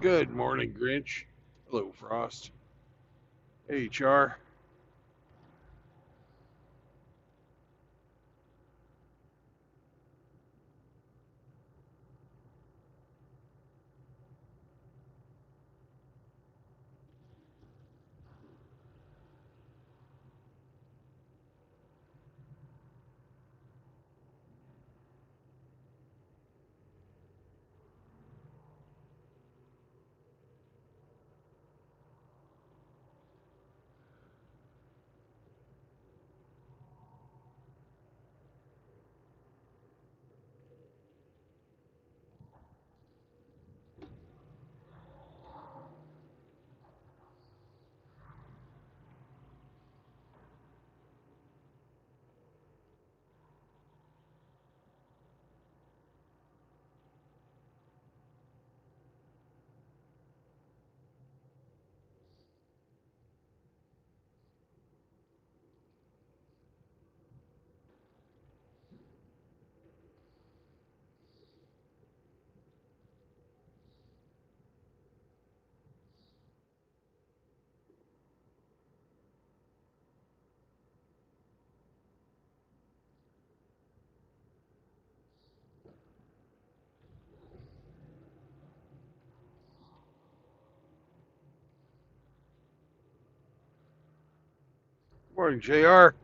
Good morning, Grinch. Hello, Frost. Hey, Char. Morning, JR.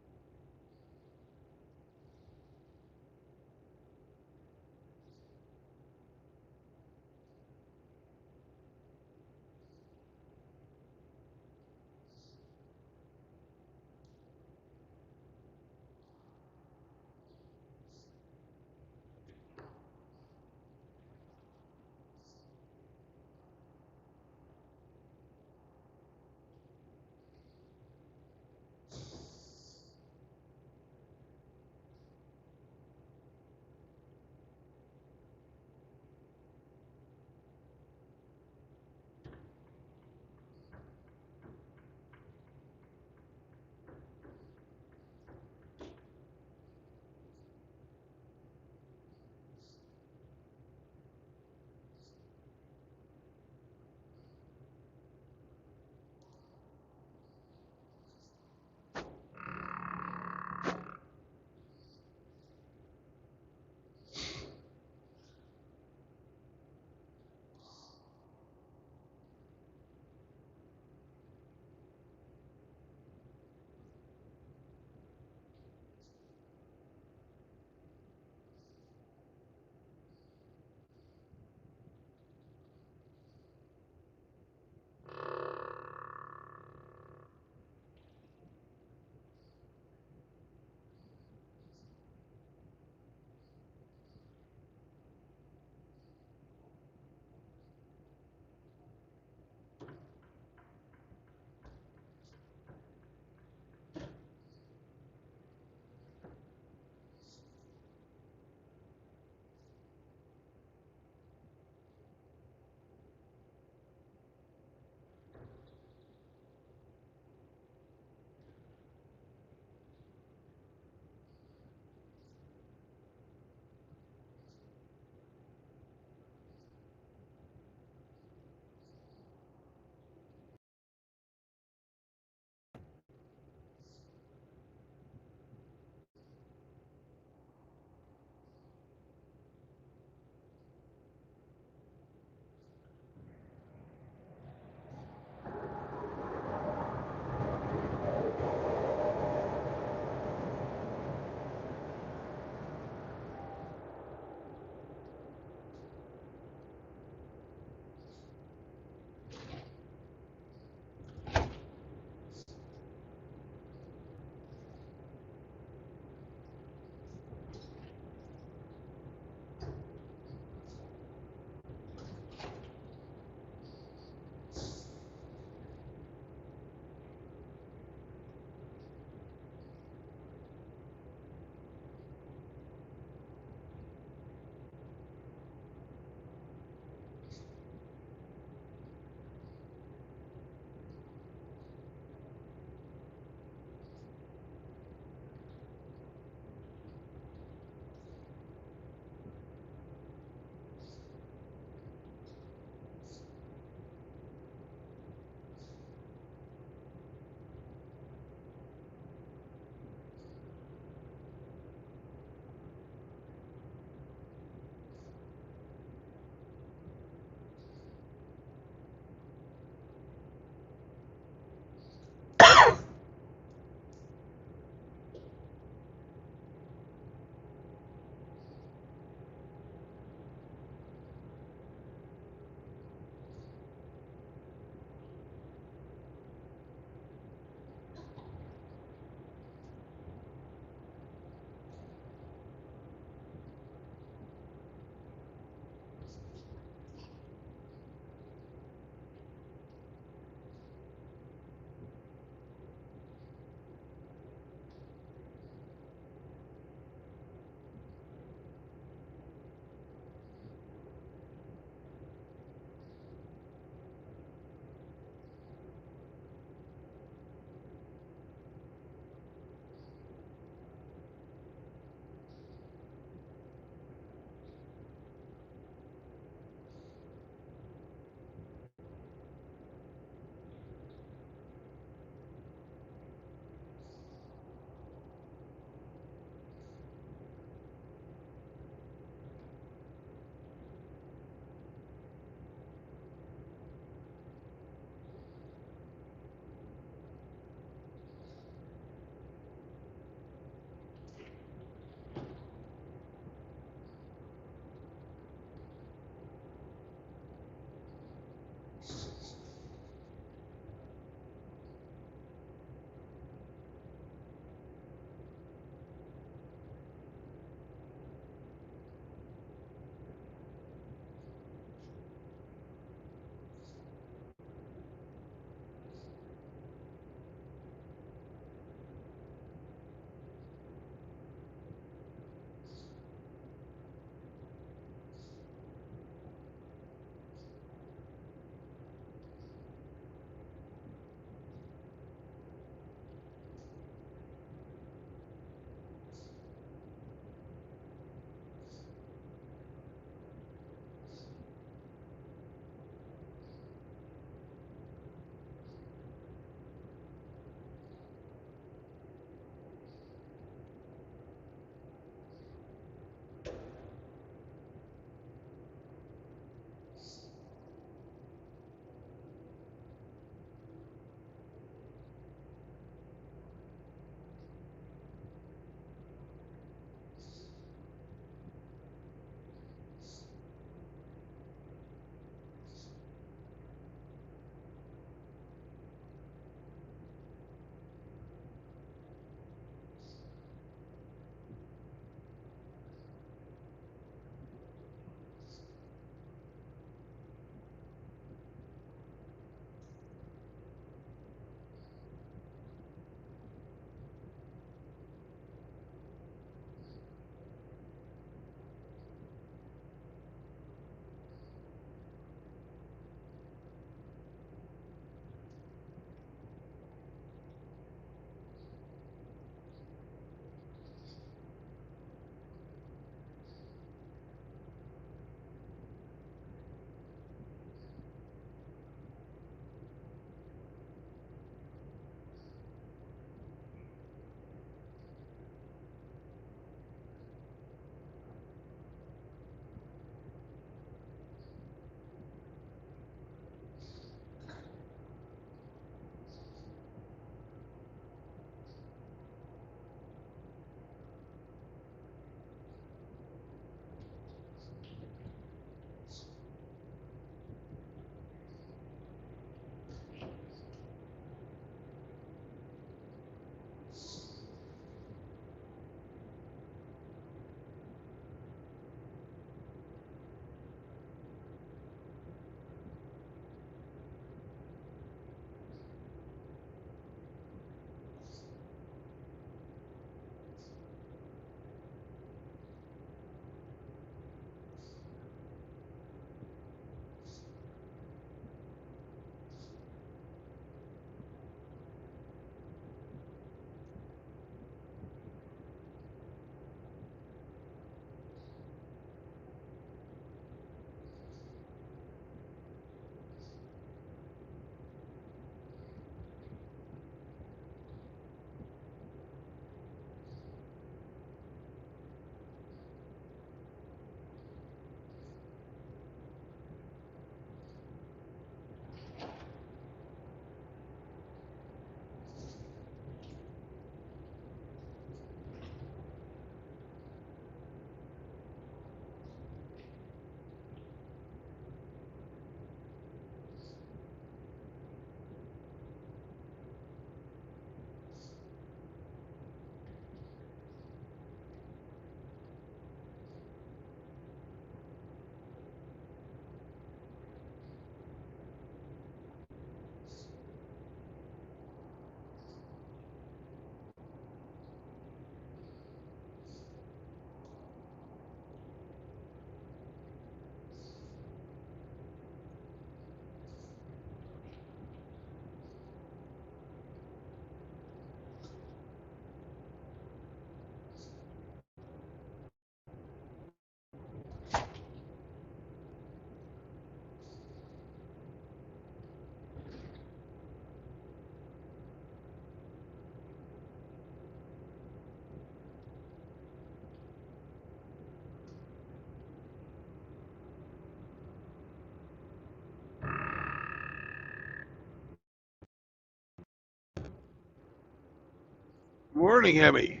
Morning, Hemi.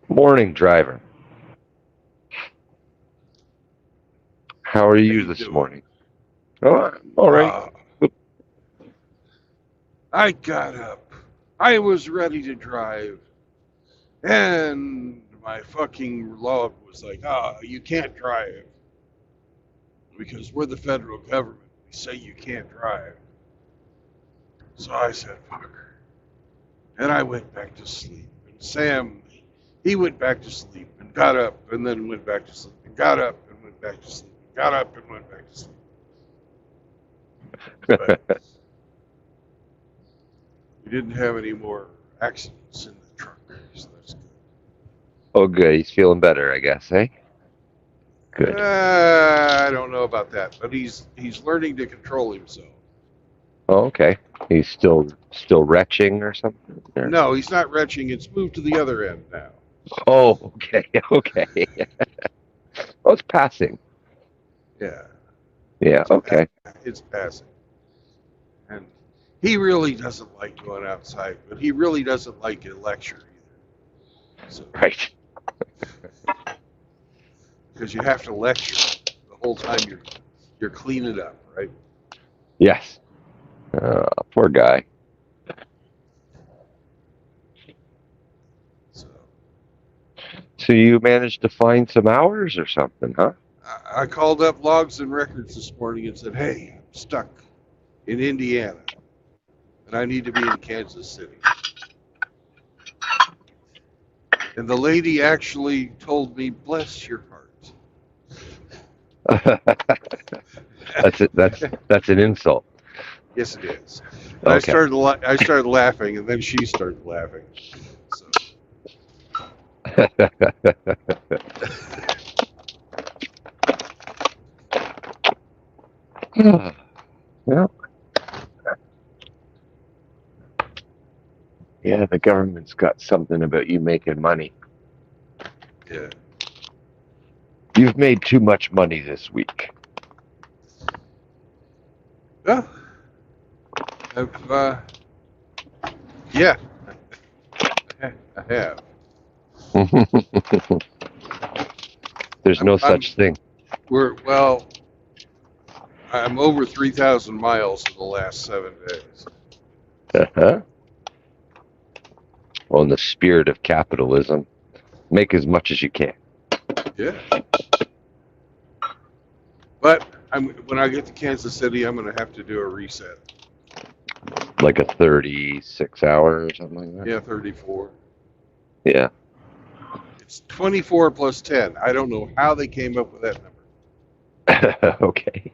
Morning, driver. How are How you you this doing? morning? Oh, I'm all right. Uh, I got up. I was ready to drive, and my fucking log was like, you can't drive because we're the federal government. We say you can't drive. So I said, fucker. And I went back to sleep. And Sam, he went back to sleep and got up and then went back to sleep and got up and went back to sleep and got up and went back to sleep. But we didn't have any more accidents in the truck, so that's good. Oh, good. He's feeling better, I guess, eh? Good. I don't know about that, but he's learning to control himself. Oh, okay. He's still retching or something? Or... No, he's not retching. It's moved to the other end now. Oh, okay, okay. Oh, it's passing. Yeah, Yeah, it's okay. it's passing, and he really doesn't like going outside, but he really doesn't like a lecture either. So Right. because you have to lecture the whole time you're cleaning up, right? Yes. Poor guy. So So you managed to find some hours or something, huh? I called up Logs and Records this morning and said, "Hey, I'm stuck in Indiana, and I need to be in Kansas City." And the lady actually told me, "Bless your heart." That's it. That's an insult. Yes, it is. And Okay. I started laughing, and then she started laughing. So Well, yeah, the government's got something about you making money. yeah, You've made too much money this week. well, I've, yeah, I have. There's no I'm such thing. we're well. I'm over 3,000 miles in the last 7 days. Uh-huh. Well, in the spirit of capitalism, make as much as you can. Yeah, but when I get to Kansas City, I'm going to have to do a reset. Like a 36 hour or something like Yeah, 34. that. Yeah. It's 24 plus 10. I don't know how they came up with that number. Okay.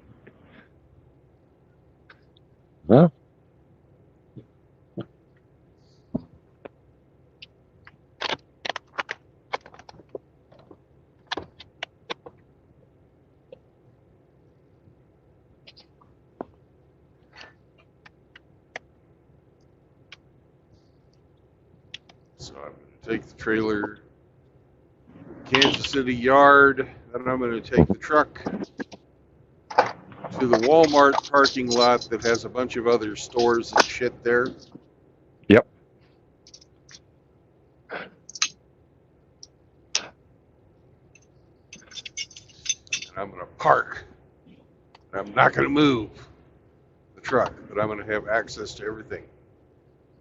Well, So I'm going to take the trailer, Kansas City yard, then I'm going to take the truck to the Walmart parking lot that has a bunch of other stores and shit there. And yep. I'm going to park. And I'm not going to move the truck, but I'm going to have access to everything.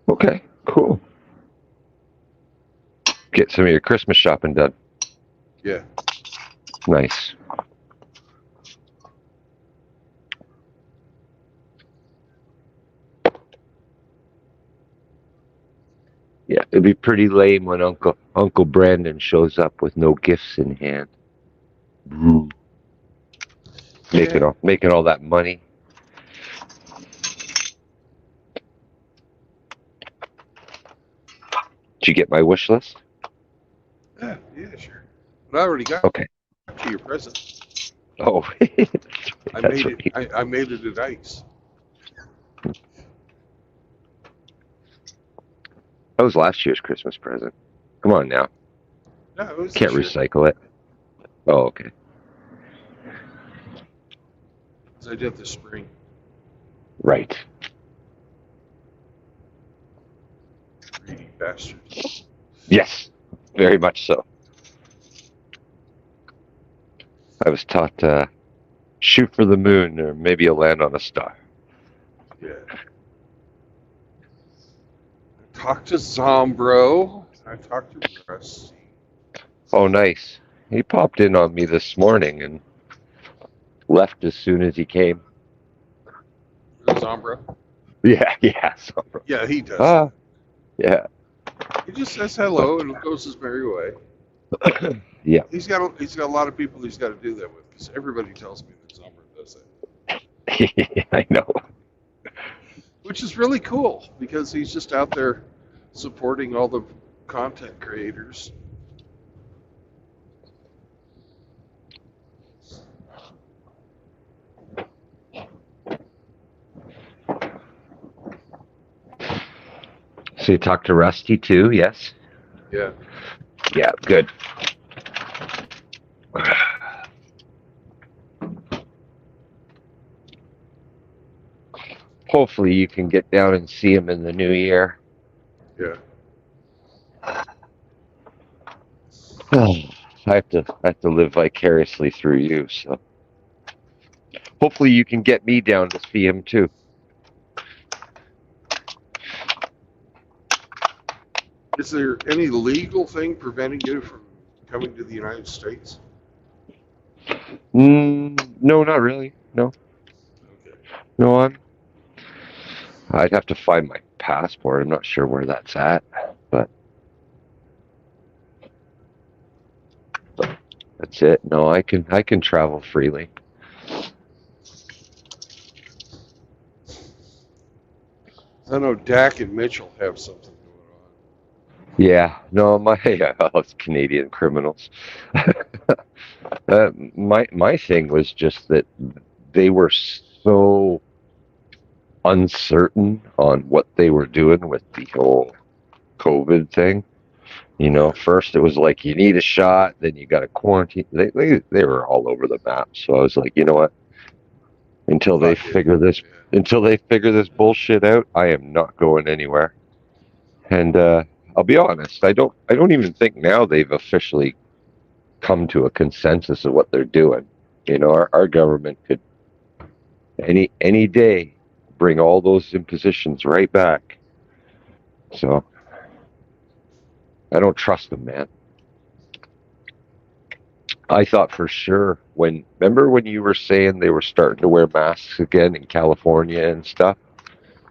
Okay, cool. Get some of your Christmas shopping done. Yeah. Nice. Yeah, it'd be pretty lame when Uncle Brandon shows up with no gifts in hand. Making Yeah. making all that money. Did you get my wish list? Yeah, sure. But I already got Okay. to your present. Oh, I that's made it. right. I made it at ice. That was last year's Christmas present. Come on now. No, it was Can't this year. recycle it. Oh, okay. As I did this spring. Right. Greedy bastard. Yes, very much so. I was taught to shoot for the moon, or maybe you'll land on a star. Yeah. I talked to Zombro. I talked to Rusty. Oh, nice. He popped in on me this morning and left as soon as he came. Zombro? Yeah, so, Yeah, he does. ah, yeah, He just says hello and goes his merry way. yeah. He's got a lot of people he's got to do that with because everybody tells me that Zombro does that, I know. which is really cool because he's just out there supporting all the content creators. So you talked to Rusty too, yes? Yeah. Yeah, good. Hopefully you can get down and see him in the new year. Yeah. I have to live vicariously through you, so hopefully you can get me down to see him too. Is there any legal thing preventing you from coming to the United States? No, not really. No, Okay. no. I'd have to find my passport. I'm not sure where that's at, but that's it. No, I can travel freely. I know Dak and Mitchell have something going on. Yeah, no, it's Canadian criminals. My thing was just that they were so uncertain on what they were doing with the whole COVID thing. You know, Yeah. first it was like you need a shot, then you got to quarantine. They were all over the map. So I was like, you know what? Until they Fuck it. figure this Yeah. until they figure this bullshit out, I am not going anywhere. And I'll be honest, I don't even think now they've officially come to a consensus of what they're doing. You know, our government could any day bring all those impositions right back. So I don't trust them, man. I thought for sure remember when you were saying they were starting to wear masks again in California and stuff?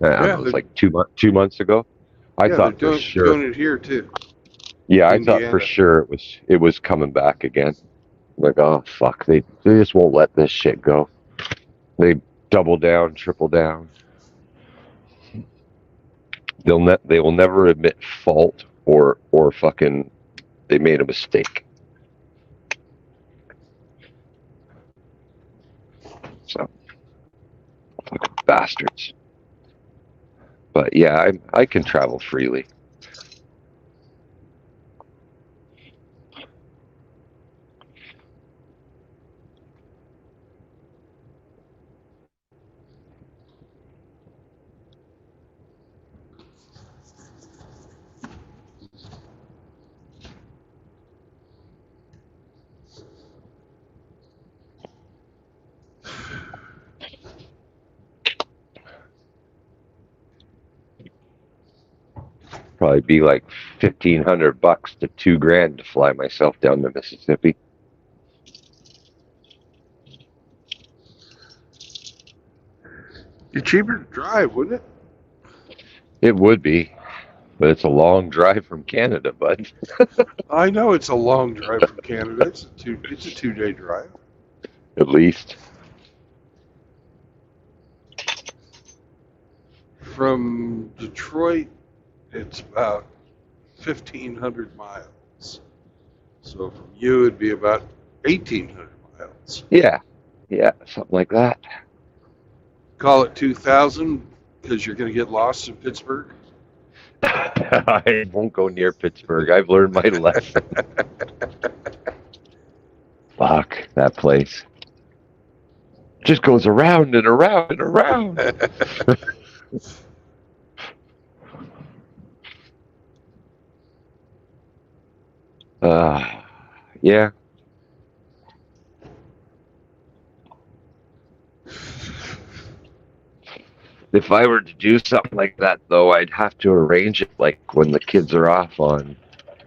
I don't Yeah. know, it was like 2 months ago. I Yeah. They're thought for doing sure. it here too. Yeah, I thought for Indiana. sure it was coming back again. Like, oh fuck, they just won't let this shit go. They double down, triple down. They will never admit fault or fucking they made a mistake. So fucking bastards. But yeah, I can travel freely. Probably be like $1,500 to $2,000 to fly myself down to Mississippi. It's cheaper to drive, wouldn't it? It would be, but it's a long drive from Canada, bud. I know it's a long drive from Canada. It's a 2-day drive. At least. From Detroit, it's about 1,500 miles. So from you, it'd be about 1,800 miles. Yeah, something like that. Call it 2,000 because you're going to get lost in Pittsburgh. I won't go near Pittsburgh. I've learned my lesson. Fuck that place. Just goes around and around and around. Uh, yeah. If I were to do something like that, though, I'd have to arrange it like when the kids are off on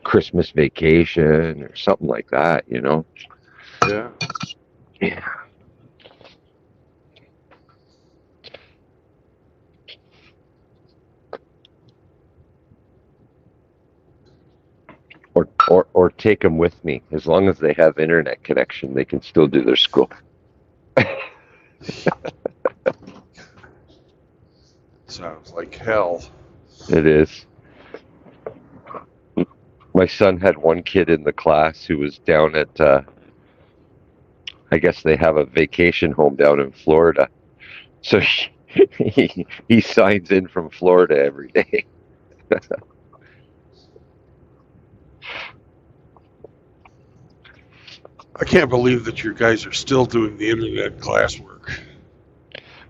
Christmas vacation or something like that, you know? Yeah. Yeah. Or take them with me. As long as they have internet connection, they can still do their school. Sounds like hell. It is. My son had one kid in the class who was down at, I guess they have a vacation home down in Florida. So he signs in from Florida every day. I can't believe that you guys are still doing the internet classwork.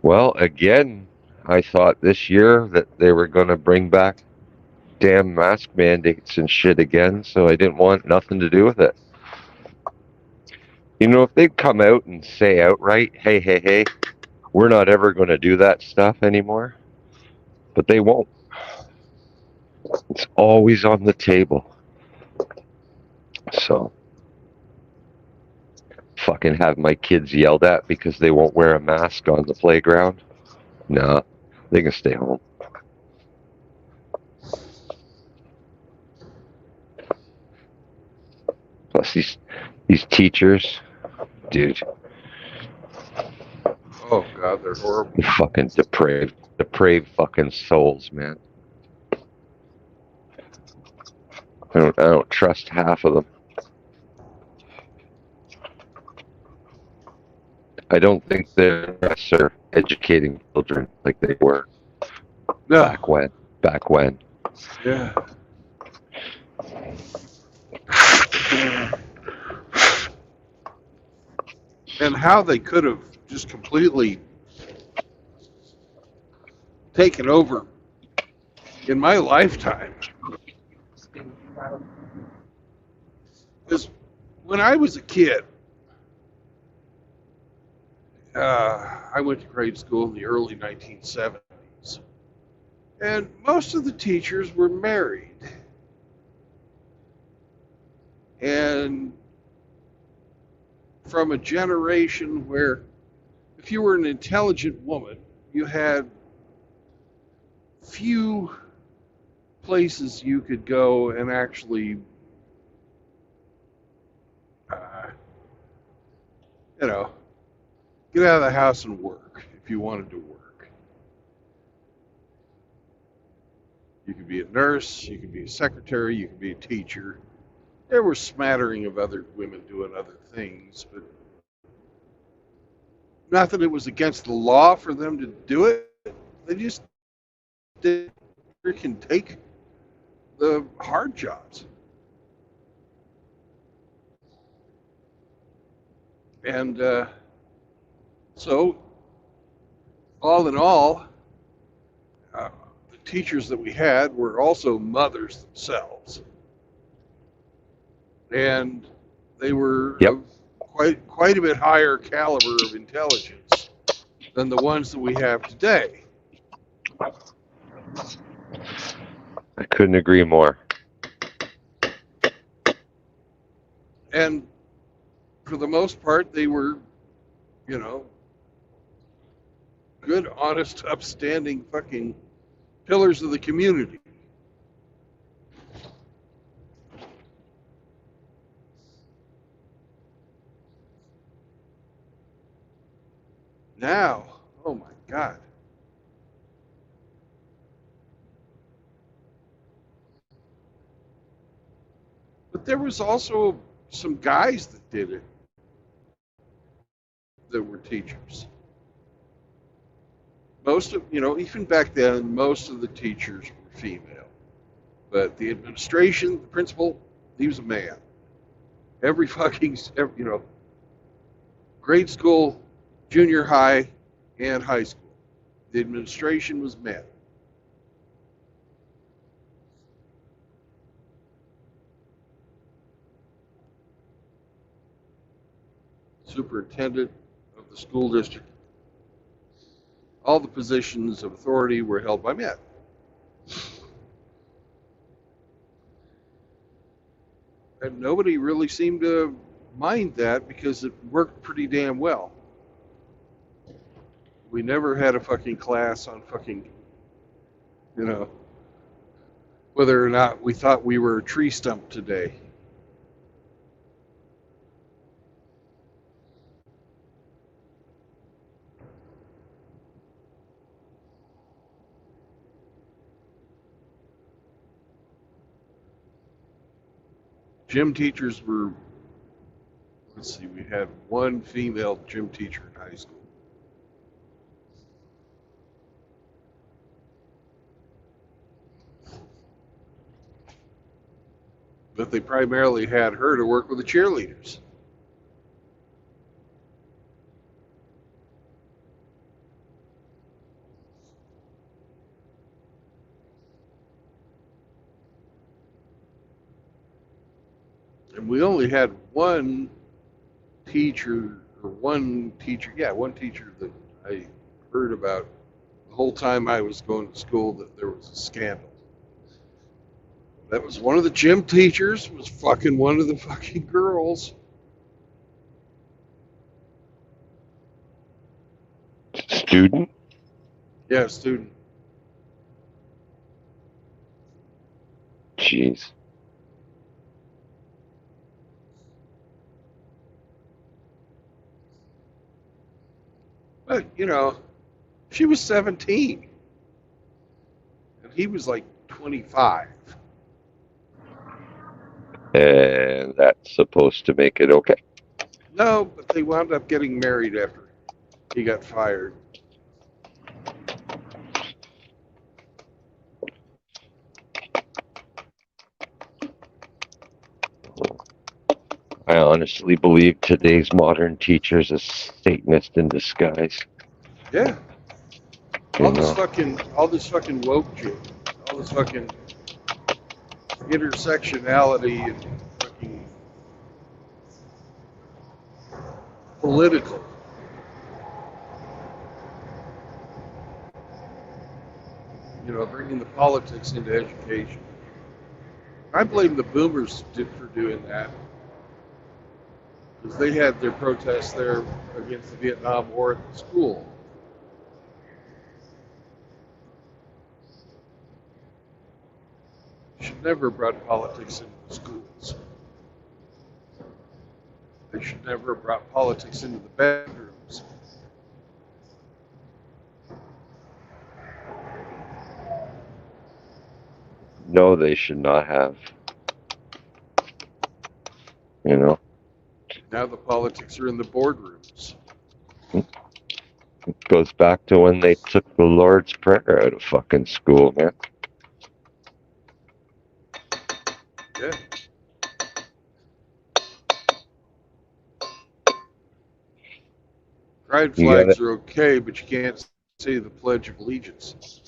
Well, again, I thought this year that they were going to bring back damn mask mandates and shit again, so I didn't want nothing to do with it. You know, if they'd come out and say outright, hey, hey, hey, we're not ever going to do that stuff anymore, but they won't. It's always on the table. So, fucking have my kids yelled at because they won't wear a mask on the playground? Nah, they can stay home. Plus, these teachers, dude, Oh God, they're horrible. fucking depraved fucking souls, man. I don't trust half of them. I don't think they're educating children like they were No. back when. Back when. Yeah. And how they could have just completely taken over in my lifetime. Because when I was a kid, I went to grade school in the early 1970s, and most of the teachers were married. And from a generation where if you were an intelligent woman, you had few places you could go and actually, uh, you know, get out of the house and work if you wanted to work. You could be a nurse, you could be a secretary, you could be a teacher. There were smattering of other women doing other things, but not that it was against the law for them to do it. They just didn't freaking take the hard jobs. And so, all in all, the teachers that we had were also mothers themselves, and they were Yep. of quite a bit higher caliber of intelligence than the ones that we have today. I couldn't agree more. And for the most part, they were, you know, good, honest, upstanding fucking pillars of the community. Now, oh my God. But there was also some guys that did it that were teachers. Most of, even back then, most of the teachers were female. But the administration, the principal, he was a man. Every fucking, grade school, junior high, and high school. The administration was men. superintendent of the school district. All the positions of authority were held by men. And nobody really seemed to mind that because it worked pretty damn well. We never had a fucking class on fucking, you know, whether or not we thought we were a tree stump today. Gym teachers were, let's see, we had one female gym teacher in high school. But they primarily had her to work with the cheerleaders. And we only had one teacher, one teacher that I heard about the whole time I was going to school that there was a scandal. That was one of the gym teachers, was fucking one of the fucking girls. Student? Yeah, student. Jeez. But, you know, she was 17. And he was like 25. And that's supposed to make it okay. No, but they wound up getting married after he got fired. I honestly believe today's modern teacher's a Satanist in disguise. Yeah. You All know? this fucking woke shit. All this fucking intersectionality and fucking political. You know, bringing the politics into education. I blame the boomers for doing that. Because they had their protests there against the Vietnam War at the school. Should never have brought politics into the schools. They should never have brought politics into the bedrooms. No, they should not have. You know? Now the politics are in the boardrooms. It goes back to when they took the Lord's Prayer out of fucking school, man. Yeah. Pride flags are okay, but you can't say the Pledge of Allegiance.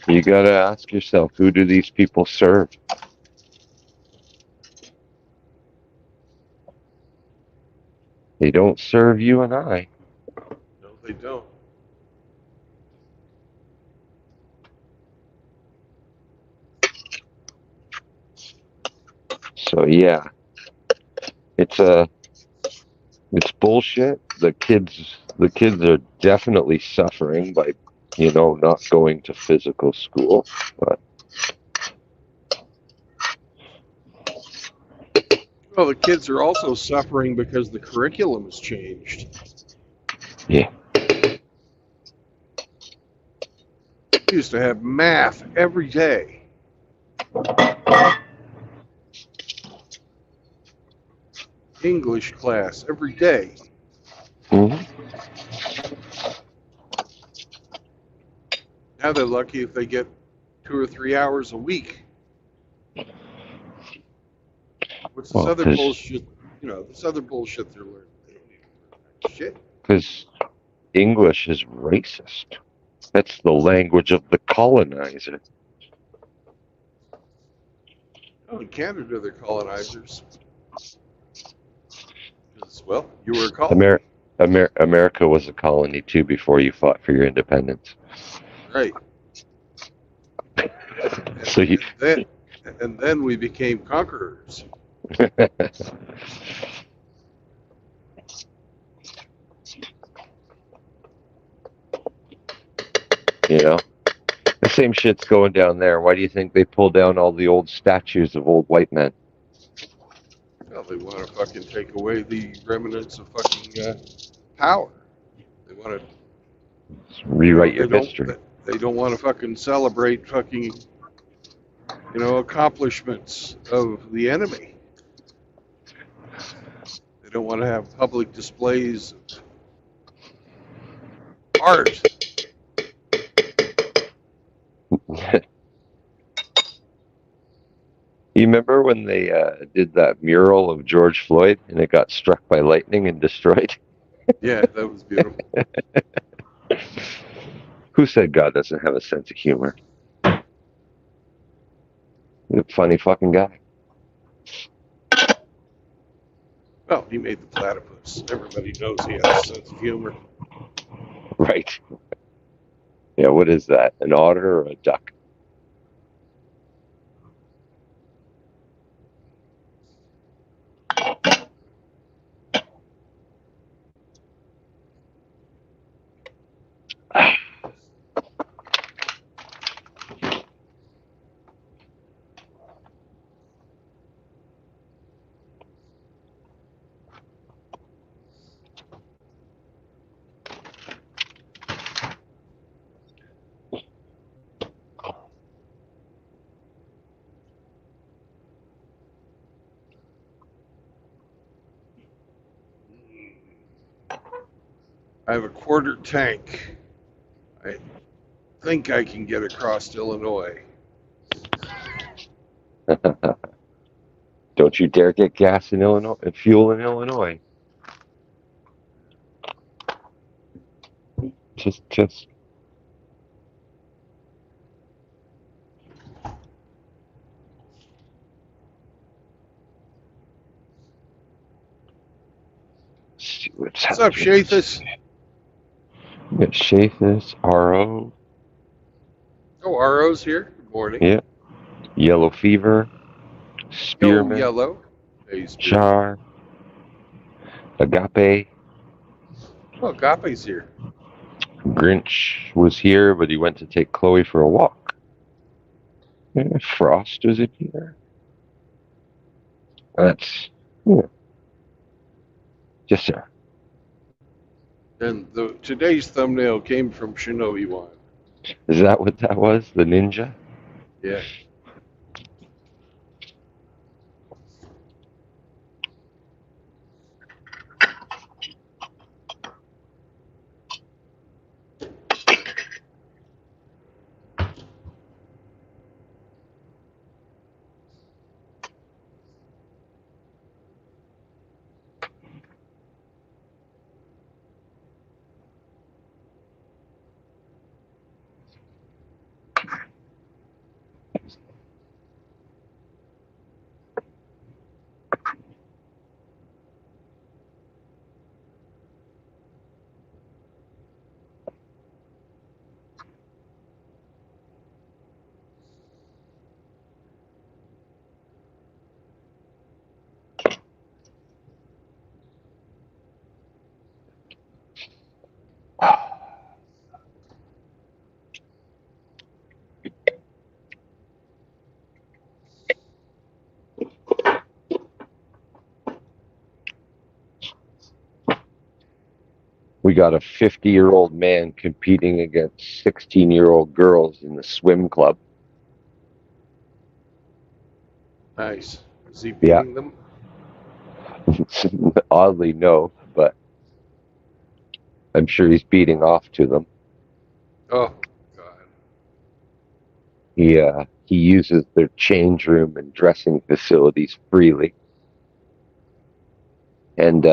You gotta ask yourself, who do these people serve? They don't serve you and I. No, they don't. So yeah, it's bullshit. The kids are definitely suffering by, not going to physical school. But Well, the kids are also suffering because the curriculum has changed. yeah, We used to have math every day. English class every day. mm-hmm. Now they're lucky if they get 2 or 3 hours a week. What's this other bullshit? This other bullshit they're learning. They don't need to learn that shit. Because English is racist. That's the language of the colonizer. Oh, in Canada, they're colonizers. Because Well, you were a colony. America was a colony too before you fought for your independence. Right. So you, And then we became conquerors. you know, the same shit's going down there. Why do you think they pull down all the old statues of old white men? Well, they want to fucking take away the remnants of fucking power. They want to, Rewrite they your don't, history. they don't want to fucking celebrate fucking, accomplishments of the enemy. They don't want to have public displays of art. You remember when they did that mural of George Floyd and it got struck by lightning and destroyed? Yeah, that was beautiful. Who said God doesn't have a sense of humor? He's a funny fucking guy. Well, he made the platypus. Everybody knows he has a sense of humor. Right. Yeah, what is that? An otter or a duck? I have a quarter tank. I think I can get across to Illinois. Don't you dare get gas in Illinois and fuel in Illinois. Just. See what's What's up, happening. Shathis? We got Shathis, RO. Oh, RO's here. Good morning. Yeah. Yellow Fever. Yo, Spearman. Yellow. Hey, Spearman. Char. Agape. Oh, Agape's here. Grinch was here, but he went to take Chloe for a walk. Frost was in here. That's. Yeah. Yes, sir. And today's thumbnail came from Shinobi One. Is that what that was? The ninja? Yeah. We got a 50-year-old man competing against 16-year-old girls in the swim club. Nice. Is he Yeah. beating them? Oddly, no, but I'm sure he's beating off to them. Oh, God. He uses their change room and dressing facilities freely. And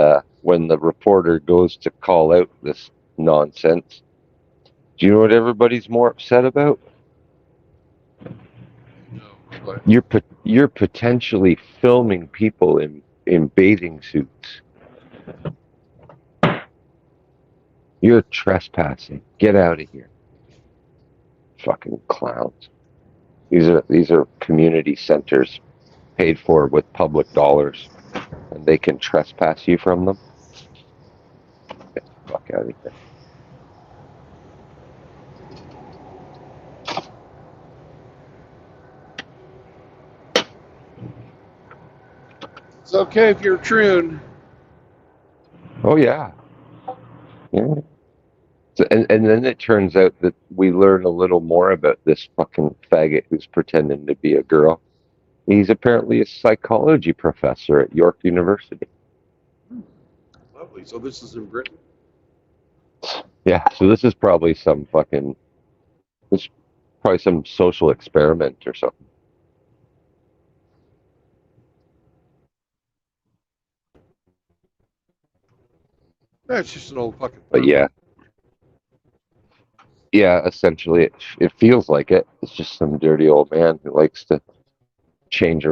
when the reporter goes to call out this nonsense, do you know what everybody's more upset about? No, but You're potentially filming people in bathing suits. You're trespassing. Get out of here. Fucking clowns. These are community centers paid for with public dollars, and they can trespass you from them. Get the fuck out of here. It's okay if you're a troon. Oh yeah. Yeah. So, and then it turns out that we learn a little more about this fucking faggot who's pretending to be a girl. He's apparently a psychology professor at York University. Lovely. So this is in Britain? Yeah, so this is probably some social experiment or something. That's just an old fucking But pervert. yeah, essentially it feels like it. It's just some dirty old man who likes to change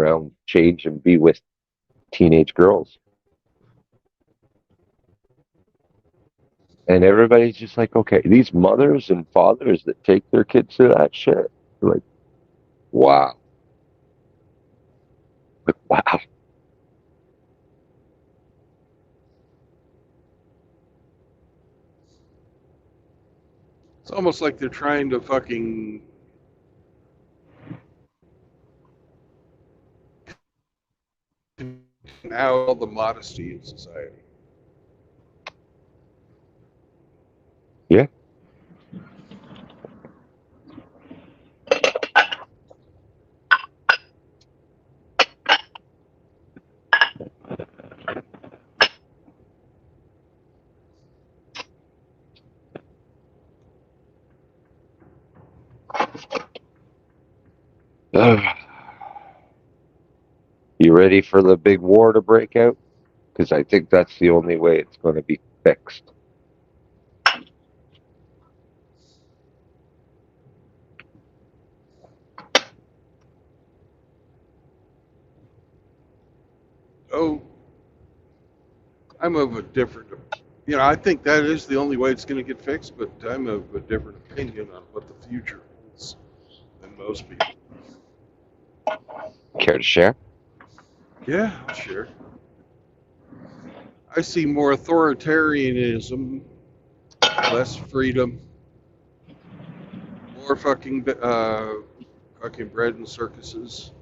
and be with teenage girls. And everybody's just like, okay, these mothers and fathers that take their kids to that shit, like, wow. Like, wow. It's almost like they're trying to fucking out all the modesty in society. Yeah. You ready for the big war to break out? Because I think that's the only way it's going to be fixed. Oh, I'm of a different, I think that is the only way it's going to get fixed, but I'm of a different opinion on what the future holds than most people. Care to share? Yeah, sure. I see more authoritarianism, less freedom, more fucking bread and circuses,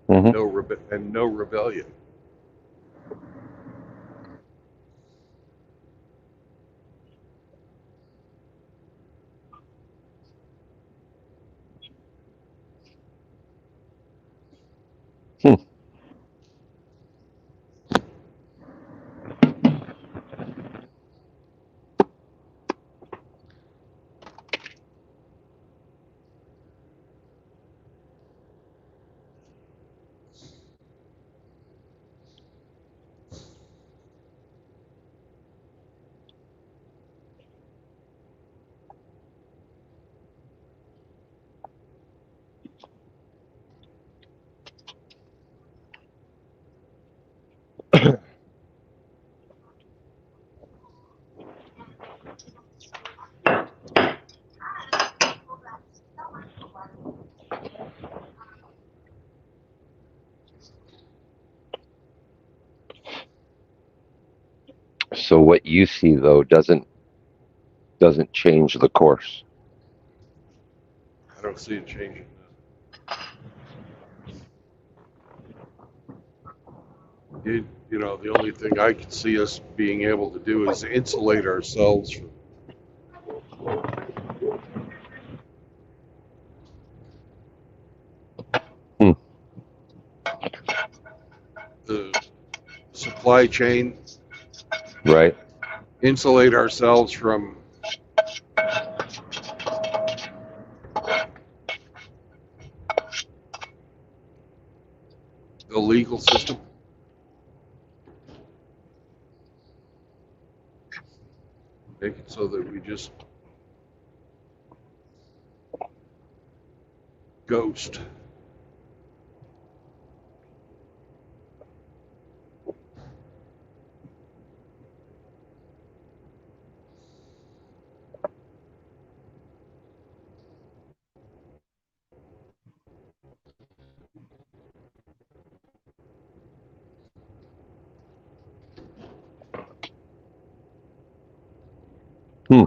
Mm-hmm. and no rebellion. Hmm. So what you see though doesn't change the course. I don't see it changing. The only thing I could see us being able to do is insulate ourselves from Hmm. the supply chain, Right? insulate ourselves from the legal system, make it so that we just ghost. Hmm.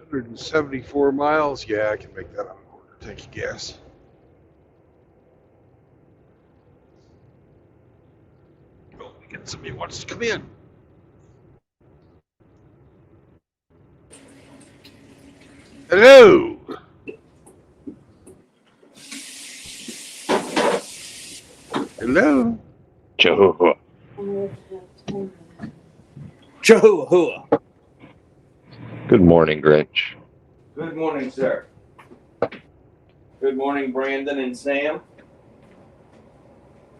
Hundred and 74 miles. Yeah, I can make that on a quarter tank of gas. Oh, we get somebody who wants to come in. Hello. Hello. Jehovah. Jehovah. Good morning, Grinch. Good morning, sir. Good morning, Brandon and Sam.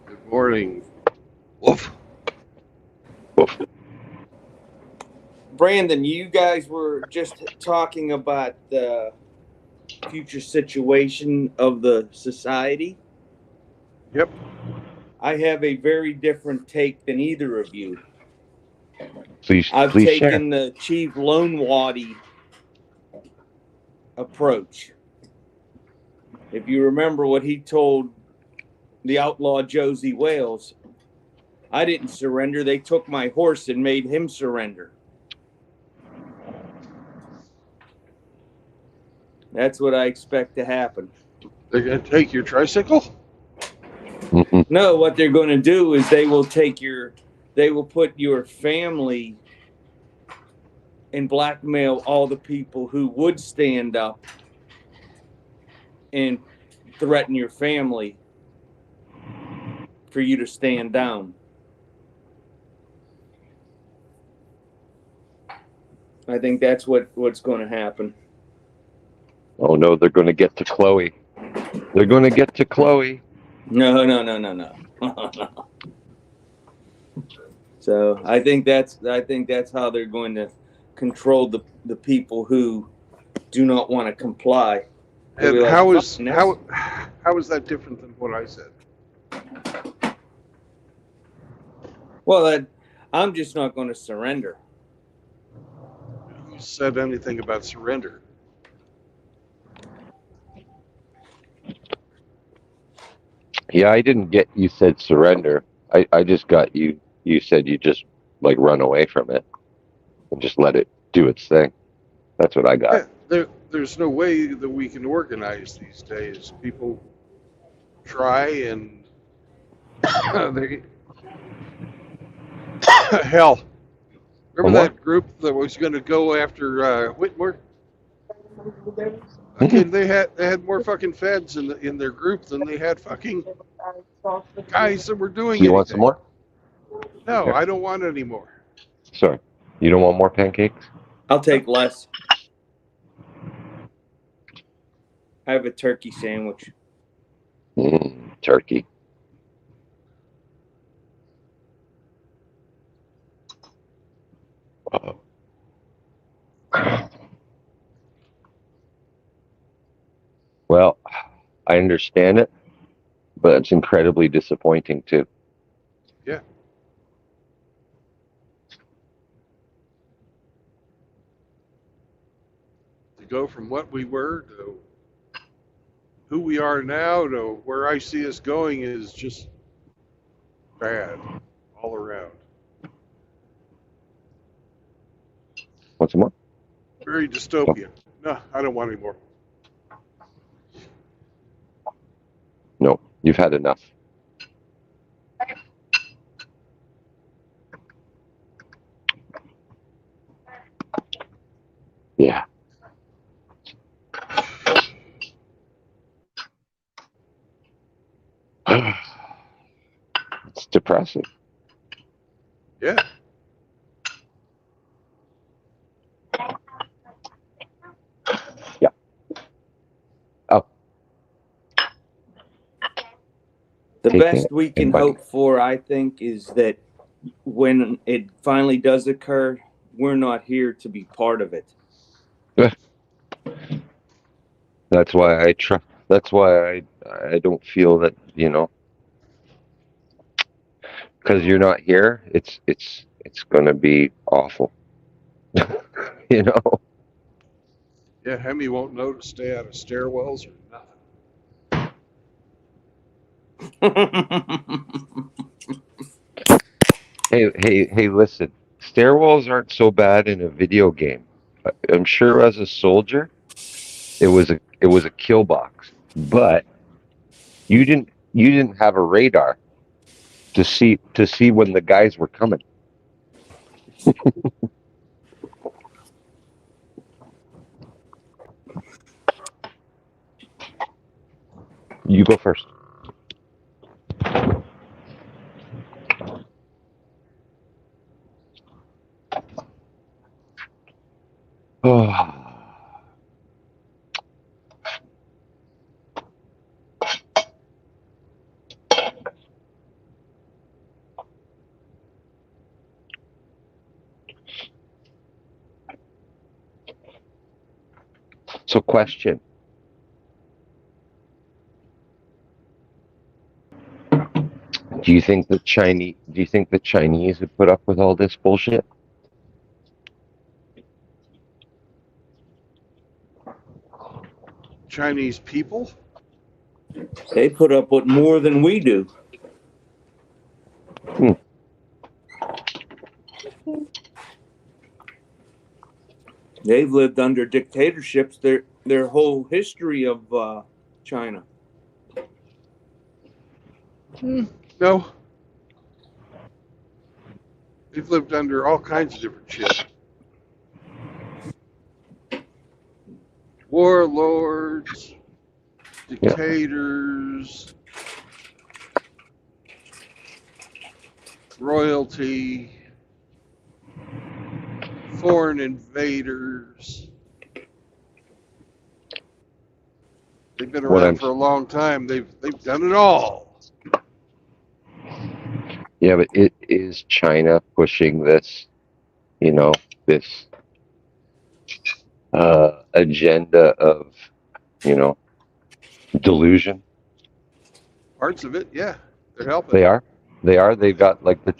Good morning. Woof. Woof. Brandon, you guys were just talking about the future situation of the society. Yep. I have a very different take than either of you. Please I've share. taken the Chief Lone Waddy approach. If you remember what he told the outlaw Josie Wales, I didn't surrender. They took my horse and made him surrender. That's what I expect to happen. They're going to take your tricycle? No, what they're going to do is they will put your family and blackmail all the people who would stand up and threaten your family for you to stand down. I think that's what's going to happen. Oh no, they're going to get to Chloe. They're going to get to Chloe. No. So I think that's how they're going to control the people who do not want to comply. And like, how is that different than what I said? Well, I'm just not going to surrender. Who said anything about surrender? Yeah, I didn't get you said surrender. I just got you said you just like run away from it and just let it do its thing. That's what I got. Yeah, there's no way that we can organize these days. People try and they hell. Remember that group that was going to go after Whitmore? Okay, they had more fucking feds in their group than they had fucking guys that were doing anything. You want some more? No, Here. I don't want any more. Sorry. You don't want more pancakes? I'll take less. I have a turkey sandwich. Turkey. Uh-oh. Well, I understand it, but it's incredibly disappointing too. Yeah. To go from what we were to who we are now to where I see us going is just bad all around. Want some more? Very dystopian. No, I don't want any more. No, you've had enough. Yeah. It's depressing. Yeah. Yeah. Oh. The Take best it, we can everybody. hope for, I think, is that when it finally does occur, we're not here to be part of it. That's why I try. That's why I don't feel that, you know, because you're not here. It's gonna be awful. You know. Yeah, Hemi won't know to stay out of stairwells or nothing. Hey! Listen. Stairwells aren't so bad in a video game. I'm sure as a soldier, it was a kill box, but you didn't have a radar to see when the guys were coming. You go first. Oh. So, question. Do you think the Chinese would put up with all this bullshit? Chinese people? They put up with more than we do. They've lived under dictatorships their whole history of China. No. They've lived under all kinds of different shit. Warlords, dictators, royalty, foreign invaders. They've been around for a long time. They've done it all. Yeah, but it is China pushing this, this agenda of, delusion. Parts of it, yeah, they're helping. They are. They've got like their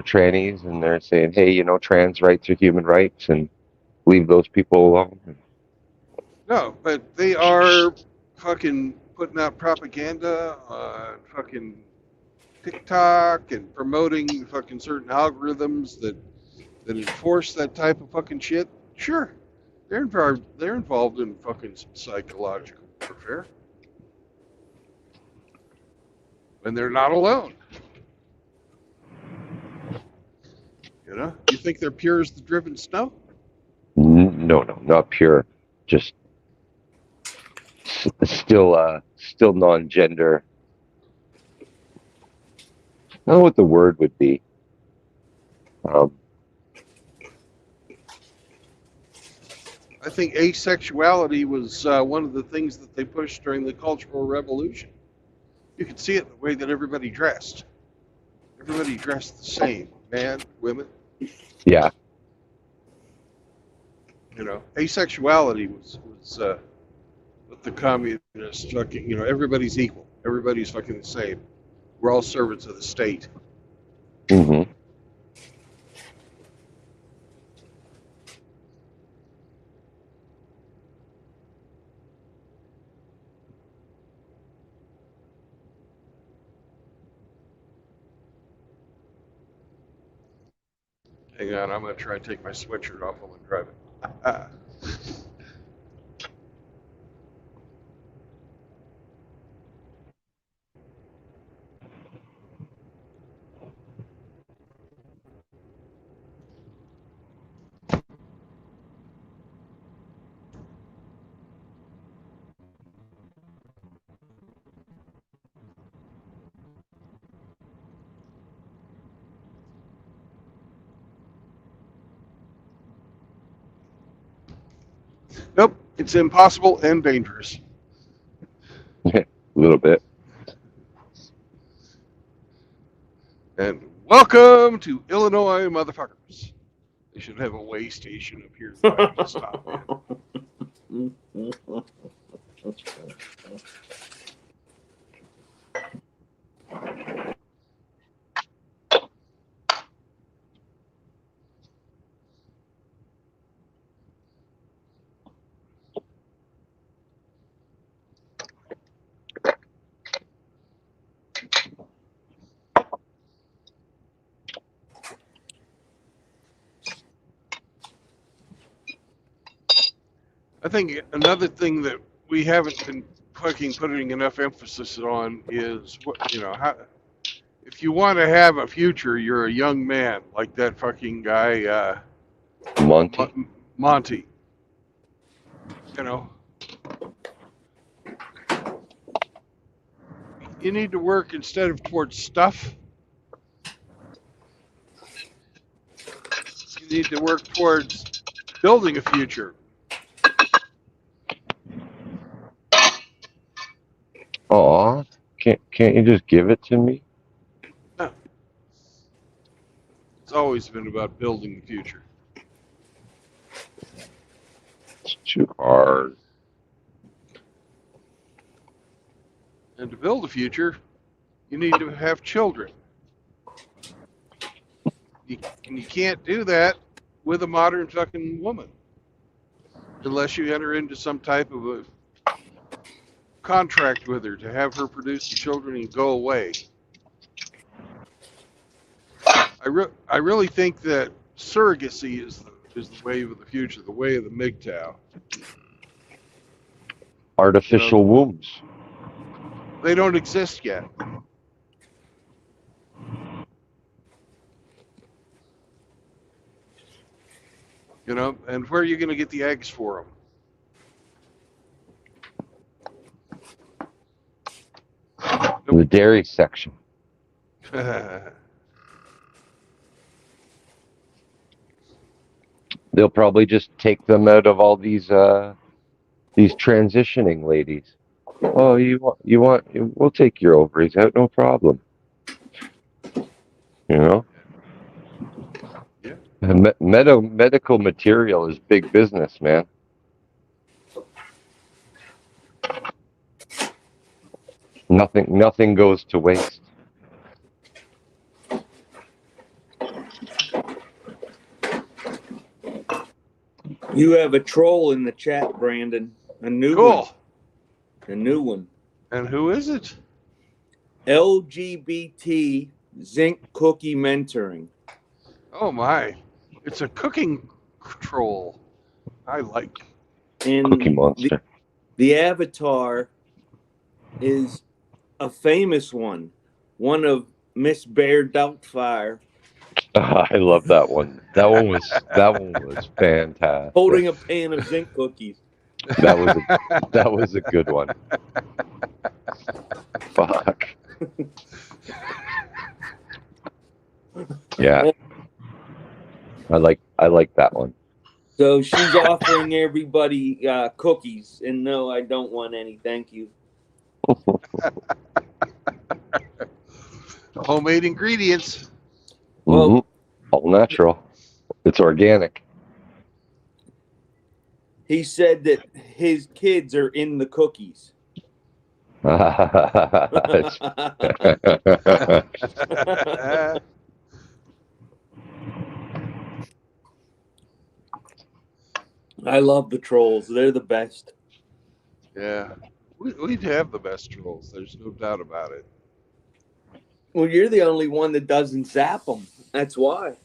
trannies, and they're saying, hey, trans rights are human rights, and leave those people alone. No, but they are fucking putting out propaganda on fucking TikTok and promoting fucking certain algorithms that enforce that type of fucking shit. Sure, they're involved in fucking psychological warfare, and they're not alone. You think they're pure as the driven snow? No, not pure. Just still non-gender. I don't know what the word would be. I think asexuality was one of the things that they pushed during the Cultural Revolution. You could see it in the way that everybody dressed. Everybody dressed the same, man, women. Yeah. Asexuality was what the communists fucking, everybody's equal. Everybody's fucking the same. We're all servants of the state. Mm-hmm. Hang on, I'm going to try and take my sweatshirt off while I'm driving. Nope, it's impossible and dangerous. A little bit. And welcome to Illinois, motherfuckers. They should have a way station up here so I can stop, man. I think another thing that we haven't been fucking putting enough emphasis on is how, if you want to have a future, you're a young man like that fucking guy Monty. You need to work instead of towards stuff. You need to work towards building a future. Aw, can't you just give it to me? No. It's always been about building the future. It's too hard. And to build a future, you need to have children. You can't do that with a modern fucking woman unless you enter into some type of a contract with her to have her produce the children and go away. I really think that surrogacy is the wave of the future, the way of the MGTOW. Artificial wombs. They don't exist yet. And where are you going to get the eggs for them? The dairy section. They'll probably just take them out of all these transitioning ladies. Oh, we'll take your ovaries out, no problem. Yeah. Medical material is big business, man. Nothing goes to waste. You have a troll in the chat, Brandon. A new one. A new one. And who is it? LGBT Zinc Cookie Mentoring. Oh my. It's a cooking troll. I like. And Cookie Monster. The avatar is a famous one of Miss Bear Doubtfire. I love that one. That one was fantastic. Holding a pan of zinc cookies. That was a good one. Fuck. Yeah. I like that one. So she's offering everybody cookies, and no, I don't want any. Thank you. Homemade ingredients. Well, all natural. It's organic. He said that his kids are in the cookies. I love the trolls. They're the best. Yeah. We have the best trolls. There's no doubt about it. Well, you're the only one that doesn't zap them. That's why.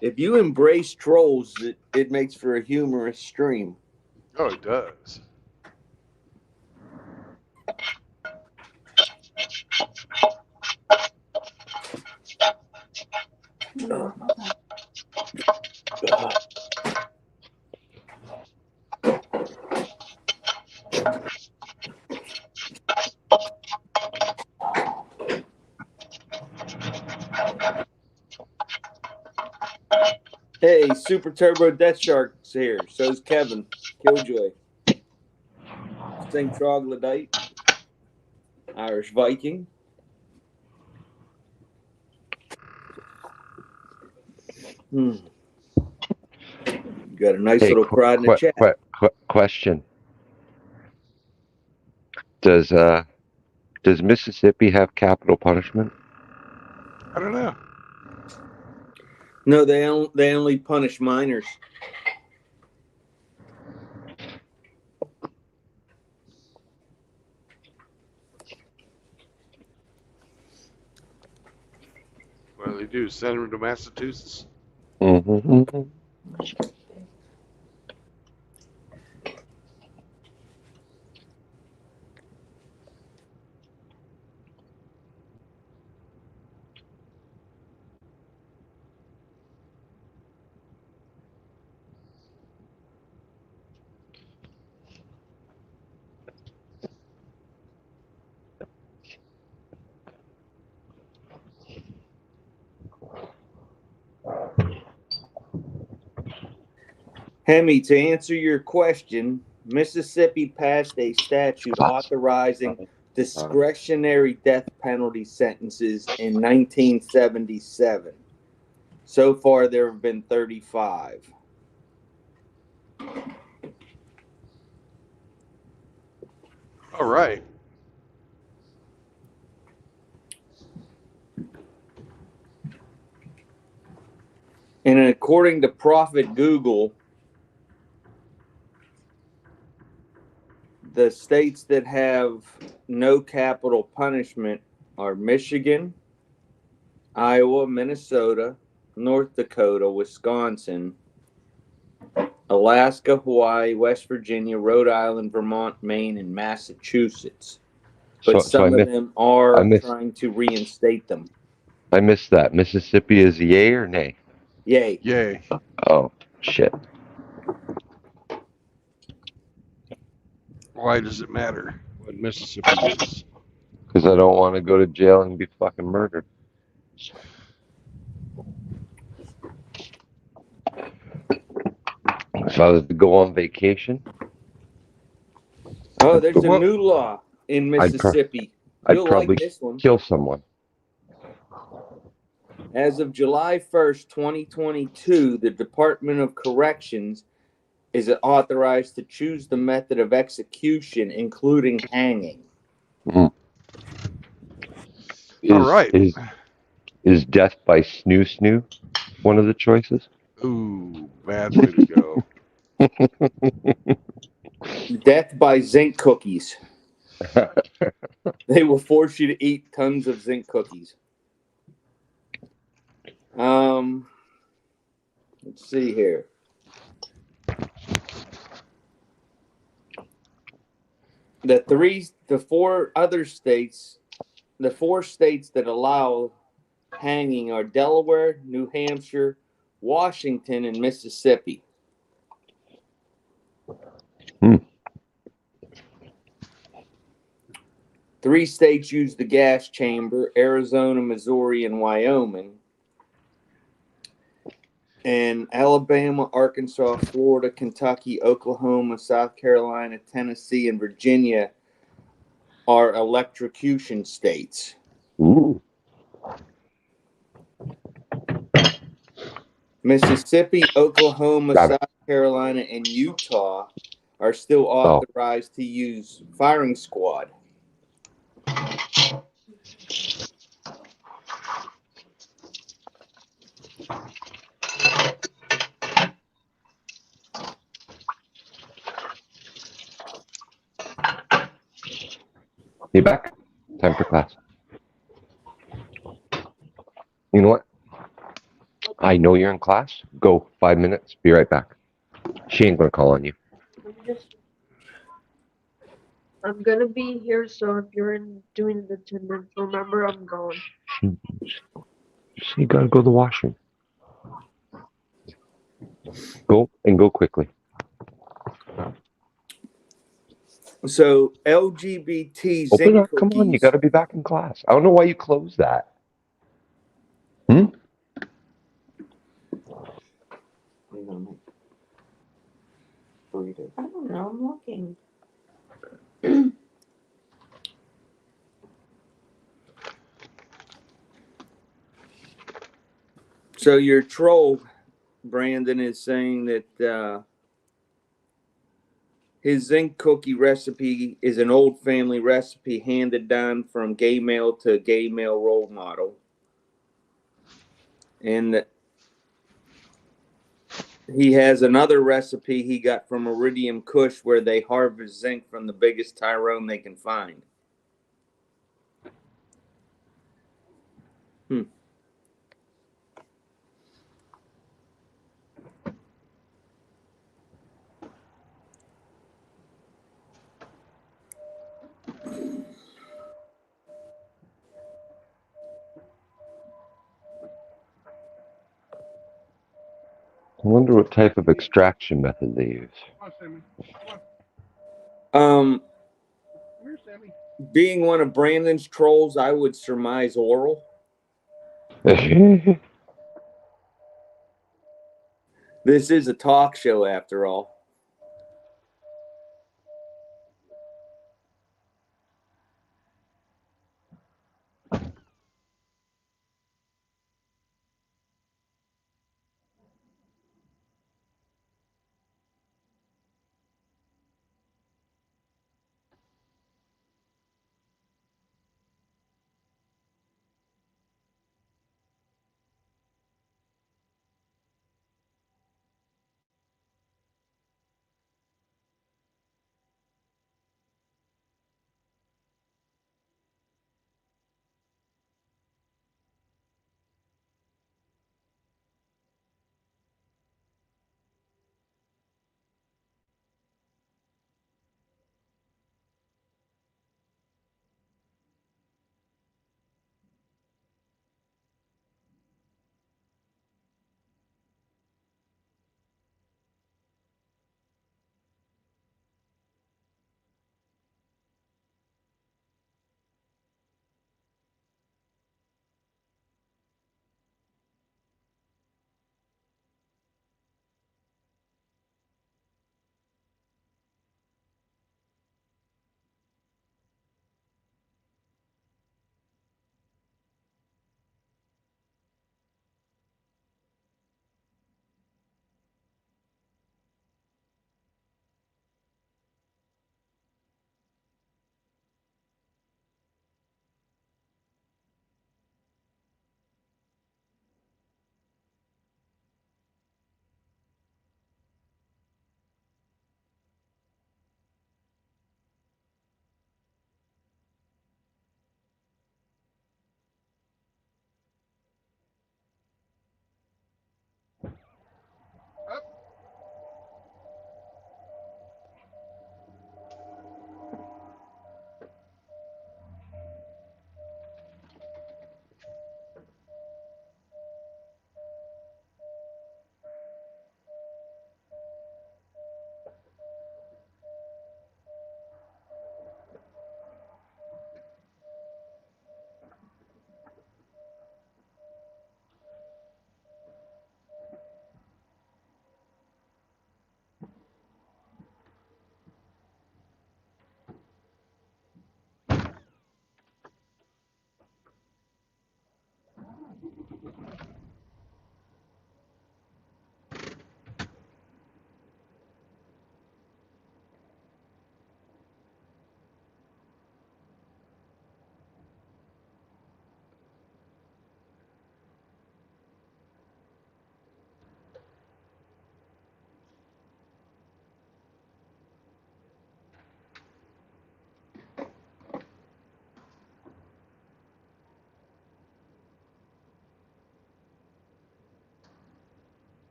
If you embrace trolls, it makes for a humorous stream. Oh, it does. Hey, Super Turbo Death Shark's here. So's Kevin Killjoy. St. Troglodyte. Irish Viking. Got a nice little crowd in the chat. Question. Does Mississippi have capital punishment? I don't know. No, they only punish minors. Well, they do. Send them to Massachusetts. Mm-hmm. Hemi, to answer your question, Mississippi passed a statute authorizing discretionary death penalty sentences in 1977. So far, there have been 35. All right. And according to Prophet Google, The states that have no capital punishment are Michigan, Iowa, Minnesota, North Dakota, Wisconsin, Alaska, Hawaii, West Virginia, Rhode Island, Vermont, Maine, and Massachusetts. But So I some of missed. them I are missed. trying to reinstate them. I missed that. Mississippi is yay or nay? Yay. Yay. Oh shit. Why does it matter what Mississippi is? Because I don't want to go to jail and be fucking murdered. If I was to go on vacation, Oh, there's a Well, new law in I'd pro- Mississippi. I'd You'll like probably this one. kill someone. As of July 1st, 2022, the Department of Corrections is authorized to choose the method of execution, including hanging. Mm. all right. Is death by snoo snoo one of the choices? Ooh, bad way to go. Death by zinc cookies. They will force you to eat tons of zinc cookies. Let's see here. The four states that allow hanging are Delaware, New Hampshire, Washington, and Mississippi. Hmm. 3 states use the gas chamber: Arizona, Missouri, and Wyoming. And Alabama, Arkansas, Florida, Kentucky, Oklahoma, South Carolina, Tennessee, and Virginia are electrocution states. Ooh. Mississippi, Oklahoma, Got it. South Carolina, and Utah are still authorized to use firing squad. You back? Time for class. You know what? I know you're in class. Go 5 minutes. Be right back. She ain't gonna call on you. I'm gonna be here, so if you're doing the attendance, remember I'm gone. You gotta go to the washroom. Go and go quickly. So LGBT Open zinc up. Come on. You cookies. gotta be back in class. I don't know why you closed that. Hmm? I don't know, I'm looking. So your troll, Brandon, is saying that his zinc cookie recipe is an old family recipe handed down from gay male to gay male role model. And he has another recipe he got from Iridium Kush where they harvest zinc from the biggest Tyrone they can find. I wonder what type of extraction method they use. Come on, Sammy. Come on. Come here, Sammy. Being one of Brandon's trolls, I would surmise oral. This is a talk show after all.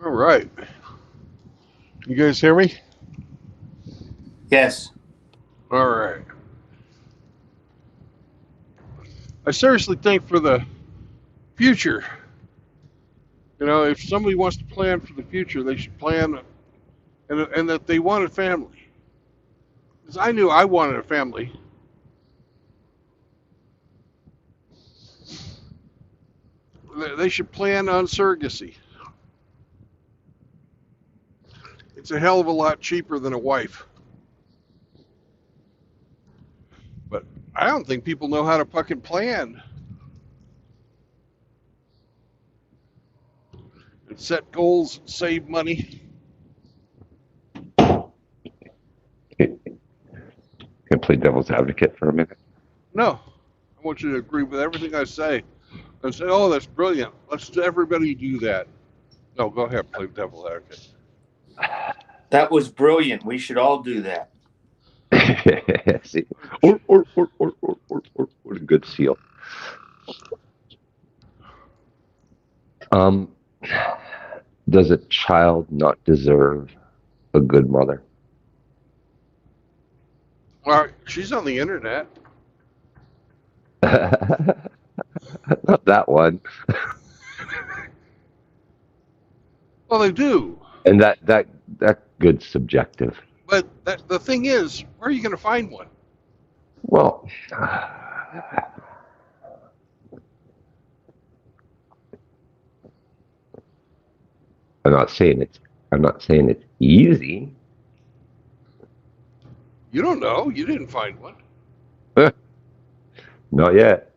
All right. You guys hear me? Yes. All right. I seriously think for the future, if somebody wants to plan for the future, they should plan and that they want a family. Because I knew I wanted a family. They should plan on surrogacy. It's a hell of a lot cheaper than a wife. But I don't think people know how to fucking plan and set goals and save money. Can I play devil's advocate for a minute? No. I want you to agree with everything I say and say, oh, that's brilliant. Let's everybody do that. No, go ahead, play devil's advocate. That was brilliant. We should all do that. See, or a good seal. Does a child not deserve a good mother? Well, she's on the internet. Not that one. Well, they do. And that good's subjective. But the thing is, where are you going to find one? Well, I'm not saying it's easy. You don't know. You didn't find one. Not yet.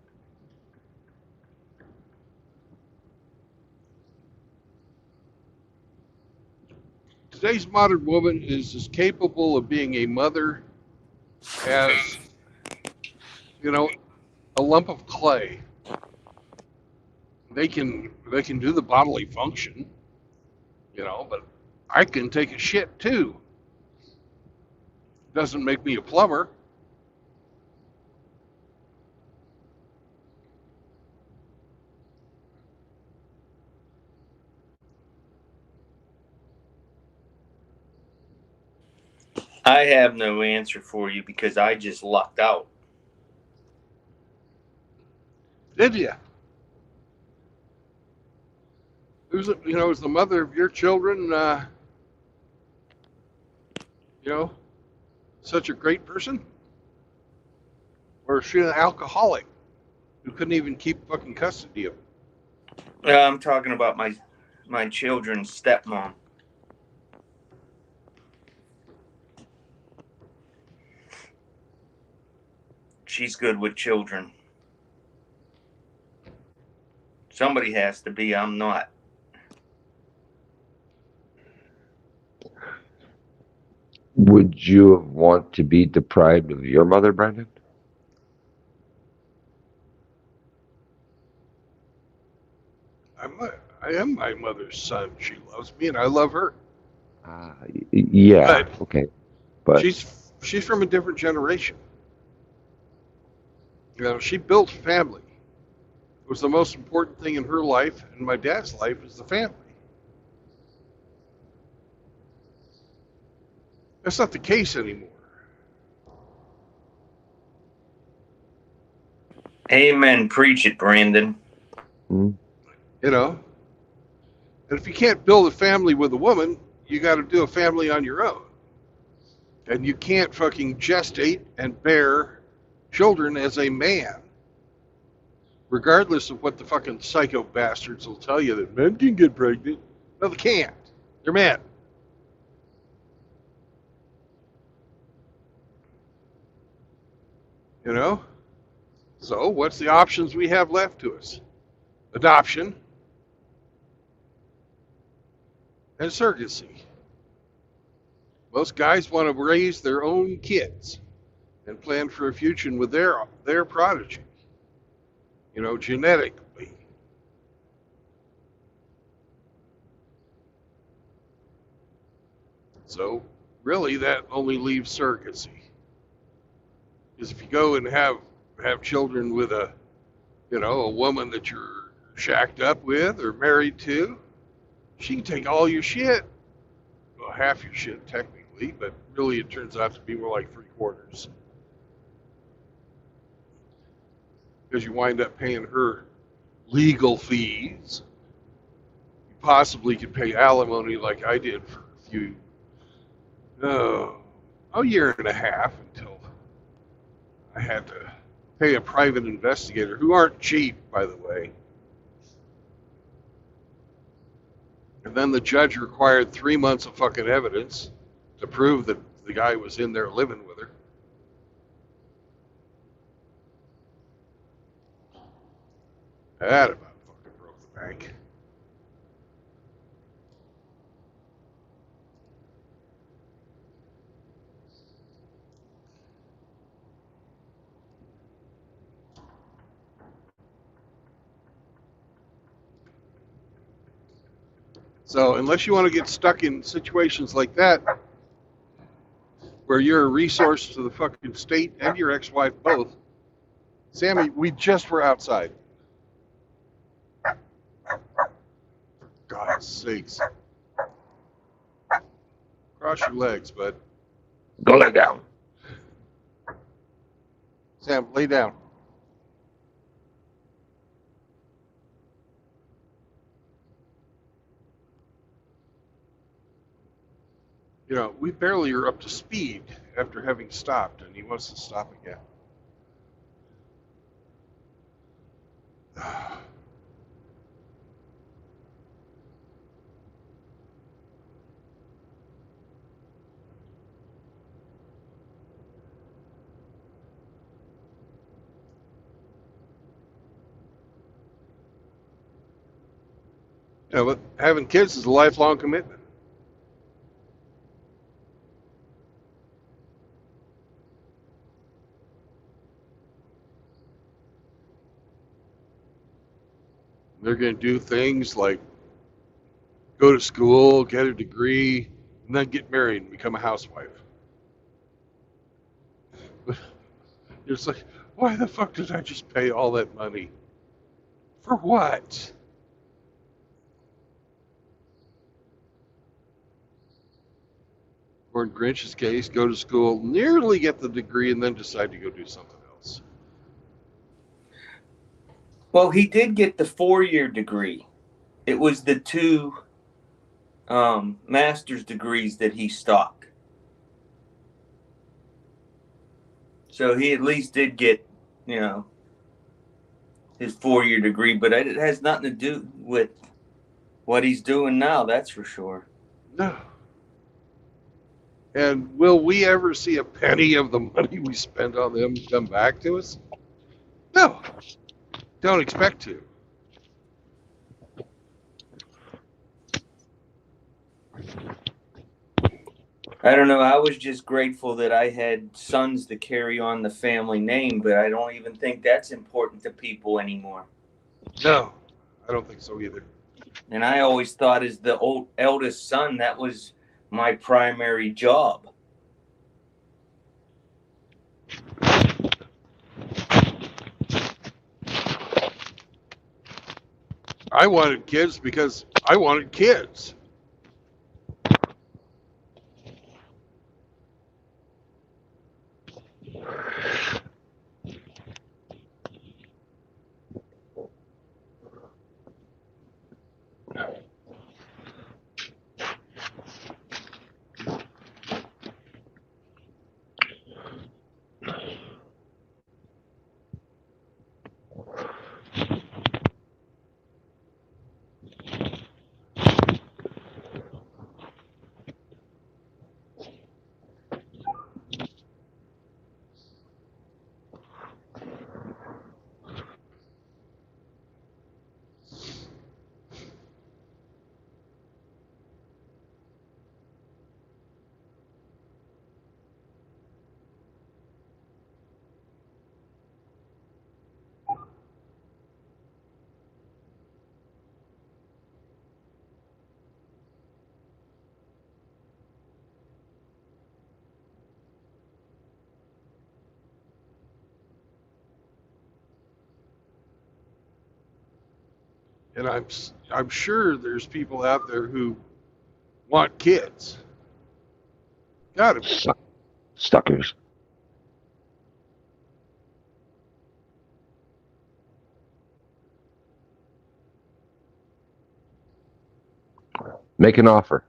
Today's modern woman is as capable of being a mother as, a lump of clay. They can do the bodily function, but I can take a shit too. Doesn't make me a plumber. I have no answer for you because I just lucked out. Did you? Is the mother of your children, such a great person? Or is she an alcoholic who couldn't even keep fucking custody of them? I'm talking about my children's stepmom. She's good with children. Somebody has to be. I'm not. Would you want to be deprived of your mother, Brandon? I am my mother's son. She loves me, and I love her. Yeah. But okay. But she's from a different generation. She built family. It was the most important thing in her life, and my dad's life is the family. That's not the case anymore. Amen. Preach it, Brandon. And if you can't build a family with a woman, you got to do a family on your own. And you can't fucking gestate and bear children as a man. Regardless of what the fucking psycho bastards will tell you that men can get pregnant. No, they can't. They're men. So what's the options we have left to us? Adoption and surrogacy. Most guys want to raise their own kids and plan for a future with their prodigy, genetically. So really that only leaves surrogacy. Because if you go and have children with a woman that you're shacked up with or married to, She can take all your shit. Well, half your shit, technically, but really it turns out to be more like 3/4. Because you wind up paying her legal fees. You possibly could pay alimony like I did for a year and a half until I had to pay a private investigator, who aren't cheap, by the way. And then the judge required 3 months of fucking evidence to prove that the guy was in there living with her. That about fucking broke the bank. So unless you want to get stuck in situations like that, where you're a resource to the fucking state and your ex-wife both, Sammy, we just were outside. For God's sakes. Cross your legs, bud. Go lay down. Sam, lay down. You know, we barely are up to speed after having stopped, and he wants to stop again. Yeah, but having kids is a lifelong commitment. They're going to do things like go to school, get a degree, and then get married and become a housewife. It's like, why the fuck did I just pay all that money? For what? Or in Grinch's case, go to school, nearly get the degree, and then decide to go do something else. Well, he did get the 4-year degree. It was the 2 master's degrees that he stopped. So he at least did get, his 4-year degree, but it has nothing to do with what he's doing now, that's for sure. No. And will we ever see a penny of the money we spend on them come back to us? No. Don't expect to. I don't know. I was just grateful that I had sons to carry on the family name, but I don't even think that's important to people anymore. No, I don't think so either. And I always thought, as the eldest son, that was my primary job. I wanted kids because I wanted kids. And I'm sure there's people out there who want kids. Gotta be. Suckers. Make an offer.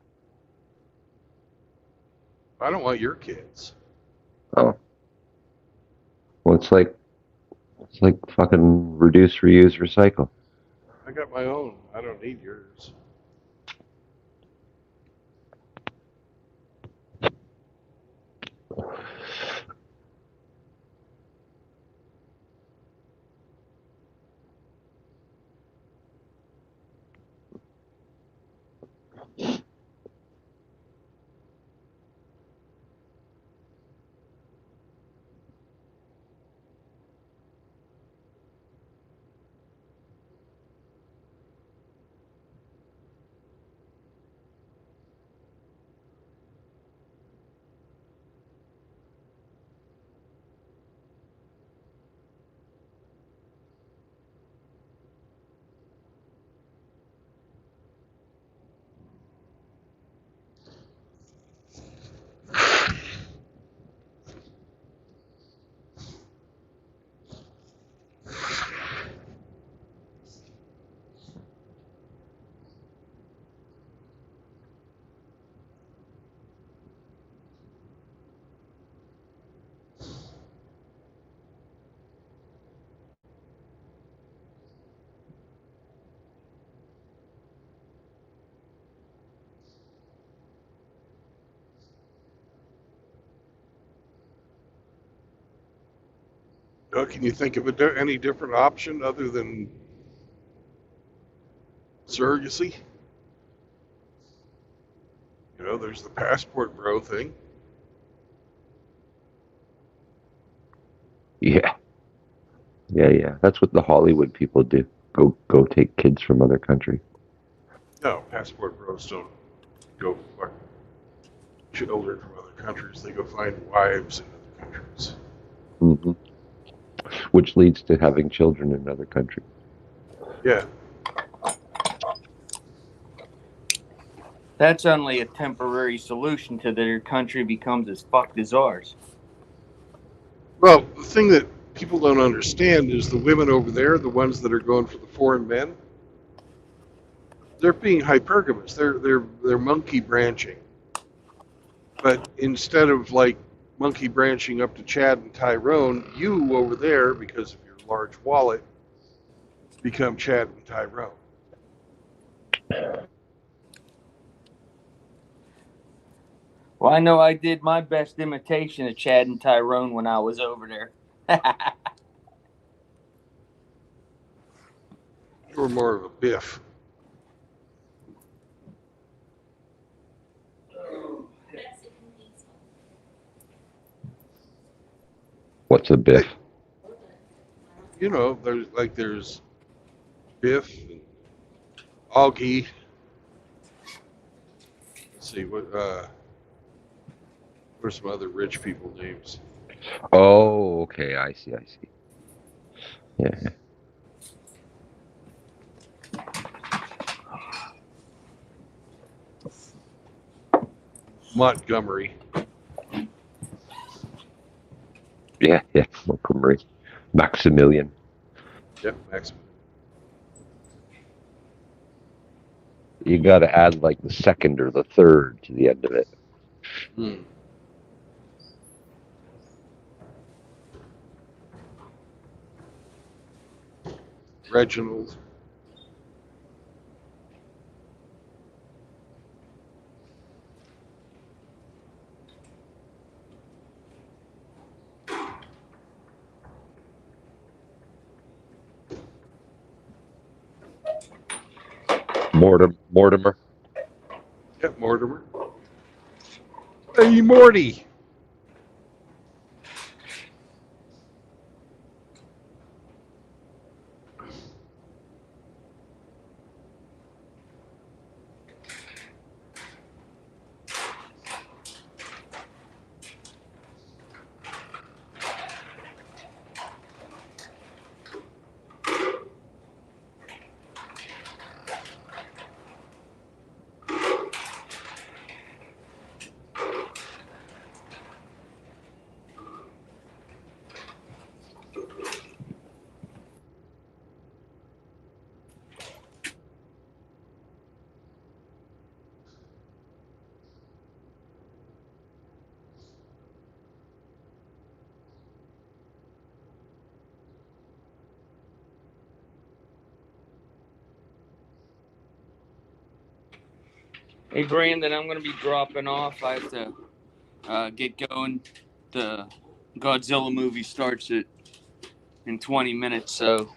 I don't want your kids. Oh. Well, it's like fucking reduce, reuse, recycle. I got my own. I don't need yours. Can you think of any different option other than surrogacy? There's the passport bro thing. Yeah. Yeah. That's what the Hollywood people do. Go take kids from other countries. No, passport bros don't go fuck children from other countries. They go find wives in other countries. Mm-hmm. Which leads to having children in other countries. Yeah. That's only a temporary solution to their country becomes as fucked as ours. Well, the thing that people don't understand is the women over there, the ones that are going for the foreign men, they're being hypergamous. They're monkey branching. But instead of like monkey branching up to Chad and Tyrone, you over there, because of your large wallet, become Chad and Tyrone. Well, I know I did my best imitation of Chad and Tyrone when I was over there. You're more of a Biff. What's a biff? There's Biff and Augie. Let's see what are some other rich people names. Oh, okay. I see. Yeah. Montgomery. Yeah. Montgomery. Maximilian. Yep, Max. You got to add like the second or the third to the end of it. Reginald. Mortimer. Yep, Mortimer. Hey, Morty. Hey, Brandon, I'm going to be dropping off. I have to get going. The Godzilla movie starts in 20 minutes, so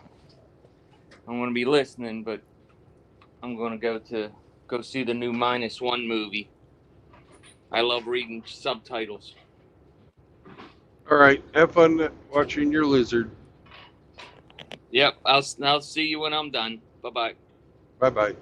I'm going to be listening, but I'm going to go see the new -1 movie. I love reading subtitles. All right. Have fun watching your lizard. Yep, I'll see you when I'm done. Bye-bye. Bye bye.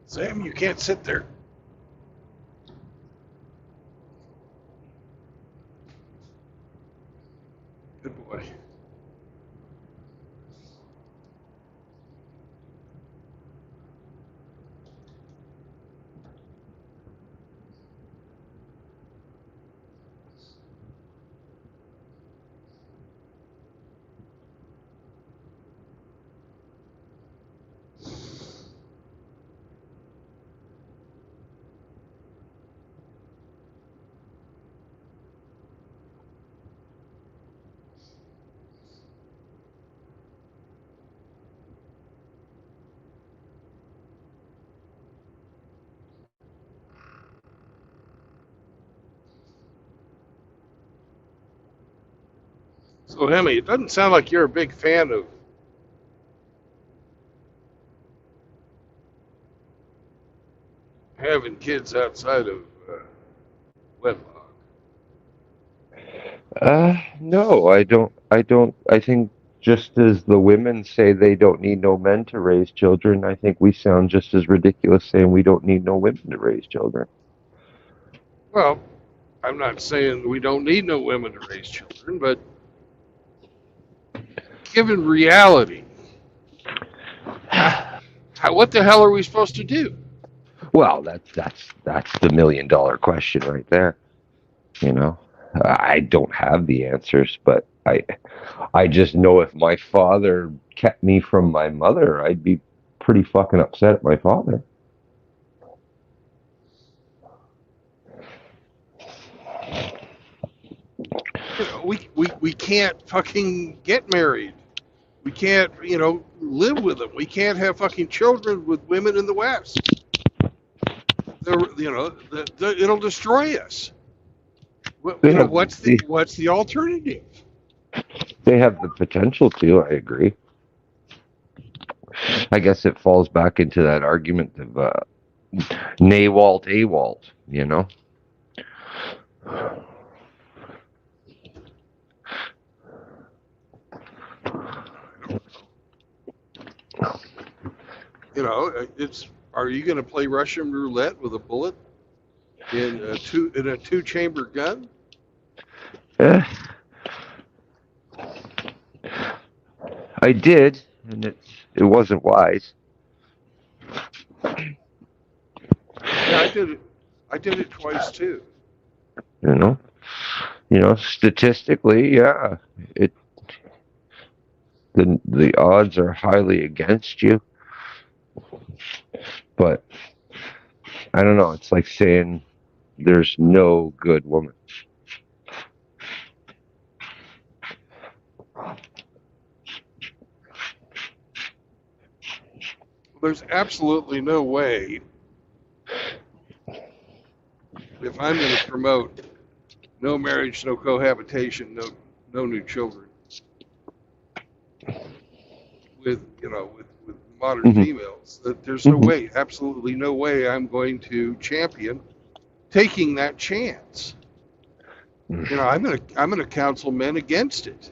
Sam, you can't sit there. Good boy. So, Hemi, it doesn't sound like you're a big fan of having kids outside of wedlock. No, I don't. I don't. I think just as the women say they don't need no men to raise children, I think we sound just as ridiculous saying we don't need no women to raise children. Well, I'm not saying we don't need no women to raise children, but given reality, what the hell are we supposed to do? Well, that's the $1 million question right there. You know, I don't have the answers, but I just know if my father kept me from my mother, I'd be pretty fucking upset at my father. You know, we can't fucking get married. We can't, live with them. We can't have fucking children with women in the West. It'll destroy us. They have What's the alternative? they have the potential to. I agree. I guess it falls back into that argument of Nawalt Awalt, you know. Are you going to play Russian roulette with a bullet in a two-chamber gun? Eh, I did, and it wasn't wise. Yeah, I did it twice too. You know, statistically, yeah, the odds are highly against you. But I don't know. It's like saying there's no good woman. There's absolutely no way, if I'm going to promote no marriage, no cohabitation, no new children with modern females, that there's no way, absolutely no way I'm going to champion taking that chance. I'm going to counsel men against it.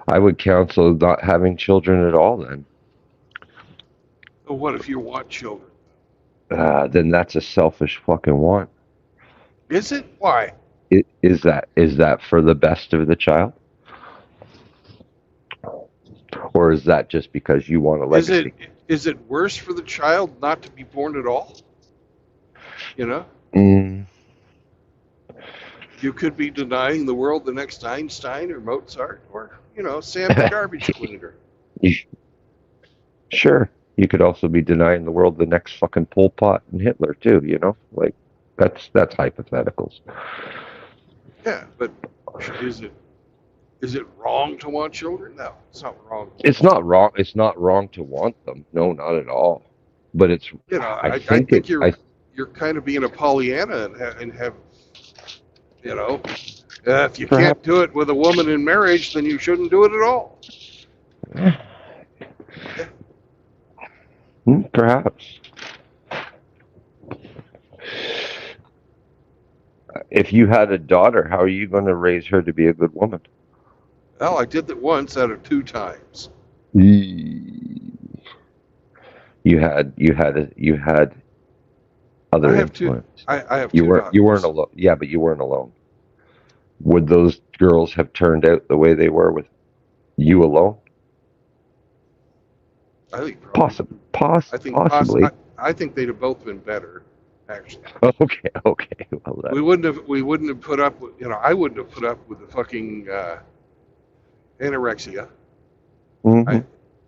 I would counsel not having children at all then. So what if you want children? Then that's a selfish fucking want. Is it? Why? Is that for the best of the child? Or is that just because you want a legacy? Is it worse for the child not to be born at all? Mm. You could be denying the world the next Einstein or Mozart or, Sam the garbage cleaner. Sure. You could also be denying the world the next fucking Pol Pot and Hitler too, Like that's hypotheticals. Yeah, but is it wrong to want children? No, it's not wrong. It's not wrong. It's not wrong to want them. No, not at all. But it's. I think you're kind of being a Pollyanna and have. If you can't do it with a woman in marriage, then you shouldn't do it at all. Perhaps. If you had a daughter, how are you going to raise her to be a good woman? Well, I did that once out of 2 times. You had I other have two. influence. I have You two weren't daughters. alone. Yeah, but you weren't alone. Would those girls have turned out the way they were with you alone? I think probably. Possibly. I think they'd have both been better, actually. Okay, okay. Well, We wouldn't have put up with, I wouldn't have put up with the fucking anorexia. hmm I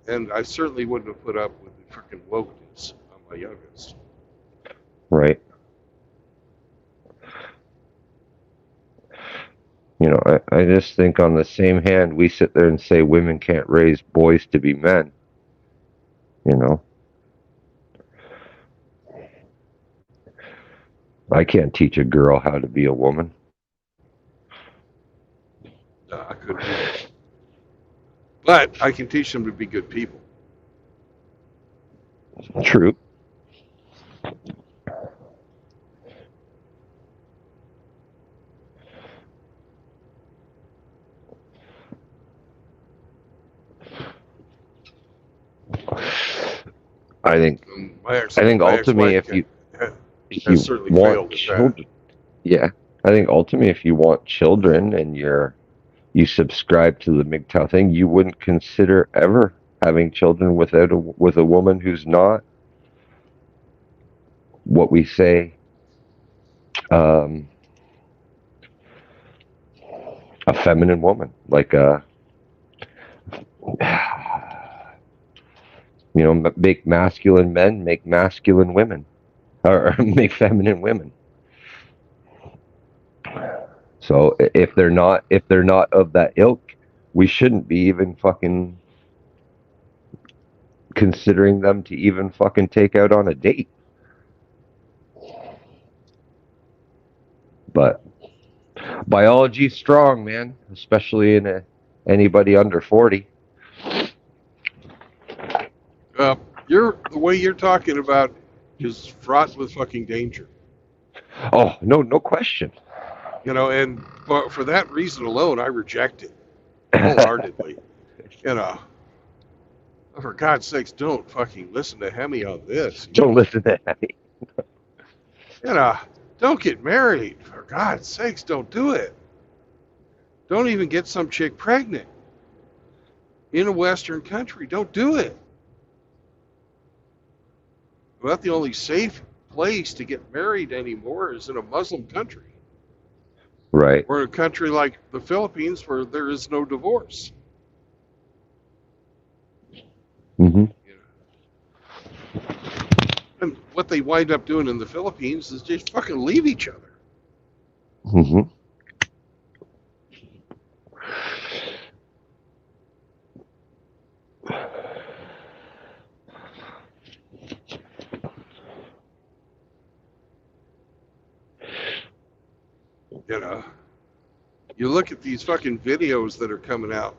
and I certainly wouldn't have put up with the freaking wokeness on my youngest. Right. I just think on the same hand, we sit there and say women can't raise boys to be men. You know, I can't teach a girl how to be a woman. I couldn't either. But I can teach them to be good people. True. I think My I think ultimately, ex-wife if has you certainly want failed at that. children, yeah, I think ultimately if you want children and you subscribe to the MGTOW thing, you wouldn't consider ever having children with a woman who's not what we say um, a feminine woman, like make masculine men make masculine women, or make feminine women. So if they're not of that ilk, we shouldn't be even fucking considering them to even fucking take out on a date. But biology's strong, man, especially in anybody under 40. The way you're talking about is fraught with fucking danger. Oh, no question. And for that reason alone, I reject it wholeheartedly. You know, for God's sakes, don't fucking listen to Hemi on this. Don't listen to that. Don't get married. For God's sakes, don't do it. Don't even get some chick pregnant in a Western country. Don't do it. About the only safe place to get married anymore is in a Muslim country. Right. Or in a country like the Philippines where there is no divorce. Mm-hmm. And what they wind up doing in the Philippines is just fucking leave each other. Mm-hmm. You look at these fucking videos that are coming out,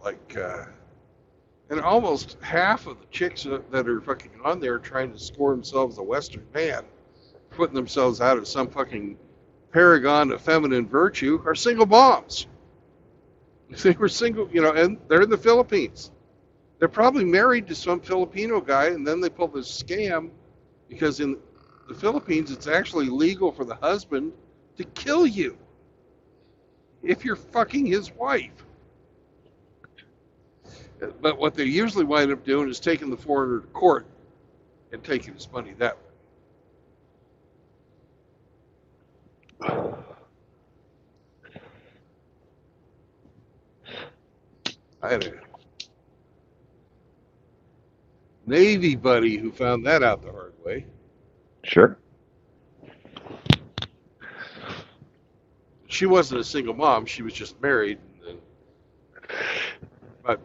and almost half of the chicks that are fucking on there trying to score themselves a Western man, putting themselves out as some fucking paragon of feminine virtue, are single moms. They were single, and they're in the Philippines. They're probably married to some Filipino guy, and then they pull this scam because in the Philippines it's actually legal for the husband to kill you if you're fucking his wife. But what they usually wind up doing is taking the foreigner to court and taking his money that way. I had a Navy buddy who found that out the hard way. Sure. She wasn't a single mom. She was just married. And about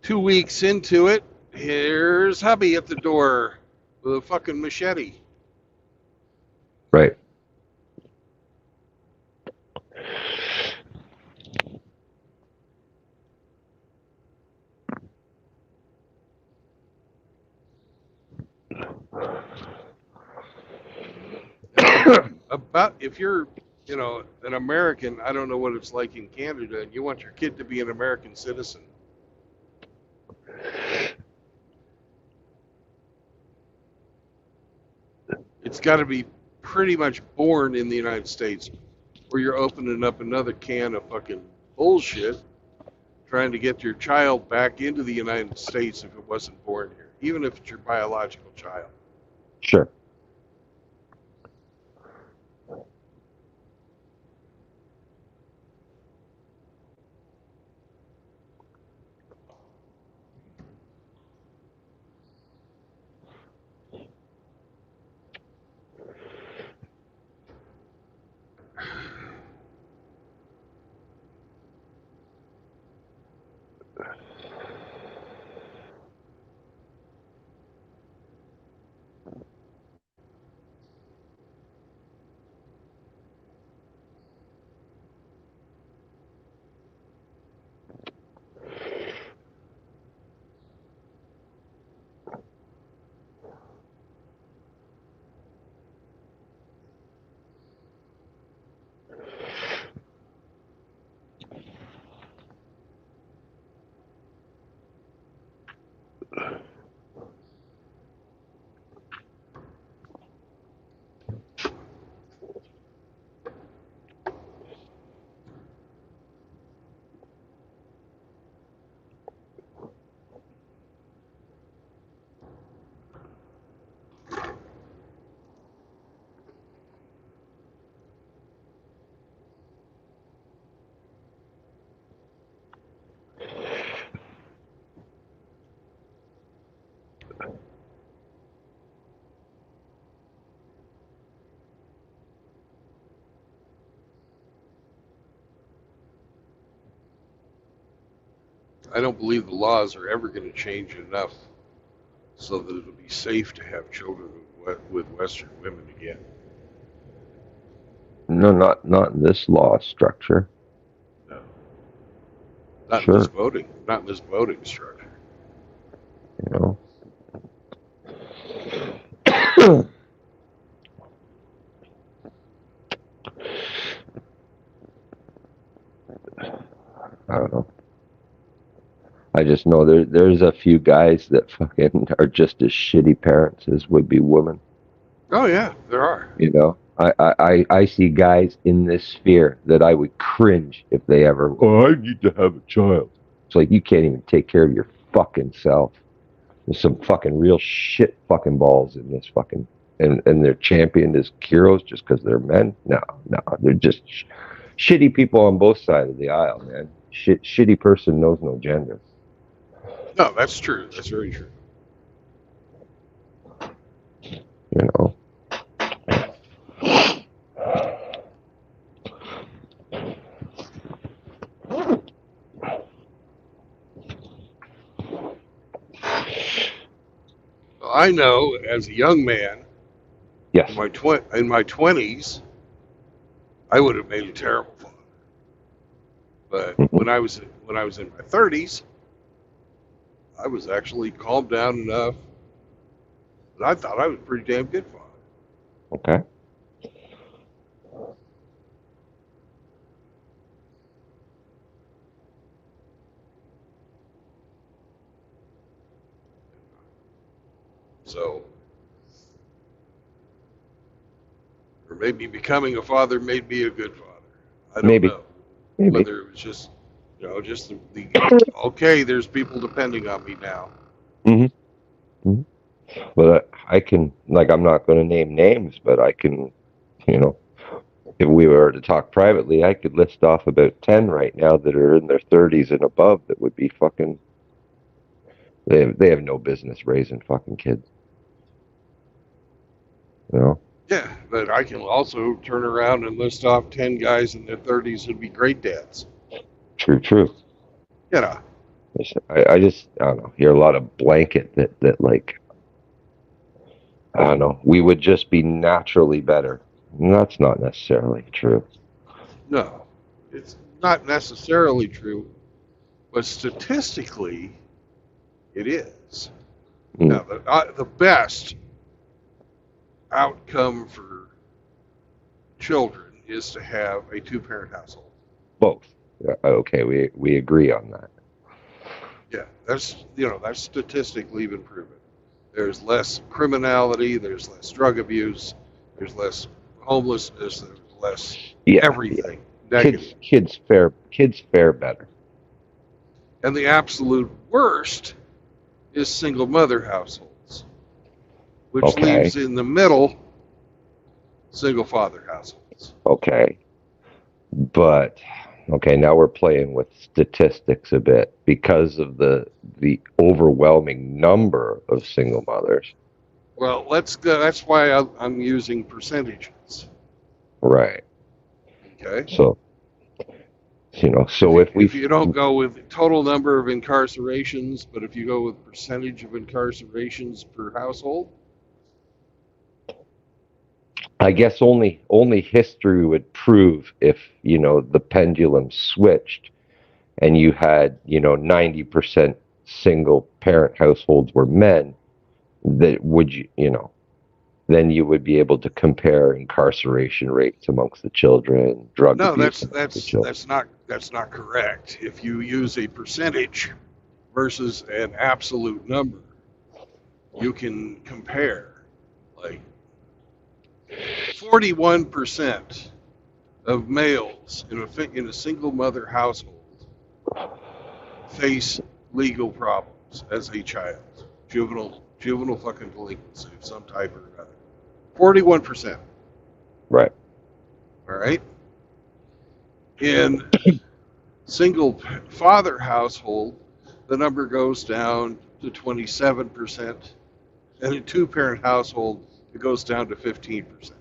2 weeks into it, here's hubby at the door with a fucking machete. Right. If you're, an American, I don't know what it's like in Canada, and you want your kid to be an American citizen. it's got to be pretty much born in the United States, or you're opening up another can of fucking bullshit trying to get your child back into the United States if it wasn't born here, even if it's your biological child. Sure. I don't believe the laws are ever going to change enough so that it'll be safe to have children with Western women again. No, not in this law structure. No. Not Sure. in this voting. Not in this voting structure. You know. I don't know. I just know there's a few guys that fucking are just as shitty parents as would be women. Oh yeah, there are. You know, I see guys in this sphere that I would cringe if they ever. Oh, I need to have a child. It's like you can't even take care of your fucking self. There's some fucking real shit fucking balls in this fucking, and they're championed as heroes just because they're men. No, they're just shitty people on both sides of the aisle, man. Shitty person knows no gender. No, that's true. That's very true. You know. I know as a young man, Yes. in my 20s, I would have made a terrible father. But when I was in my 30s, I was actually calmed down enough that I thought I was a pretty damn good father. Okay. So, or maybe becoming a father made me a good father. I don't Maybe. know. Maybe. Whether it was just, just the okay, there's people depending on me now. Mm-hmm. Mm-hmm. But I can, like, I'm not going to name names, but I can, if we were to talk privately, I could list off about 10 right now that are in their 30s and above that would be fucking, they have no business raising fucking kids. You know? Yeah, but I can also turn around and list off 10 guys in their 30s who'd be great dads. True. Yeah. I don't know, hear a lot of blanket that like, I don't know, we would just be naturally better. And that's not necessarily true. No, it's not necessarily true, but statistically, it is. Now, the best outcome for children is to have a two-parent household. Both. Okay, we agree on that. Yeah, that's statistically been proven. There's less criminality, there's less drug abuse, There's less homelessness. There's less Yeah, everything negative. kids fare better. And the absolute worst is single mother households, which Okay, leaves in the middle single father households. okay, but okay, now we're playing with statistics a bit because of the overwhelming number of single mothers. Well, let's go. That's why I'm using percentages. Right. Okay. So, If so you if we, if you don't go with total number of incarcerations, but if you go with percentage of incarcerations per household, I guess only history would prove if, the pendulum switched and you had, 90% single parent households were men, that would then you would be able to compare incarceration rates amongst the children, drug no, abuse that's amongst the that's children. that's not that's not correct. If you use a percentage versus an absolute number, you can compare. Like 41% of males in a single mother household face legal problems as a child, juvenile fucking delinquency of some type or another. 41%. Right. All right. In single father household, the number goes down to 27%, and in two parent household, it goes down to 15%.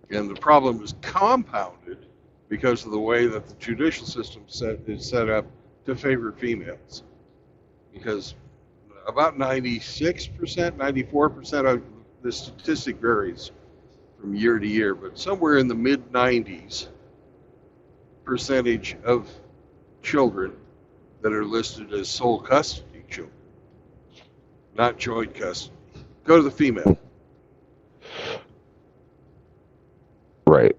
And the problem is compounded because of the way that the judicial system is set up to favor females. Because about 96%, 94% of the statistic varies from year to year, but somewhere in the mid 90s percentage of children that are listed as sole custody children, not joint custody, go to the female. Right.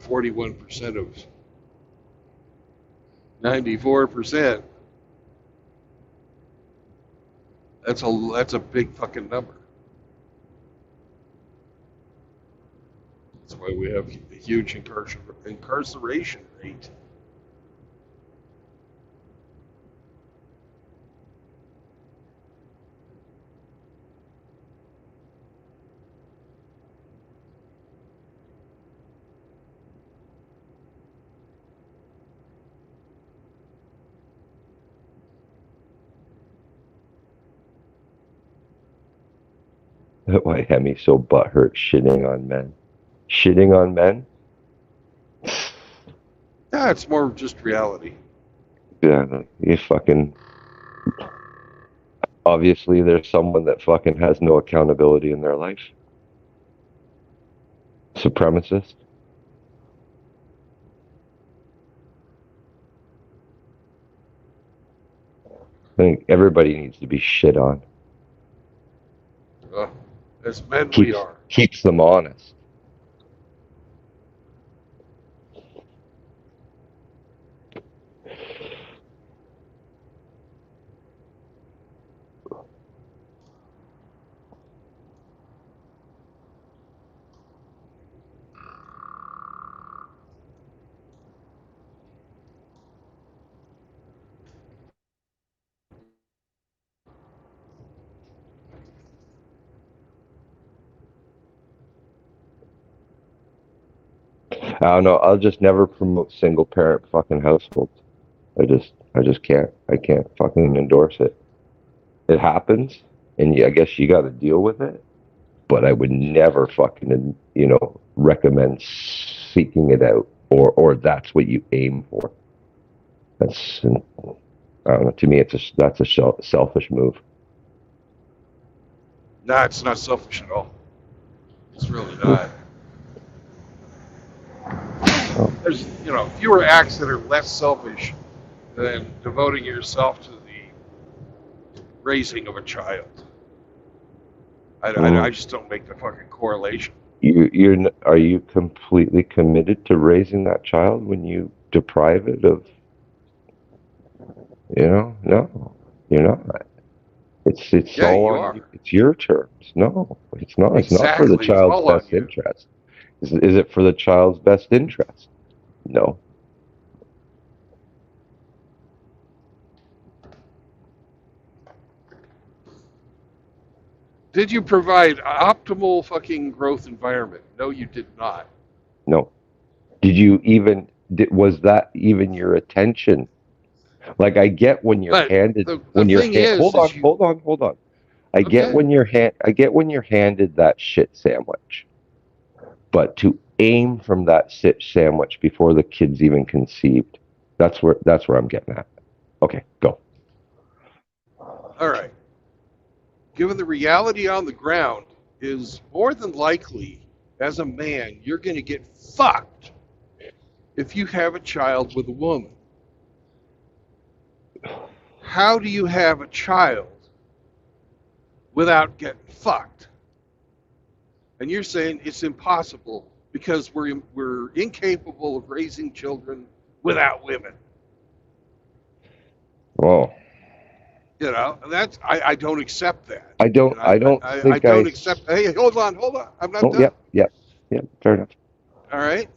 41% of 94%. That's a big fucking number. That's why we have a huge incarceration rate. Why Hemi so butthurt shitting on men? Shitting on men? Yeah, it's more just reality. Yeah, you fucking. Obviously, there's someone that fucking has no accountability in their life. Supremacist. I think everybody needs to be shit on. As men, we are. Keeps them honest. I don't know. I'll just never promote single parent fucking households. I just can't. I can't fucking endorse it. It happens, and I guess you got to deal with it. But I would never fucking, recommend seeking it out, or that's what you aim for. That's, I don't know. To me, that's a selfish move. Nah, it's not selfish at all. It's really not. Oh. There's, fewer acts that are less selfish than devoting yourself to the raising of a child. I just don't make the fucking correlation. Are you completely committed to raising that child when you deprive it of, no, you're not. It's Yeah, all you on are. you. It's your terms. No, it's not. It's not for the Exactly. It's child's all on best you. interest. Is it for the child's best interest? No. Did you provide optimal fucking growth environment? No, you did not. No. Was that even your attention? Like, I get when you're But handed, the thing is hold on. okay. I get when you're handed that shit sandwich. But to aim from that sandwich before the kid's even conceived, that's where I'm getting at. Okay, go. All right. Given the reality on the ground is more than likely, as a man, you're going to get fucked if you have a child with a woman. How do you have a child without getting fucked? And you're saying it's impossible because we're incapable of raising children without women. Oh, That's I don't accept that. I don't I think don't accept. Hey, hold on. I'm not Oh, done. yep, fair enough. All right.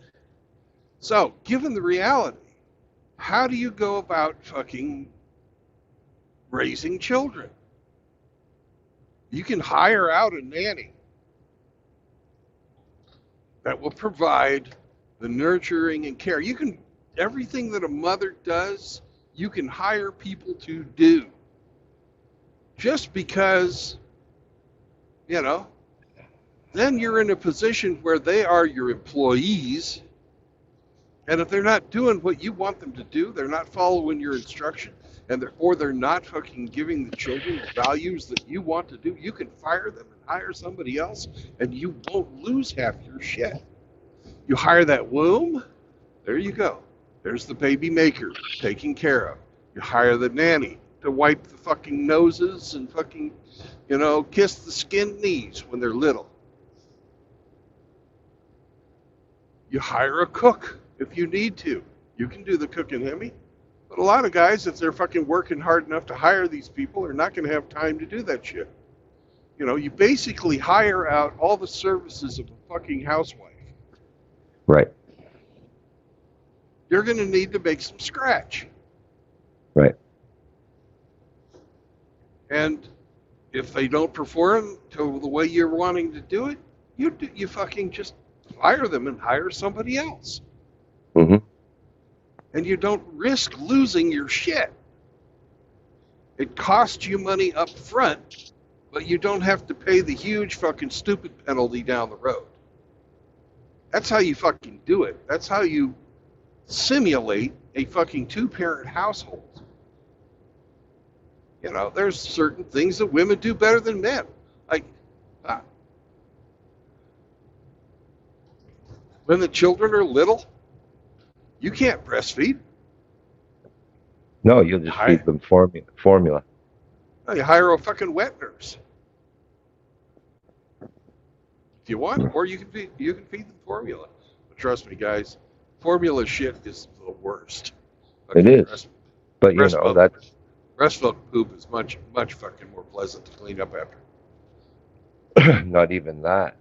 So, given the reality, how do you go about fucking raising children? You can hire out a nanny that will provide the nurturing and care. Everything that a mother does, you can hire people to do. Just because, then you're in a position where they are your employees. And if they're not doing what you want them to do, they're not following your instruction, or they're not fucking giving the children the values that you want to do, you can fire them and hire somebody else, and you won't lose half your shit. You hire that womb, there you go. There's the baby maker taken care of. You hire the nanny to wipe the fucking noses and fucking, kiss the skinned knees when they're little. You hire a cook if you need to. You can do the cooking, Hemi. But a lot of guys, if they're fucking working hard enough to hire these people, are not going to have time to do that shit. You basically hire out all the services of a fucking housewife. Right. You're going to need to make some scratch. Right. And if they don't perform to the way you're wanting to do it, you fucking just fire them and hire somebody else. Mm-hmm. And you don't risk losing your shit. It costs you money up front, but you don't have to pay the huge fucking stupid penalty down the road. That's how you fucking do it. That's how you simulate a fucking two-parent household. There's certain things that women do better than men. Like, when the children are little, you can't breastfeed. No, you'll just feed them formula. You hire a fucking wet nurse if you want, or you can feed them formula. But trust me, guys, formula shit is the worst. It is, but that's breast milk poop is much fucking more pleasant to clean up after. not even that.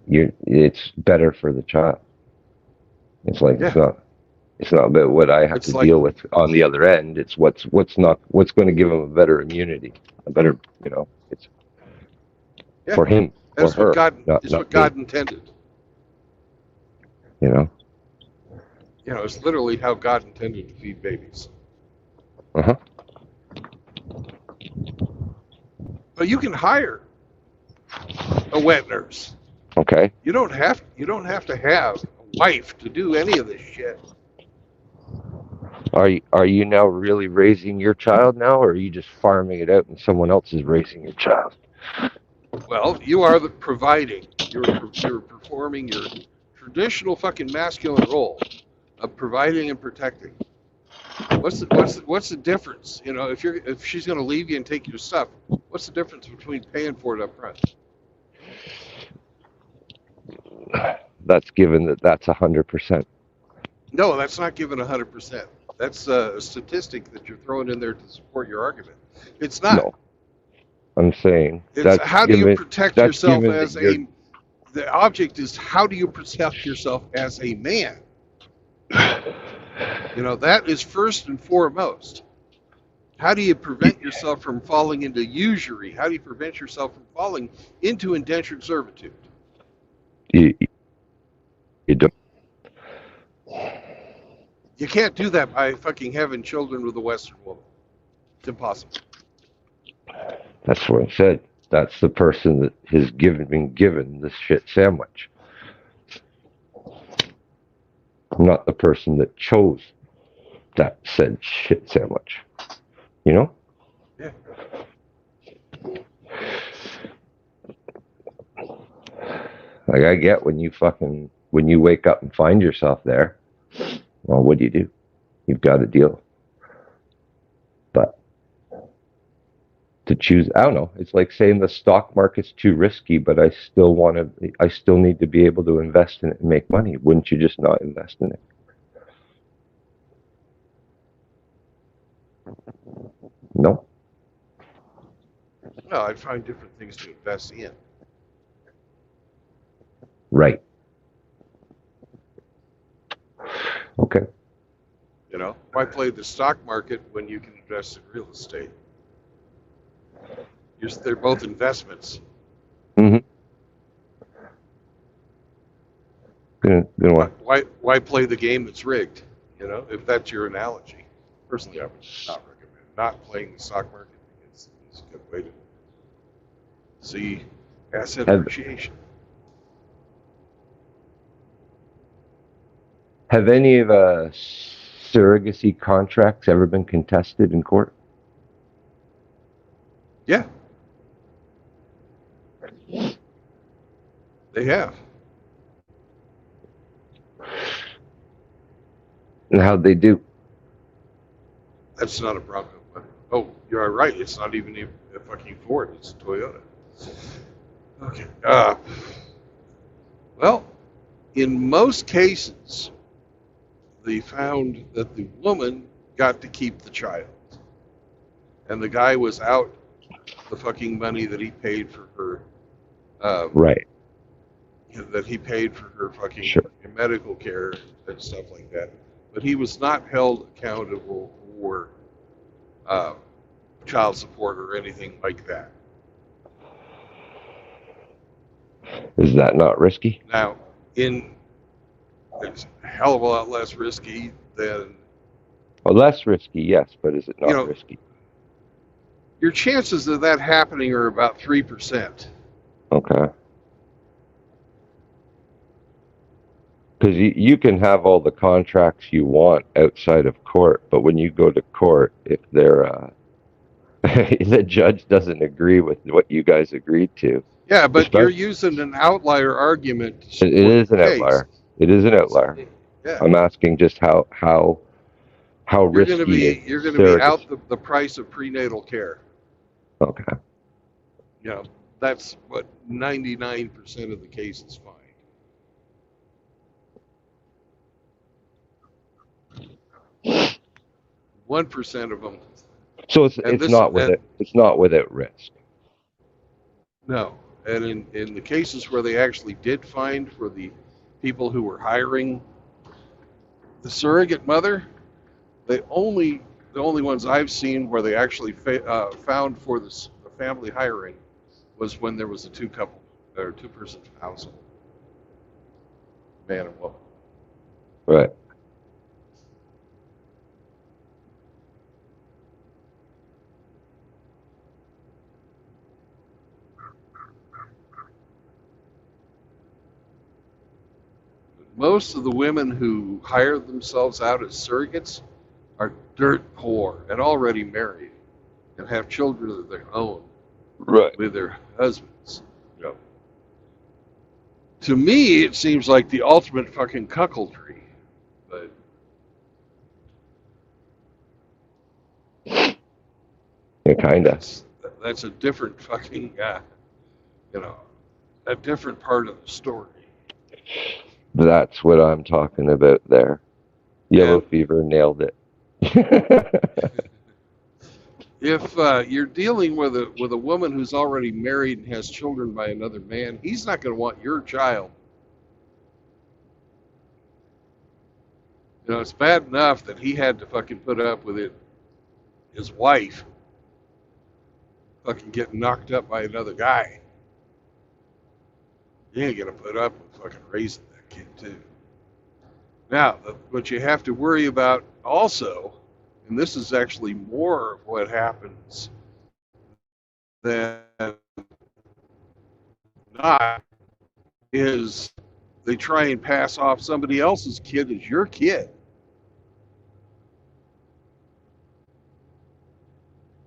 It's better for the child. It's like it's not about what I have to deal with on the other end. It's what's going to give him a better immunity, a better, it's for him or her. It's what God intended. It's literally how God intended to feed babies. Uh-huh. But you can hire a wet nurse. Okay. You don't have to have a wife to do any of this shit. Are you now really raising your child now, or are you just farming it out and someone else is raising your child? Well, you are the providing. You're performing your traditional fucking masculine role of providing and protecting. What's the difference? You know, if she's going to leave you and take your stuff, what's the difference between paying for it up front? That's given that that's 100%. No, that's not given 100%. That's a statistic that you're throwing in there to support your argument. It's not. No, I'm saying It's that's how do you given. protect That's yourself given as that you're. a. The object is how do you protect yourself as a man? You know, that is first and foremost. How do you prevent yourself from falling into usury? How do you prevent yourself from falling into indentured servitude? You don't. You can't do that by fucking having children with a Western woman. It's impossible. That's what I said. That's the person that has been given this shit sandwich. Not the person that chose that said shit sandwich. You know? Yeah. Like I get when you wake up and find yourself there, well, what do? You've got to deal. But to choose, I don't know, it's like saying the stock market's too risky, but I still need to be able to invest in it and make money. Wouldn't you just not invest in it? No. No, I'd find different things to invest in. Right. Okay. You know, why play the stock market when you can invest in real estate? They're both investments. Mm-hmm. Gonna what? Why play the game that's rigged? You know, if that's your analogy. Personally, I would not recommend not playing the stock market. It's a good way to see asset appreciation. Have any of surrogacy contracts ever been contested in court? Yeah. They have. And how'd they do? That's not a Bronco. Oh, you're right. It's not even a fucking Ford. It's a Toyota. Okay. Well, in most cases, they found that the woman got to keep the child. And the guy was out the fucking money that he paid for her. Right. That he paid for her fucking sure. medical care and stuff like that. But he was not held accountable for child support or anything like that. Is that not risky? Now, it's a hell of a lot less risky than... Well, less risky, yes, but is it not risky? Your chances of that happening are about 3%. Okay. Because you can have all the contracts you want outside of court, but when you go to court, if they're the judge doesn't agree with what you guys agreed to. Yeah, but you're using an outlier argument. It is an outlier. It is an outlier. Yeah. I'm asking just how risky. You're going to be out the price of prenatal care. Okay. You know, that's what 99% of the cases find. 1% of them. So it's not without risk. No, and in the cases where they actually did find for the people who were hiring the surrogate mother, the only ones I've seen where they actually found for the family hiring was when there was a two-person household, man and woman. Right. Most of the women who hire themselves out as surrogates are dirt poor and already married and have children of their own right. with their husbands. To me, it seems like the ultimate fucking cuckoldry. But Yeah, kind of. that's a different fucking, you know, a different part of the story. That's what I'm talking about there. Yellow And fever nailed it. if you're dealing with a woman who's already married and has children by another man, he's not going to want your child. You know, it's bad enough that he had to fucking put up with it, his wife fucking getting knocked up by another guy. You ain't gonna put up with fucking raising that kid too. Now, what you have to worry about also, and this is actually more of what happens than not, is they try and pass off somebody else's kid as your kid.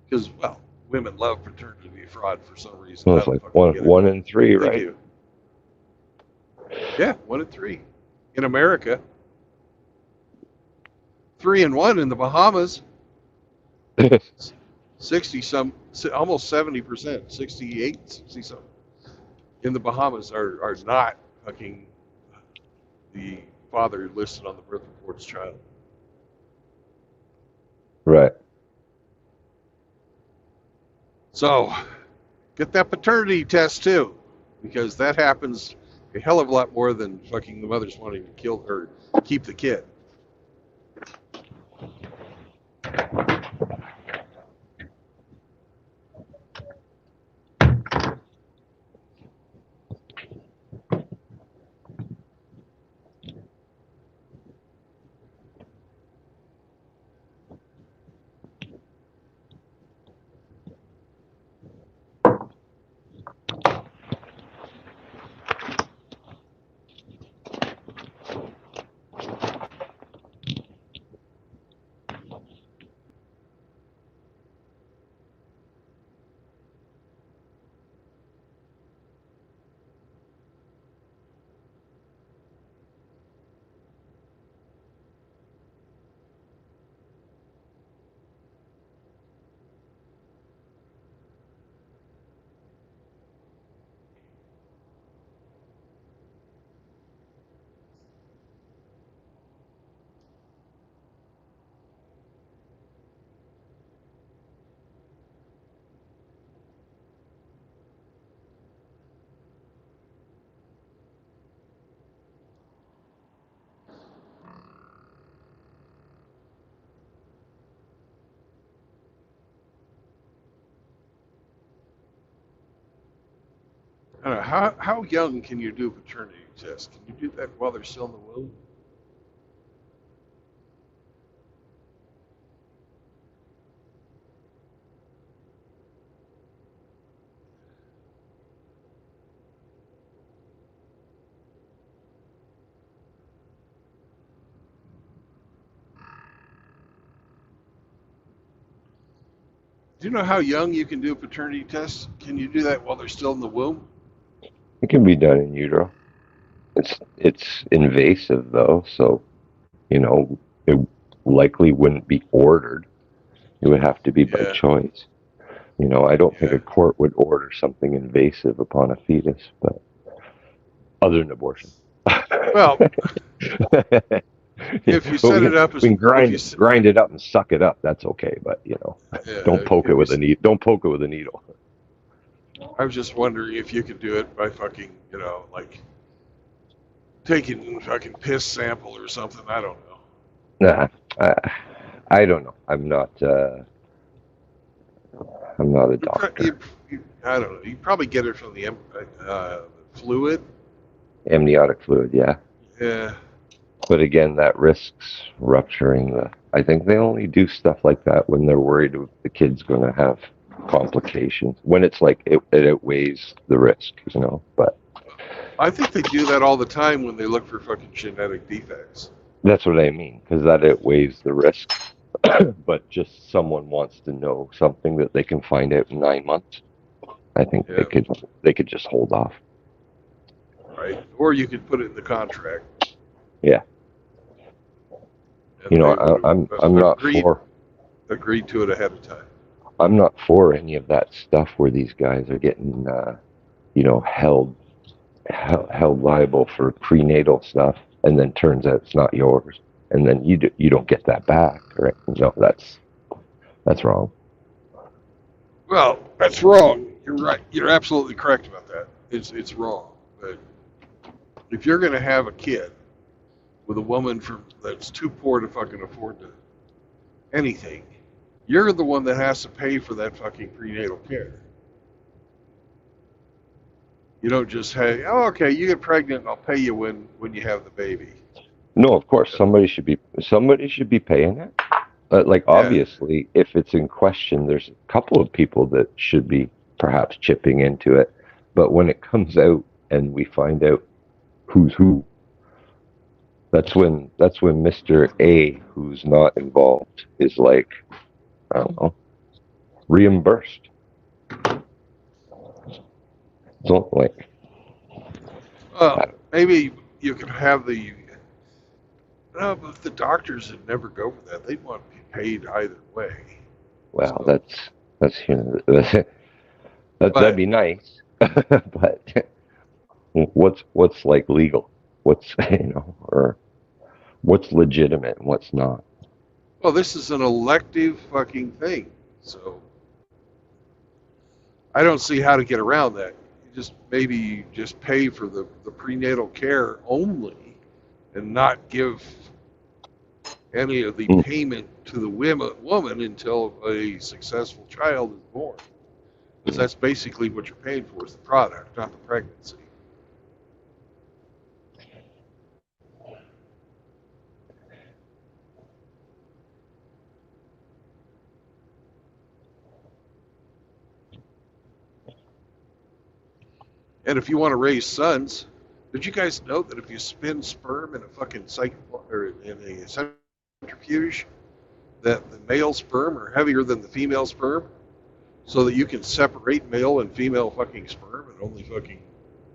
Because, well, women love paternity fraud for some reason. Well, I it's don't like fucking get it. 1 in 3, They right? do. Yeah, 1 in 3 in America. 3 and 1 in the Bahamas. 60 some, almost 70%, 68, 60 some in the Bahamas are not fucking the father listed on the birth report's child. Right. So get that paternity test too, because that happens a hell of a lot more than fucking the mother's wanting to kill or keep the kid. I don't know, how young can you do a paternity test? Can you do that while they're still in the womb? Do you know how young you can do a paternity test? Can you do that while they're still in the womb? It can be done in utero. It's invasive though, so it likely wouldn't be ordered. It would have to be by Yeah, choice. I don't think yeah. a court would order something invasive upon a fetus, but other than abortion. Well, if you set we it up as can if you grind it up and suck it up. That's okay, but don't yeah, poke it if with a you, needle. Don't poke it with a needle. I was just wondering if you could do it by fucking like taking a fucking piss sample or something. I don't know. Nah, I don't know. I'm not. I'm not a You, pro- doctor. I don't know. You probably get it from the fluid. Amniotic fluid, yeah. Yeah, But again, that risks rupturing the. I think they only do stuff like that when they're worried the kid's going to have complications. When it's like it outweighs the risk. But I think they do that all the time when they look for fucking genetic defects. that's what I mean, because that outweighs the risk. But just someone wants to know something that they can find out in 9 months. I think Yeah. they could just hold off. right? Or you could put it in the contract. Yeah. And You know, they would I'm have not for agreed to it ahead of time. I'm not for any of that stuff where these guys are getting you know, held liable for prenatal stuff, and then turns out it's not yours, and then you don't get that back, right? No, that's wrong. Well, that's wrong. You're right. You're absolutely correct about that. It's wrong. But if you're going to have a kid with a woman that's too poor to fucking afford anything, you're the one that has to pay for that fucking prenatal care. You don't just say, "Oh, okay, you get pregnant, I'll pay you when you have the baby." No, of course somebody should be paying it. Like Yeah. obviously, if it's in question, there's a couple of people that should be perhaps chipping into it. But when it comes out and we find out who's who, that's when Mr. A, who's not involved, is like, I don't know, reimbursed. Don't like. Well, maybe you can have the. No, but the doctors would never go for that. They'd want to be paid either way. Well, So, that's you know, that'd but be nice, but what's like legal? What's you know, or what's legitimate and what's not? well, this is an elective fucking thing. So I don't see how to get around that. You just maybe just pay for the prenatal care only, and not give any of the Mm. payment to the woman until a successful child is born. Because that's basically what you're paying for is the product, not the pregnancy. And if you want to raise sons, did you guys know that if you spin sperm in a fucking or in a centrifuge, that the male sperm are heavier than the female sperm, so that you can separate male and female fucking sperm and only fucking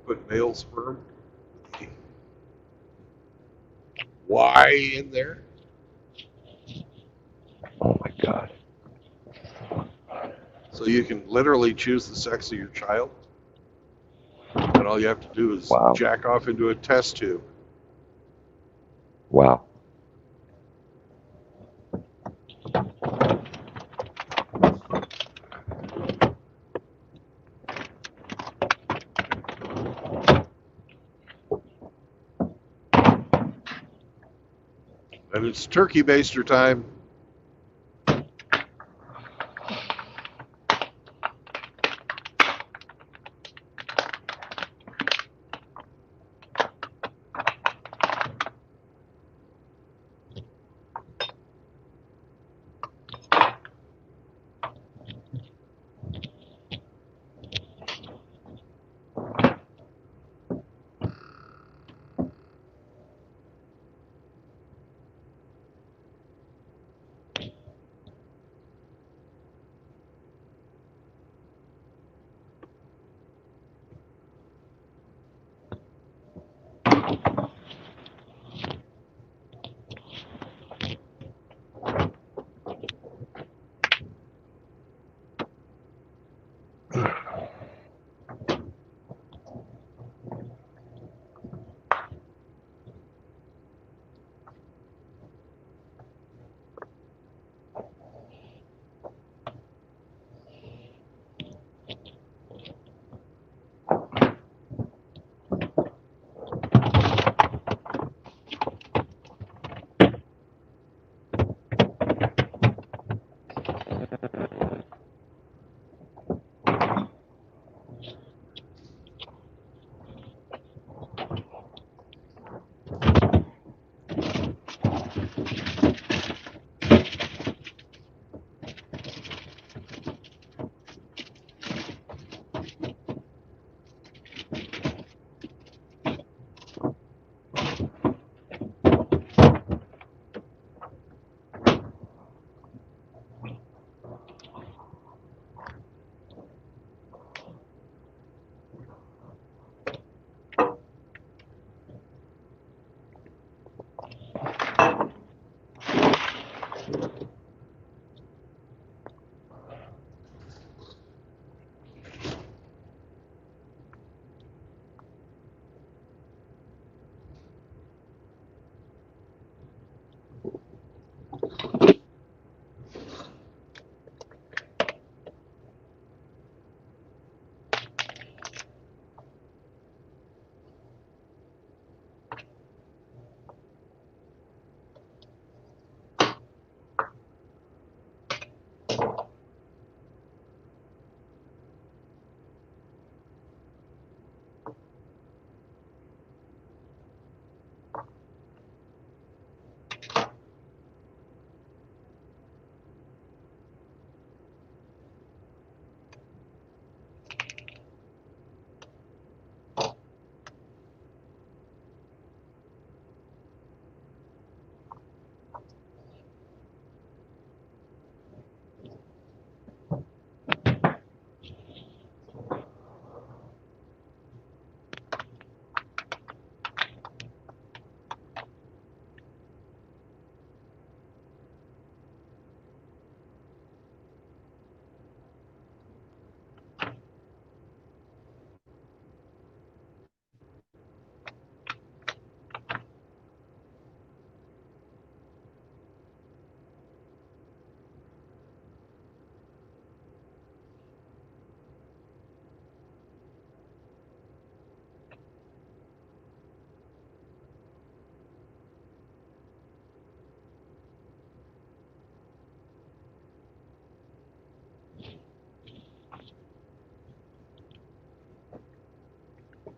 put male sperm with the Y in there? Oh my God! So you can literally choose the sex of your child, and all you have to do is Wow! jack off into a test tube. Wow! And it's turkey baster time.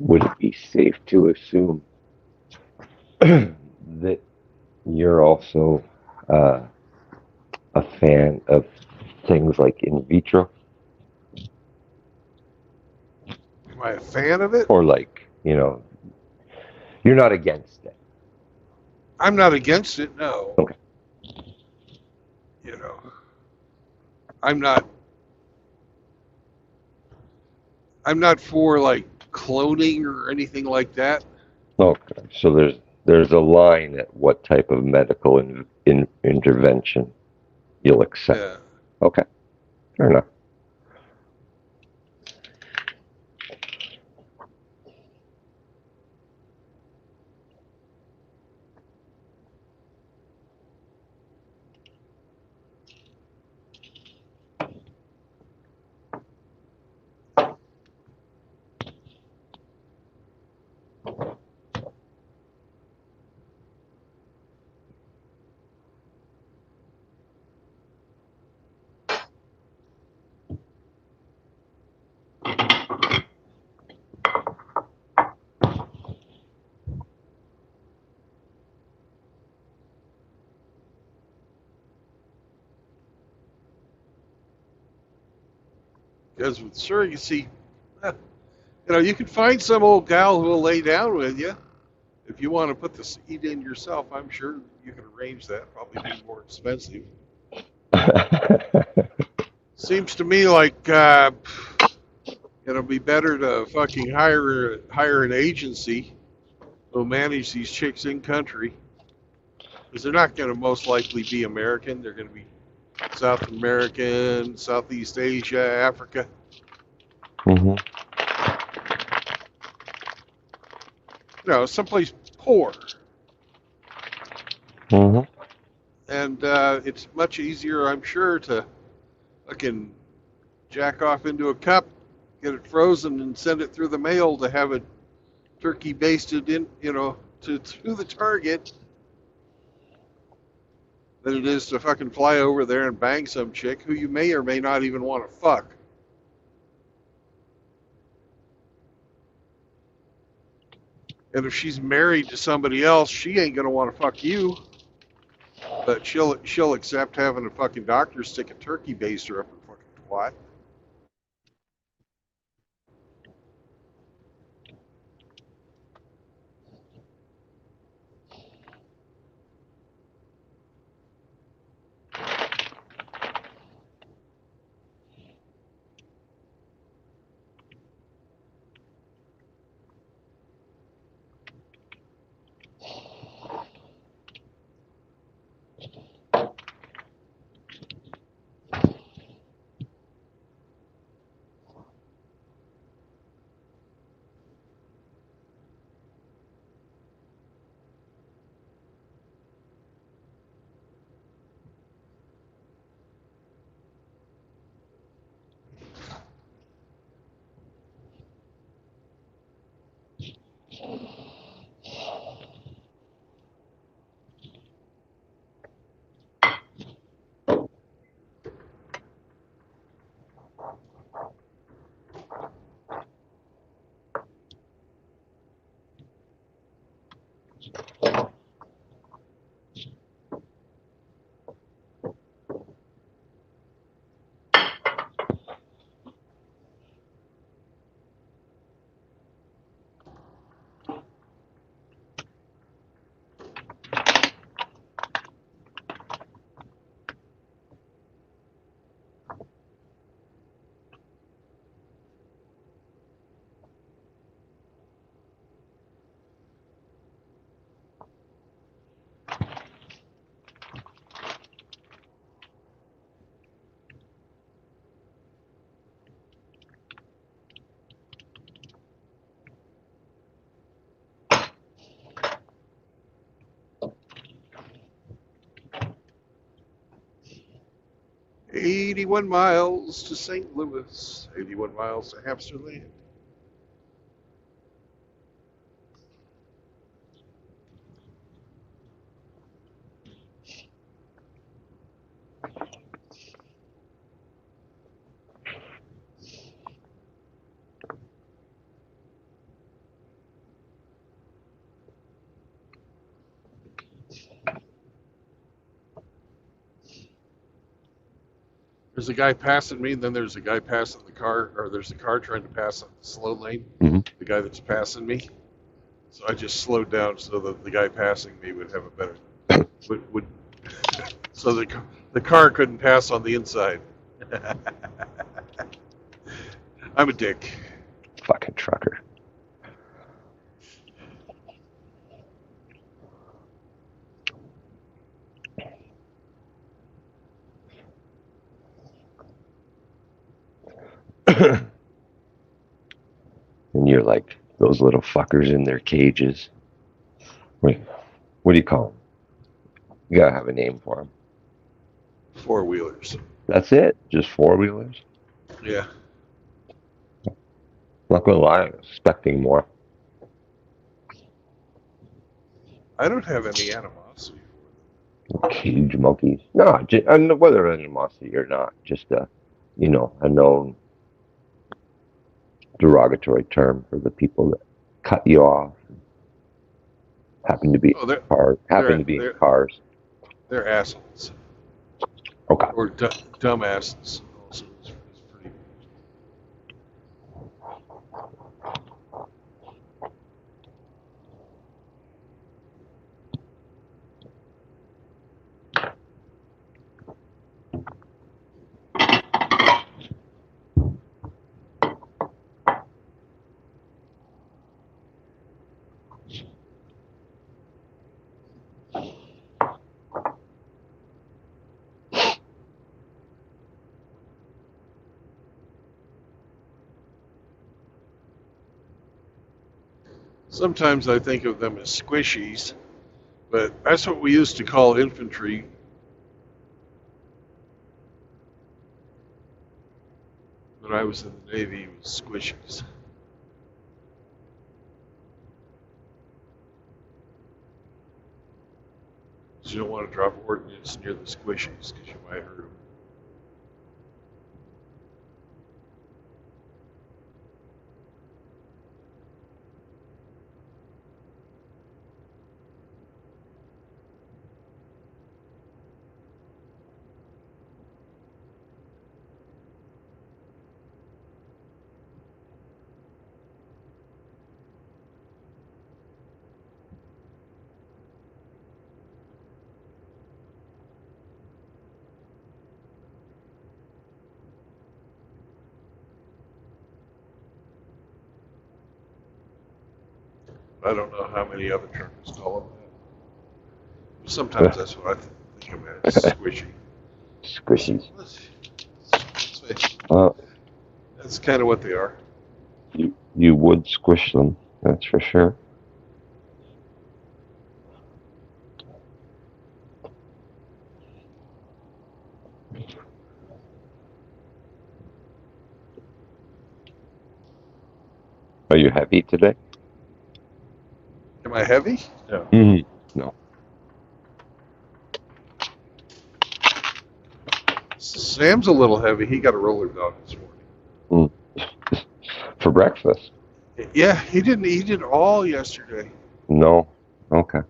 would it be safe to assume that you're also uh, a fan of things like in vitro, Am I a fan of it? or like, you're not against it? I'm not against it, no. Okay. You know, I'm not. I'm not for like cloning or anything like that. Okay. So there's a line at what type of medical intervention you'll accept. Yeah. Okay. Fair enough. Because with surrogacy, you can find some old gal who will lay down with you. If you want to put the seed in yourself, I'm sure you can arrange that. Probably be more expensive. Seems to me like it'll be better to fucking hire an agency who'll manage these chicks in country, because they're not going to most likely be American. They're going to be South American, Southeast Asia, Africa. hmm Someplace poor. hmm And it's much easier, I'm sure, to fucking jack off into a cup, get it frozen, and send it through the mail to have it turkey basted in, to the target, than it is to fucking fly over there and bang some chick who you may or may not even want to fuck. And if she's married to somebody else, she ain't gonna want to fuck you, but she'll accept having a fucking doctor stick a turkey baster up her fucking twat. "81 miles to St. Louis, 81 miles to Hamsterland." There's a guy passing me, and then there's a guy passing the car, or there's a car trying to pass on the slow lane. Mhm. The guy that's passing me. So I just slowed down so that the guy passing me would have a better would so the car couldn't pass on the inside. I'm a dick. Fucking trucker. And you're like those little fuckers in their cages. Wait, what do you call them? You gotta have a name for them. Four-wheelers. That's it? Just four-wheelers? Yeah. Not gonna lie, I was expecting more. I don't have any animosity for them. Cage monkeys. No, and whether animosity or not, just a known derogatory term for the people that cut you off. Happen to be Oh, they're in cars. they're assholes. Okay. Or dumbasses. Also, it's pretty. Sometimes I think of them as squishies, but that's what we used to call infantry. When I was in the Navy, was squishies. So you don't want to drop ordnance near the squishies because you might hurt them. I don't know how many other truckers call them that. Sometimes that's what I think of it as squishy. Squishies. That's kind of what they are. You would squish them, that's for sure. Are you heavy today? Am I heavy? No. No. Sam's a little heavy. He got a roller dog this morning. For breakfast? Yeah, he didn't eat it all yesterday. No. Okay.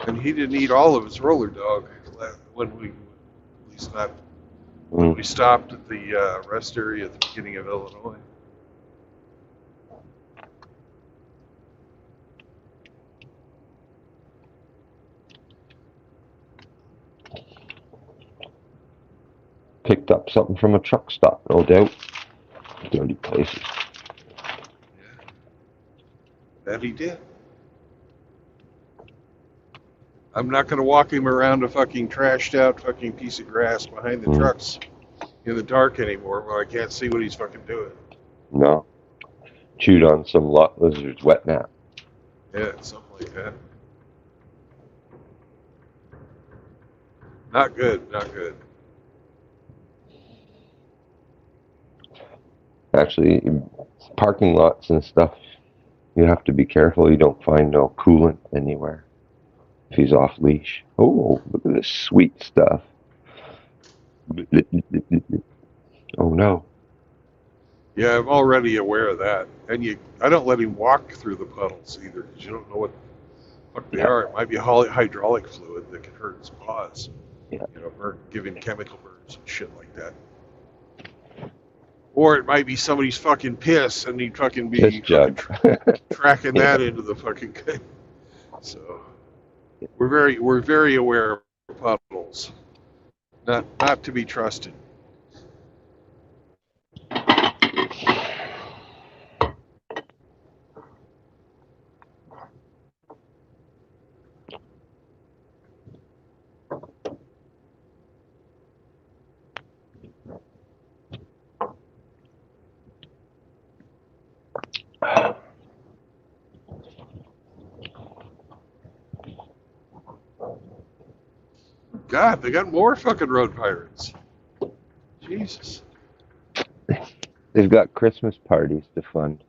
And he didn't eat all of his roller dog when we, at least not when we stopped at the rest area at the beginning of Illinois. Picked up something from a truck stop, no doubt. Dirty places. Yeah. That he did. I'm not going to walk him around a fucking trashed out fucking piece of grass behind the trucks in the dark anymore where I can't see what he's fucking doing. No. Chewed on some lot lizard's wet nap. Yeah, something like that. Not good, not good. Actually, parking lots and stuff, you have to be careful you don't find no coolant anywhere if he's off leash. Oh, look at this sweet stuff. Oh no. Yeah, I'm already aware of that. And I don't let him walk through the puddles either because you don't know what the fuck they are. It might be hydraulic fluid that can hurt his paws. Yeah. You know, or giving chemical burns and shit like that. Or it might be somebody's fucking piss, and he'd fucking Piss be fucking jug. tracking Yeah. that into the fucking thing. So we're very aware of puddles, not to be trusted. God, they got more fucking road pirates. Jesus. They've got Christmas parties to fund.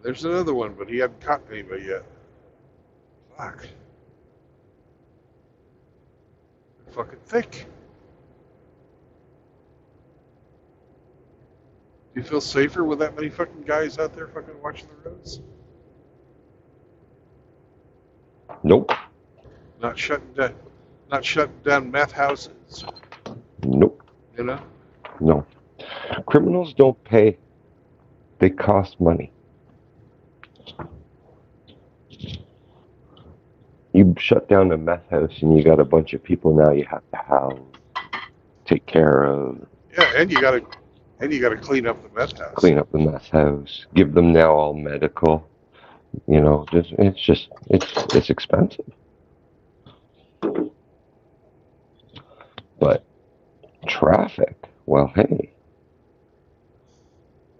There's another one, but he hadn't caught anybody yet. Fuck. They're fucking thick. Do you feel safer with that many fucking guys out there fucking watching the roads? Nope. Not shutting down meth houses. Nope. You know? No. Criminals don't pay. They cost money. You shut down a meth house and you got a bunch of people now you have to house, take care of, Yeah, and you gotta clean up the meth house. clean up the meth house, give them now all medical. You know, it's expensive. But traffic, well, hey,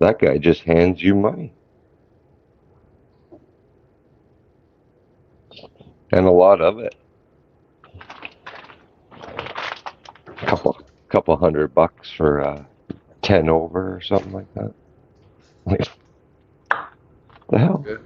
that guy just hands you money. And a lot of it. Couple $100 for 10 over or something like that. Like, the hell? Yeah.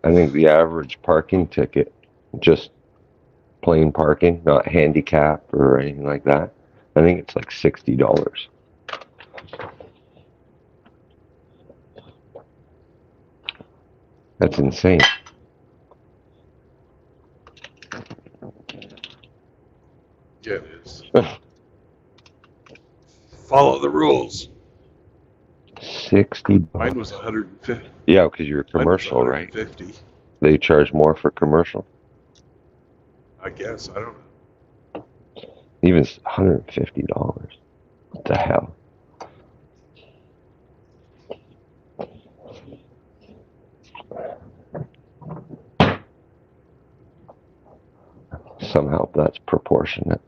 I think the average parking ticket, just plain parking, not handicap or anything like that, I think it's like $60. That's insane. Yeah, it is. Follow the rules. 60 Mine bucks. was 150. Yeah, because you're Mine was commercial, right? 150. They charge more for commercial. I guess. I don't know. Even $150. What the hell? Somehow that's proportionate.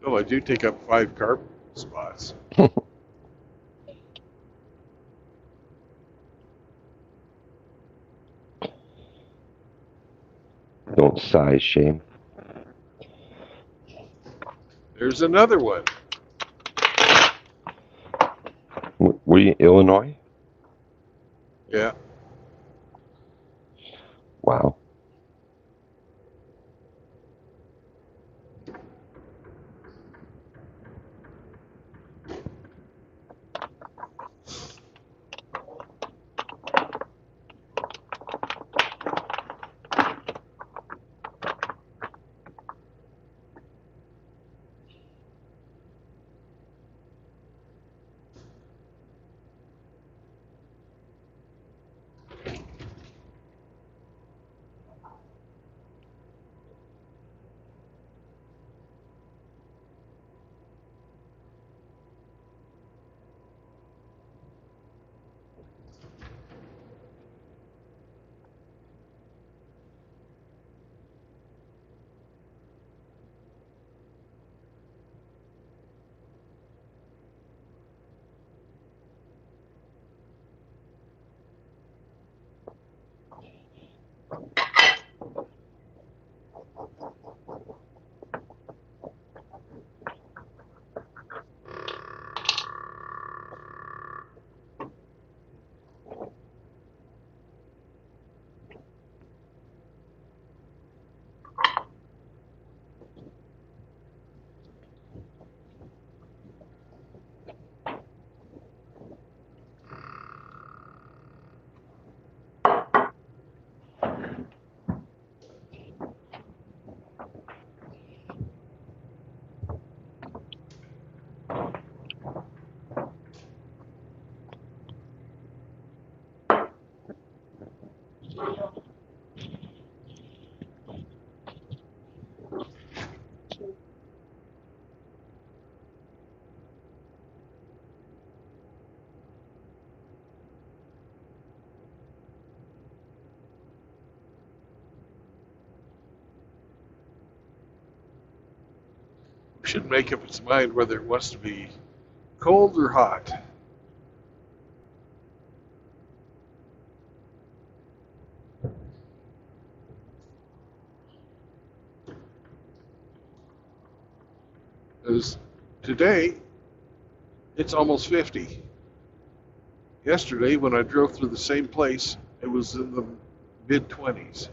Oh, I do take up 5 car spots. Don't size shame. There's another one. Were you Illinois? Yeah. Wow. Should make up its mind whether it wants to be cold or hot. Because today, it's almost 50. Yesterday, when I drove through the same place, it was in the mid 20s.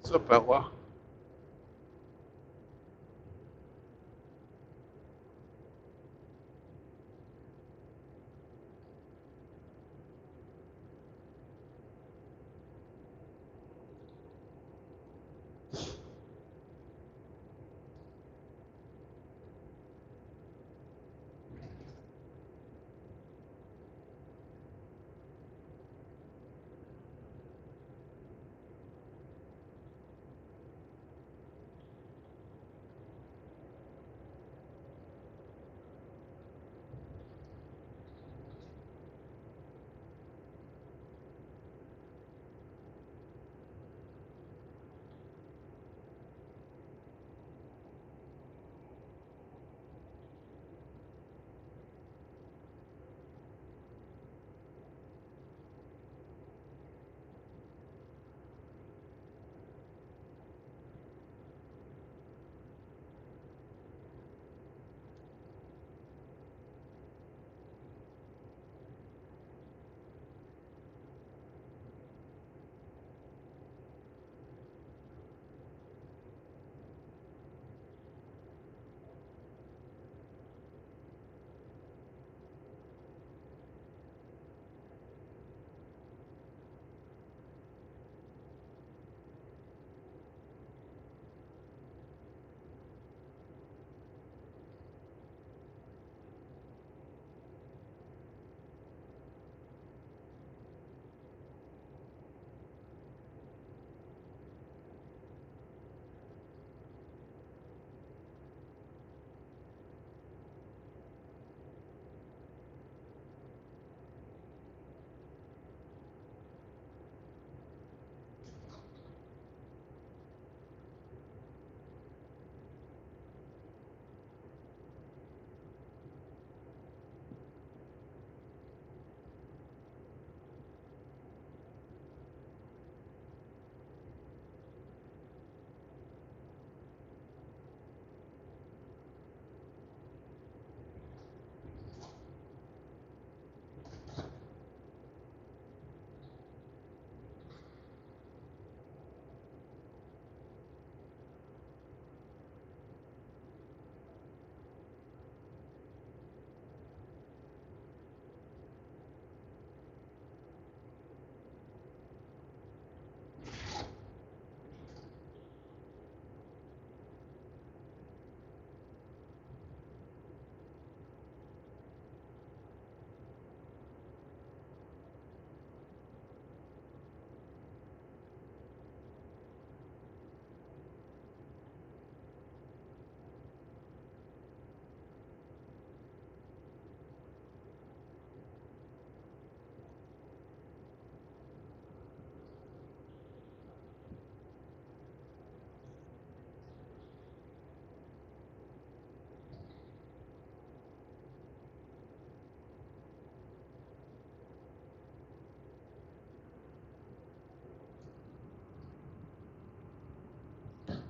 What's up, Outlaw?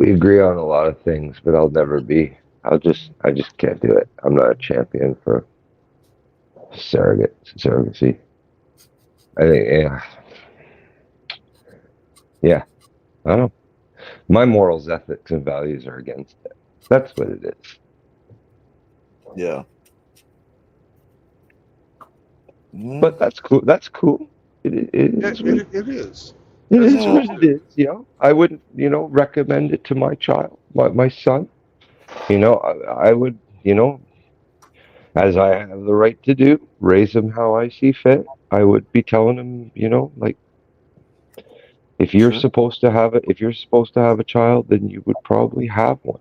We agree on a lot of things, but I'll never be. I just can't do it. I'm not a champion for surrogacy. I think, yeah. I don't know. My morals, ethics, and values are against it. That's what it is. Yeah. Mhm. But that's cool. That's cool. It is. It is. It That's is Yeah. what it is. You know, I wouldn't, recommend it to my child, my son. I would, as I have the right to do, raise him how I see fit. I would be telling him, like Sure. if you're supposed to have a child, then you would probably have one.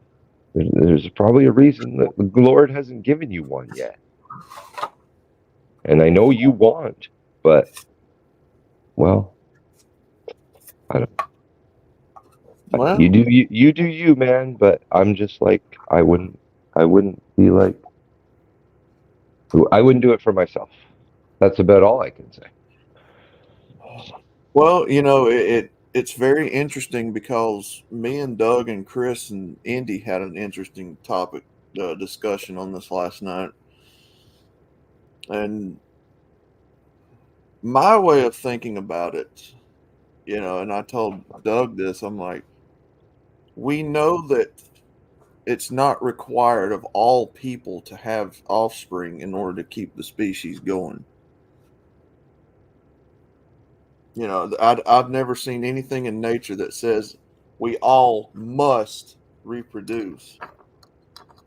There's probably a reason that the Lord hasn't given you one yet. And I know you want, but well, I don't. Well, You do you, man. But I'm just like I wouldn't be like I wouldn't do it for myself. That's about all I can say. well, it's very interesting because me and Doug and Chris and Indy had an interesting topic discussion on this last night, and my way of thinking about it, and I told Doug this. I'm like, we know that it's not required of all people to have offspring in order to keep the species going. I've never seen anything in nature that says we all must reproduce,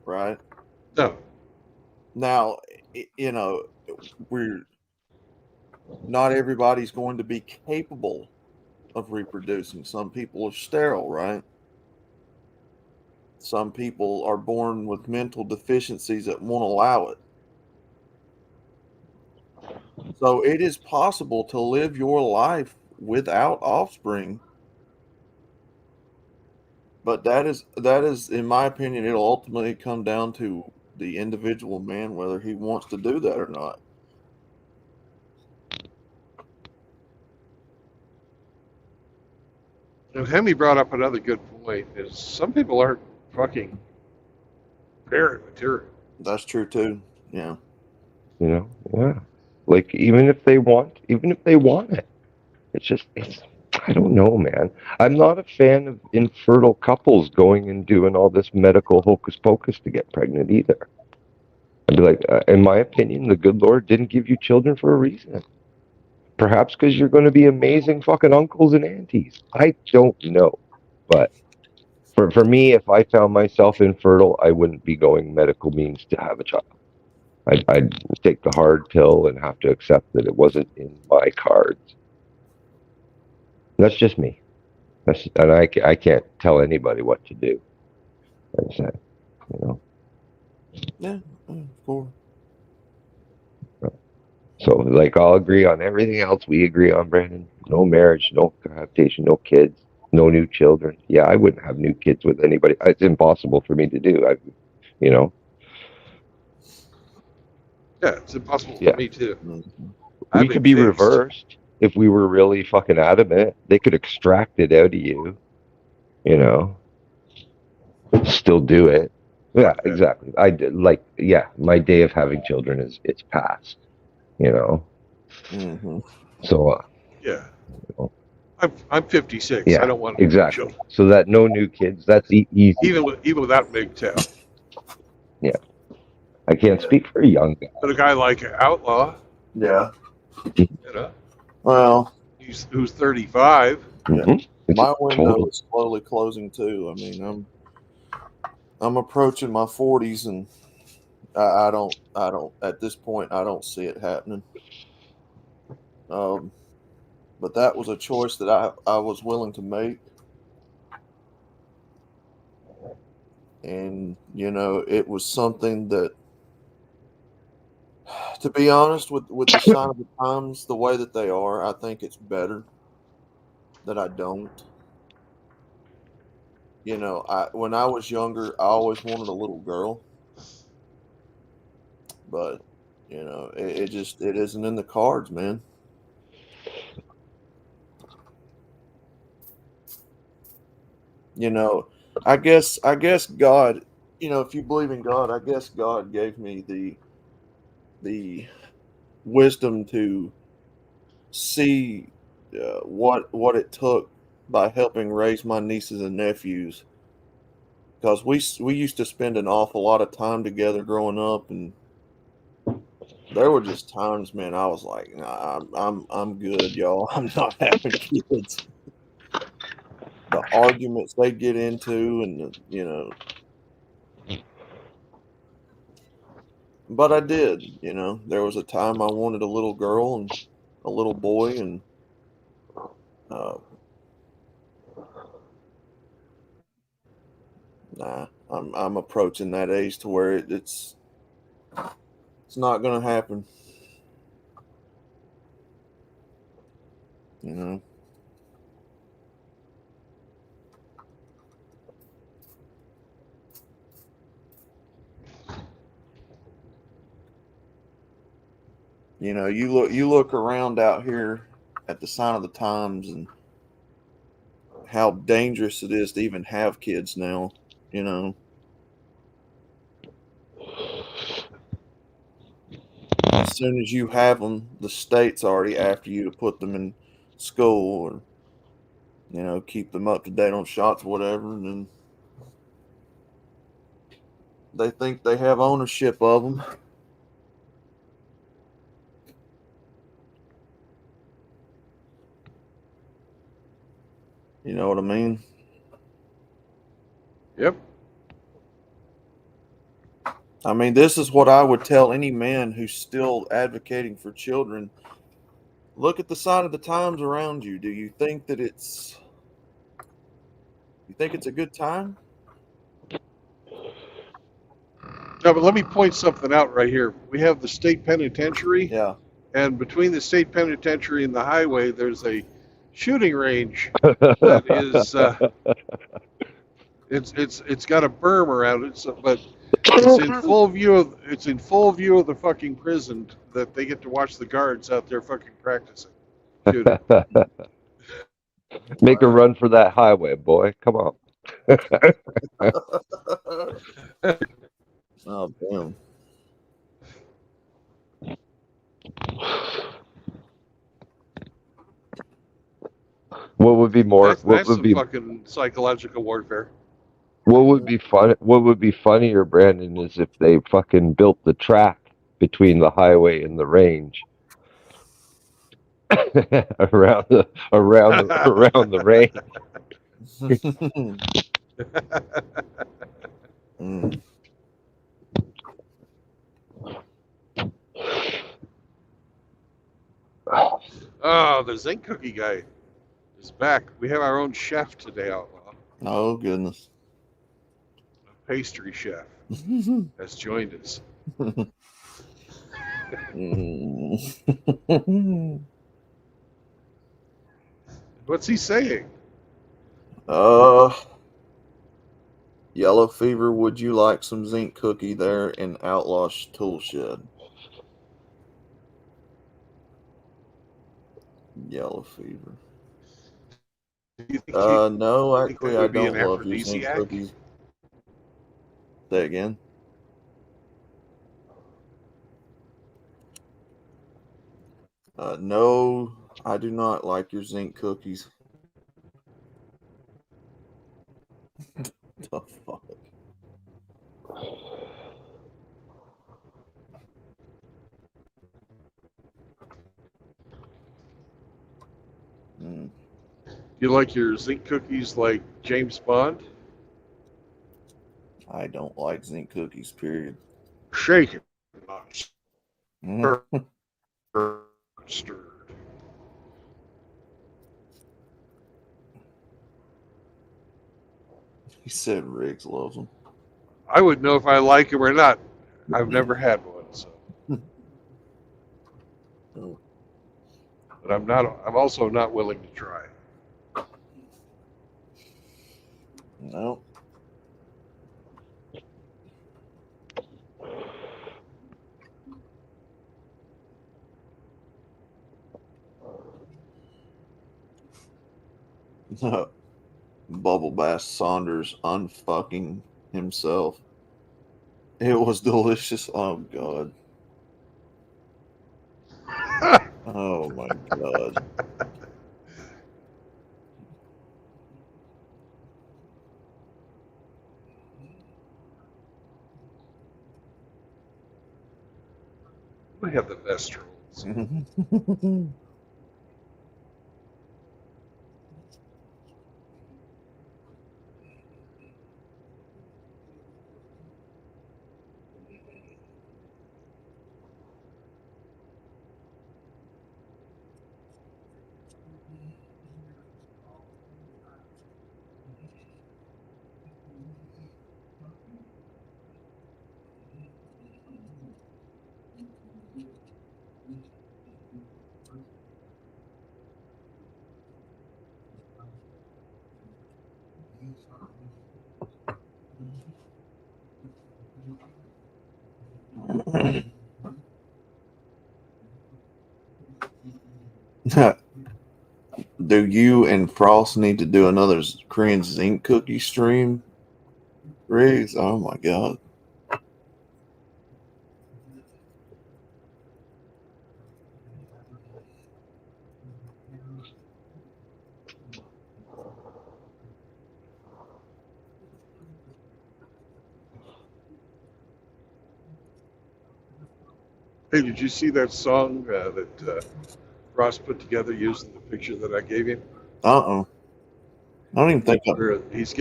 right? No. Now, we're not everybody's going to be capable of reproducing. Some people are sterile, right? Some people are born with mental deficiencies that won't allow it. So it is possible to live your life without offspring, but that is in my opinion it'll ultimately come down to the individual man whether he wants to do that or not. And Hemi brought up another good point: is some people aren't fucking parent material. That's true too. Yeah. Yeah. Like even if they want it, it's I don't know, man. I'm not a fan of infertile couples going and doing all this medical hocus pocus to get pregnant either. I'd be like, in my opinion, the good Lord didn't give you children for a reason. Perhaps because you're going to be amazing fucking uncles and aunties. I don't know, but for me, if I found myself infertile, I wouldn't be going medical means to have a child. I'd take the hard pill and have to accept that it wasn't in my cards. That's just me. And I can't tell anybody what to do. I said, you know. Yeah. Cool. So like I'll agree on everything else we agree on, Brandon. No marriage, no cohabitation, no kids, no new children. Yeah, I wouldn't have new kids with anybody. It's impossible for me to do. You know. Yeah, it's impossible for Yeah. me too. Mm-hmm. We I've could been be fixed. reversed if we were really fucking adamant. They could extract it out of you, you know. Still do it. Yeah, Yeah. exactly. I did like my day of having children it's past, you know. Mm-hmm. So Yeah. you know, I'm 56. I yeah, don't want any more exactly. children. So that no new kids, that's easy. Even without MGTOW. Yeah. I can't Yeah. speak for a young guy. But a guy like Outlaw, Yeah. you know, Well, who's 35. yeah. Mm-hmm. It's My window totally is slowly closing too. I mean, I'm approaching my 40s, and I don't at this point I don't see it happening. Um, but that was a choice that I was willing to make, and it was something that, to be honest, with the sign of the times the way that they are, I think it's better that I don't. I when I was younger, I always wanted a little girl, but it isn't in the cards, man. You know, I guess God, if you believe in God, I guess God gave me the wisdom to see what it took by helping raise my nieces and nephews, because we used to spend an awful lot of time together growing up, and there were just times, man, I was like, nah, I'm good, y'all. I'm not having kids. The arguments they get into, and but I did. There was a time I wanted a little girl and a little boy, and uh, nah, I'm approaching that age to where it's not gonna happen. You know. You look around out here at the sign of the times and how dangerous it is to even have kids now. You know, as soon as you have them, the state's already after you to put them in school, or keep them up to date on shots, whatever, and then they think they have ownership of them. You know what I mean? Yep. I mean, this is what I would tell any man who's still advocating for children. Look at the sign of the times around you. Do you think that it's a good time? No, but let me point something out right here. We have the state penitentiary, Yeah. and between the state penitentiary and the highway, there's a shooting range that is it's got a berm around it, but it's in full view of the fucking prison that they get to watch the guards out there fucking practicing shooting. Make a run for that highway, boy. Come on. Oh, damn. What would be more? That's some fucking psychological warfare. What would be fun? What would be funnier, Brandon, is if they fucking built the track between the highway and the range around the range. Mm. Oh, the zinc cookie guy is back. We have our own chef today, Outlaw. Oh, goodness. A pastry chef has joined us. What's he saying? Yellow Fever, would you like some zinc cookie there in Outlaw Tool Shed? Yellow Fever. Do you think No, that actually, I would be don't an love your zinc aphrodisiac? cookies. Say again. No, I do not like your zinc cookies. The fuck? Mm, You like your zinc cookies like James Bond? I don't like zinc cookies, period. Shake it, not Mm. stirred. He said Riggs loves them. I would know if I like them or not. I've never had one, so. Oh, But I'm not. I'm also not willing to try. no. No. Bubble Bass Saunders unfucking himself. It was delicious. Oh god. Oh my god. We have the best trolls. Do you and Frost need to do another Korean zinc cookie stream? Riggs? Oh my god. Hey, did you see that song that Ross put together using the picture that I gave you? I don't even think I. Where he's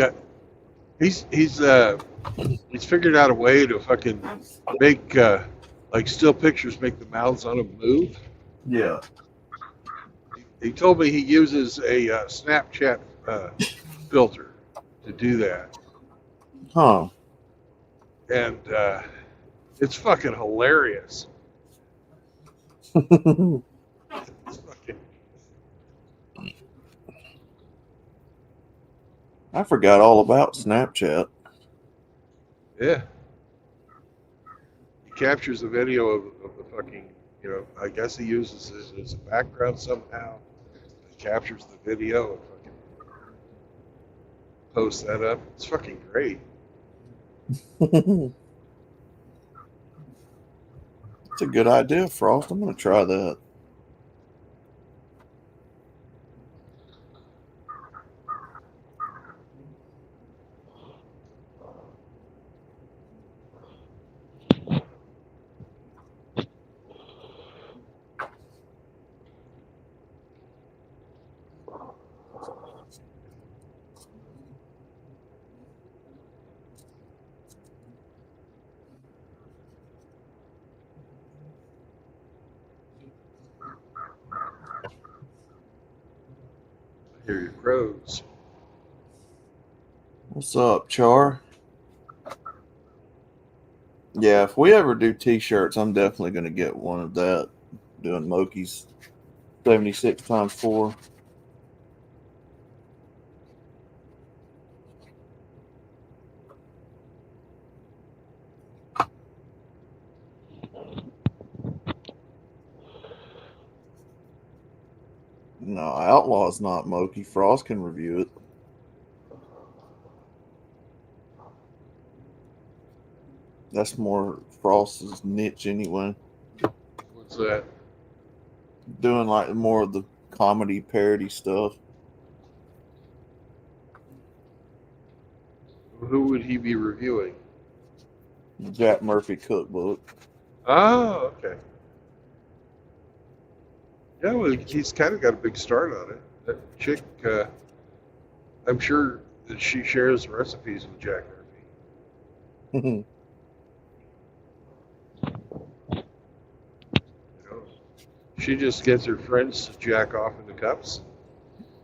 figured out a way to fucking make like still pictures make the mouths on them move. Yeah. He told me he uses a Snapchat filter to do that, Huh. and it's fucking hilarious. It's fucking, I forgot all about Snapchat. yeah. He captures the video of the fucking, I guess he uses it as a background somehow. He captures the video and fucking posts that up. It's fucking great. It's a good idea, Frost. I'm gonna try that. I hear your crows. What's up, Char? Yeah, if we ever do t-shirts, I'm definitely gonna get one of that. Doing Moki's 76 times 4. No, Outlaw's not Moki. Frost can review it. That's more Frost's niche anyway. What's that? Doing like more of the comedy parody stuff. Who would he be reviewing? Jack Murphy cookbook. Oh, okay. Yeah, well, he's kind of got a big start on it. That chick, I'm sure that she shares recipes with Jack Murphy. She just gets her friends to jack off in the cups.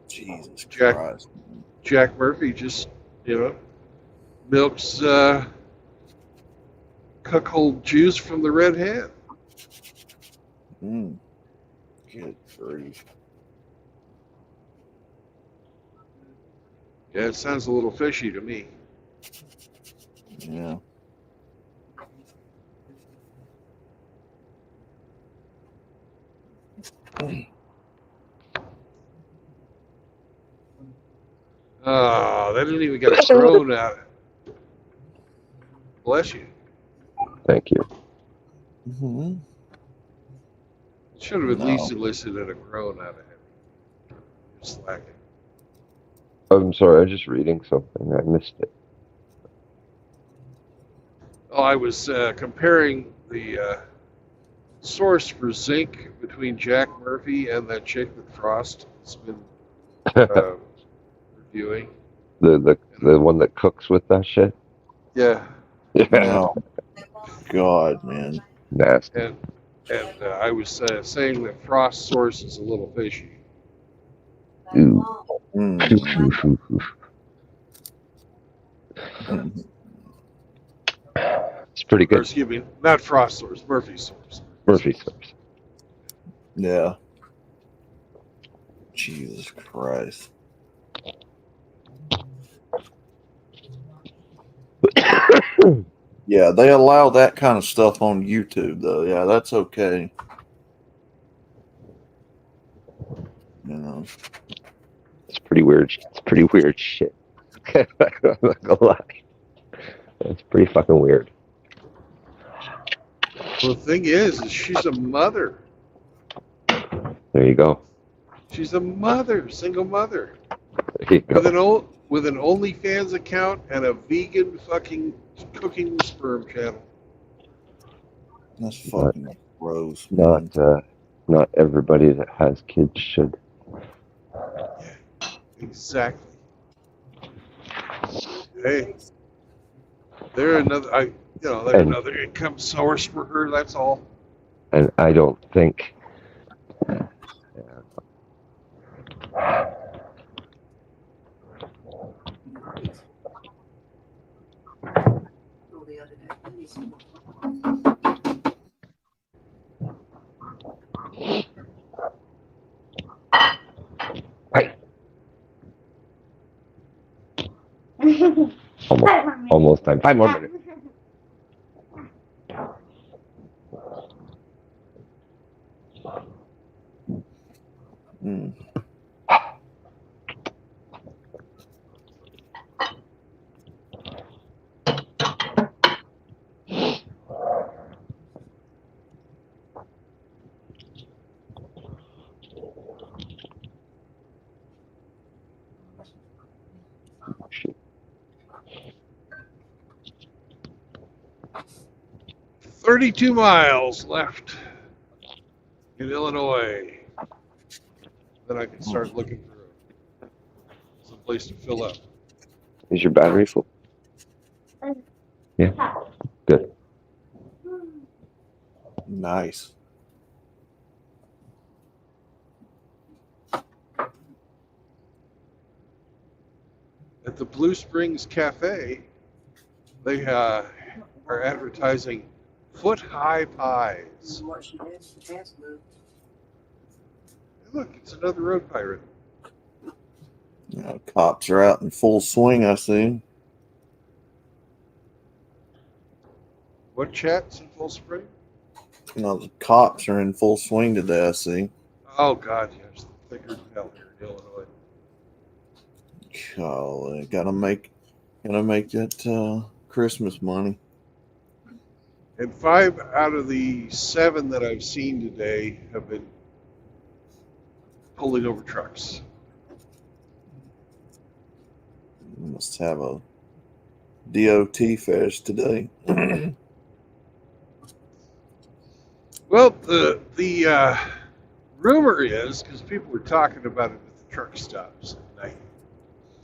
Jesus Jack Christ. Jack Murphy just, milks cuckold juice from the red hen. Good grief. Yeah, it sounds a little fishy to me. Yeah. Oh, they didn't even get a groan out of it. Bless you. Thank you. Mm-hmm. Should have at No. least elicited a groan out of him. You're slacking. I'm sorry, I was just reading something. I missed it. Oh, I was comparing the source for zinc between Jack Murphy and that chick that Frost has been reviewing. The one that cooks with that shit. Yeah, Yeah, No. God, man. nasty. and I was saying that Frost's source is a little fishy. Ooh. Mm. It's pretty Or good. excuse me, not Frost's source, Murphy's source. Murphy's source. Yeah. Jesus Christ. Yeah, they allow that kind of stuff on YouTube, though. Yeah, that's okay. You know. It's pretty weird. It's pretty weird shit. I'm not gonna lie. It's pretty fucking weird. Well, the thing is she's a mother. There you go. She's a mother, single mother, There you go. with an OnlyFans account and a vegan fucking cooking with sperm channel. That's fucking gross. Not not everybody that has kids should. Exactly. Hey, they're another. They're And- another income source for her. That's all. And I don't think. Hey. Almost time. 5 more minutes. Mm. Shit. 32 miles left in Illinois. Then I can start looking for some place to fill up. Is your battery full? Yeah. Good. Nice. At the Blue Springs Cafe, they are advertising foot-high pies. Hey, look, it's another road pirate. Cops are out in full swing, I see. What chat's in full spring? The cops are in full swing today, I see. Oh, God, yes. Thicker than hell here in Illinois. Golly, gotta make that Christmas money. And 5 out of the 7 that I've seen today have been pulling over trucks. We must have a DOT fest today. Well, the rumor is, because people were talking about it at the truck stops at night,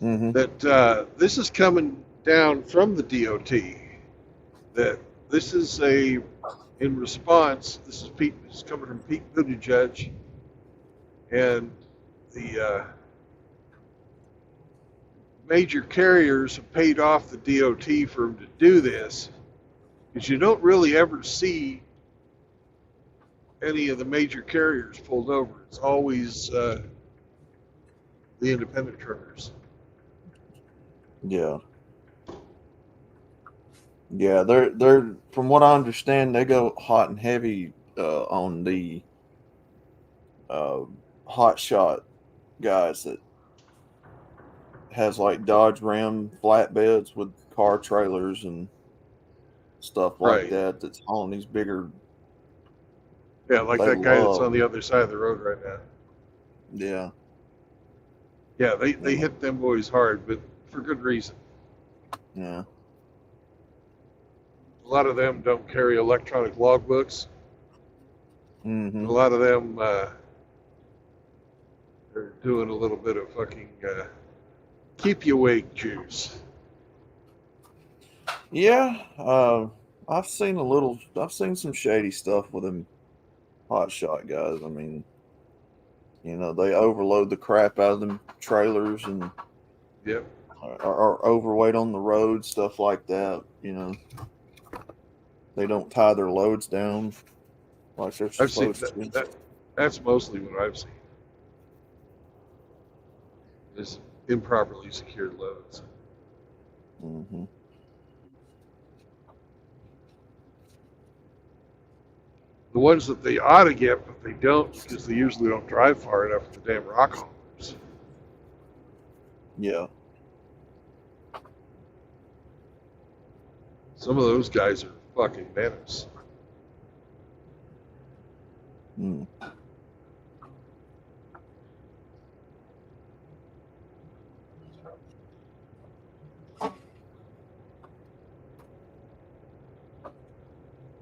Mm-hmm. that this is coming down from the DOT. That this is in response. This is coming from Pete Buttigieg, and the major carriers have paid off the DOT for them to do this, because you don't really ever see any of the major carriers pulled over. It's always the independent truckers. Yeah. Yeah, they're from what I understand, they go hot and heavy on the hot shot guys that has like Dodge Ram flatbeds with car trailers and stuff like Right. that. That's hauling these bigger. Yeah, like They that guy that's love. on the other side of the road right now. Yeah. Yeah, they Yeah. hit them boys hard, but for good reason. Yeah. A lot of them don't carry electronic logbooks. Mm-hmm. A lot of them are doing a little bit of fucking keep you awake juice. Yeah. I've seen some shady stuff with them hot shot guys. I mean, they overload the crap out of them trailers and Yep. are overweight on the road, stuff like that. They don't tie their loads down like they're I've seen supposed to. that's mostly what I've seen. Is improperly secured loads. Mm-hmm. The ones that they ought to get, but they don't because they usually don't drive far enough for the damn rock haulers. Yeah. Some of those guys are fucking menace. Mm.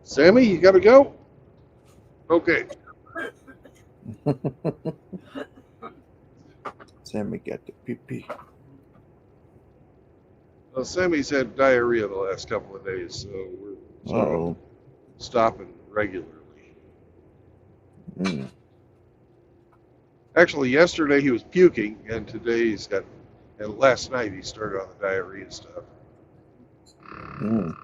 Sammy, you gotta go? Okay. Sammy got the pee-pee. Well, Sammy's had diarrhea the last couple of days, so we're sort of Uh-oh. stopping regularly. Mm. Actually, yesterday he was puking, and and last night he started on the diarrhea stuff. Mm.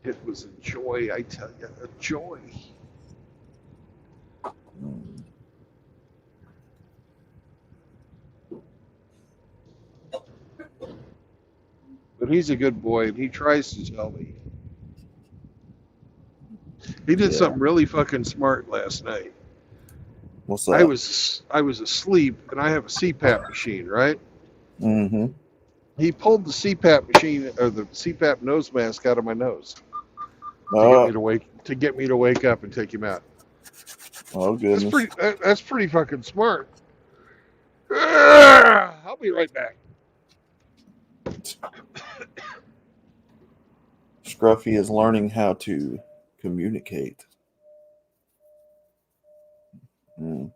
It was a joy, I tell you, a joy. Mm. But he's a good boy, and he tries to tell me. He did Yeah. something really fucking smart last night. What's I that? was asleep, and I have a CPAP machine, right? Mm-hmm. He pulled the CPAP machine or the CPAP nose mask out of my nose to get me to wake up and take him out. Oh goodness. That's pretty fucking smart. I'll be right back. Scruffy is learning how to communicate. Mm.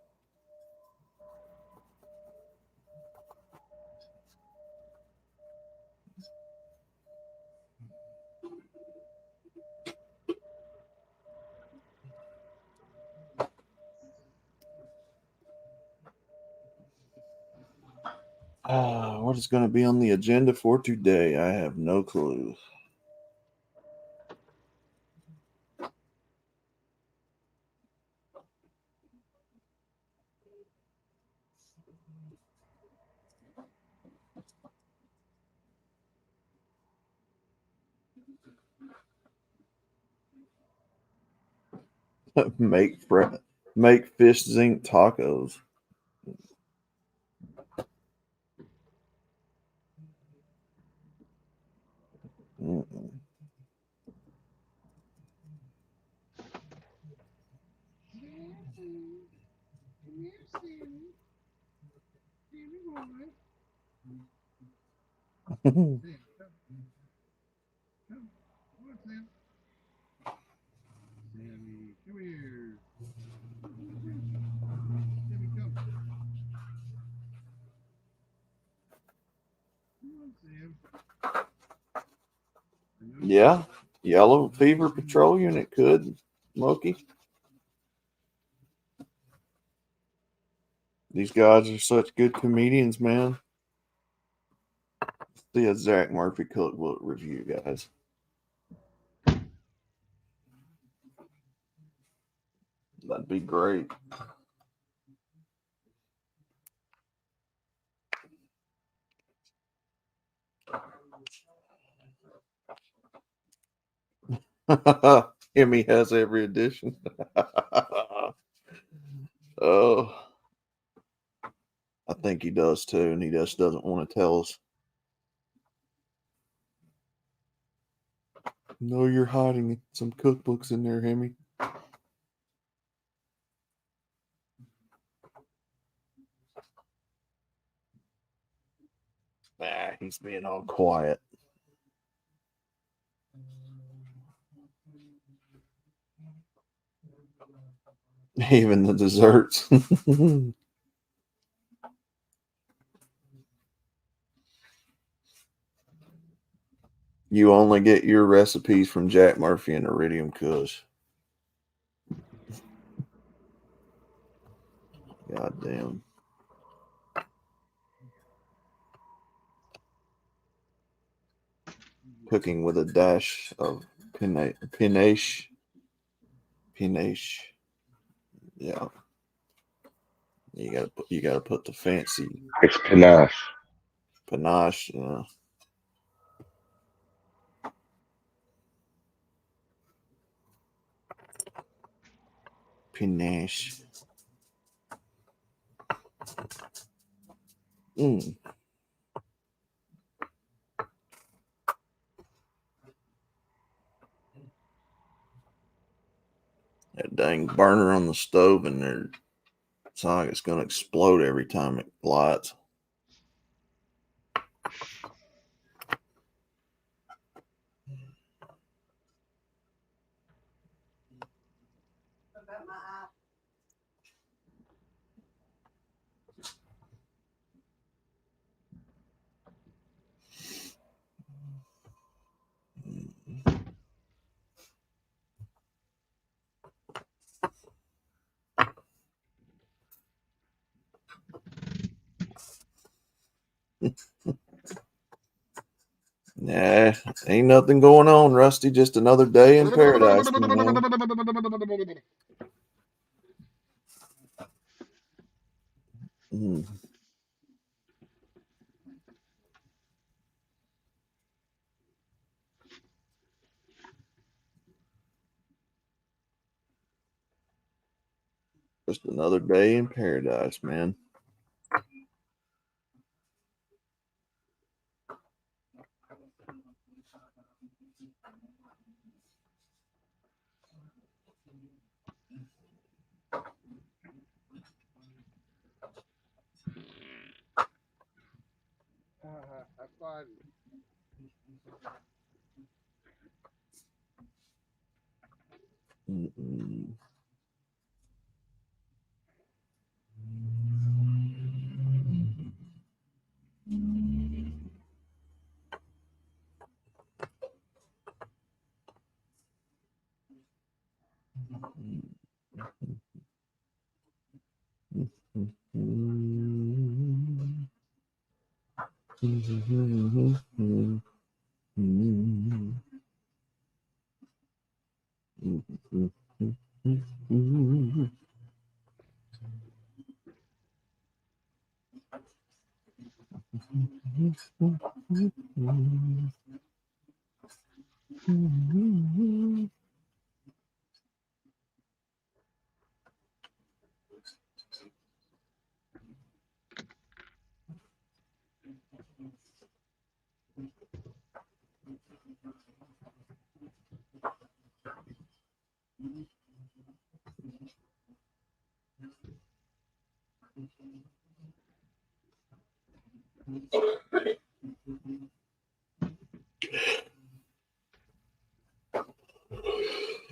What is going to be on the agenda for today? I have no clue. make fish zinc tacos. Mm-mm. Sammy, come here. Sammy, come. Come on, Sam. Yeah, Yellow Fever Patrol Unit could, Moki. These guys are such good comedians, man. See a Zach Murphy cookbook review, guys. That'd be great. Emmy has every edition. Oh, I think he does too, and he just doesn't want to tell us. No, you're hiding some cookbooks in there, Emmy. Nah, he's being all quiet. Even the desserts. You only get your recipes from Jack Murphy and Iridium Kush. God damn. Cooking with a dash of panache. Panache. Yeah. You gotta put the fancy It's panache. panache. Yeah. Panache. Mm. That dang burner on the stove in there. It's like it's gonna explode every time it lights. Nah, ain't nothing going on, Rusty. Just another day in paradise, man. Mm. Just another day in paradise, man. I thought Mm-mm.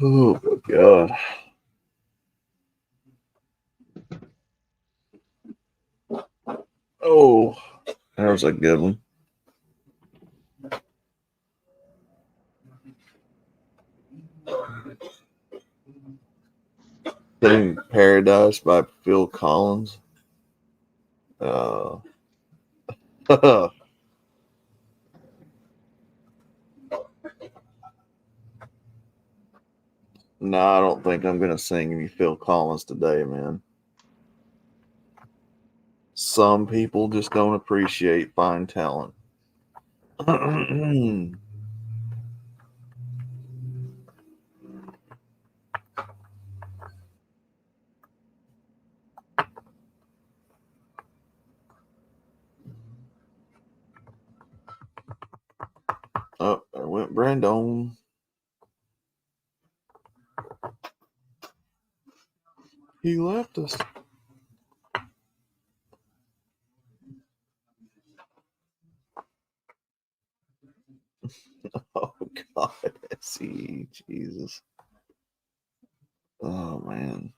Oh my God. Oh, that was a good one. Sing Paradise by Phil Collins. Uh, no, I don't think I'm gonna sing any Phil Collins today, man. Some people just don't appreciate fine talent. went Brandon. He left us. Oh God, SE, Jesus. Oh man.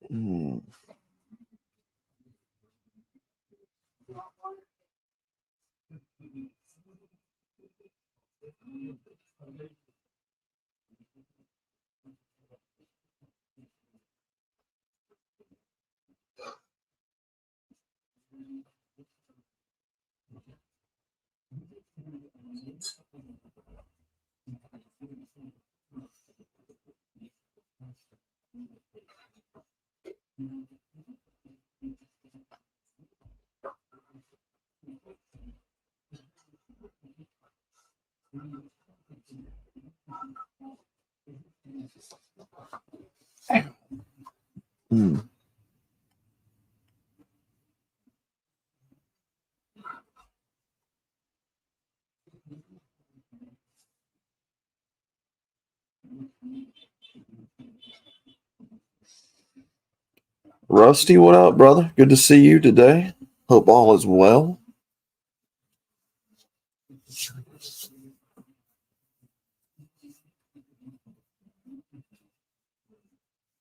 Hmm. Hmm. Rusty, what up, brother? Good to see you today. Hope all is well.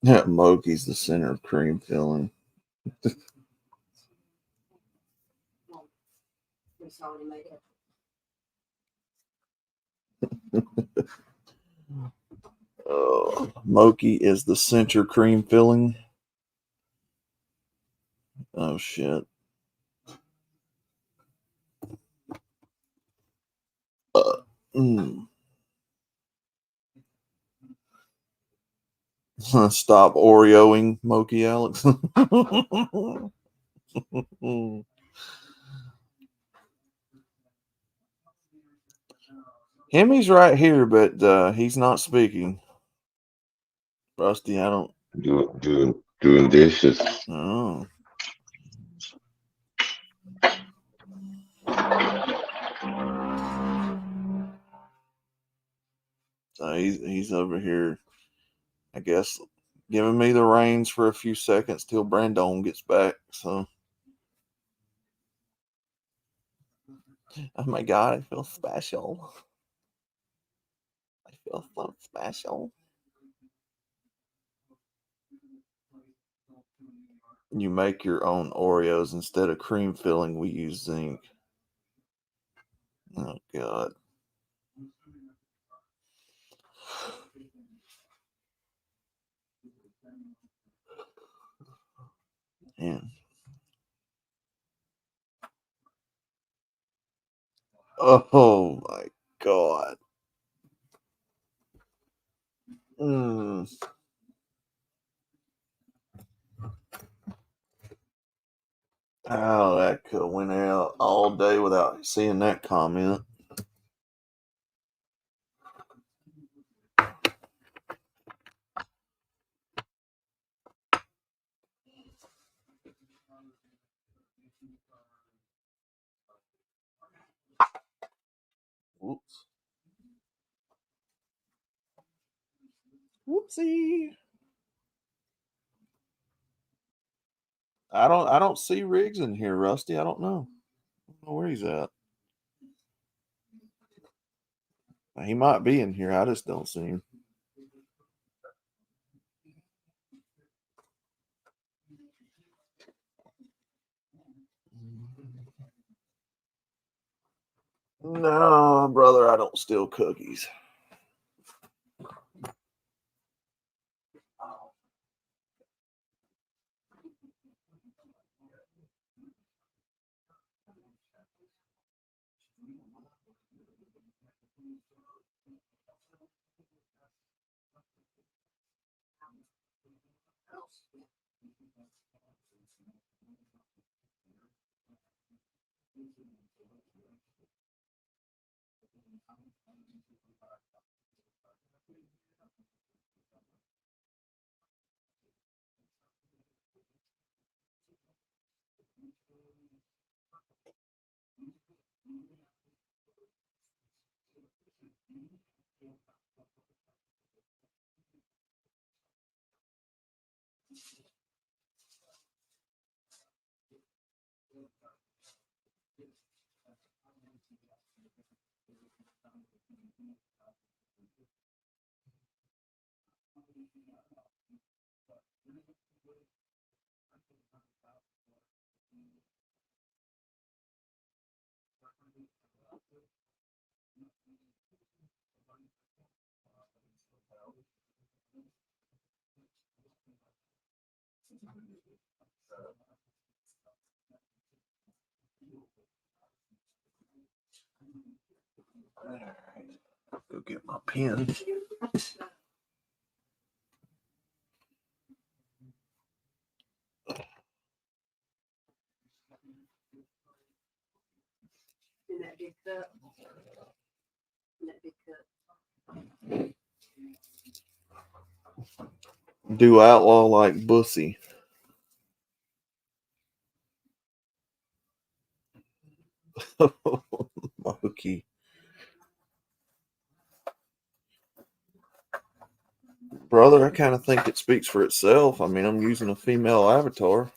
Yeah, Moki's the center of cream filling. Moki is the center cream filling. Oh shit. Mm. Stop Oreoing, Moki Alex. Hemi's right here, but he's not speaking. Rusty, I don't. Doing dishes. Oh. So he's over here, I guess, giving me the reins for a few seconds till Brandon gets back. So, oh my God, I feel special. I feel so special. You make your own Oreos instead of cream filling. We use zinc. Oh God. Man. Oh my God. Mm. Oh, that could have went out all day without seeing that comment. Whoops. Whoopsie. I don't see Riggs in here, Rusty. I don't know. I don't know where he's at. He might be in here. I just don't see him. No, brother, I don't steal cookies. Go get my pen. In that big cup. In that big cup. Do outlaw like Bussy. Monkey. Brother, I kind of think it speaks for itself. I mean, I'm using a female avatar.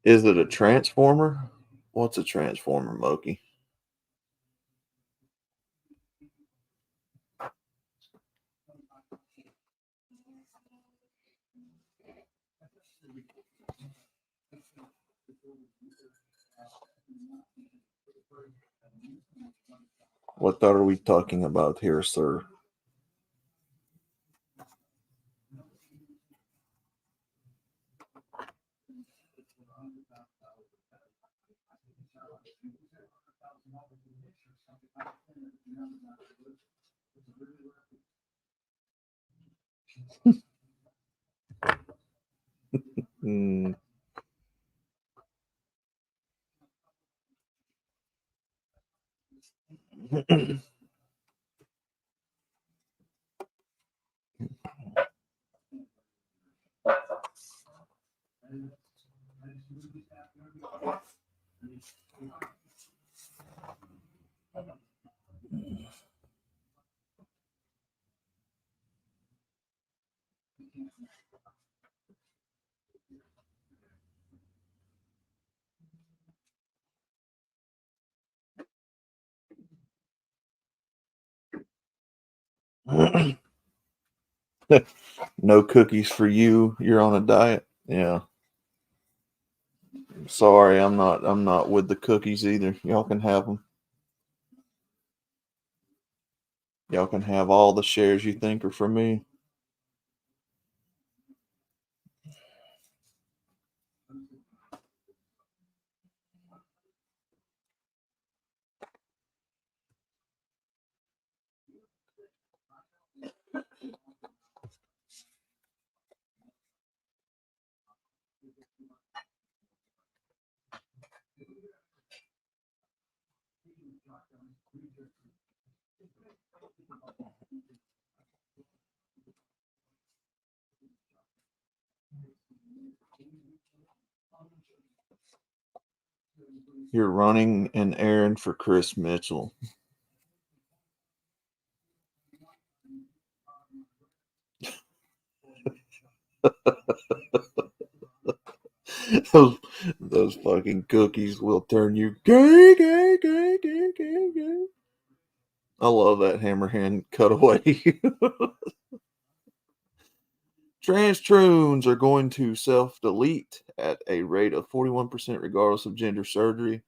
Is it a transformer? What's a transformer, Moki? What are we talking about here, sir? Hmm. No cookies for you. You're on a diet. Yeah. Sorry, I'm not with the cookies either. Y'all can have them. Y'all can have all the shares you think are for me. You're running an errand for Chris Mitchell. those fucking cookies will turn you gay, gay, gay, gay, gay, gay. I love that Hammerhand cutaway. Trans troons are going to self-delete at a rate of 41% regardless of gender surgery.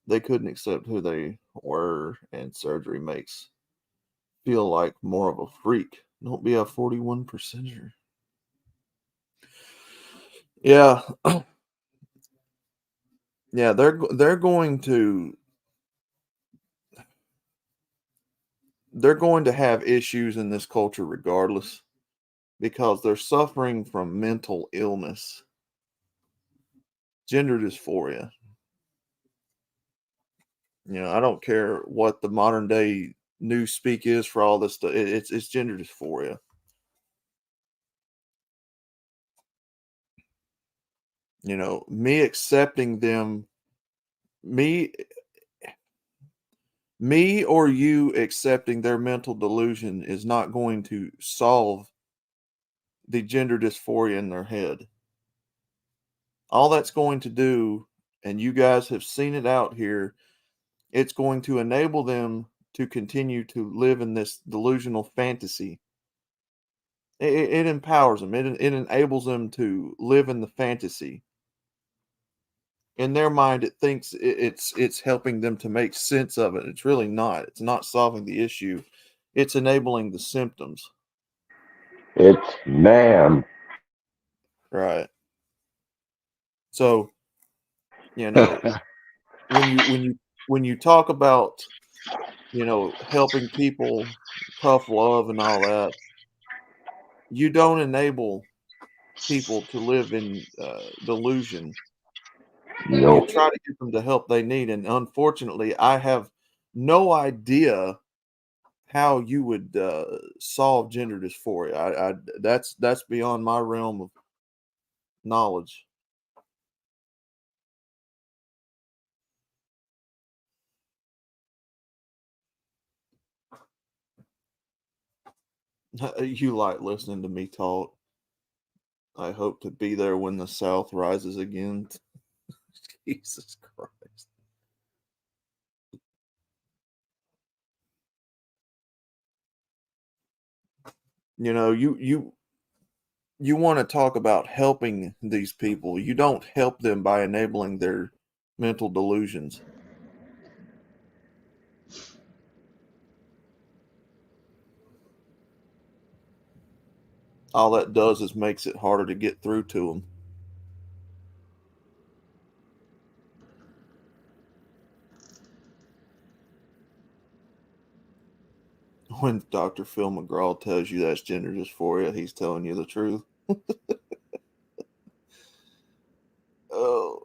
They couldn't accept who they were, and surgery makes feel like more of a freak. Don't be a 41%er. Yeah. Yeah, they're going to have issues in this culture regardless, because they're suffering from mental illness, gender dysphoria. You know, I don't care what the modern day news speak is for all this stuff. It's gender dysphoria. You know, me accepting them, me or you accepting their mental delusion is not going to solve the gender dysphoria in their head. All that's going to do, and you guys have seen it out here, it's going to enable them to continue to live in this delusional fantasy. It empowers them. It enables them to live in the fantasy. In their mind, it thinks it's helping them to make sense of it. It's really not. It's not solving the issue. It's enabling the symptoms. It's ma'am. Right. So, you know, when you talk about, you know, helping people, tough love and all that, you don't enable people to live in delusion. You Nope. try to get them the help they need, and unfortunately, I have no idea how you would solve gender dysphoria. That's beyond my realm of knowledge. You like listening to me talk. I hope to be there when the South rises again. Jesus Christ. You know, you want to talk about helping these people. You don't help them by enabling their mental delusions. All that does is makes it harder to get through to them. When Dr. Phil McGraw tells you that's gender dysphoria, he's telling you the truth. Oh.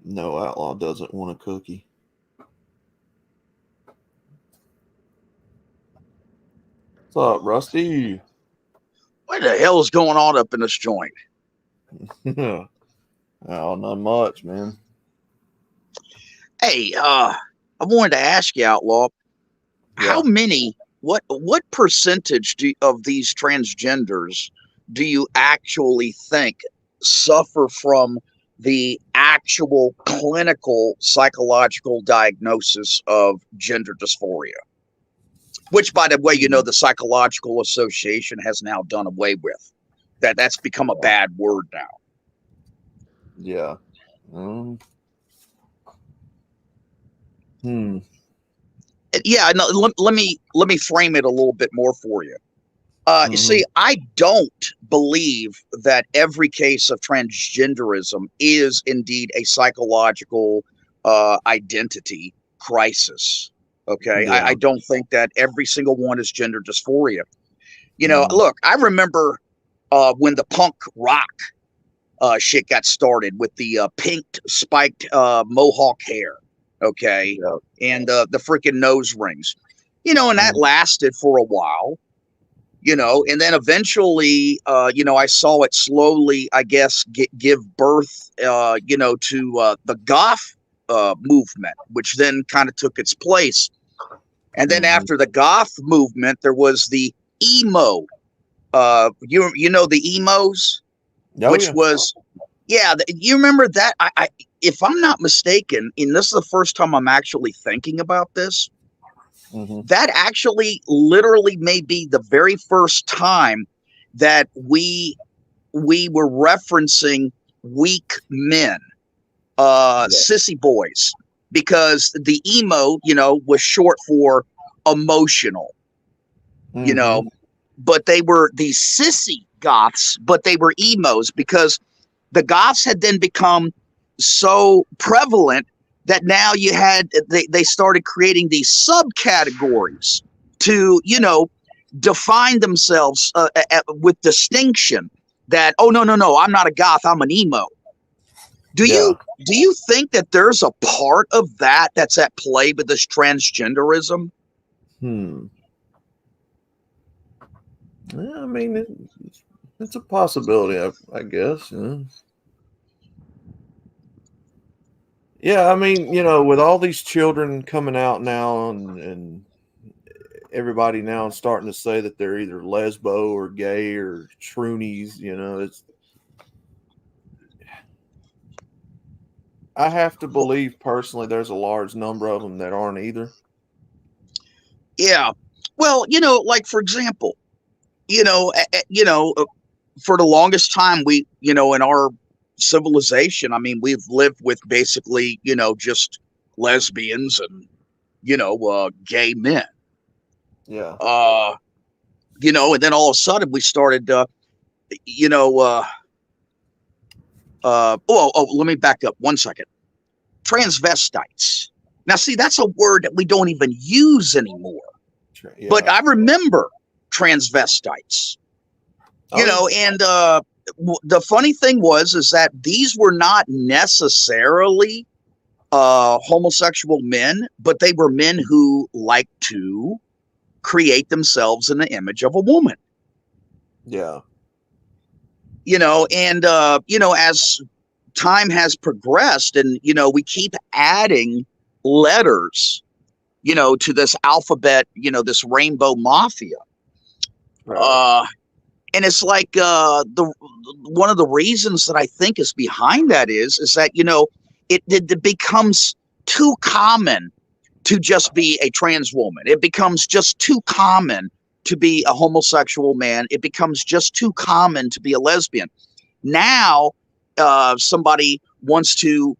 No outlaw doesn't want a cookie. What's up, Rusty? What the hell is going on up in this joint? Oh, not much, man. Hey, I wanted to ask you, Outlaw, how many, what percentage of these transgenders do you actually think suffer from the actual clinical psychological diagnosis of gender dysphoria? Which, by the way, you know, the Psychological Association has now done away with. That's become a bad word now. Yeah. Yeah, no, let me frame it a little bit more for you. You see, I don't believe that every case of transgenderism is indeed a psychological identity crisis. Okay, Yeah. I don't think that every single one is gender dysphoria. You know, look, I remember when the punk rock shit got started with the pink spiked mohawk hair, okay, and the freaking nose rings, and that lasted for a while, and then eventually, I saw it slowly, I guess, give birth, to the goth movement, which then kind of took its place. And then after the goth movement, there was the emo. You know the emos, which was, you remember that? I if I'm not mistaken, and this is the first time I'm actually thinking about this, that actually literally may be the very first time that we were referencing weak men, sissy boys, because the emo, was short for emotional, but they were these sissy goths, but they were emos because the goths had then become so prevalent that now you had, they started creating these subcategories to, define themselves with distinction that, oh, no, I'm not a goth, I'm an emo. Do you think that there's a part of that that's at play with this transgenderism? Yeah, I mean, it's a possibility, I guess. Yeah, I mean, with all these children coming out now and everybody now starting to say that they're either lesbo or gay or shroonies, I have to believe personally there's a large number of them that aren't either. Yeah. Well, like for example, for the longest time we, in our civilization, I mean, we've lived with basically, just lesbians and, gay men. Yeah. And then all of a sudden we started, let me back up 1 second. Transvestites. Now, see, that's a word that we don't even use anymore. Yeah. But I remember transvestites. And the funny thing is that these were not necessarily homosexual men, but they were men who liked to create themselves in the image of a woman. Yeah. And as time has progressed and, we keep adding letters, to this alphabet, this rainbow mafia. Right. And it's like one of the reasons that I think is behind that is that, it becomes too common to just be a trans woman. It becomes just too common to be a homosexual man. It becomes just too common to be a lesbian. Now, somebody wants to,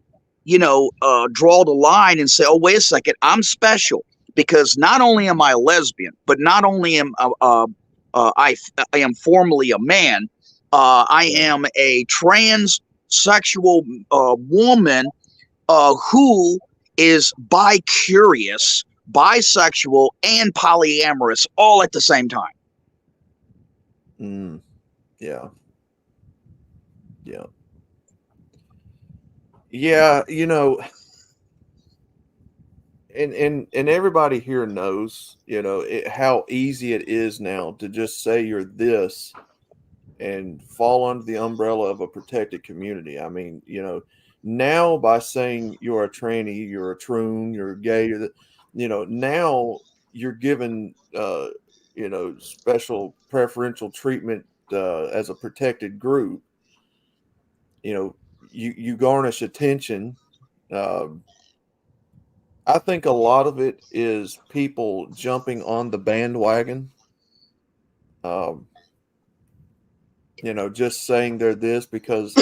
draw the line and say, oh, wait a second, I'm special because not only am I a lesbian, but not only am I am formerly a man, I am a transsexual woman who is bi-curious, bisexual, and polyamorous all at the same time. Yeah. Yeah. Yeah, and everybody here knows, how easy it is now to just say you're this and fall under the umbrella of a protected community. I mean, now by saying you're a tranny, you're a troon, you're gay, now you're given, special preferential treatment as a protected group. You garnish attention. I think a lot of it is people jumping on the bandwagon. Just saying they're this because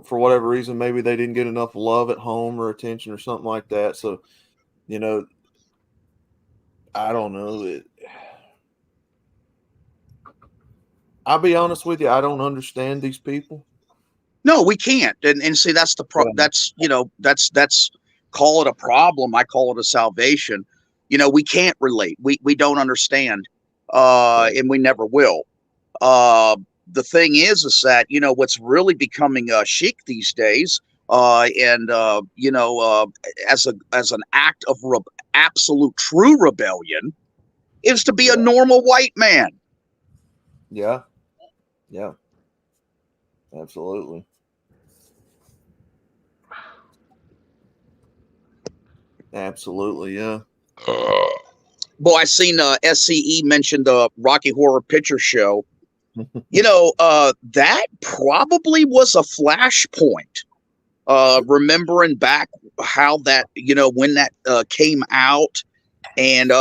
for whatever reason, maybe they didn't get enough love at home or attention or something like that. So, I don't know. I'll be honest with you. I don't understand these people. No, we can't. And see, that's the problem. That's, that's call it a problem. I call it a salvation. We can't relate. We don't understand. And we never will. the thing is that, you know, what's really becoming chic these days, and you know, as an act of absolute true rebellion, is to be a normal white man. Yeah. Absolutely. Absolutely, yeah. Boy, I seen SCE mention the Rocky Horror Picture Show. You know, that probably was a flashpoint. Remembering back how that, you know, when that came out, and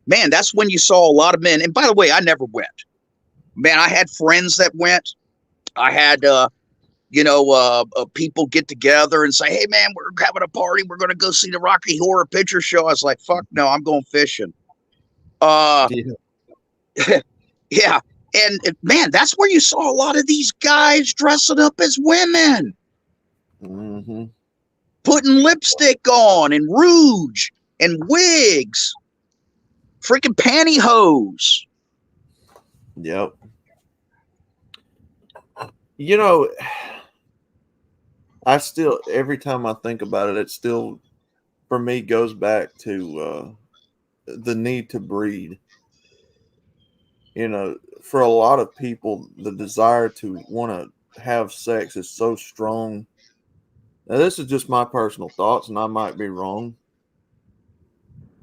man, that's when you saw a lot of men. And by the way, I never went. Man, I had friends that went. I had you know, people get together and say, "Hey, man, we're having a party. We're going to go see the Rocky Horror Picture Show." I was like, "Fuck no, I'm going fishing." Yeah, and man, that's where you saw a lot of these guys dressing up as women, putting lipstick on and rouge and wigs, freaking pantyhose. Yep. You know, I still, every time I think about it, it still, for me, goes back to the need to breed. You know, for a lot of people, the desire to want to have sex is so strong. Now, this is just my personal thoughts, and I might be wrong.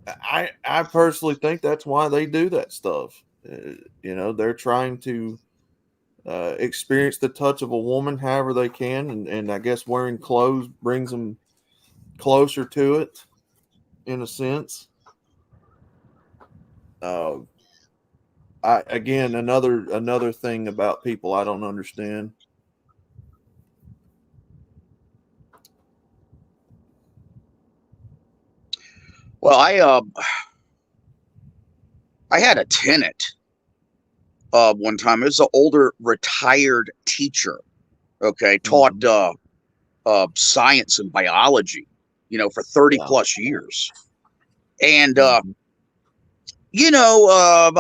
I personally think that's why they do that stuff. You know, they're trying to experience the touch of a woman however they can, and I guess wearing clothes brings them closer to it, in a sense. Again, another thing about people I don't understand. Well, I had a tenant one time. It was an older retired teacher. Okay, taught science and biology, you know, for 30 plus years, and you know,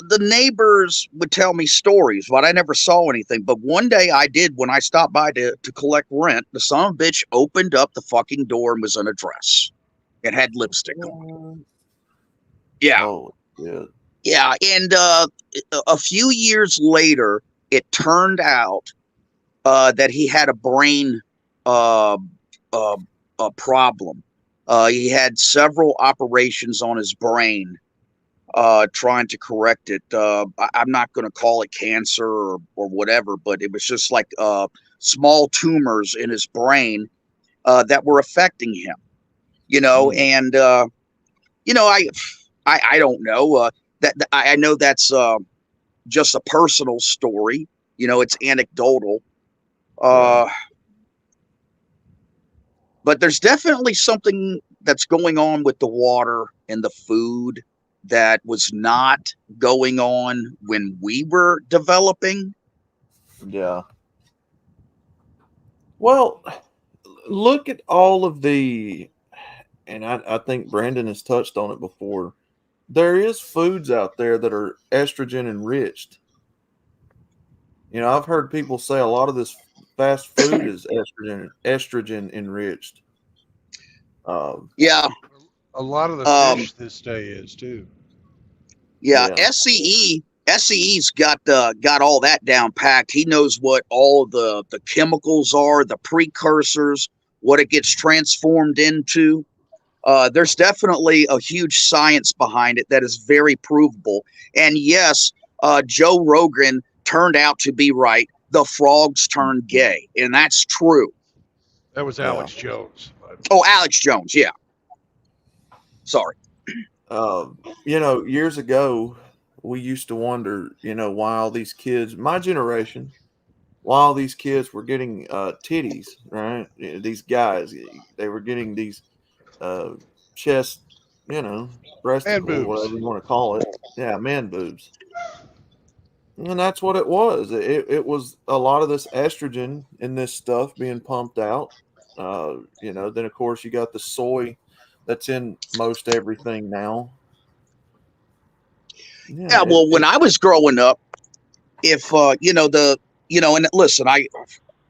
the neighbors would tell me stories, but I never saw anything. But one day I did, when I stopped by to collect rent. The son of a bitch opened up the fucking door and was in a dress. It had lipstick on. Yeah. Oh, yeah. Yeah. And a few years later, it turned out that he had a brain problem. He had several operations on his brain, trying to correct it. I'm not going to call it cancer or whatever, but it was just like small tumors in his brain that were affecting him. You know, and you know, I don't know. That I know that's just a personal story. You know, it's anecdotal. But there's definitely something that's going on with the water and the food that was not going on when we were developing. Yeah. Well, look at all of the, and I think Brandon has touched on it before. There is foods out there that are estrogen enriched. You know, I've heard people say a lot of this fast food is estrogen enriched. Yeah. A lot of the fish this day is too. Yeah. SCE's got all that down packed. He knows what all the chemicals are, the precursors, what it gets transformed into. There's definitely a huge science behind it that is very provable. And yes, Joe Rogan turned out to be right. The frogs turned gay, and that's true. That was Alex Jones. Oh, Alex Jones, yeah. Sorry. You know, years ago, we used to wonder, you know, why all these kids, my generation, why all these kids were getting titties, right? These guys, they were getting these chest, you know, breasticle, whatever you want to call it. Yeah, man boobs. And that's what it was. It was a lot of this estrogen in this stuff being pumped out. You know, then of course you got the soy that's in most everything now. Yeah, well, when I was growing up, if and listen,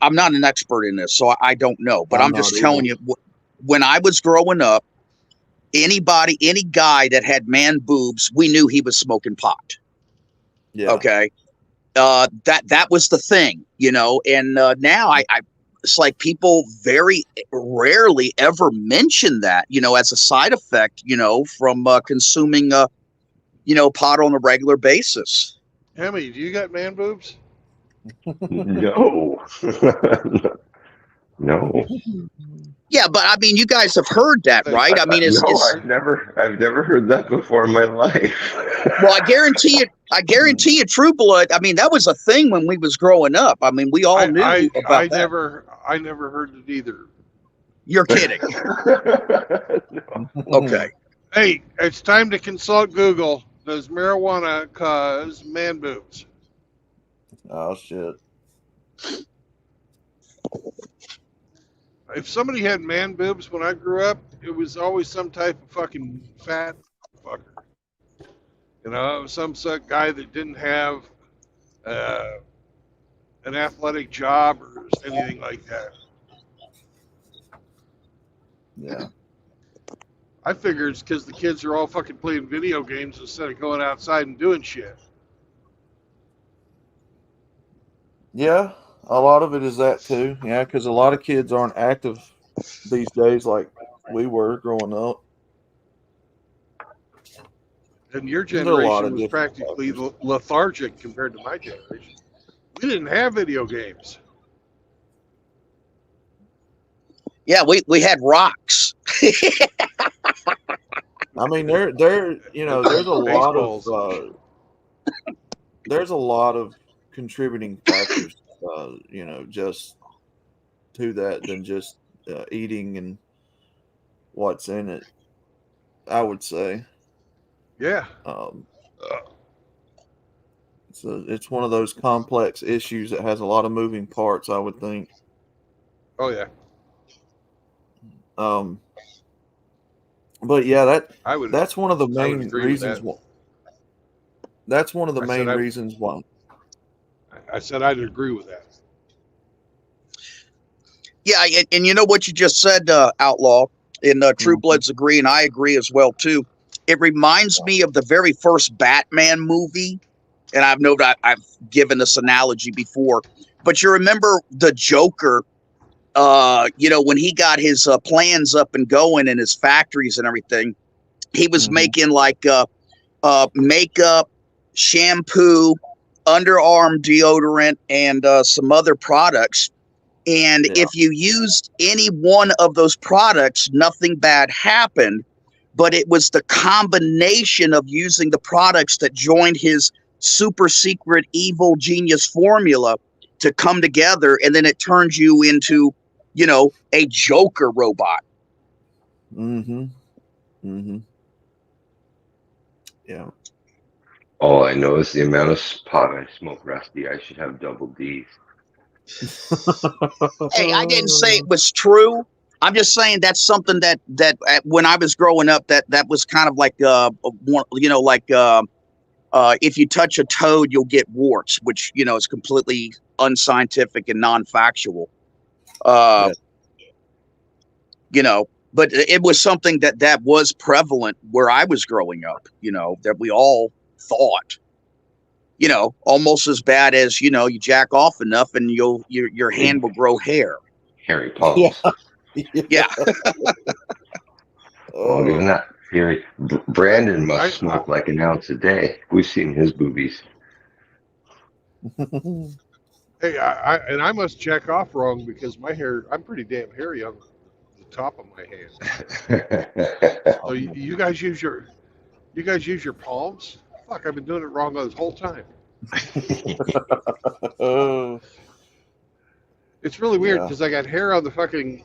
I'm not an expert in this, so I don't know, but I'm I'm not just telling either. you, when I was growing up, any guy that had man boobs, we knew he was smoking pot. Yeah. Okay. That was the thing, and now I it's like people very rarely ever mention that, as a side effect, from consuming pot on a regular basis. Hemi, do you got man boobs? No. No. Yeah, but I mean, you guys have heard that, They, right? I mean, No, it's I've never heard that before in my life. well, I guarantee you, True Blood. I mean, that was a thing when we was growing up. I mean, we all knew about that. I never heard it either. You're kidding. No. Okay. Hey, it's time to consult Google. Does marijuana cause man boobs? Oh shit. If somebody had man boobs when I grew up, it was always some type of fucking fat fucker. Some guy that didn't have uh, an athletic job or anything like that. Yeah. I figure it's because the kids are all fucking playing video games instead of going outside and doing shit. Yeah, a lot of it is that too. Yeah, because a lot of kids aren't active these days like we were growing up. And your There are a lot generation of was different practically factors. lethargic compared to my generation. We didn't have video games. Yeah, we had rocks. I mean, there's Baseballs. there's a lot of contributing factors, just to that than just eating and what's in it. I would say. Yeah. It's one of those complex issues that has a lot of moving parts, I would think. Oh yeah. But yeah, that's one of the I would main agree with reasons that. why. That's one of the I main said reasons why. I said I'd agree with that. Yeah, and you know what you just said, Outlaw, and True Bloods agree, and I agree as well too. It reminds me of the very first Batman movie, and I've given this analogy before, but you remember the Joker, when he got his plans up and going in his factories and everything, he was making like makeup, shampoo, underarm deodorant, and some other products. And if you used any one of those products, nothing bad happened. But it was the combination of using the products that joined his super secret evil genius formula to come together. And then it turns you into, a Joker robot. Yeah. All I know is the amount of pot I smoke, Rusty. I should have double D's. Hey, I didn't say it was true. I'm just saying that's something that when I was growing up, that was kind of like if you touch a toad, you'll get warts, which is completely unscientific and non-factual. But it was something that was prevalent where I was growing up. That we all thought. Almost as bad as you jack off enough and your hand will grow hair. Hairy palms. Yeah. Well, given that theory, Brandon must smoke like an ounce a day. We've seen his boobies. Hey, I must jack off wrong because my hair, I'm pretty damn hairy on the top of my hand. So you guys use your palms? Fuck, I've been doing it wrong this whole time. It's really weird because I got hair on the fucking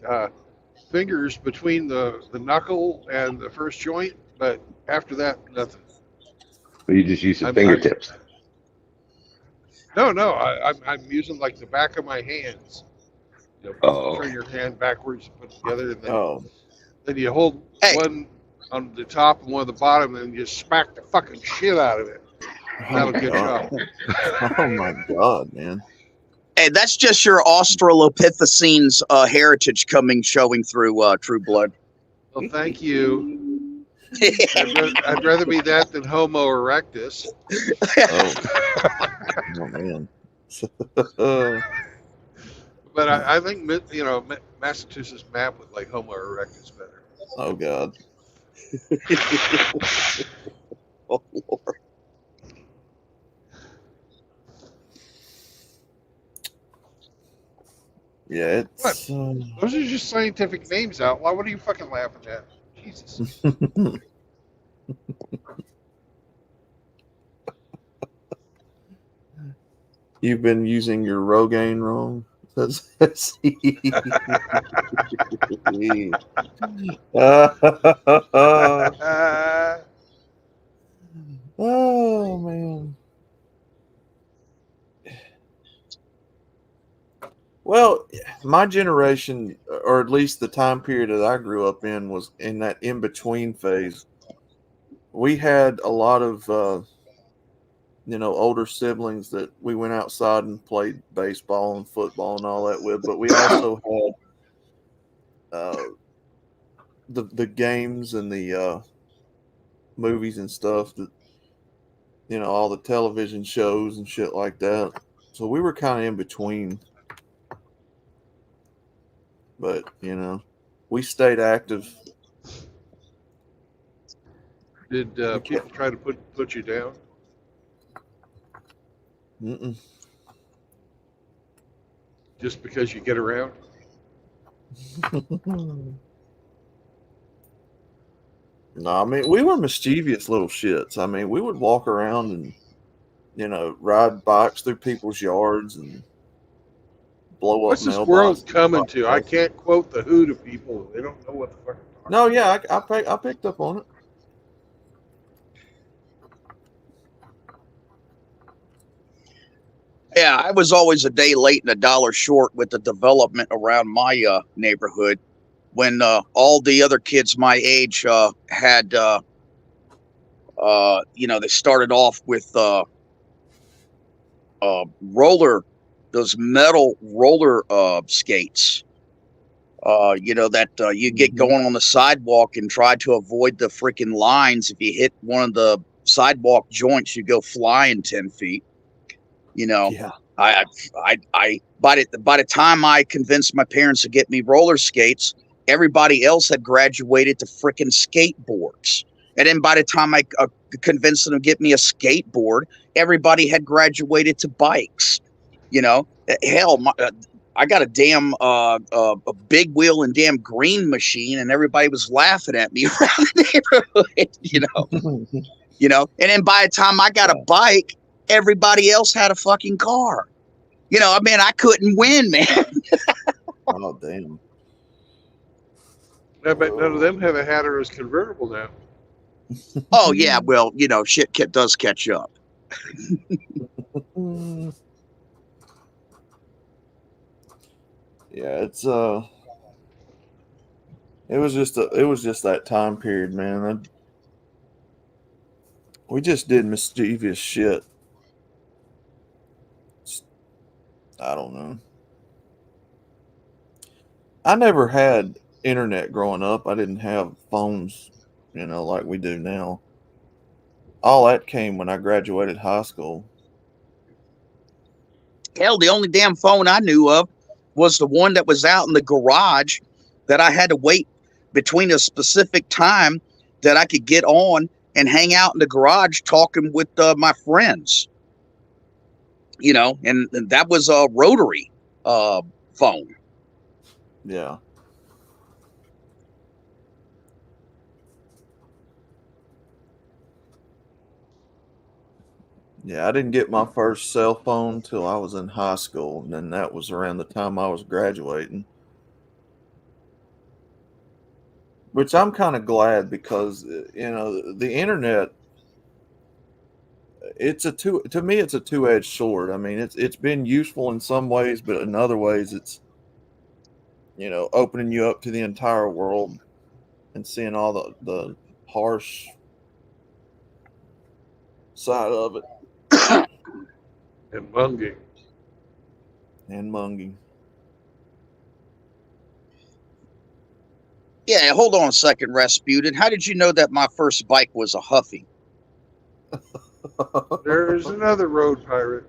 fingers between the knuckle and the first joint, but after that, nothing. Well, you just use the fingertips. No, I'm using like the back of my hands. Turn your hand backwards, put it together, and then you hold one on the top and one on the bottom, and you smack the fucking shit out of it. That'll get you off. Oh my god, man. Hey, that's just your Australopithecines heritage showing through True Blood. Well, thank you. I'd rather be that than Homo erectus. Oh man. But I think Massachusetts map with like Homo erectus better. Oh god. Oh Lord. Yeah, it's Those are just scientific names, Outlaw. What are you fucking laughing at? Jesus. You've been using your Rogaine wrong. Oh man. Well, my generation, or at least the time period that I grew up in, was in that in between phase. We had a lot of older siblings that we went outside and played baseball and football and all that with, but we also had the games and the movies and stuff that all the television shows and shit like that. So we were kind of in between, but we stayed active. Did people try to put you down? Mm-mm. Just because you get around? No, I mean, we were mischievous little shits. I mean, we would walk around and ride bikes through people's yards and blow up What's this mailboxes. world coming to? I can't quote the Who to people. They don't know what the fuck I'm talking No, about. yeah, I picked up on it. Yeah, I was always a day late and a dollar short with the development around my neighborhood. When all the other kids my age had, they started off with those metal roller skates. You get going on the sidewalk and try to avoid the freaking lines. If you hit one of the sidewalk joints, you go flying 10 feet. Yeah. I by the time I convinced my parents to get me roller skates, everybody else had graduated to freaking skateboards. And then by the time I convinced them to get me a skateboard, everybody had graduated to bikes. Hell, I got a damn a big wheel and damn green machine, and everybody was laughing at me around the neighborhood. And then by the time I got a bike, everybody else had a fucking car. I couldn't win, man. Oh, damn. I bet none of them have a Hatteras convertible now. Oh, yeah. Well, shit does catch up. Yeah, it was just that time period, man. We just did mischievous shit. I don't know. I never had internet growing up. I didn't have phones, like we do now. All that came when I graduated high school. Hell, the only damn phone I knew of was the one that was out in the garage that I had to wait between a specific time that I could get on and hang out in the garage talking with my friends. And that was a rotary phone. Yeah. Yeah, I didn't get my first cell phone till I was in high school, and then that was around the time I was graduating. Which I'm kind of glad because the internet, to me it's a two-edged sword. I mean, it's been useful in some ways, but in other ways it's opening you up to the entire world and seeing all the harsh side of it. and munging. And munging. Yeah, hold on a second, Rasputin. How did you know that my first bike was a Huffy? There's another road pirate.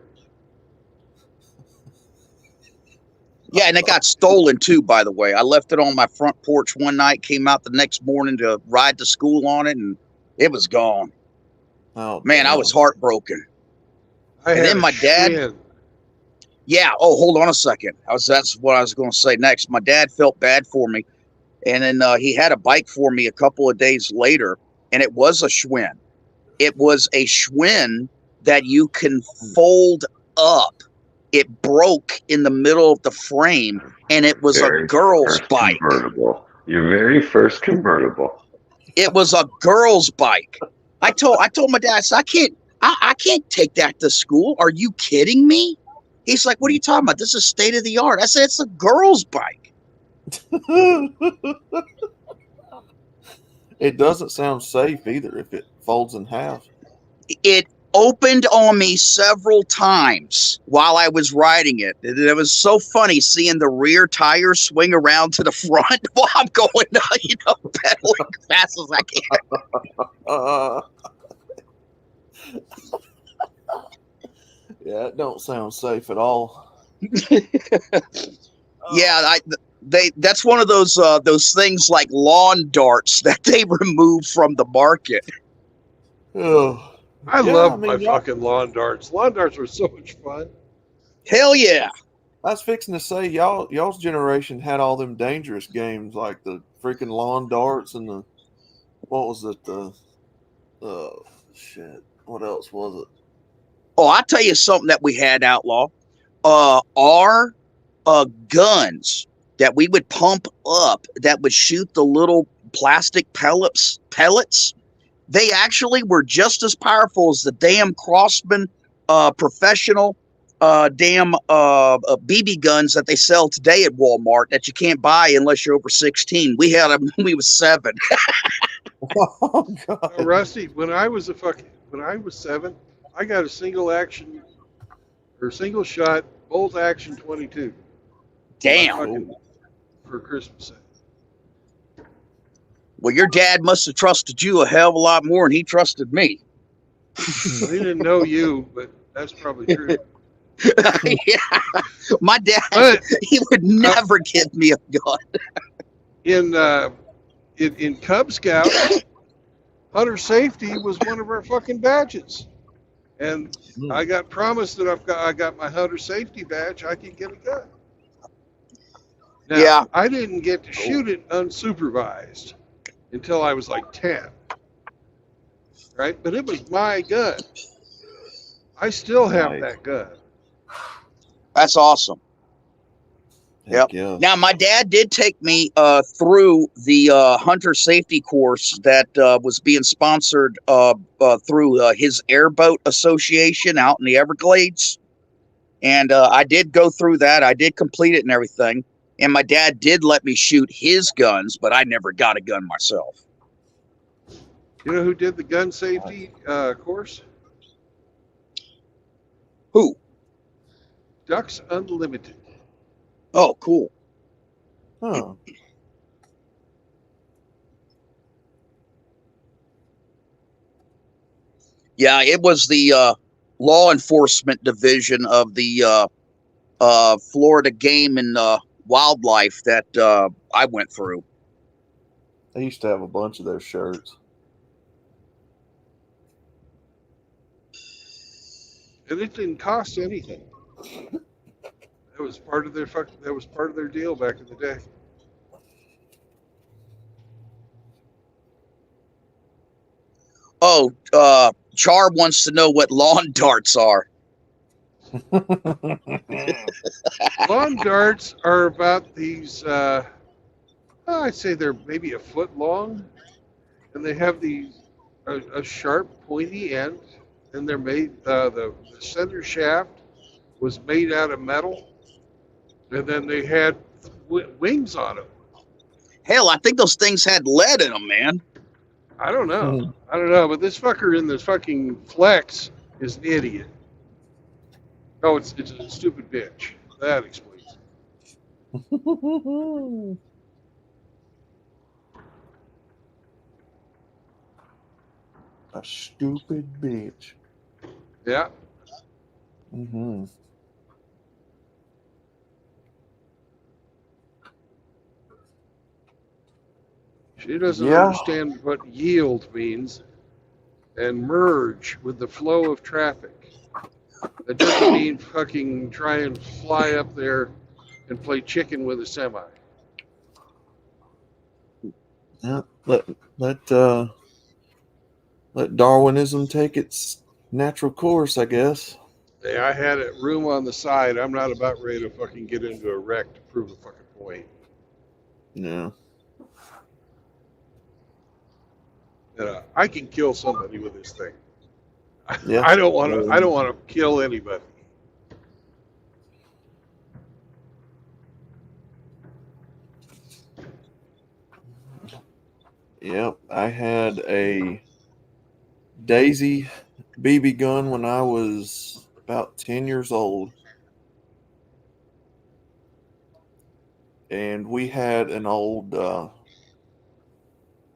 Yeah, and it got stolen too, by the way. I left it on my front porch one night, came out the next morning to ride to school on it, and it was gone. Oh, Man, I damn. was heartbroken. I And had then a my dad- Schwinn. Yeah, oh, hold on a second. That's what I was going to say next. My dad felt bad for me, and then he had a bike for me a couple of days later, and it was a Schwinn. It was a Schwinn that you can fold up. It broke in the middle of the frame, and it was a girl's bike. Convertible. Your very first convertible. It was a girl's bike. I told my dad, I said, I can't take that to school. Are you kidding me? He's like, what are you talking about? This is state of the art. I said, it's a girl's bike. It doesn't sound safe either if it folds in half. It opened on me several times while I was riding it. It was so funny seeing the rear tires swing around to the front while I'm going, pedaling fast as I can. Yeah, it don't sound safe at all. Yeah, that's one of those things like lawn darts that they removed from the market. Oh, I Yeah, love I mean, my y'all- fucking lawn darts. Lawn darts were so much fun. Hell yeah. I was fixing to say y'all's generation had all them dangerous games like the freaking lawn darts and the what was it shit, what else was it? Oh, I'll tell you something that we had, Outlaw. Our guns that we would pump up that would shoot the little plastic pellets, they actually were just as powerful as the damn Crossman professional damn BB guns that they sell today at Walmart that you can't buy unless you're over 16. We had them when we was 7. Oh god. Rusty, when I was 7, I got a single shot bolt action 22. Damn. For Christmas. Well, your dad must have trusted you a hell of a lot more than he trusted me. He didn't know you, but that's probably true. Yeah. My dad, But he would never give me a gun. in Cub Scouts, hunter safety was one of our fucking badges, and I got promised that I got my hunter safety badge, I could get a gun. Now, Yeah. I didn't get to shoot it unsupervised until I was like 10, right? But it was my gun. I still have Nice. that gun. That's awesome. Heck yeah. Now, my dad did take me through the hunter safety course that was being sponsored through his airboat association out in the Everglades. And I did go through that. I did complete it and everything. And my dad did let me shoot his guns, but I never got a gun myself. You know who did the gun safety course? Who? Ducks Unlimited. Oh, cool. Huh. Yeah, it was the law enforcement division of the Florida Game and Wildlife that I went through. I used to have a bunch of those shirts. And it didn't cost anything. That was part of their deal back in the day. Oh, Char wants to know what lawn darts are. Lawn darts are about these, I'd say they're maybe a foot long, and they have a sharp, pointy end, and they're made, the center shaft was made out of metal, and then they had wings on them. Hell, I think those things had lead in them, man. I don't know, but this fucker in this fucking flex is an idiot. Oh, it's a stupid bitch. That explains it. A stupid bitch. Yeah. Mm-hmm. She doesn't Yeah. understand what yield means and merge with the flow of traffic. That doesn't mean fucking try and fly up there and play chicken with a semi. Yeah. Let let Darwinism take its natural course, I guess. Hey, I had a room on the side. I'm not about ready to fucking get into a wreck to prove a fucking point. Yeah. I can kill somebody with this thing. Yeah. I don't want to. I don't want to kill anybody. Yep. I had a Daisy BB gun when I was about 10 years old. And we had an old,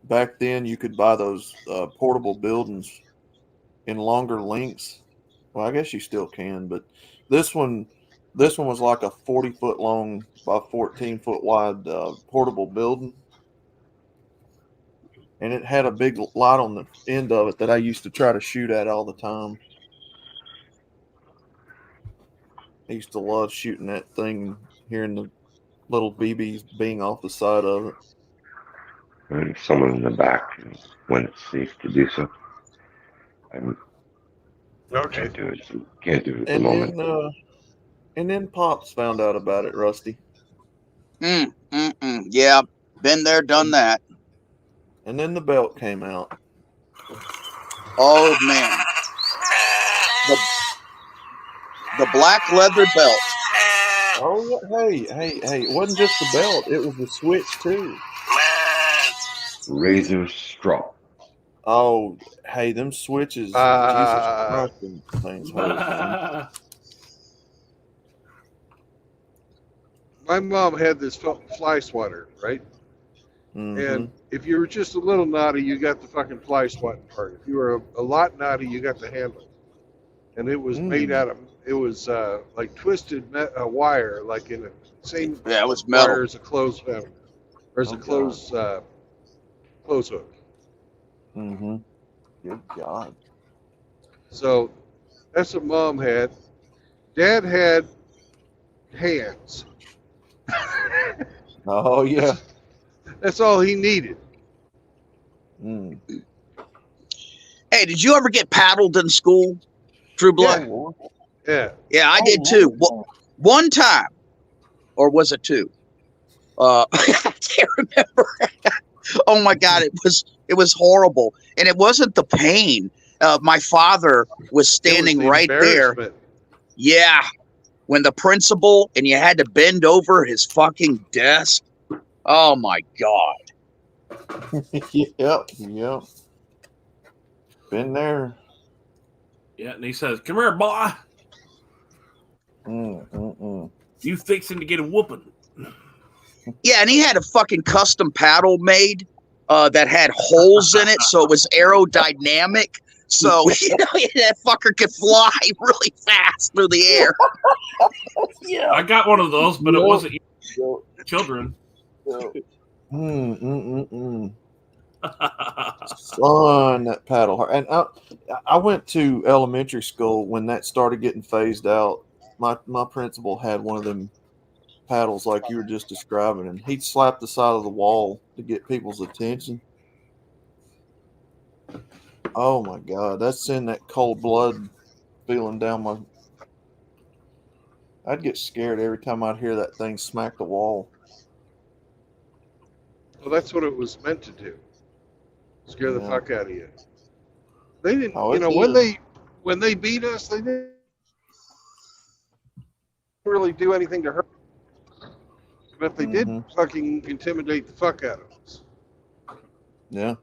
back then you could buy those portable buildings in longer lengths. Well, I guess you still can, but this one, this one was like a 40-foot long by 14-foot wide portable building, and it had a big light on the end of it that I used to try to shoot at all the time. I used to love shooting that thing, hearing the little BBs being off the side of it. And someone in the back when it's safe to do so. I Okay. can't do it. Can't do it at the And moment. then Pops found out about it, Rusty. Yeah, been there, done that. And then the belt came out. Oh man, the black leather belt. Oh, hey! It wasn't just the belt; it was the switch too. Razor straw. Oh, hey, them switches! Jesus Christ, them things hurt, man. My mom had this fly swatter, right? Mm-hmm. And if you were just a little naughty, you got the fucking fly swatting part. If you were a lot naughty, you got the handle. And it was made Mm. out of, it was like twisted wire, like in the same Yeah, it was metal. wire as a clothes hammer, or as Oh a God. clothes hook. Mm-hmm. Good God. So that's what mom had. Dad had hands. Oh yeah. That's all he needed. Mm. Hey, did you ever get paddled in school, True Blood? Yeah. Yeah, I did too. One time, or was it two? I can't remember. Oh my God, it was horrible, and it wasn't the pain. My father was It was standing the right there. embarrassment. Yeah, when the principal and you had to bend over his fucking desk. Oh my God. Yep. Been there. Yeah, and he says, "Come here, boy. Mm. You fixing to get a whooping." Yeah, and he had a fucking custom paddle made that had holes in it, so it was aerodynamic. So that fucker could fly really fast through the air. Yeah. I got one of those, but it wasn't children. Son, that paddle hard. And I went to elementary school when that started getting phased out. My principal had one of them paddles like you were just describing, and he'd slap the side of the wall to get people's attention. Oh my God, that's sending that cold blood feeling down my. I'd get scared every time I'd hear that thing smack the wall. Well, that's what it was meant to do. Scare the Yeah. fuck out of you. They didn't, Oh, you it know, did. when they beat us, they didn't really do anything to hurt. But they did Mm-hmm. fucking intimidate the fuck out of us. Yeah.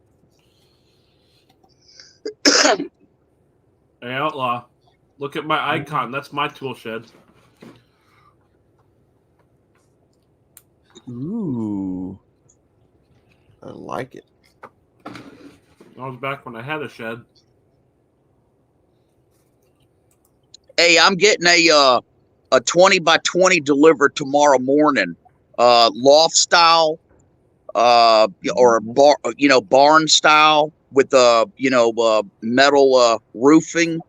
Hey, outlaw. Look at my icon. That's my tool shed. Ooh, I like it. I was back when I had a shed. Hey, I'm getting a 20 by 20 delivered tomorrow morning, loft style, or barn style with metal roofing,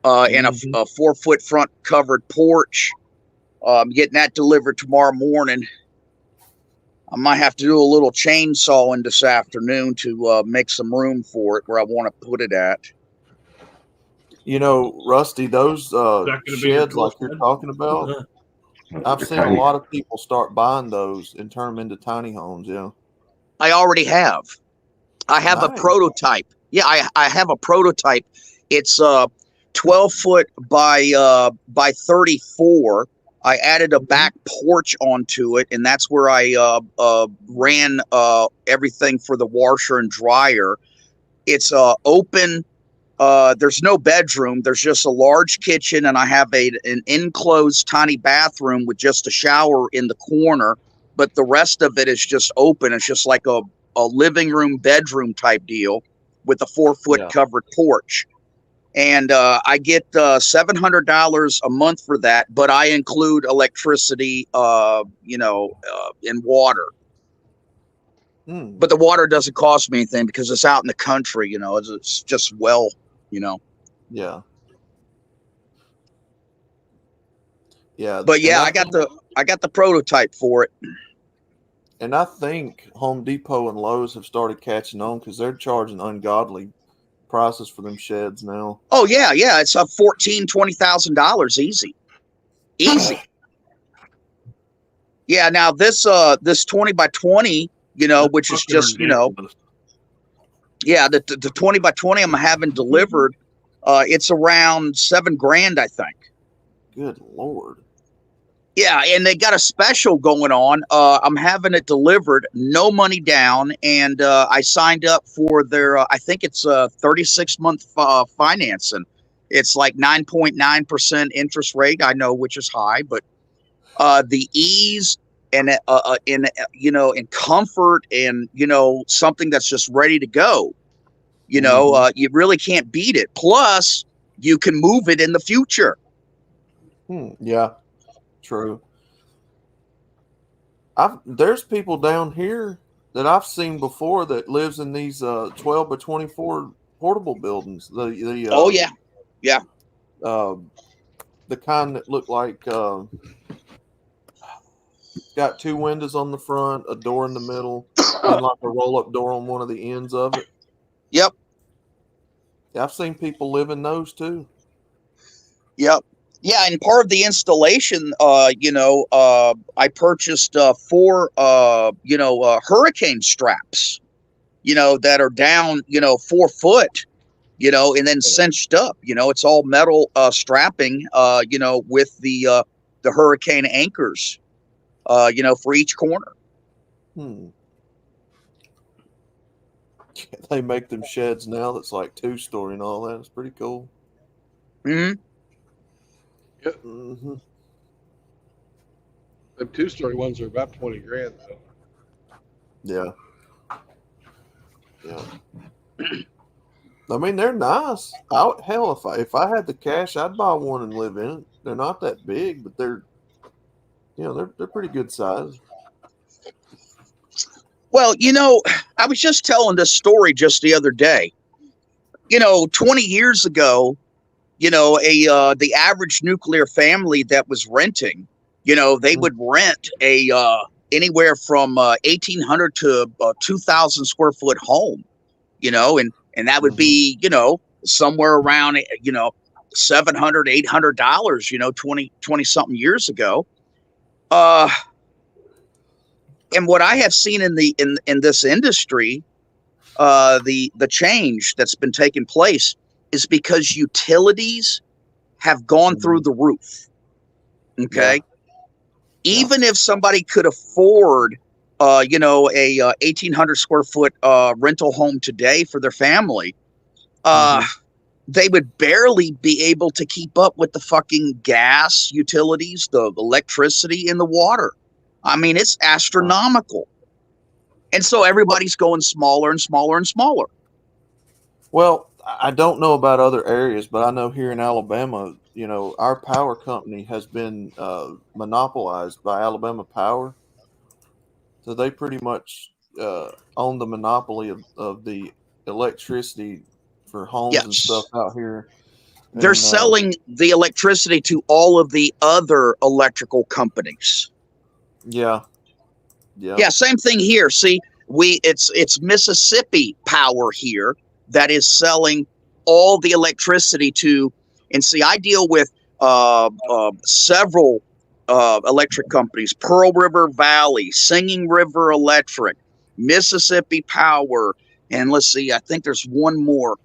and a 4-foot front covered porch. I'm getting that delivered tomorrow morning. I might have to do a little chainsawing this afternoon to make some room for it where I want to put it at. You know, Rusty, those sheds like you're talking about, I've seen a lot of people start buying those and turn them into tiny homes. Yeah, I already have. I have a prototype. Yeah, I have a prototype. It's 12 foot by 34. I added a back porch onto it, and that's where I ran everything for the washer and dryer. It's open. There's no bedroom. There's just a large kitchen, and I have an enclosed tiny bathroom with just a shower in the corner. But the rest of it is just open. It's just like a living room, bedroom type deal with a 4-foot covered porch. And I get $700 a month for that, but I include electricity, and water. But the water doesn't cost me anything because it's out in the country. It's just well. Yeah. Yeah. But yeah, I got the prototype for it. And I think Home Depot and Lowe's have started catching on because they're charging ungodly prices for them sheds now. Oh yeah, it's up $14,000-$20,000 easy. Yeah. Now this 20 by 20, which is just yeah, the 20 by 20 I'm having delivered. It's around $7,000, I think. Good Lord. Yeah, and they got a special going on. I'm having it delivered, no money down, and I signed up for their, I think it's 36-month financing. It's like 9.9% interest rate. I know, which is high, but the ease and in comfort and something that's just ready to go. You really can't beat it. Plus, you can move it in the future. Yeah. True. There's people down here that I've seen before that lives in these 12 by 24 portable buildings. The kind that look like got 2 windows on the front, a door in the middle, and like a roll-up door on one of the ends of it. Yep. Yeah, I've seen people live in those too. Yep. Yeah, and part of the installation, I purchased 4, hurricane straps, that are down, 4 foot, and then cinched up. It's all metal strapping, with the hurricane anchors, for each corner. They make them sheds now that's like 2-story and all that. It's pretty cool. Mm-hmm. Yep. Mm-hmm. The 2-story ones are about $20,000 though. Yeah. I mean, they're nice. Hell, if I had the cash, I'd buy one and live in it. They're not that big, but they're pretty good size. Well, I was just telling this story just the other day. 20 years ago, the average nuclear family that was renting, they would rent anywhere from 1,800 to 2,000 square foot home, and that would be, somewhere around, $700, $800, 20 something years ago. And what I have seen in this industry, the change that's been taking place is because utilities have gone through the roof. Okay. Yeah. Even if somebody could afford, a 1,800 square foot rental home today for their family, they would barely be able to keep up with the fucking gas, utilities, the electricity, and the water. I mean, it's astronomical. And so everybody's going smaller and smaller and smaller. Well, I don't know about other areas, but I know here in Alabama, you know, our power company has been monopolized by Alabama Power. So they pretty much own the monopoly of the electricity for homes and Yes. stuff out here. They're And selling the electricity to all of the other electrical companies. yeah, Yeah, same thing here. See, it's Mississippi Power here that is selling all the electricity to, and see, I deal with several electric companies: Pearl River Valley, Singing River Electric, Mississippi Power, and let's see, I think there's one more.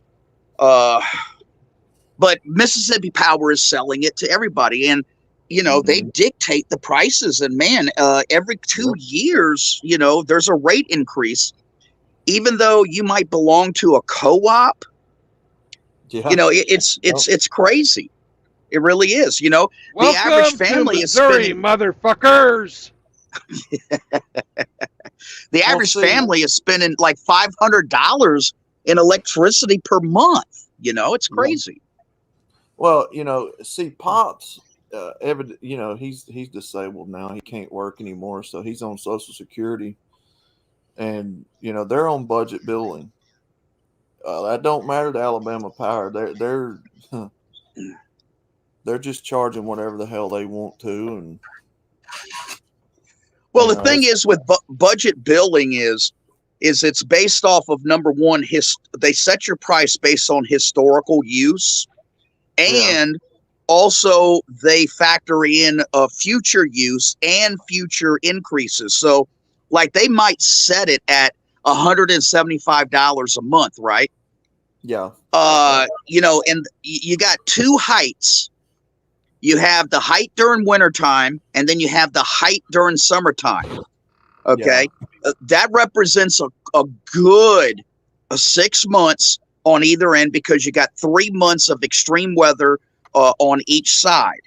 But Mississippi Power is selling it to everybody, and you know they dictate the prices. And man, every 2 years, you know, there's a rate increase, even though you might belong to a co-op. yeah. You know, it's crazy. It really is. You know, the average Welcome to family is Missouri, spending motherfuckers. the average family is spending like $500 in electricity per month. You know, it's crazy. Well, you know, see, Pops, you know, he's disabled now. He can't work anymore, so he's on Social Security, and you know they're on budget billing. That don't matter to Alabama Power. They're just charging whatever the hell they want to, and well, the thing is with budget billing is it's based off of, number one, they set your price based on historical use. And also they factor in future use and future increases. So like they might set it at $175 a month, right? Yeah. You know, and you got two heights. You have the height during wintertime, and then you have the height during summertime. Okay. That represents a good 6 months on either end, because you got 3 months of extreme weather on each side.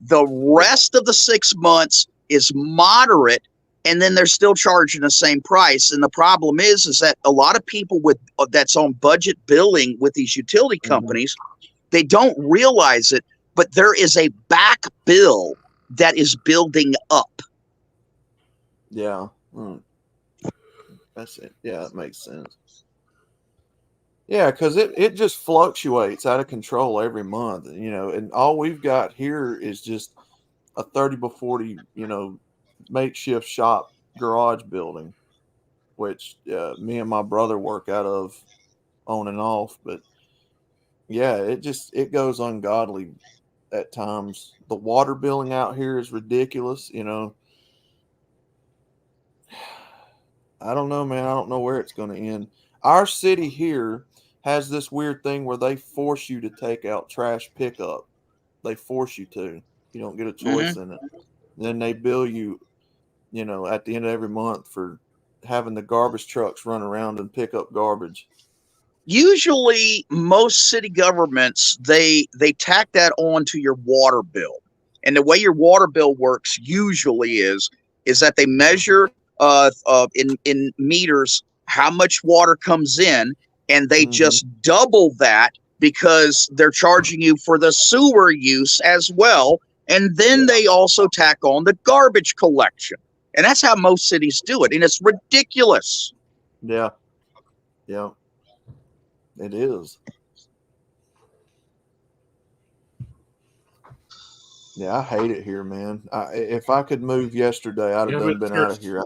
The rest of the 6 months is moderate, and then they're still charging the same price. And the problem is that a lot of people that's on budget billing with these utility companies, they don't realize it, but there is a back bill that is building up. Yeah. That's it. Yeah, it makes sense. Yeah, because it just fluctuates out of control every month, you know, and all we've got here is just a 30 by 40, you know, makeshift shop garage building, which me and my brother work out of on and off. But yeah, it goes ungodly at times. The water billing out here is ridiculous, you know. I don't know, man. I don't know where it's going to end. Our city here has this weird thing where they force you to take out trash pickup. They force you to. You don't get a choice in it. And then they bill you, you know, at the end of every month for having the garbage trucks run around and pick up garbage. Usually, most city governments, they tack that on to your water bill. And the way your water bill works usually is that they measure in meters how much water comes in, and they just double that because they're charging you for the sewer use as well. And then they also tack on the garbage collection. And that's how most cities do it. And it's ridiculous. Yeah. Yeah. It is. Yeah, I hate it here, man. If I could move yesterday, I'd have been out of here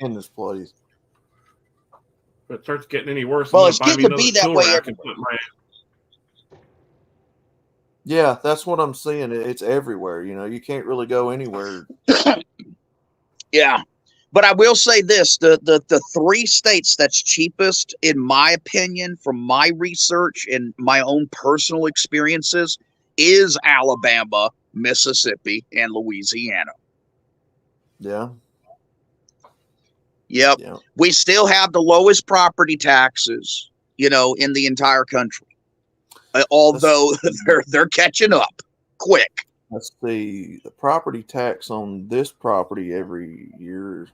in this place. If it starts getting any worse, well, it's getting to be that way everywhere. Yeah, that's what I'm seeing. It's everywhere. You know, you can't really go anywhere. Yeah. But I will say this, the 3 states that's cheapest, in my opinion, from my research and my own personal experiences, is Alabama, Mississippi, and Louisiana. Yeah. Yep. Yeah. We still have the lowest property taxes, you know, in the entire country. Although they're catching up quick. Let's see, the property tax on this property every year,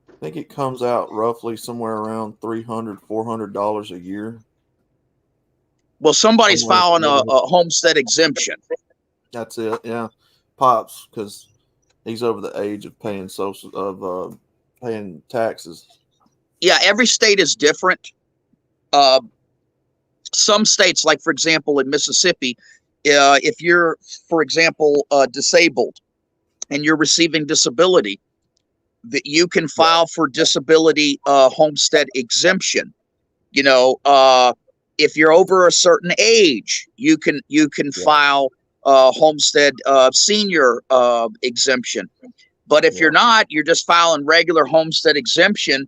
I think it comes out roughly somewhere around $300-$400 a year. Well, somebody's Somewhere filing a around- homestead exemption. That's it. Yeah, Pops, because he's over the age of paying paying taxes. Yeah, every state is different. Some states, like for example in Mississippi, if you're, for example, disabled and you're receiving disability, that you can file for disability homestead exemption. You know, if you're over a certain age, you can file homestead senior exemption. But if you're not, you're just filing regular homestead exemption.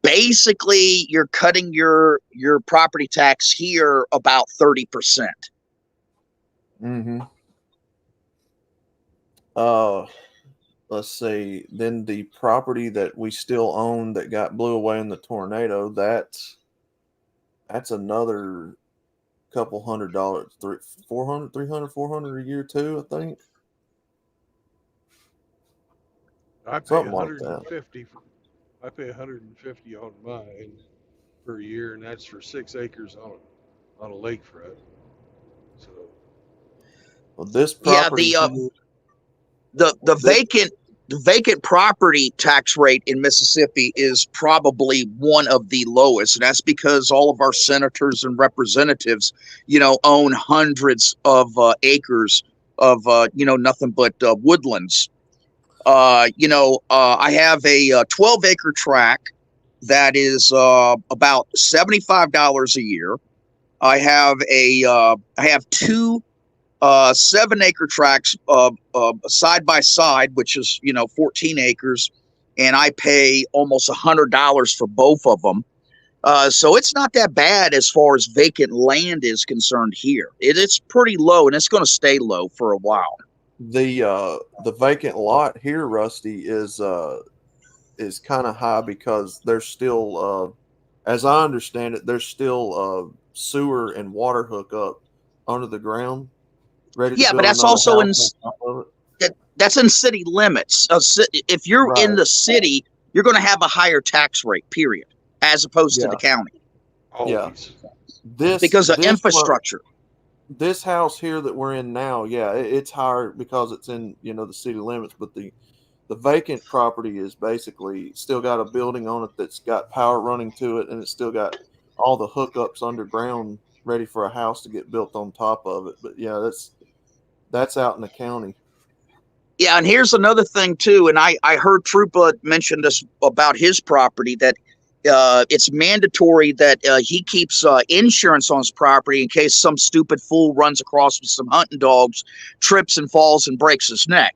Basically, you're cutting your property tax here about 30%. Mm-hmm. Let's see. Then the property that we still own that got blew away in the tornado, that's another couple $100, $400 a year too, I think. I pay Something like 150 I pay 150 on mine per year, and that's for 6 acres on a lakefront. So Well, this Yeah, property, the vacant property tax rate in Mississippi is probably one of the lowest. And that's because all of our senators and representatives, own hundreds of acres of, nothing but woodlands. I have a 12-acre tract that is about $75 a year. I have two 7-acre tracts side by side, which is 14 acres, and I pay almost $100 for both of them. So it's not that bad as far as vacant land is concerned here. It's pretty low, and it's going to stay low for a while. the vacant lot here, Rusty, is kind of high because there's still, as I understand it, there's still sewer and water hookup under the ground, ready to Yeah, build but that's another also in house on top of it. that's in city limits. If you're in Right. the city, you're going to have a higher tax rate, period, as opposed to the county, always. because of This infrastructure. this house here that we're in now, it's higher because it's in the city limits, but the vacant property is basically still got a building on it that's got power running to it, and it's still got all the hookups underground ready for a house to get built on top of it. But yeah, that's out in the county. Yeah, and here's another thing too, and I heard Troopa mention this about his property, that it's mandatory that he keeps insurance on his property in case some stupid fool runs across with some hunting dogs, trips and falls and breaks his neck.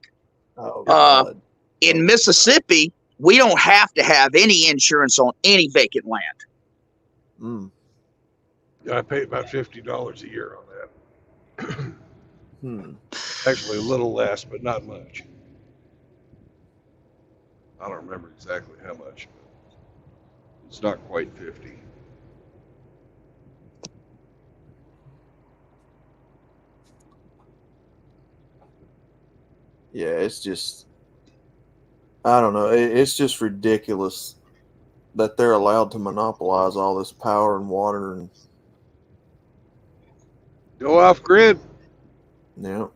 Oh, God. In Mississippi, we don't have to have any insurance on any vacant land. Mm. I pay about $50 a year on that. Actually, a little less, but not much. I don't remember exactly how much. It's not quite 50. Yeah, it's just, I don't know. It's just ridiculous that they're allowed to monopolize all this power and water and Go off grid. Yep,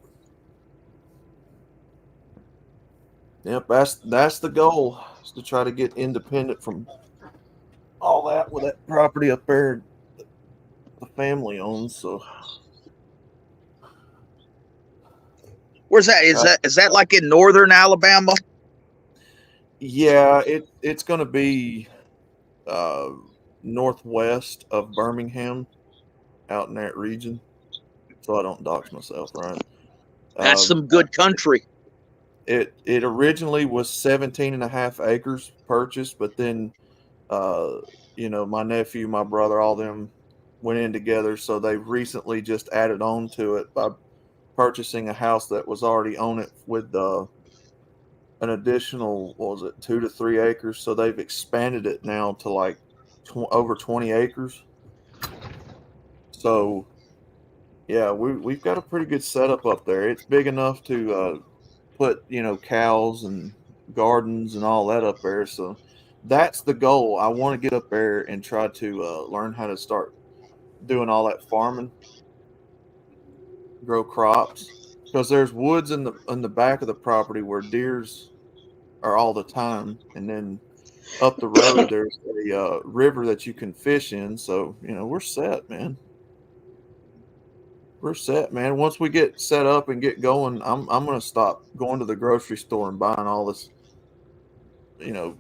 that's the goal, is to try to get independent from all that with that property up there the family owns. So Where's that? Is that like in northern Alabama? yeah, it's going to be northwest of Birmingham, out in that region. So I don't dox myself, right? That's some good country. It originally was 17.5 acres purchased, but then my nephew, my brother, all them went in together, so they've recently just added on to it by purchasing a house that was already on it with an additional, 2 to 3 acres. So they've expanded it now to like over 20 acres. So yeah, we've got a pretty good setup up there. It's big enough to put cows and gardens and all that up there. So that's the goal. I want to get up there and try to learn how to start doing all that farming, grow crops, because there's woods in the back of the property where deers are all the time, and then up the road there's a river that you can fish in. So we're set, man. We're set, man. Once we get set up and get going, I'm gonna stop going to the grocery store and buying all this, you know,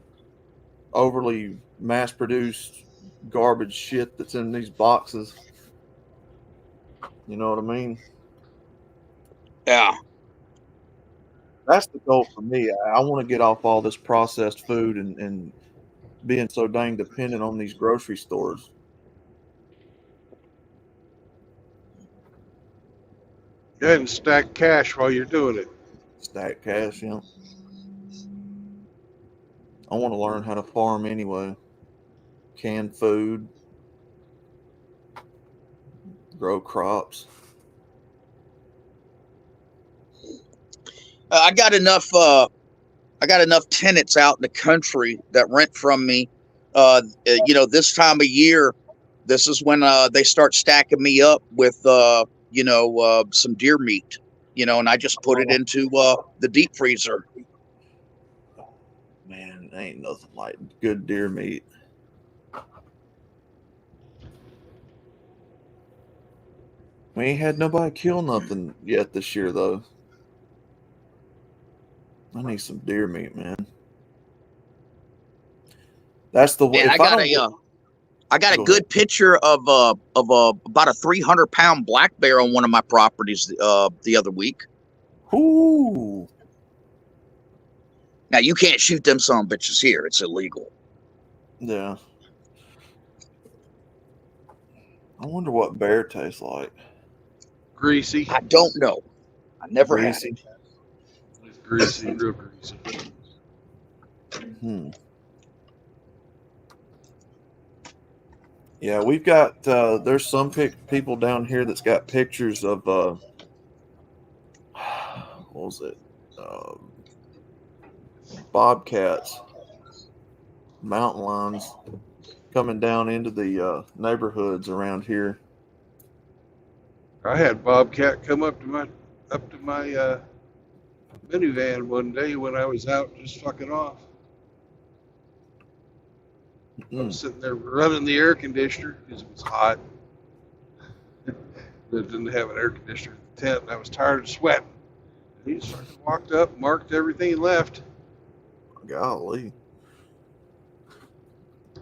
overly mass produced garbage shit that's in these boxes. You know what I mean? Yeah. That's the goal for me. I want to get off all this processed food and being so dang dependent on these grocery stores. Go ahead and stack cash while you're doing it. Stack cash, I want to learn how to farm anyway. Can food, grow crops. I got enough. I got enough tenants out in the country that rent from me. This time of year, this is when they start stacking me up with some deer meat. And I just put it into the deep freezer. Man, ain't nothing like good deer meat. We ain't had nobody kill nothing yet this year, though. I need some deer meat, man. That's the way. Man, If I don't, I got a go ahead. good picture of about a 300-pound black bear on one of my properties the other week. Ooh, Now you can't shoot them son of bitches here; it's illegal. yeah. I wonder what bear tastes like. Greasy. I don't know. I never had Greasy. it. It's greasy, real greasy. Yeah, we've got. There's some people down here that's got pictures of. What was it? Bobcats, mountain lions coming down into the neighborhoods around here. I had Bobcat come up to my minivan one day when I was out just fucking off. I was sitting there running the air conditioner because it was hot. It didn't have an air conditioner in the tent, and I was tired of sweating. And he just fucking walked up, marked everything, and left. Golly.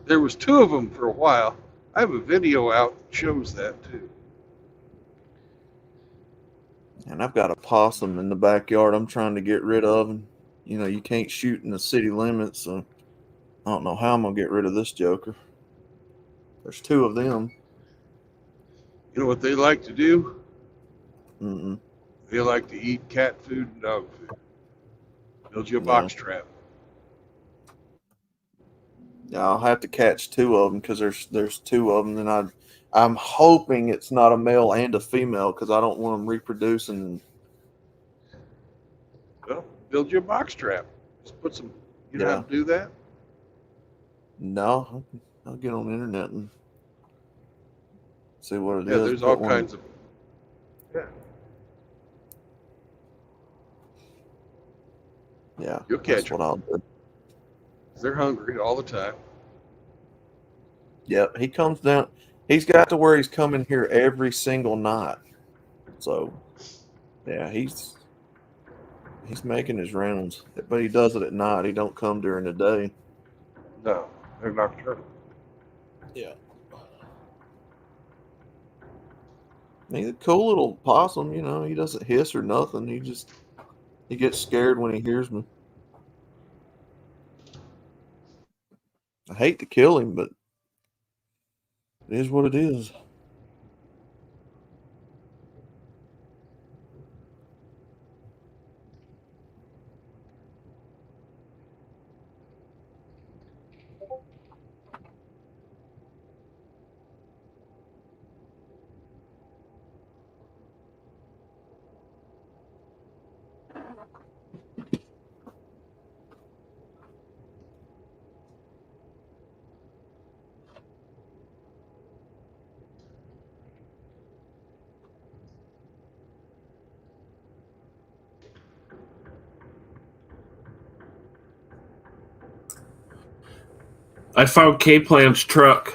There was two of them for a while. I have a video out that shows that too. And I've got a possum in the backyard I'm trying to get rid of. And, you can't shoot in the city limits, so I don't know how I'm going to get rid of this joker. There's two of them. You know what they like to do? Mm-mm. They like to eat cat food and dog food. Build you a Yeah. box trap. Yeah, I'll have to catch two of them because there's two of them, and I'm hoping it's not a male and a female because I don't want them reproducing. Well, build you a box trap. Just put some. You know Yeah. how to do that? No, I'll get on the internet and see what it Yeah, is. there's Put all one. kinds of. Yeah, Yeah, you'll catch that's what them. I'll do. They're hungry all the time. Yep, he comes down. He's got to where he's coming here every single night. So, yeah, he's making his rounds, but he does it at night. He don't come during the day. No, they're nocturnal. Yeah. He's a cool little possum, he doesn't hiss or nothing. He gets scared when he hears me. I hate to kill him, but it is what it is. I found K-Plan's truck.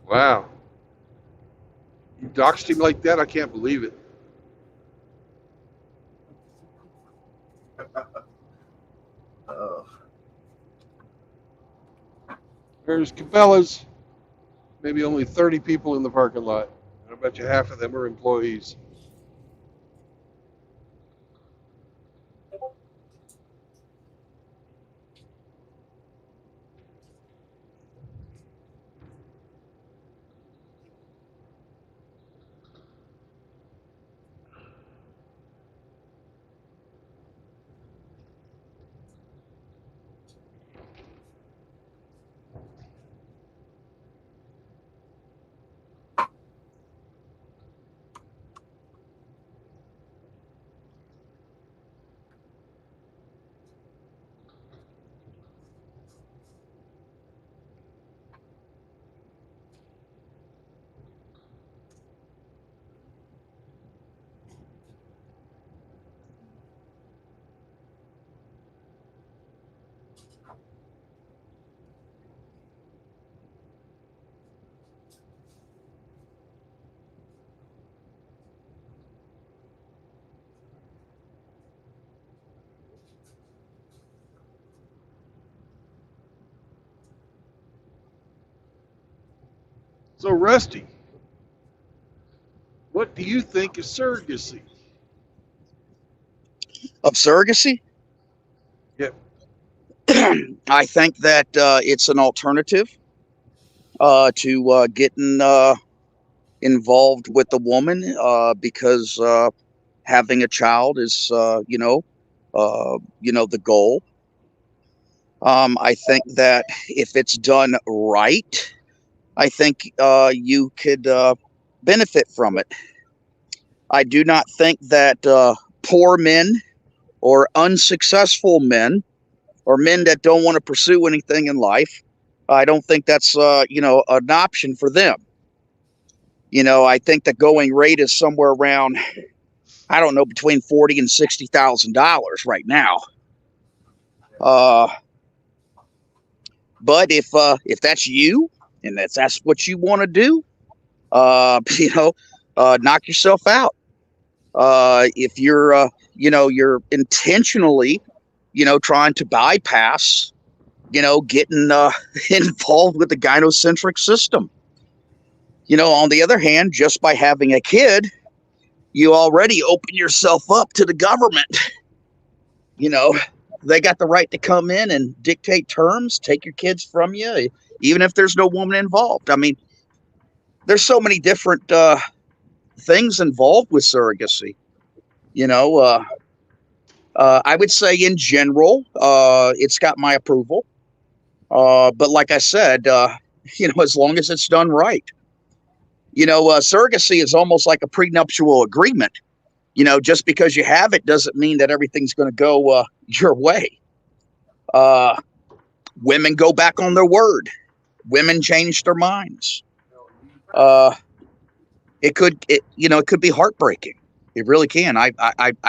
Wow. You doxed him like that? I can't believe it. There's Cabela's. Maybe only 30 people in the parking lot. I bet you half of them are employees. So, Rusty, what do you think is surrogacy? Of surrogacy? Yep. I think that it's an alternative to getting involved with the woman because having a child is, the goal. I think that if it's done right, I think you could benefit from it. I do not think that poor men or unsuccessful men or men that don't want to pursue anything in life, I don't think that's an option for them. I think the going rate is somewhere around, I don't know, between $40,000 and $60,000 right now. But if that's you and that's what you want to do, knock yourself out. If you're you're intentionally, trying to bypass, getting involved with the gynocentric system. On the other hand, just by having a kid, you already open yourself up to the government. They got the right to come in and dictate terms, take your kids from you, even if there's no woman involved. I mean, there's so many different things involved with surrogacy. I would say in general, it's got my approval. But like I said, as long as it's done right. Surrogacy is almost like a prenuptial agreement. Just because you have it doesn't mean that everything's going to go your way. Women go back on their word. Women change their minds. It could be heartbreaking. It really can. I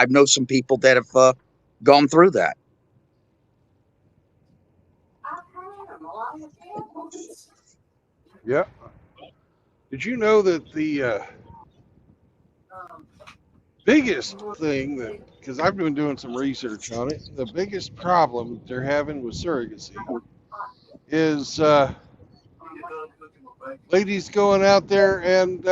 know some people that have gone through that. Yeah. Did you know that the biggest thing that, because I've been doing some research on it, the biggest problem they're having with surrogacy is ladies going out there and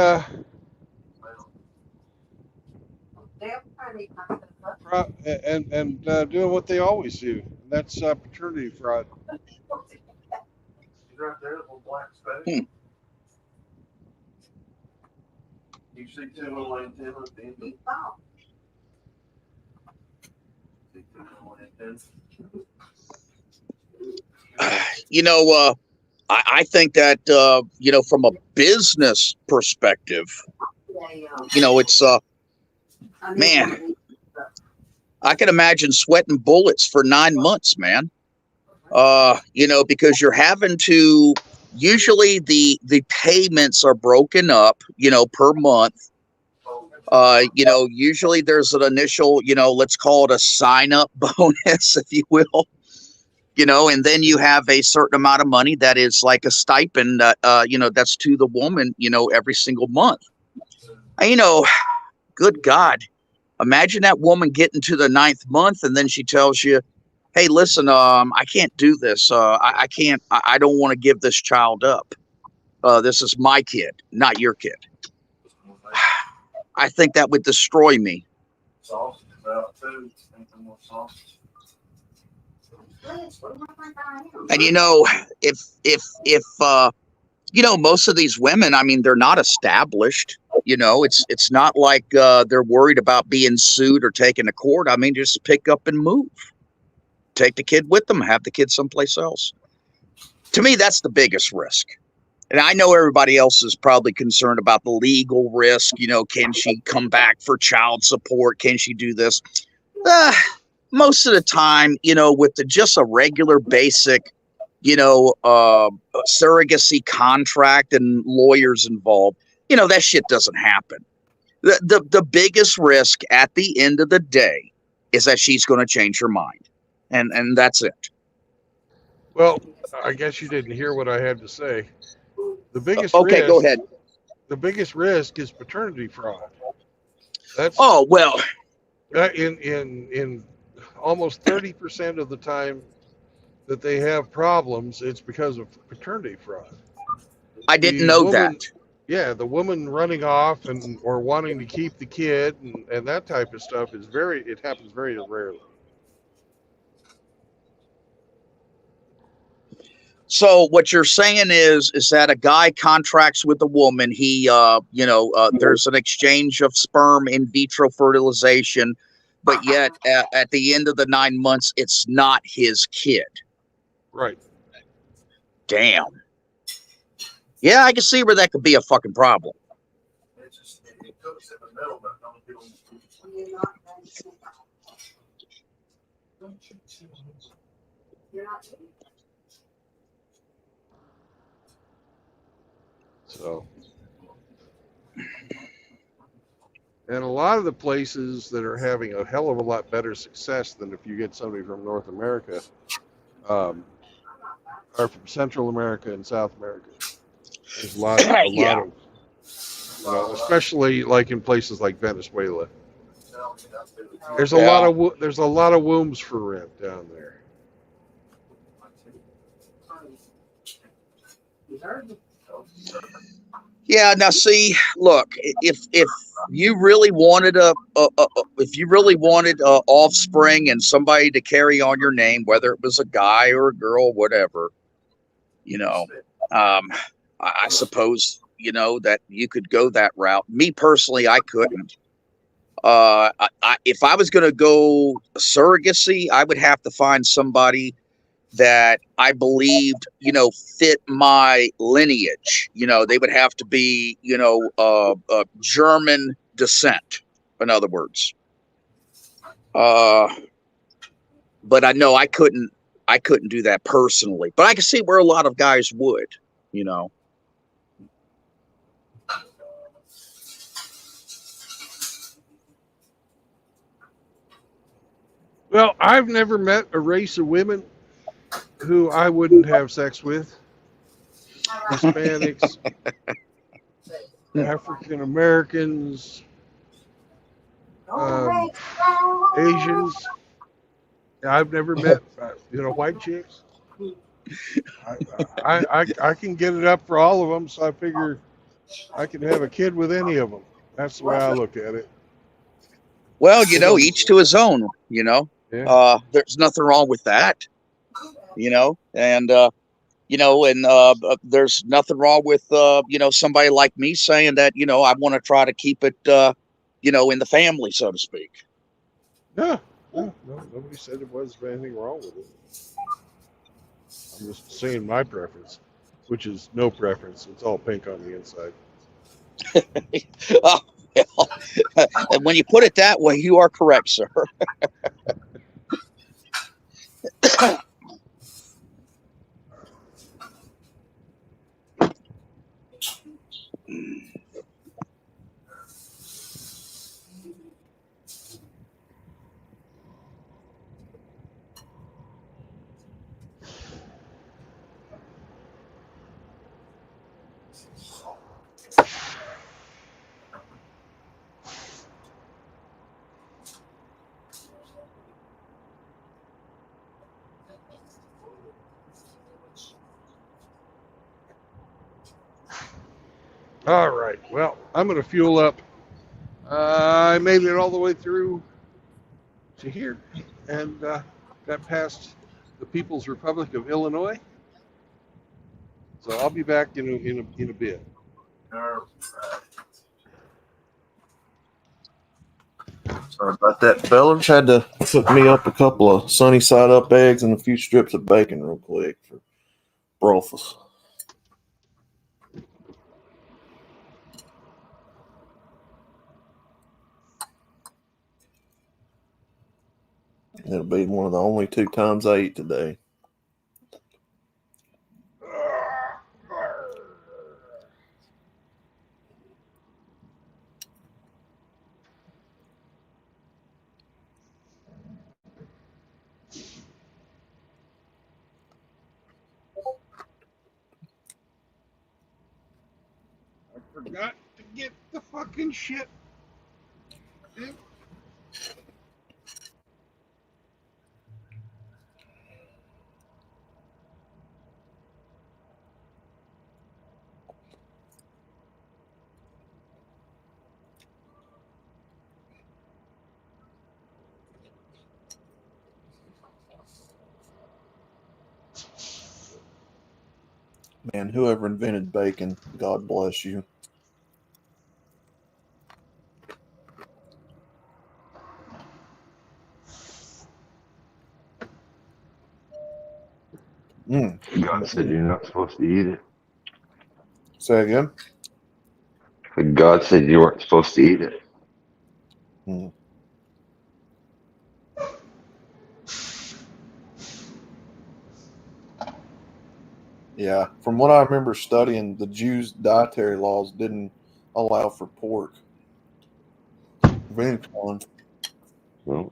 doing what they always do. And that's paternity fraud. You see two little antennas, I think that from a business perspective, it's man, I can imagine sweating bullets for 9 months, man. Because you're having to Usually the payments are broken up, per month. Usually there's an initial, let's call it a sign up bonus, if you will, and then you have a certain amount of money that is like a stipend that, that's to the woman, every single month. And, good God, imagine that woman getting to the 9th month and then she tells you, hey, listen, I can't do this. I can't, I don't want to give this child up. This is my kid, not your kid. I think that would destroy me. And if most of these women, I mean, they're not established. It's not like they're worried about being sued or taken to court. I mean, just pick up and move. Take the kid with them, have the kid someplace else. To me, that's the biggest risk. And I know everybody else is probably concerned about the legal risk. Can she come back for child support? Can she do this? Most of the time, with just a regular basic, surrogacy contract and lawyers involved, that shit doesn't happen. The biggest risk at the end of the day is that she's going to change her mind. And that's it. Well, I guess you didn't hear what I had to say. The biggest okay, risk, go ahead. The biggest risk is paternity fraud. That's in almost 30% of the time that they have problems, it's because of paternity fraud. I didn't know that. Yeah, the woman running off or wanting to keep the kid and that type of stuff it happens very rarely. So what you're saying is that a guy contracts with a woman. He, there's an exchange of sperm, in vitro fertilization, but yet at the end of the 9 months, it's not his kid. Right. Damn. Yeah, I can see where that could be a fucking problem. So, and a lot of the places that are having a hell of a lot better success than if you get somebody from North America are from Central America and South America. There's a lot of especially like in places like Venezuela. There's a lot of wombs for rent down there. Yeah. Now, see, look, if you really wanted offspring and somebody to carry on your name, whether it was a guy or a girl, whatever, I suppose that you could go that route. Me personally, I couldn't. If I was going to go surrogacy, I would have to find somebody that I believed, fit my lineage. They would have to be, German descent, in other words. But I know I couldn't do that personally. But I can see where a lot of guys would, Well, I've never met a race of women who I wouldn't have sex with. Hispanics, African Americans, Asians. I've never met, white chicks. I can get it up for all of them, so I figure I can have a kid with any of them. That's the way I look at it. Well, each to his own, Yeah. There's nothing wrong with that, and, there's nothing wrong with, somebody like me saying that, I want to try to keep it, in the family, so to speak. No, nobody said there was anything wrong with it. I'm just saying my preference, which is no preference. It's all pink on the inside. Oh, well, when you put it that way, you are correct, sir. All right. Well, I'm going to fuel up. I made it all the way through to here and got past the People's Republic of Illinois. So I'll be back in a bit. Sorry about that, fellas. Had to cook me up a couple of sunny side up eggs and a few strips of bacon real quick for breakfast. It'll be one of the only 2 times I eat today. I forgot to get the fucking shit. Man, whoever invented bacon, God bless you. God said you're not supposed to eat it. Say again? God said you weren't supposed to eat it. Yeah, from what I remember studying, the Jews' dietary laws didn't allow for pork. Very fun. No.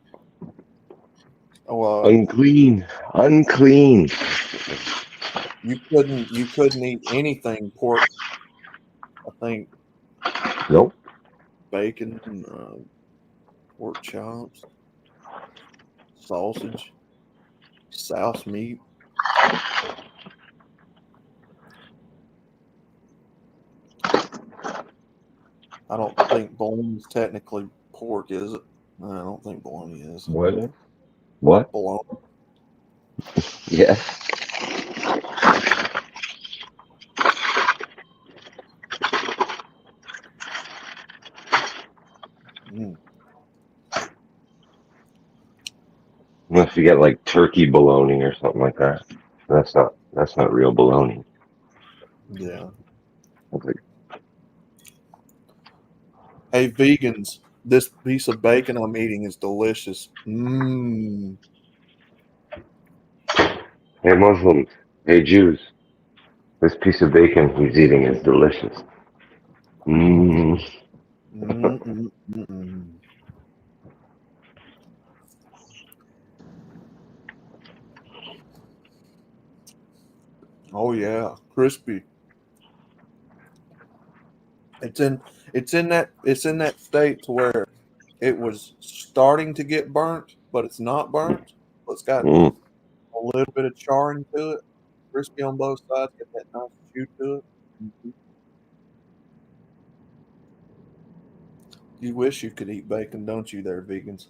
Oh, Unclean. Unclean. you couldn't eat anything pork. I think Nope. bacon, pork chops, sausage, souse meat. I don't think bologna is technically pork, is it? No, I don't think bologna is. What? What? Bologna. Yes. Unless you get like turkey bologna or something like that. That's not real bologna. Yeah. That's like, Hey, vegans, this piece of bacon I'm eating is delicious. hey Muslims, hey Jews, this piece of bacon he's eating is delicious. Oh yeah, crispy. It's in that state to where it was starting to get burnt, but it's not burnt. But it's got a little bit of charring to it. Crispy on both sides, get that nice chew to it. You wish you could eat bacon, don't you, there, vegans?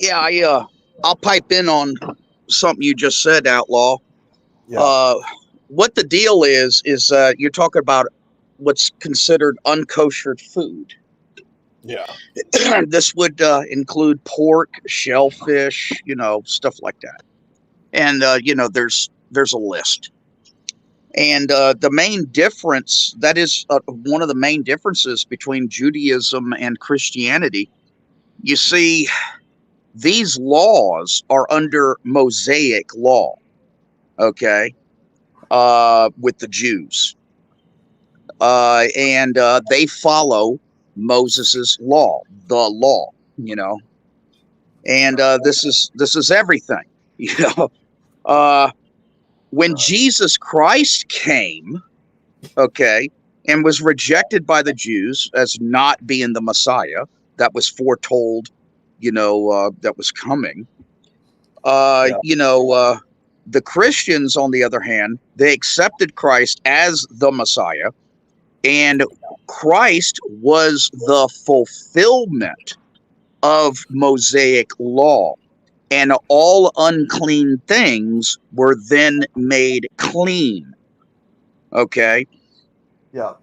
Yeah, I'll pipe in on something you just said, Outlaw. Yeah. What the deal is you're talking about what's considered unkosher food. Yeah. This would include pork, shellfish, stuff like that. And there's a list. And the main difference, that is one of the main differences between Judaism and Christianity. You see, these laws are under Mosaic law, okay, with the Jews. And they follow Moses's law, the law, and this is everything, when Jesus Christ came, okay, and was rejected by the Jews as not being the Messiah that was foretold, that was coming. The Christians, on the other hand, they accepted Christ as the Messiah, and Christ was the fulfillment of Mosaic law, and all unclean things were then made clean. Okay. Yeah.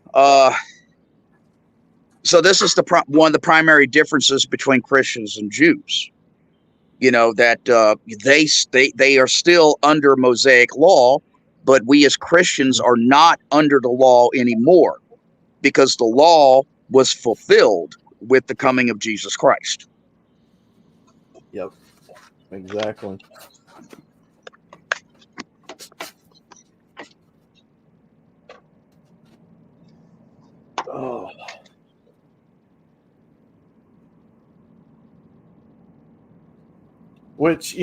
So this is one of the primary differences between Christians and Jews. That they are still under Mosaic law, but we as Christians are not under the law anymore, because the law was fulfilled with the coming of Jesus Christ. Yep. Exactly. Oh. Which,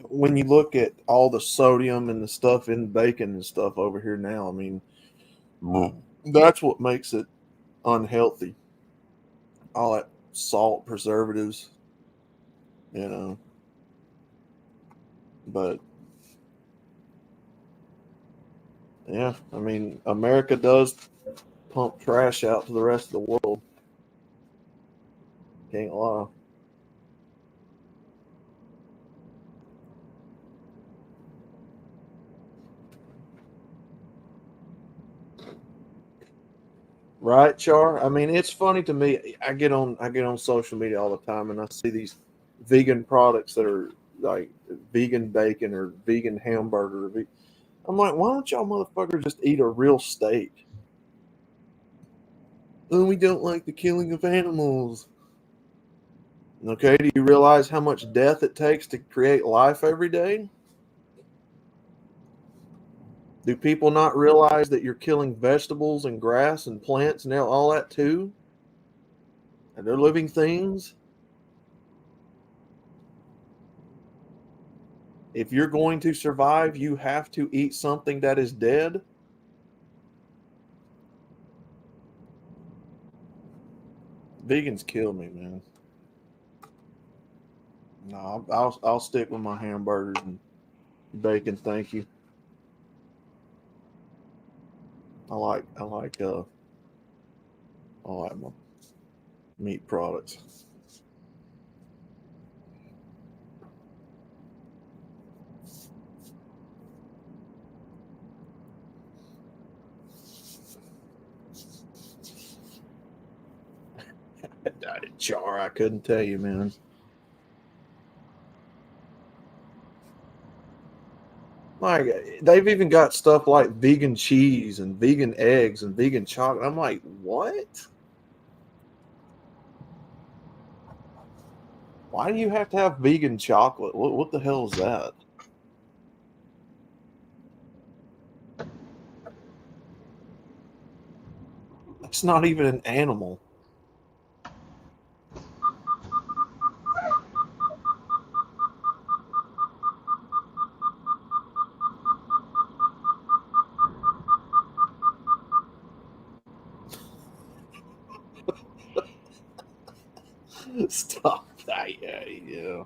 when you look at all the sodium and the stuff in bacon and stuff over here now, I mean, that's what makes it unhealthy. All that salt, preservatives, But, yeah, I mean, America does pump trash out to the rest of the world. Can't lie. Right, Char? I mean, it's funny to me. I get on social media all the time, and I see these vegan products that are like vegan bacon or vegan hamburger. I'm like, why don't y'all motherfuckers just eat a real steak? Oh, we don't like the killing of animals. Okay, do you realize how much death it takes to create life every day? Do people not realize that you're killing vegetables and grass and plants and all that too? And they're living things. If you're going to survive, you have to eat something that is dead. Vegans kill me, man. No, I'll stick with my hamburgers and bacon, thank you. I like my meat products. Char, I couldn't tell you, man. Like, they've even got stuff like vegan cheese and vegan eggs and vegan chocolate. I'm like, what? Why do you have to have vegan chocolate? What the hell is that? That's not even an animal. Stop that. Yeah.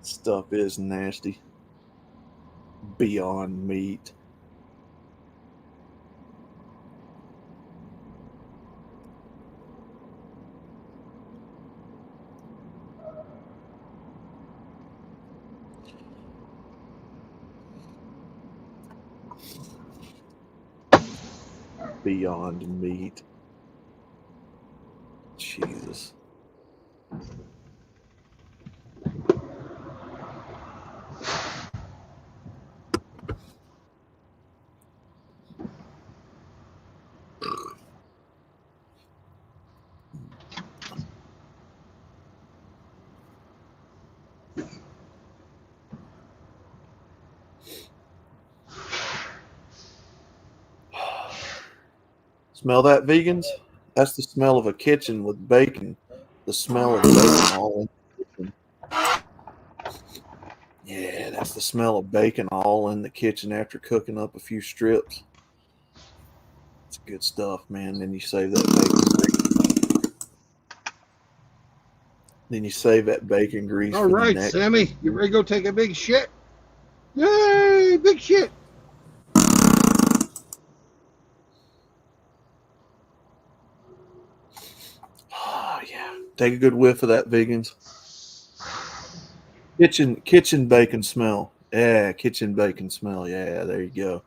Stuff is nasty. Beyond meat. Beyond meat. Jesus. Smell that, vegans? That's the smell of a kitchen with bacon. The smell of bacon all in the kitchen. Yeah, that's the smell of bacon all in the kitchen after cooking up a few strips. It's Good stuff, man. Then you save that bacon. Then you save that bacon grease All for the right, next. Sammy, you ready to go take a big shit? Yay, big shit. Oh yeah. Take a good whiff of that, vegans. Kitchen bacon smell. Yeah, kitchen bacon smell. Yeah, there you go.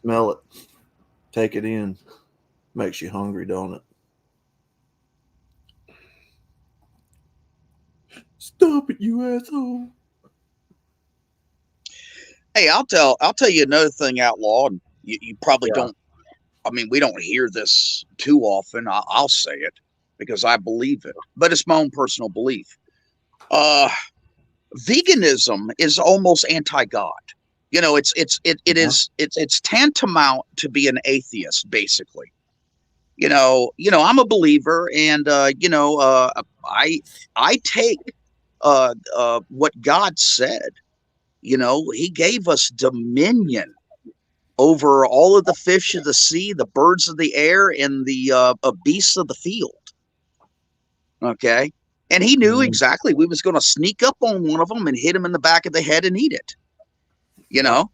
Smell it. Take it in. Makes you hungry, don't it? Stop it, you asshole. Hey, I'll tell you another thing, Outlaw, and you probably Yeah. don't. I mean, we don't hear this too often. I'll say it because I believe it, but it's my own personal belief. Veganism is almost anti-God. You know, it's tantamount to be an atheist, basically. I'm a believer, and I take what God said. He gave us dominion over all of the fish of the sea, the birds of the air, and the beasts of the field. Okay. And he knew exactly we was going to sneak up on one of them and hit him in the back of the head and eat it. You know?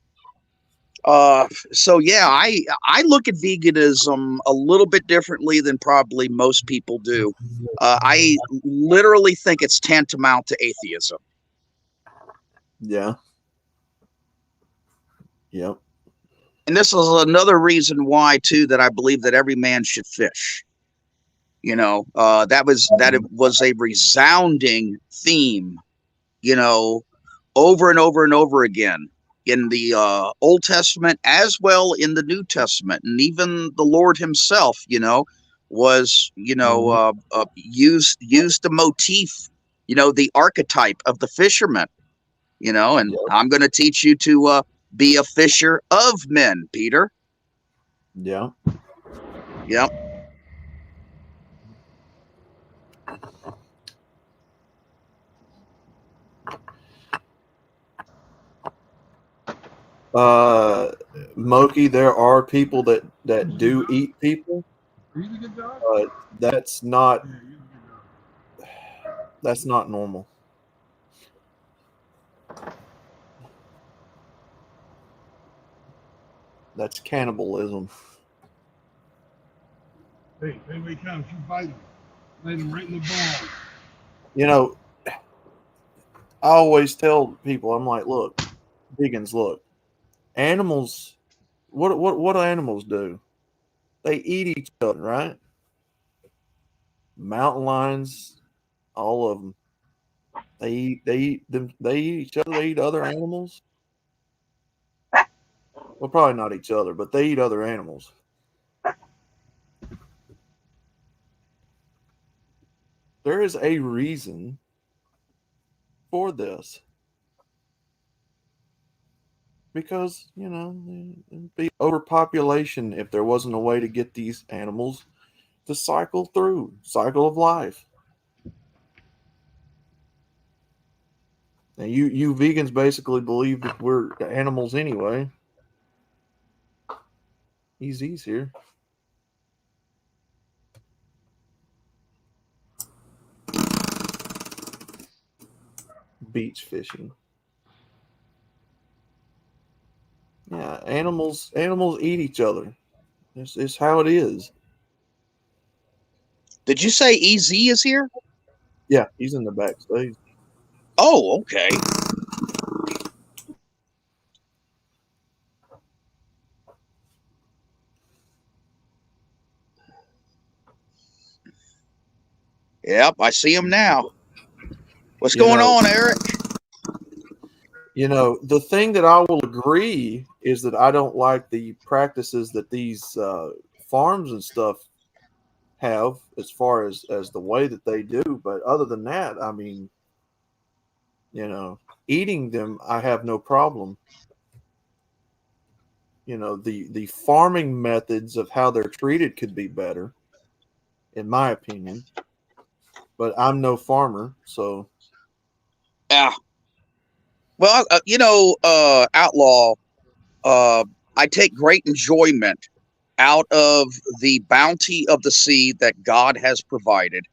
So yeah, I look at veganism a little bit differently than probably most people do. I literally think it's tantamount to atheism. Yeah. Yep. And this is another reason why too that I believe that every man should fish. That was a resounding theme, over and over and over again in the Old Testament as well in the New Testament, and even the Lord Himself, was used the motif, the archetype of the fisherman, and Yep. I'm going to teach you to be a fisher of men, Peter. Yeah. Yep. Moki, there are people that do eat people, Are you the good dog? but that's not Yeah, you're the good dog. that's not normal. That's cannibalism. Hey, if anybody comes, you bite him. Bite him right in the ball. You know, I always tell people, I'm like, look, vegans, look, animals. What do animals do? They eat each other, right? Mountain lions, all of them. They eat them. They eat each other. They eat other animals. Well, probably not each other, but they eat other animals. There is a reason for this. Because, there'd be overpopulation if there wasn't a way to get these animals to cycle of life. And you vegans basically believe that we're animals anyway. Easy's here. Beach fishing. Yeah, animals eat each other. It's how it is. Did you say EZ is here? Yeah, he's in the backstage. Oh, okay. Yep, I see him now. What's going on, Eric? The thing that I will agree is that I don't like the practices that these farms and stuff have as far as the way that they do. But other than that, I mean, eating them, I have no problem. The farming methods of how they're treated could be better, in my opinion. But I'm no farmer, so. Yeah. Well, Outlaw, I take great enjoyment out of the bounty of the sea that God has provided.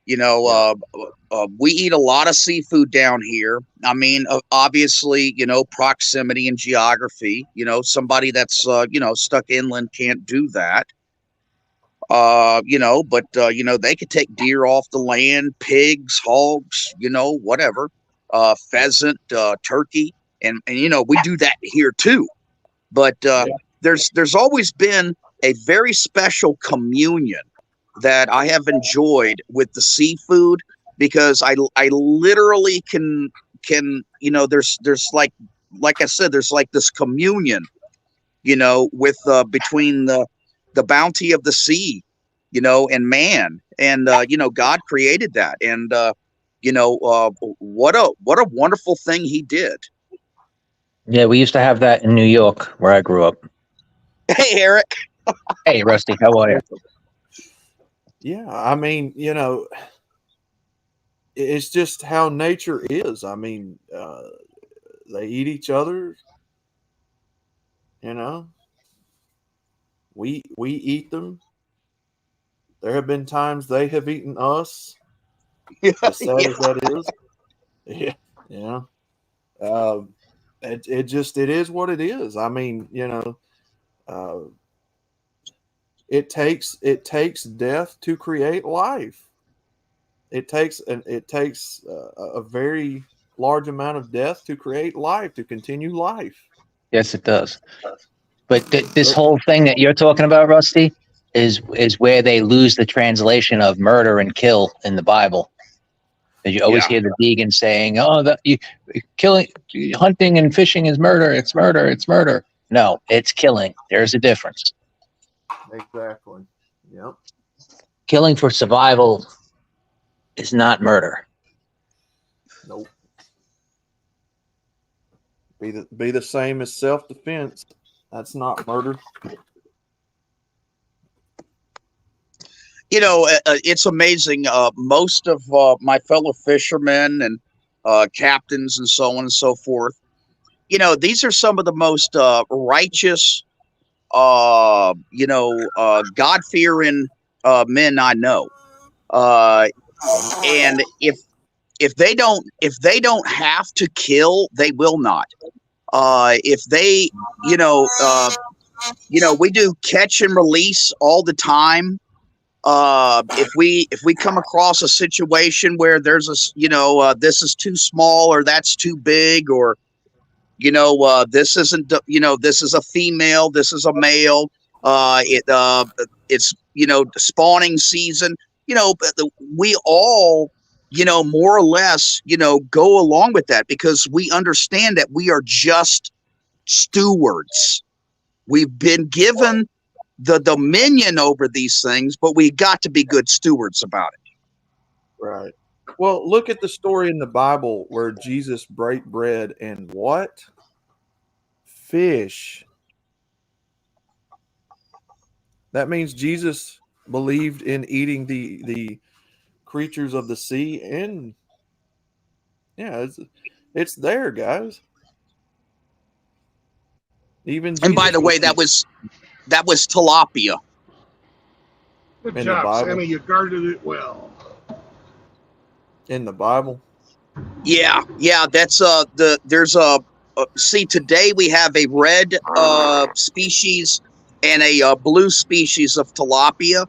You know, we eat a lot of seafood down here. I mean, obviously, you know, proximity and geography. You know, somebody that's you know, stuck inland can't do that. You know, but you know, they could take deer off the land, pigs, hogs, you know, whatever, pheasant, turkey, and you know, we do that here too. But there's always been a very special communion that I have enjoyed with the seafood, because I literally can, you know, there's like I said, there's like this communion, you know, with between the bounty of the sea, you know, and man. And you know, God created that. And you know, what a wonderful thing he did. Yeah, we used to have that in New York, where I grew up. Hey, Eric. Hey, Rusty, how are you? Yeah, I mean, you know, it's just how nature is. I mean, they eat each other. You know, we eat them. There have been times they have eaten us. As sad as that is, yeah, yeah. It is what it is. I mean, you know, uh, it takes death to create life. It takes a very large amount of death to create life, to continue life. Yes, it does. But this whole thing that you're talking about, Rusty, is where they lose the translation of murder and kill in the Bible. You always hear the vegan saying, "Oh, killing, hunting, and fishing is murder. It's murder. It's murder." No, it's killing. There's a difference. Exactly. Yep. Killing for survival is not murder. Nope. Be the same as self-defense. That's not murder. You know, it's amazing. Most of my fellow fishermen and captains and so on and so forth, you know, these are some of the most righteous, you know, God-fearing men I know. And if they don't have to kill, they will not. If they, you know, we do catch and release all the time. If we come across a situation where there's a, you know, this is too small or that's too big, or you know, this isn't, you know, this is a female, this is a male, it's, you know, spawning season, you know, we all, you know, more or less, you know, go along with that, because we understand that we are just stewards. We've been given the dominion over these things, but we got to be good stewards about it. Right. Well, look at the story in the Bible where Jesus break bread and what? Fish. That means Jesus believed in eating the creatures of the sea, and yeah, it's there, guys. Even And by Jesus the way, that was tilapia. Good in the job, Bible. Sammy. You guarded it well. In the Bible. Yeah, that's there's a see, today we have a red species and a blue species of tilapia,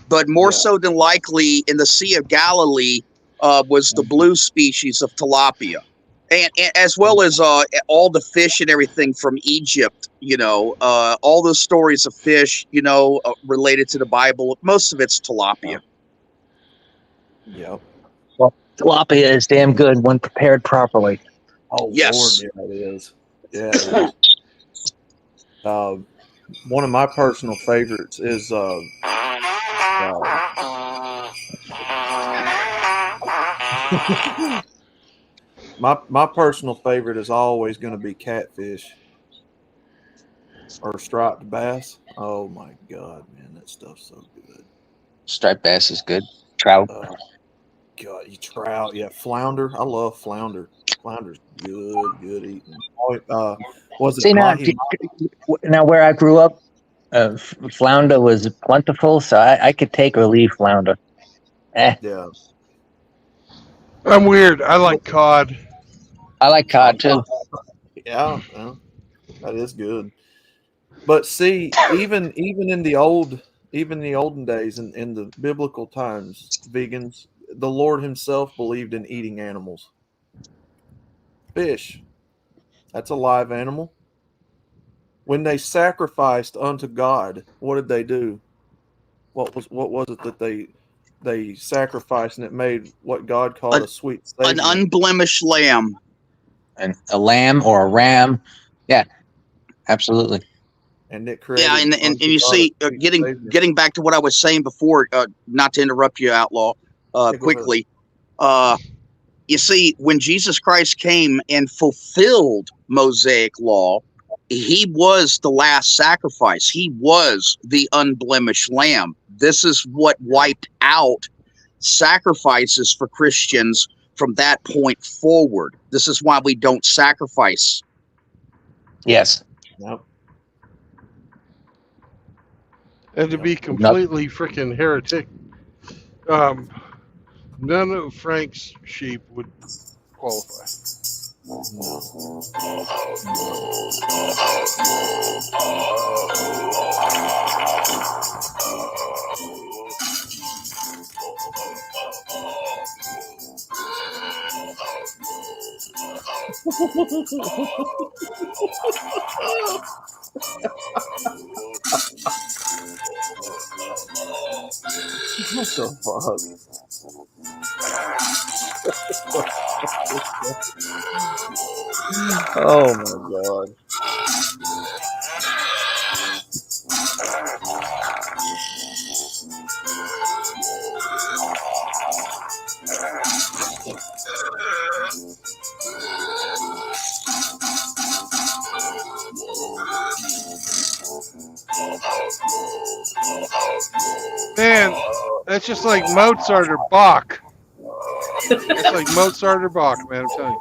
but more so than likely in the Sea of Galilee was the blue species of tilapia, and as well as all the fish and everything from Egypt. You know, all those stories of fish, you know, related to the Bible. Most of it's tilapia. Yep. Well, tilapia is damn good when prepared properly. Oh Yes. Lord, yeah, it is. Yeah, it is. One of my personal favorites is my personal favorite is always going to be catfish or striped bass. Oh my god, man, that stuff's so good. Striped bass is good. Trout. God, you trout, yeah, flounder. I love flounder. Flounder's good eating. Was it See, mahi? now where I grew up, Flounder was plentiful, so I could take or leave flounder. Yeah. I'm weird. I like cod. I like cod too. Yeah, yeah, that is good. But see, even in the olden days in the biblical times, vegans, the Lord Himself believed in eating animals. Fish, that's a live animal. When they sacrificed unto God, what did they do? What was it that they sacrificed and it made what God called An, a sweet an savior? unblemished lamb. And a lamb or a ram. Yeah, absolutely. And it Yeah, created and unto you God a see, sweet getting savior. back to what I was saying before, not to interrupt you, Outlaw, Yeah, go ahead. quickly. You see, when Jesus Christ came and fulfilled Mosaic law, he was the last sacrifice. He was the unblemished lamb. This is what wiped out sacrifices for Christians from that point forward. This is why we don't sacrifice. Yes. Yep. And to Yep. be completely freaking heretic, none of Frank's sheep would qualify. No. What the fuck? Oh my god. Man, that's just like Mozart or Bach. It's like Mozart or Bach, man. I'm telling you.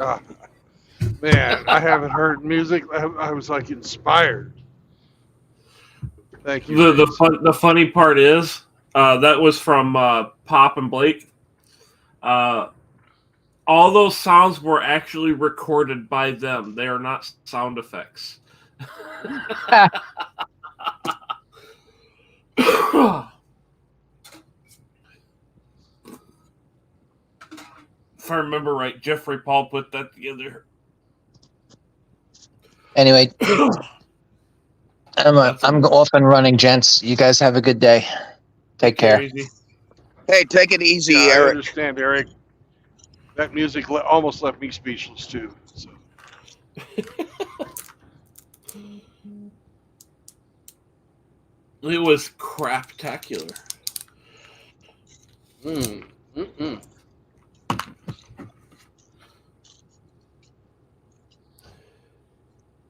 Ah, man, I haven't heard music. I was like inspired. Thank you. The funny part is that was from Pop and Blake. All those sounds were actually recorded by them. They are not sound effects. If I remember right, Jeffrey Paul put that together. Anyway, I'm off and running, gents. You guys have a good day. Take care. Easy. Hey, take it easy, Yeah, I Eric. understand, Eric. That music almost left me speechless too. So. It was craptacular.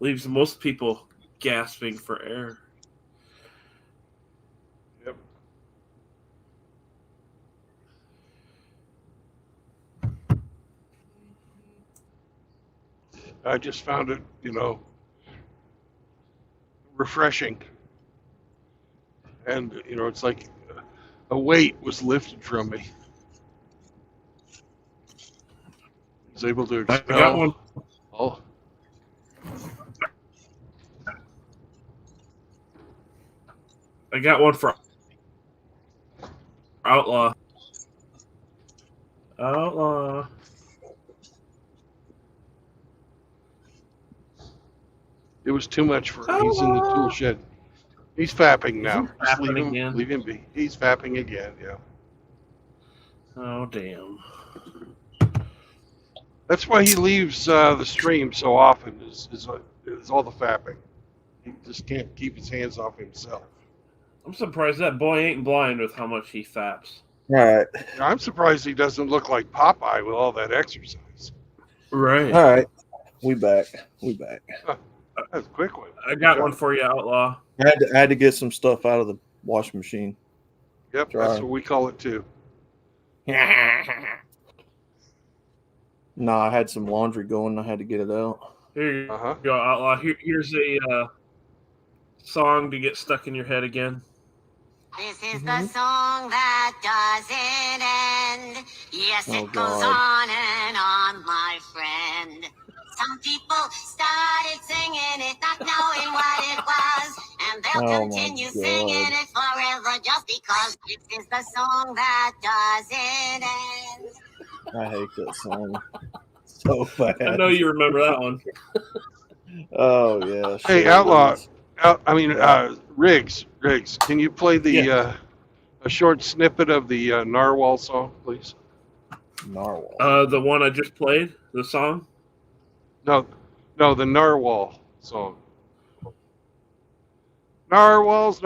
Leaves most people gasping for air. Yep. I just found it, refreshing. And, it's like a weight was lifted from me. I was able to expel. I got one. Oh. I got one for Outlaw. Outlaw. It was too much for him. He's in the tool shed. He's fapping now. Just leave him. Again? Leave him be. He's fapping again. Yeah. Oh damn. That's why he leaves the stream so often. Is all the fapping. He just can't keep his hands off himself. I'm surprised that boy ain't blind with how much he faps. All right. I'm surprised he doesn't look like Popeye with all that exercise. Right. All right. We back. That's a quick one. I got one for you, Outlaw. I had to get some stuff out of the washing machine. Yep, Dry. that's what we call it too. No, I had some laundry going. I had to get it out. Here you Uh-huh. go, Outlaw. Here's a song to get stuck in your head again. This is the song that doesn't end. Yes, Oh, it goes God. on and on, my friend. Some people started singing it, not knowing what it was, and they'll Oh, my continue God. singing it forever just because this is the song that doesn't end. I hate that song so bad. I know you remember that one. Oh yeah. Hey, sure Outlaw. is. I mean, Riggs. Can you play the Yeah. a short snippet of the Narwhal song, please? Narwhal. The one I just played, the song. No, the Narwhal song. Narwhals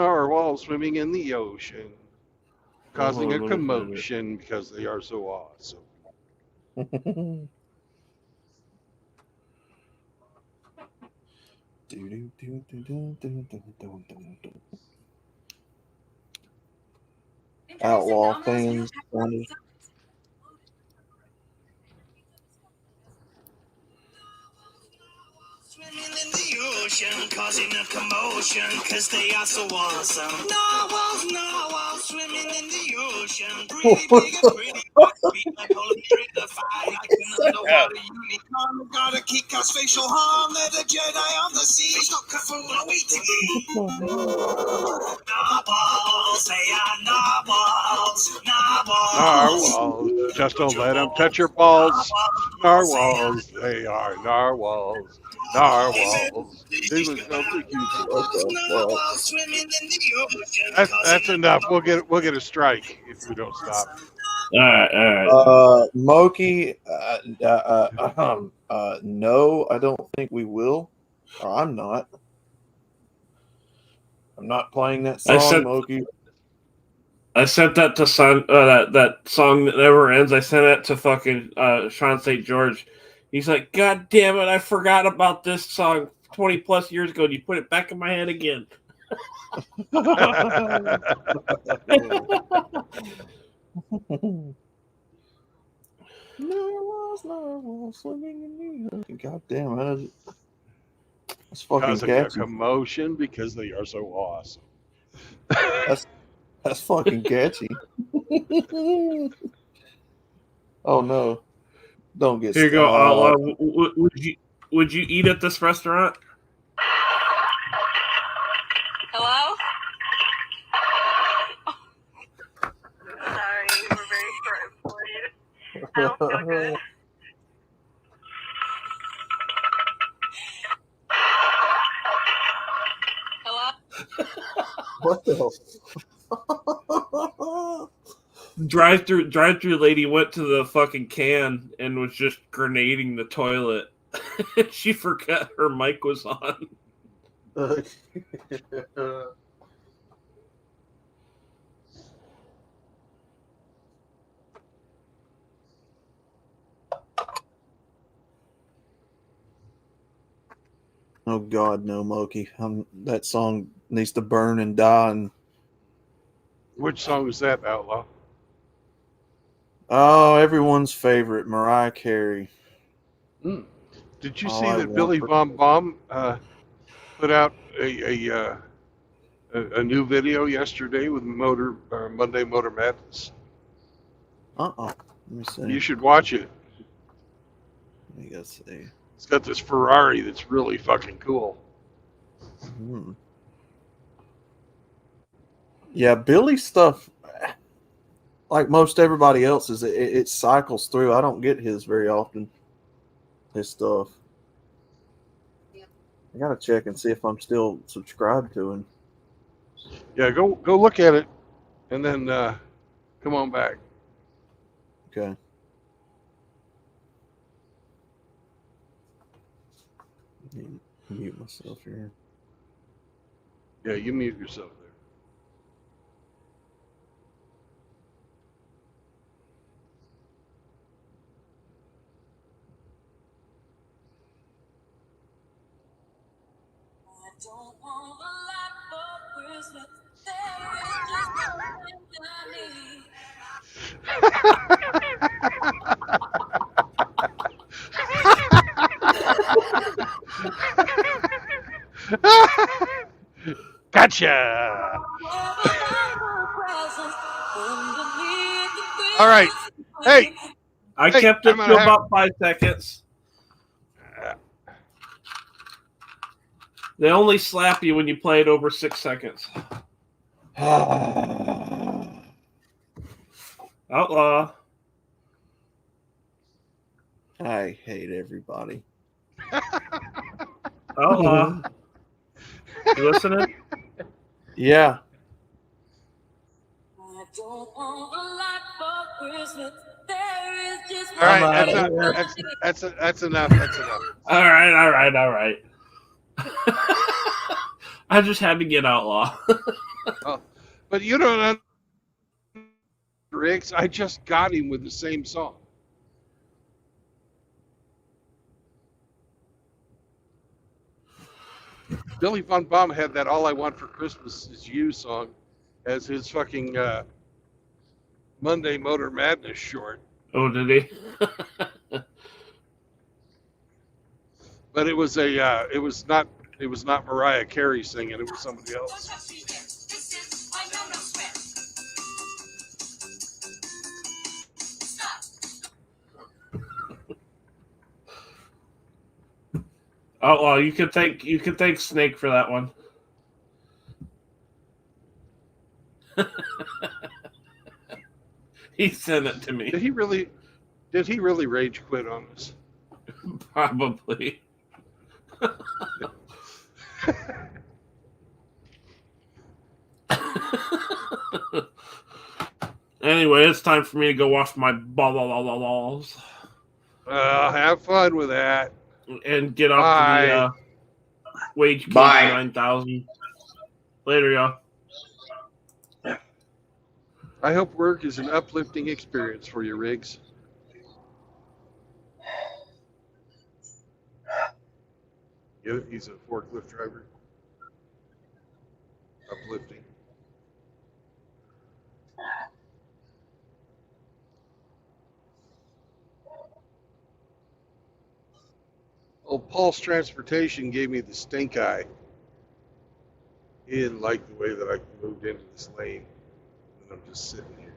swimming in the ocean, causing a commotion because they are so awesome. Outlaw fans. Swimming in the ocean, causing a commotion, cause they are so awesome. Narwhals, swimming in the ocean, pretty big and pretty much beat like electrified, like an underwater unicorn. Gotta kick us facial harm, they're the Jedi of the sea. Stop Cthulhu, we Narwhals, they are narwhals, Narwhals, just don't let them touch your balls. Narwhals, they are narwhals. Narwhals, they must help the cute boys. That's enough. We'll get a strike if we don't stop. All right. Moki, no, I don't think we will. Or I'm not. I'm not playing that song, Moki. I sent that to that song that never ends. I sent it to fucking Sean St. George. He's like, God damn it, I forgot about this song 20 plus years ago, and you put it back in my head again. Narwhals swimming in the ocean. God damn it. That's fucking Causing a catchy. commotion because they are so awesome. That's fucking catchy. Oh no. Don't get Here you go, Outlaw. Would you eat at this restaurant? Hello? Sorry, we're very short-employed. I don't feel good. Hello? What the hell? Drive-through lady went to the fucking can and was just grenading the toilet. She forgot her mic was on. Oh God, no, Moki. That song needs to burn and die. And Which song is that, Outlaw? oh, everyone's favorite, Mariah Carey. Did you All see I that Want Billy for- Bomb put out a new video yesterday with Monday Motor Madness? Let me see. You should watch it. Let me go see. It's got this Ferrari that's really fucking cool. Yeah, Billy's stuff, like most everybody else's, it cycles through. I don't get his very often. His stuff. I gotta check and see if I'm still subscribed to him. Yeah, go look at it, and then come on back. Okay. Mute myself here. Yeah, you mute yourself there. Don't want a lot for Christmas. There is just one thing I need. Gotcha. All right. Hey, I hey, kept I'm it gonna to have. about 5 seconds. They only slap you when you play it over 6 seconds. Outlaw. I hate everybody. Outlaw. You listening? Yeah. I don't want a lot for Christmas. There is just All I'm right, out that's of not. here. That's enough. That's enough. All right. I just had to get Outlaw. Oh, but you don't Riggs. I just got him with the same song. Billy Von Baum had that "All I Want for Christmas Is You" song as his fucking Monday Motor Madness short. Oh, did he? But it was it was not Mariah Carey singing. It was somebody else. Outlaw, you could thank Snake for that one. He sent it to me. Did he really rage quit on us? Probably. Anyway, it's time for me to go wash my balls. Have fun with that. And get off Bye. to the wage case Bye. 9,000. Later, y'all. I hope work is an uplifting experience for you, Riggs. Yeah, he's a forklift driver. Uplifting. Oh, Paul's Transportation gave me the stink eye. He didn't like the way that I moved into this lane. And I'm just sitting here.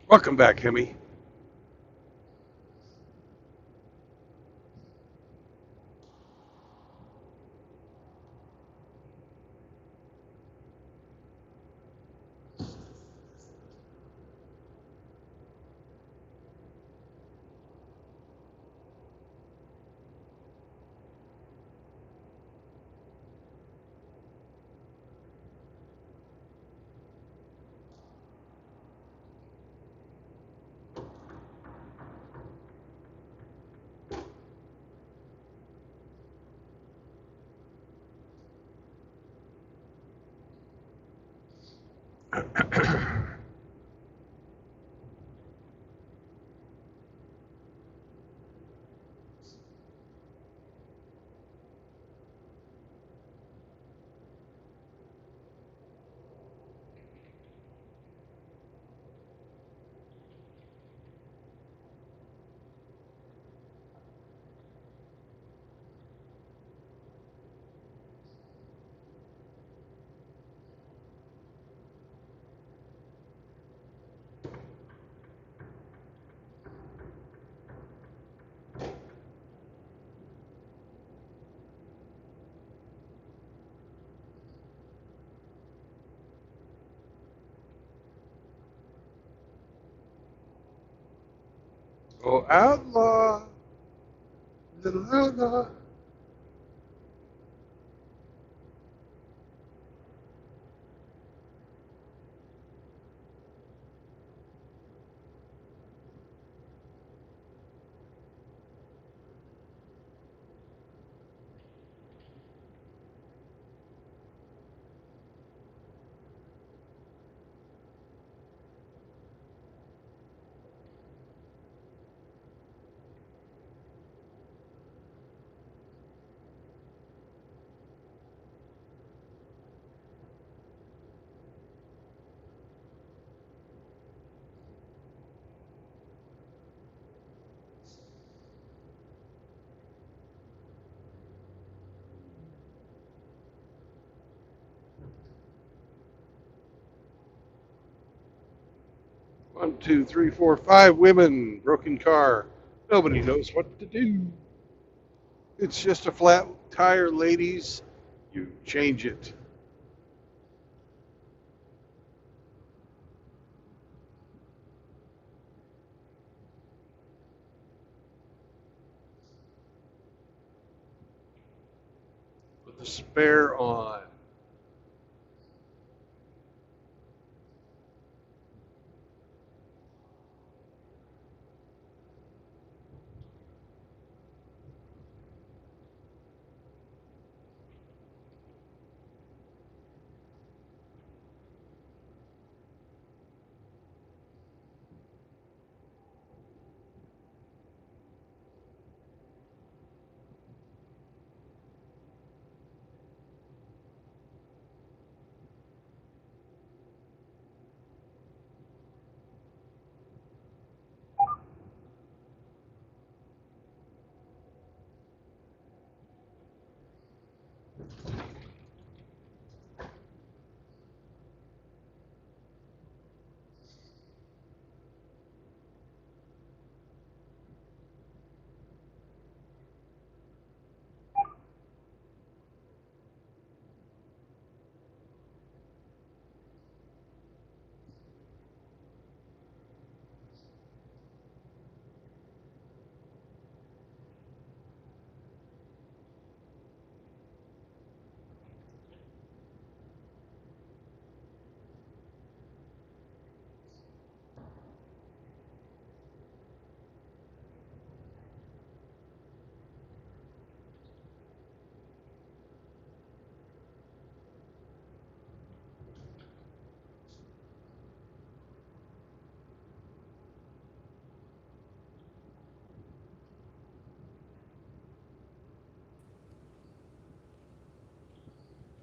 Welcome back, Hemi. Oh, outlaw, little outlaw. One, two, three, four, five women. Broken car. Nobody knows what to do. It's just a flat tire, ladies. You change it. Put the spare on.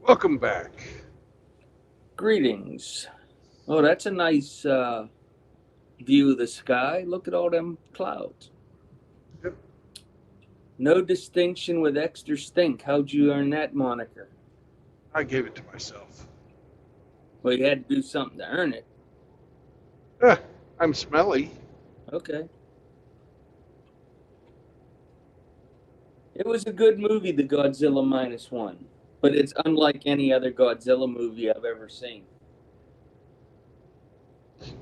Welcome back. Greetings. Oh, that's a nice view of the sky. Look at all them clouds. Yep. No distinction with extra stink. How'd you earn that moniker? I gave it to myself. Well, you had to do something to earn it. I'm smelly. Okay. It was a good movie, The Godzilla -1, but it's unlike any other Godzilla movie I've ever seen.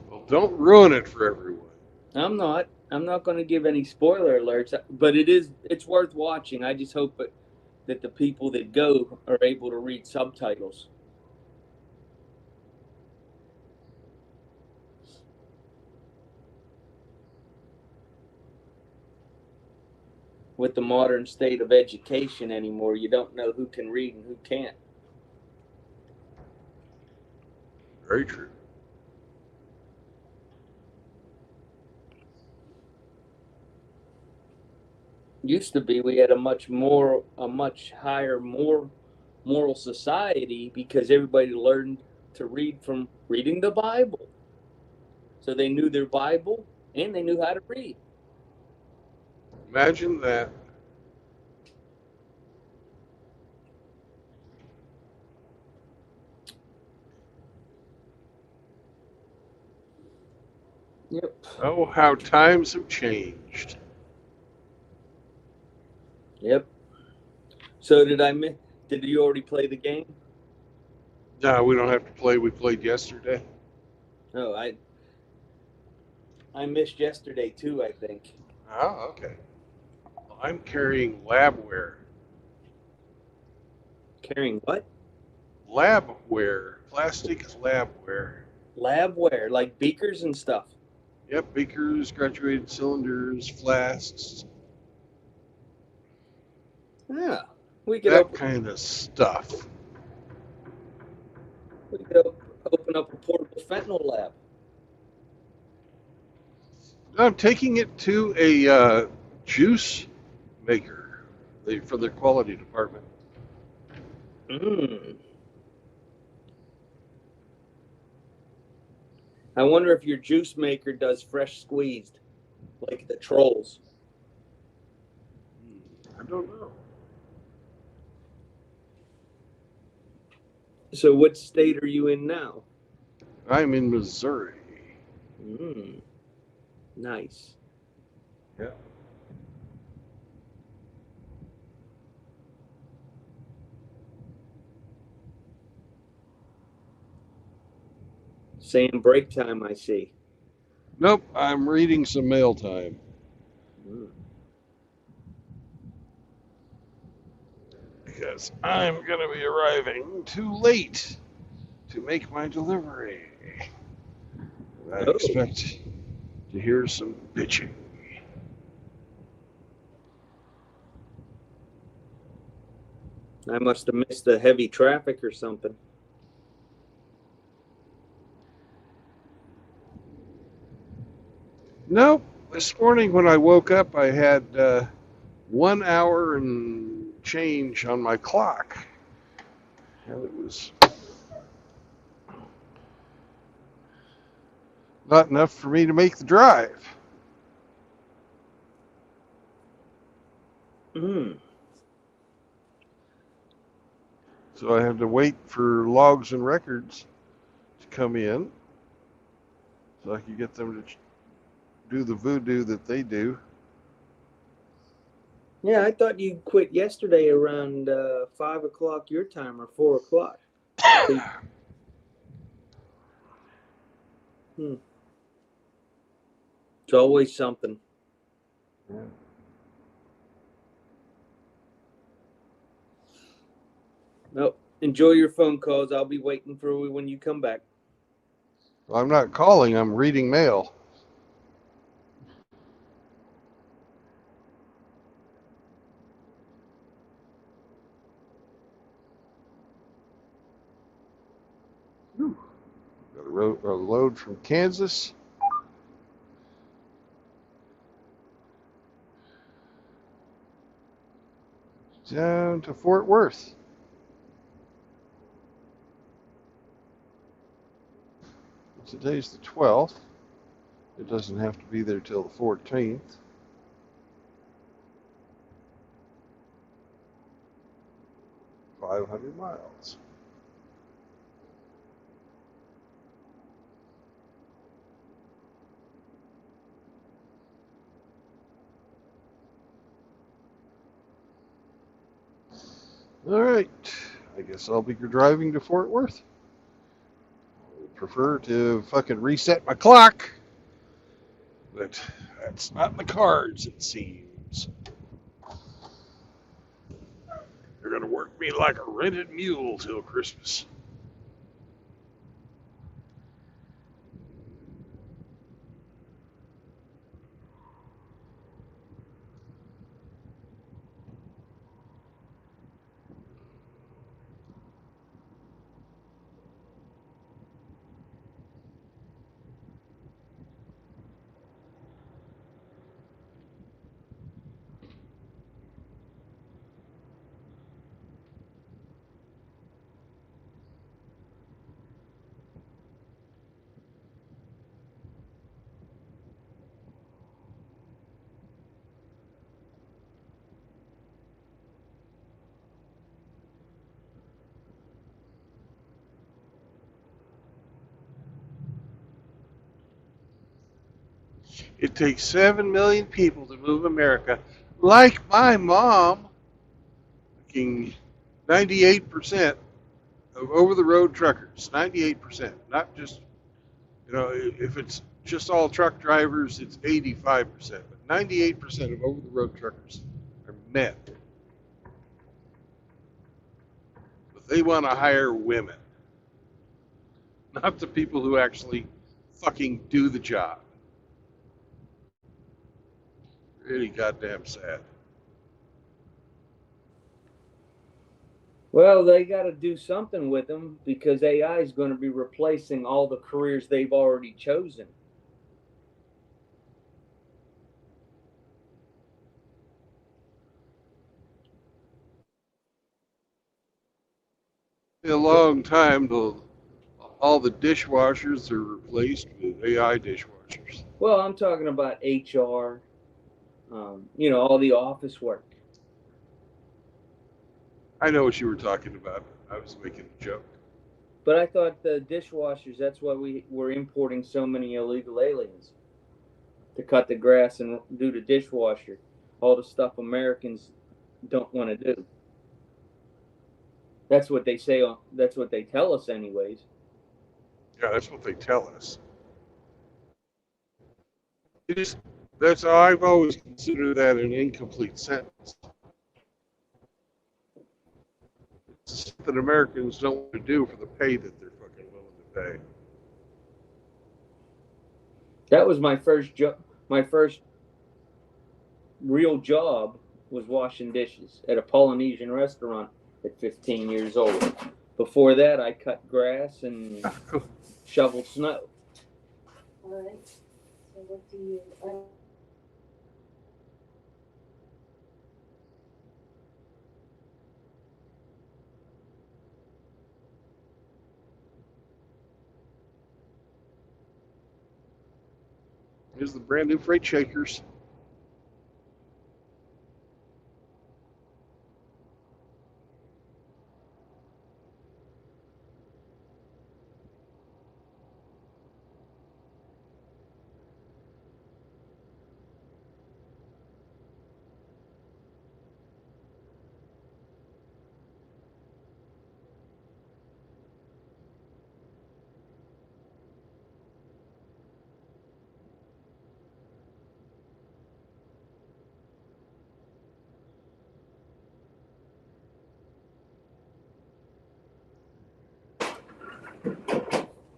Well, don't ruin it for everyone. I'm not. I'm not going to give any spoiler alerts, but it's worth watching. I just hope that the people that go are able to read subtitles. With the modern state of education anymore, you don't know who can read and who can't. Very true. Used to be we had a much higher, more moral society because everybody learned to read from reading the Bible. So they knew their Bible and they knew how to read. Imagine that. Yep. Oh, how times have changed. Yep. So did you already play the game? No, we don't have to play. We played yesterday. Oh, I missed yesterday too, I think. Oh, okay. Well, I'm carrying labware. Carrying what? Labware. Plastic labware. Labware, like beakers and stuff. Yep, beakers, graduated cylinders, flasks, Yeah. We could that kind of stuff. open up a portable fentanyl lab. I'm taking it to a juice maker for their quality department. I wonder if your juice maker does fresh squeezed, like the trolls. I don't know. So what state are you in now? I'm in Missouri. Nice. Yeah. Saying break time, I see. Nope, I'm reading some mail time. Because I'm going to be arriving too late to make my delivery. I expect to hear some bitching. I must have missed the heavy traffic or something. Nope. This morning when I woke up, I had 1 hour and change on my clock. And it was not enough for me to make the drive. So I had to wait for logs and records to come in so I could get them to do the voodoo that they do. Yeah, I thought you quit yesterday around 5 o'clock your time or 4 o'clock. It's always something. Yeah. Well, enjoy your phone calls. I'll be waiting for you when you come back. Well, I'm not calling, I'm reading mail. Got a load from Kansas. Down to Fort Worth. Today's the 12th. It doesn't have to be there till the 14th. $500 miles. All right. I guess I'll be driving to Fort Worth. I would prefer to fucking reset my clock, but that's not in the cards, it seems. They're gonna work me like a rented mule till Christmas. It takes 7 million people to move America, like my mom. Fucking 98% of over-the-road truckers. 98%, not just, if it's just all truck drivers, it's 85%. But 98% of over-the-road truckers are men. But they want to hire women, not the people who actually fucking do the job. Really goddamn sad. Well, they got to do something with them because AI is going to be replacing all the careers they've already chosen. In a long time till all the dishwashers are replaced with AI dishwashers. Well, I'm talking about HR, all the office work. I know what you were talking about. I was making a joke. But I thought the dishwashers, that's why we were importing so many illegal aliens. To cut the grass and do the dishwasher. All the stuff Americans don't want to do. That's what they say. That's what they tell us anyways. Yeah, that's what they tell us. That's how I've always considered that an incomplete sentence. It's something Americans don't want to do for the pay that they're fucking willing to pay. That was my first job. My first real job was washing dishes at a Polynesian restaurant at 15 years old. Before that, I cut grass and shoveled snow. All right. So what do you? Here's the brand new freight shakers.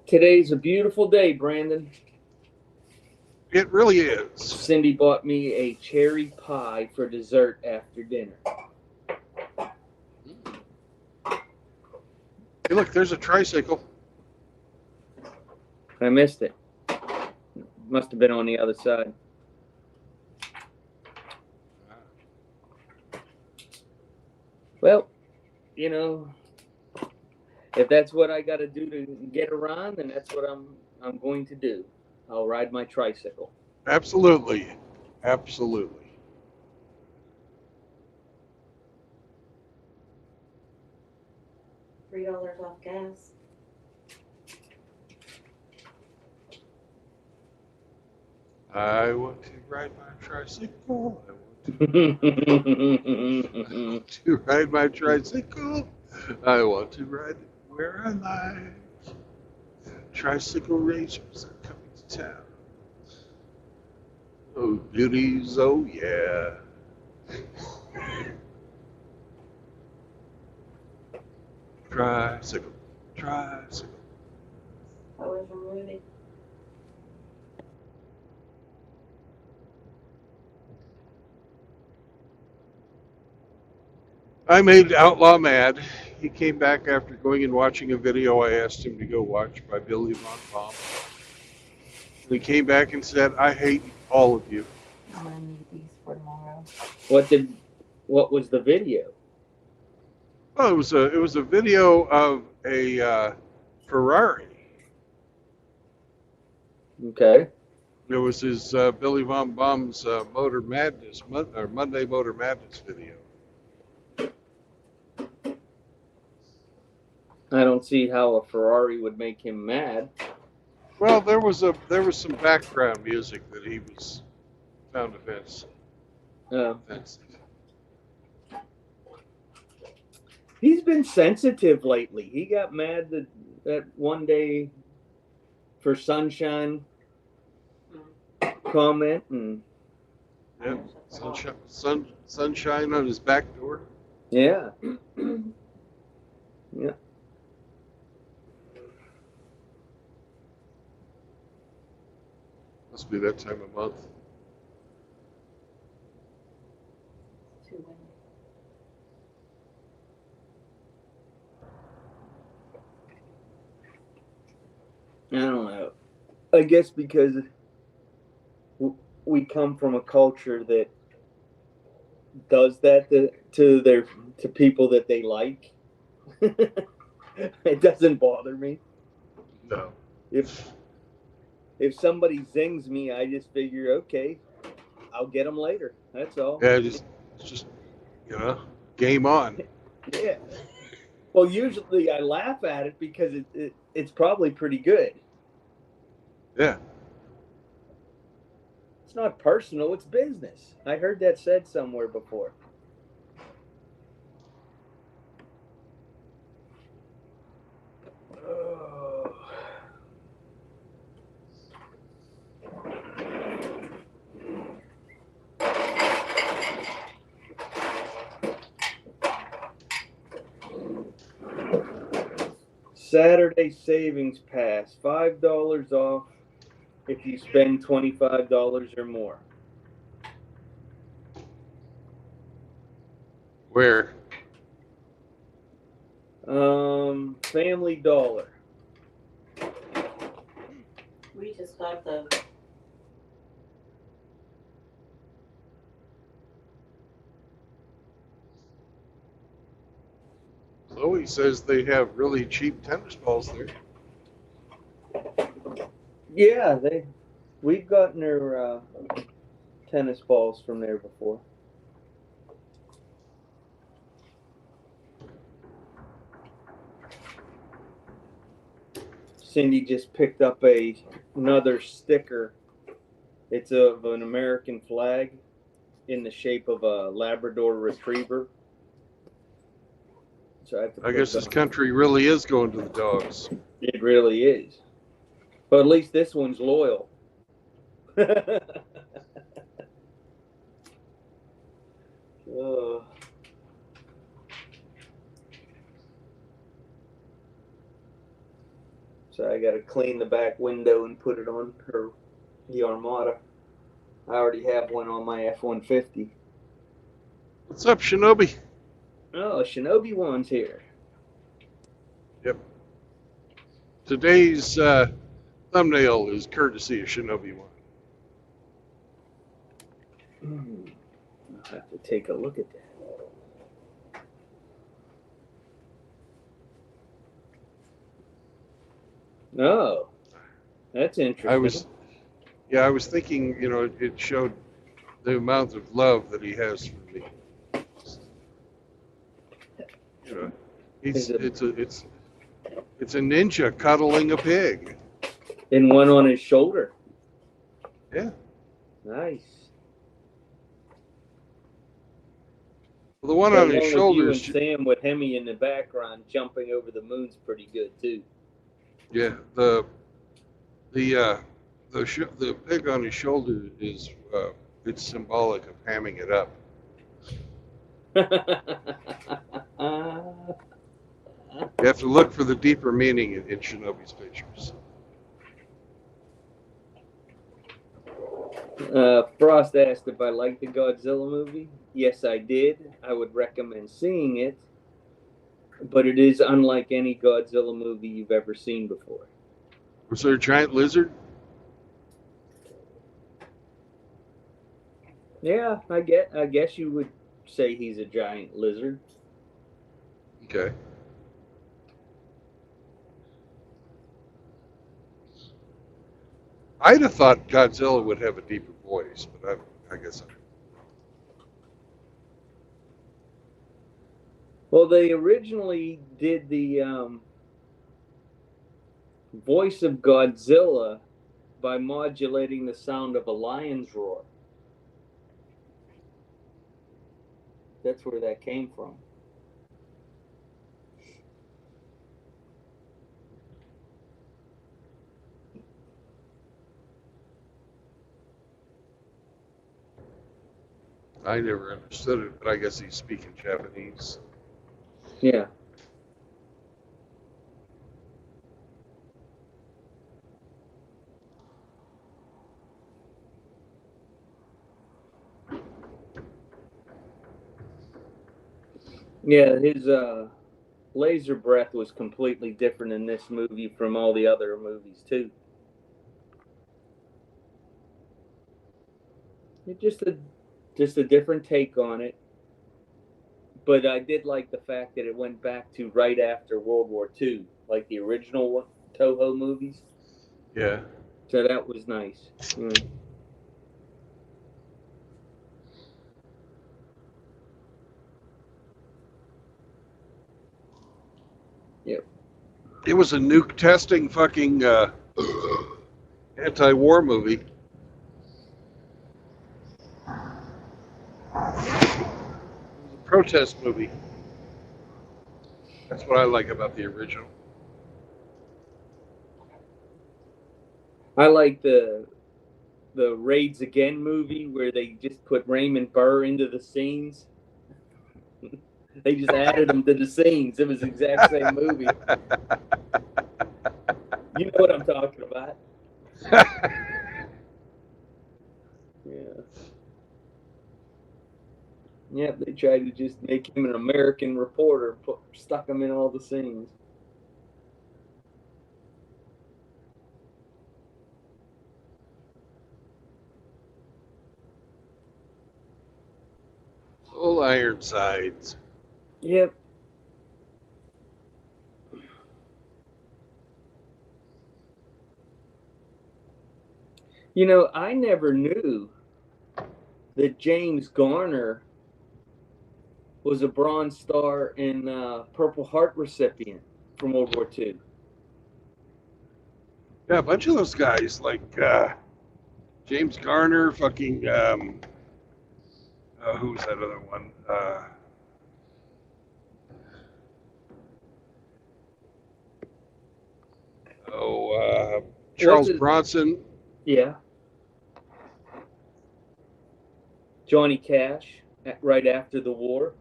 Today's a beautiful day, Brandon. It really is. Cindy bought me a cherry pie for dessert after dinner. Hey, look, there's a tricycle. I missed it. Must have been on the other side. Well, if that's what I got to do to get around, then that's what I'm going to do. I'll ride my tricycle. Absolutely. Absolutely. $3 off gas. I want to ride my tricycle. I want To ride my tricycle. I want to ride it where I like. Tricycle racers are coming to town. Oh, beauties, oh yeah. Tricycle, tricycle. How was your movie? I made Outlaw mad. He came back after going and watching a video I asked him to go watch by Billy Von Baum. And he came back and said, I hate all of you. I'm gonna need these for tomorrow. What was the video? Well, it was a video of a Ferrari. Okay. It was his Billy Von Baum's Motor Madness, or Monday Motor Madness video. I don't see how a Ferrari would make him mad. Well, there was some background music that he was found offensive. He's been sensitive lately. He got mad that one day for Sunshine comment and Yep. Sunshine on his back door. yeah. Yeah. Must be that time of month. Too windy. I don't know. I guess because we come from a culture that does that to people that they like. It doesn't bother me. No. If somebody zings me, I just figure, okay, I'll get them later. That's all. Yeah, just game on. Yeah. Well, usually I laugh at it because it's probably pretty good. Yeah. It's not personal, it's business. I heard that said somewhere before. Oh. Saturday Savings Pass, $5 off if you spend $25 or more. Where? Family Dollar. We just got the Chloe says they have really cheap tennis balls there. Yeah, we've gotten her tennis balls from there before. Cindy just picked up another sticker. It's of an American flag in the shape of a Labrador Retriever. So I guess this country really is going to the dogs. It really is. But at least this one's loyal. So I got to clean the back window and put it on the Armada. I already have one on my F-150. What's up, Shinobi? Oh, Shinobi One's here. Yep. Today's thumbnail is courtesy of Shinobi One. I'll have to take a look at that. Oh, that's interesting. I was thinking, it showed the amount of love that he has for me. It's a ninja cuddling a pig. And one on his shoulder. Yeah. Nice. The one The on one his with you and shoulders. Sam with Hemi in the background jumping over the moon's pretty good too. Yeah, the pig on his shoulder is it's symbolic of hamming it up. You have to look for the deeper meaning in Shinobi's pictures. Frost asked if I liked the Godzilla movie. Yes, I did. I would recommend seeing it, but it is unlike any Godzilla movie you've ever seen before. Was there a giant lizard? Yeah, I guess you would say he's a giant lizard. Okay. I'd have thought Godzilla would have a deeper voice, but I guess Well, they originally did the voice of Godzilla by modulating the sound of a lion's roar. That's where that came from. I never understood it, but I guess he's speaking Japanese. Yeah. Yeah, his laser breath was completely different in this movie from all the other movies too. Just a different take on it. But I did like the fact that it went back to right after World War II, like the original Toho movies. Yeah. So that was nice. Yep. It was a nuke testing fucking anti-war movie. It was a protest movie. That's what I like about the original. I like the Raids Again movie where they just put Raymond Burr into the scenes. They just added him to the scenes. It was the exact same movie. You know what I'm talking about. Yeah. Yeah, they tried to just make him an American reporter, stuck him in all the scenes. Old Ironsides. Yep. You know, I never knew that James Garner was a Bronze Star and Purple Heart recipient from World War II. Yeah, a bunch of those guys, like James Garner, fucking, who was that other one? Charles Bronson. Yeah. Johnny Cash, right after the war.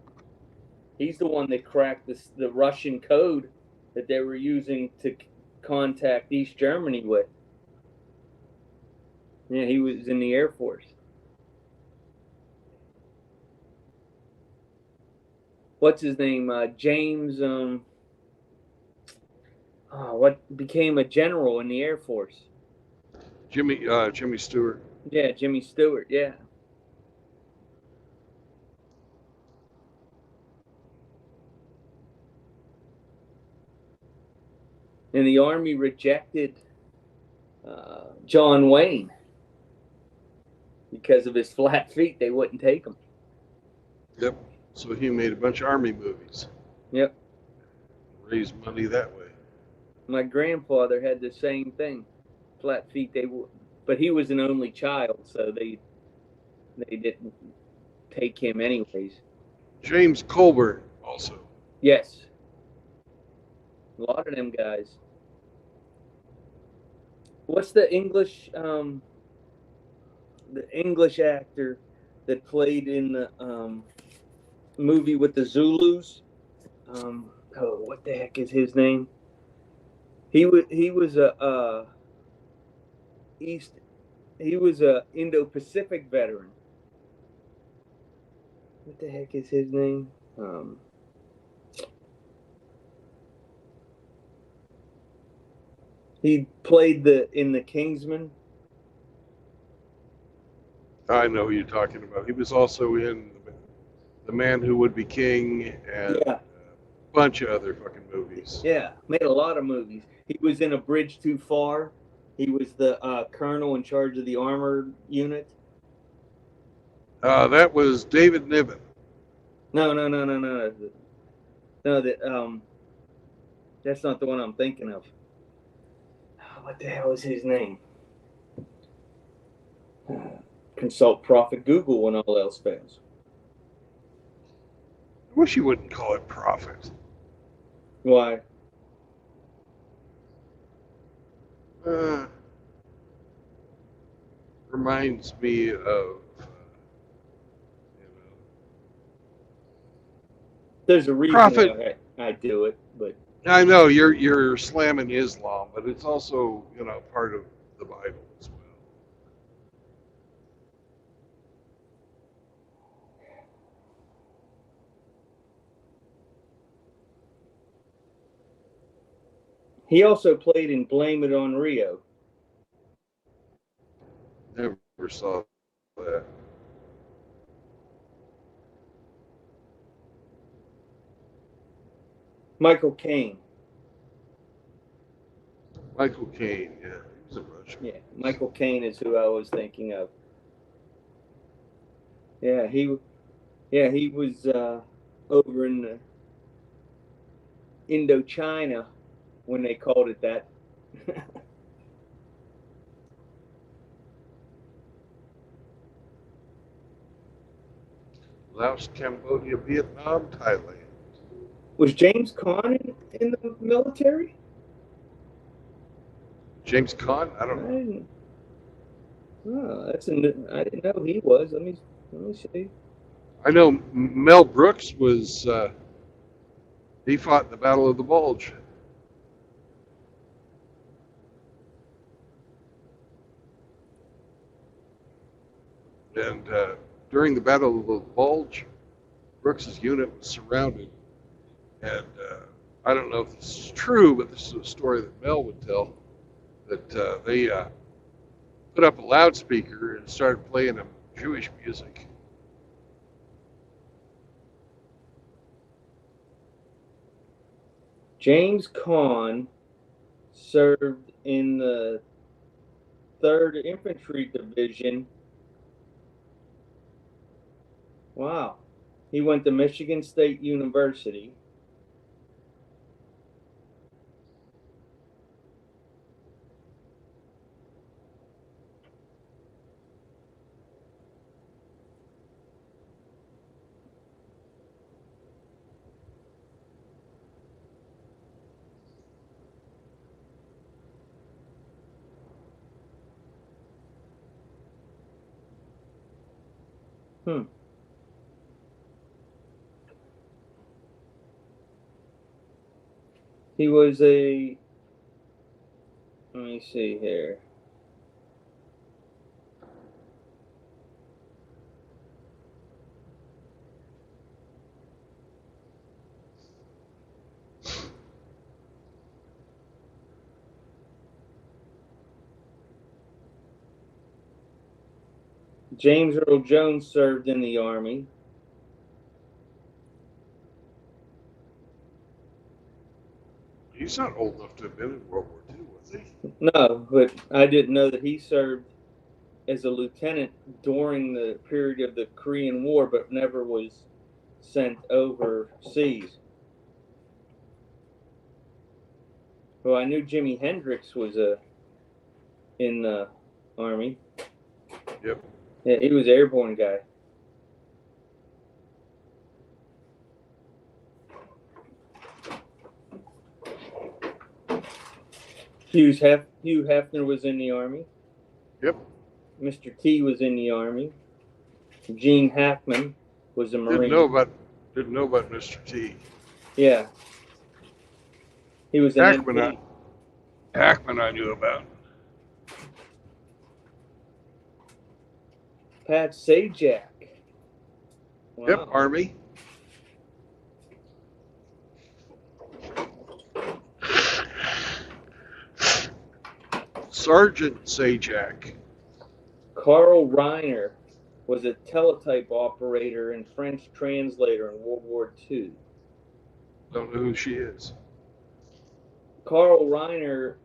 He's the one that cracked the Russian code that they were using to contact East Germany with. Yeah, he was in the Air Force. What's his name? James. What became a general in the Air Force? Jimmy Stewart. Yeah, Jimmy Stewart. Yeah. And the Army rejected John Wayne because of his flat feet. They wouldn't take him. Yep. So he made a bunch of Army movies. Yep. Raised money that way. My grandfather had the same thing, flat feet. But he was an only child, so they didn't take him anyways. James Colbert also. Yes. A lot of them guys. What's the English actor that played in the movie with the Zulus? What the heck is his name? He was a Indo-Pacific veteran. What the heck is his name? He played in the Kingsman. I know who you're talking about. He was also in The Man Who Would Be King and Yeah. a bunch of other fucking movies. Yeah, made a lot of movies. He was in A Bridge Too Far. He was the colonel in charge of the armored unit. That was David Niven. No. That's not the one I'm thinking of. What the hell is his name? Consult Prophet Google when all else fails. I wish you wouldn't call it Prophet. Why? Reminds me of, There's a reason Prophet. why I do it, but I know you're slamming Islam, but it's also part of the Bible as well. he also played in Blame It on Rio. Never saw that. Michael Caine. Michael Caine, yeah, he was a bunch. Yeah, Michael Caine is who I was thinking of. Yeah, he was over in Indochina when they called it that. Laos, Cambodia, Vietnam, Thailand. Was James Caan in the military? James Caan? I don't know. I didn't know he was. Let me see. I know Mel Brooks was. He fought in the Battle of the Bulge. And during the Battle of the Bulge, Brooks's unit was surrounded. And I don't know if this is true, but this is a story that Mel would tell. That they put up a loudspeaker and started playing them Jewish music. James Caan served in the 3rd Infantry Division. Wow. He went to Michigan State University. He was let me see here. James Earl Jones served in the Army. He's not old enough to have been in World War II, was he? No, but I didn't know that he served as a lieutenant during the period of the Korean War, but never was sent overseas. Well, I knew Jimi Hendrix was in the Army. Yep. Yeah, he was an airborne guy. Hugh Hefner was in the Army. Yep. Mr. T was in the Army. Gene Hackman was a Marine. Didn't know about Mr. T. Yeah. He was an Hackman. MP. Hackman I knew about. Pat Sajak. Wow. Yep, Army. Sergeant Sajak. Carl Reiner was a teletype operator and French translator in World War II. Don't know who she is. Carl Reiner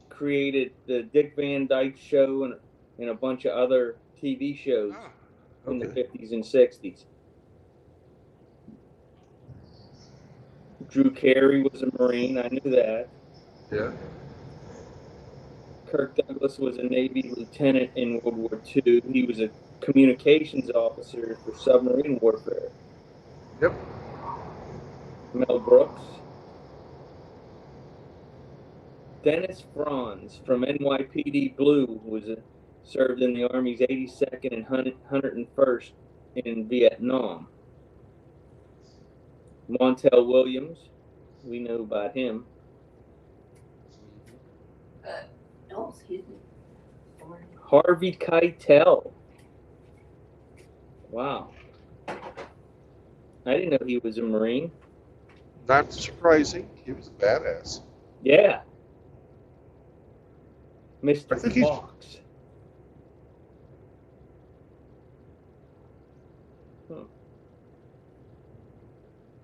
created the Dick Van Dyke Show and a bunch of other TV shows in the 50s and 60s. Drew Carey was a Marine. I knew that. Yeah. Kirk Douglas was a Navy lieutenant in World War II. He was a communications officer for submarine warfare. Yep. Mel Brooks. Dennis Franz from NYPD Blue served in the Army's 82nd and 101st in Vietnam. Montel Williams, we know about him. No, excuse me. Harvey Keitel. Wow. I didn't know he was a Marine. Not surprising. He was a badass. Yeah. I Mr. think Fox.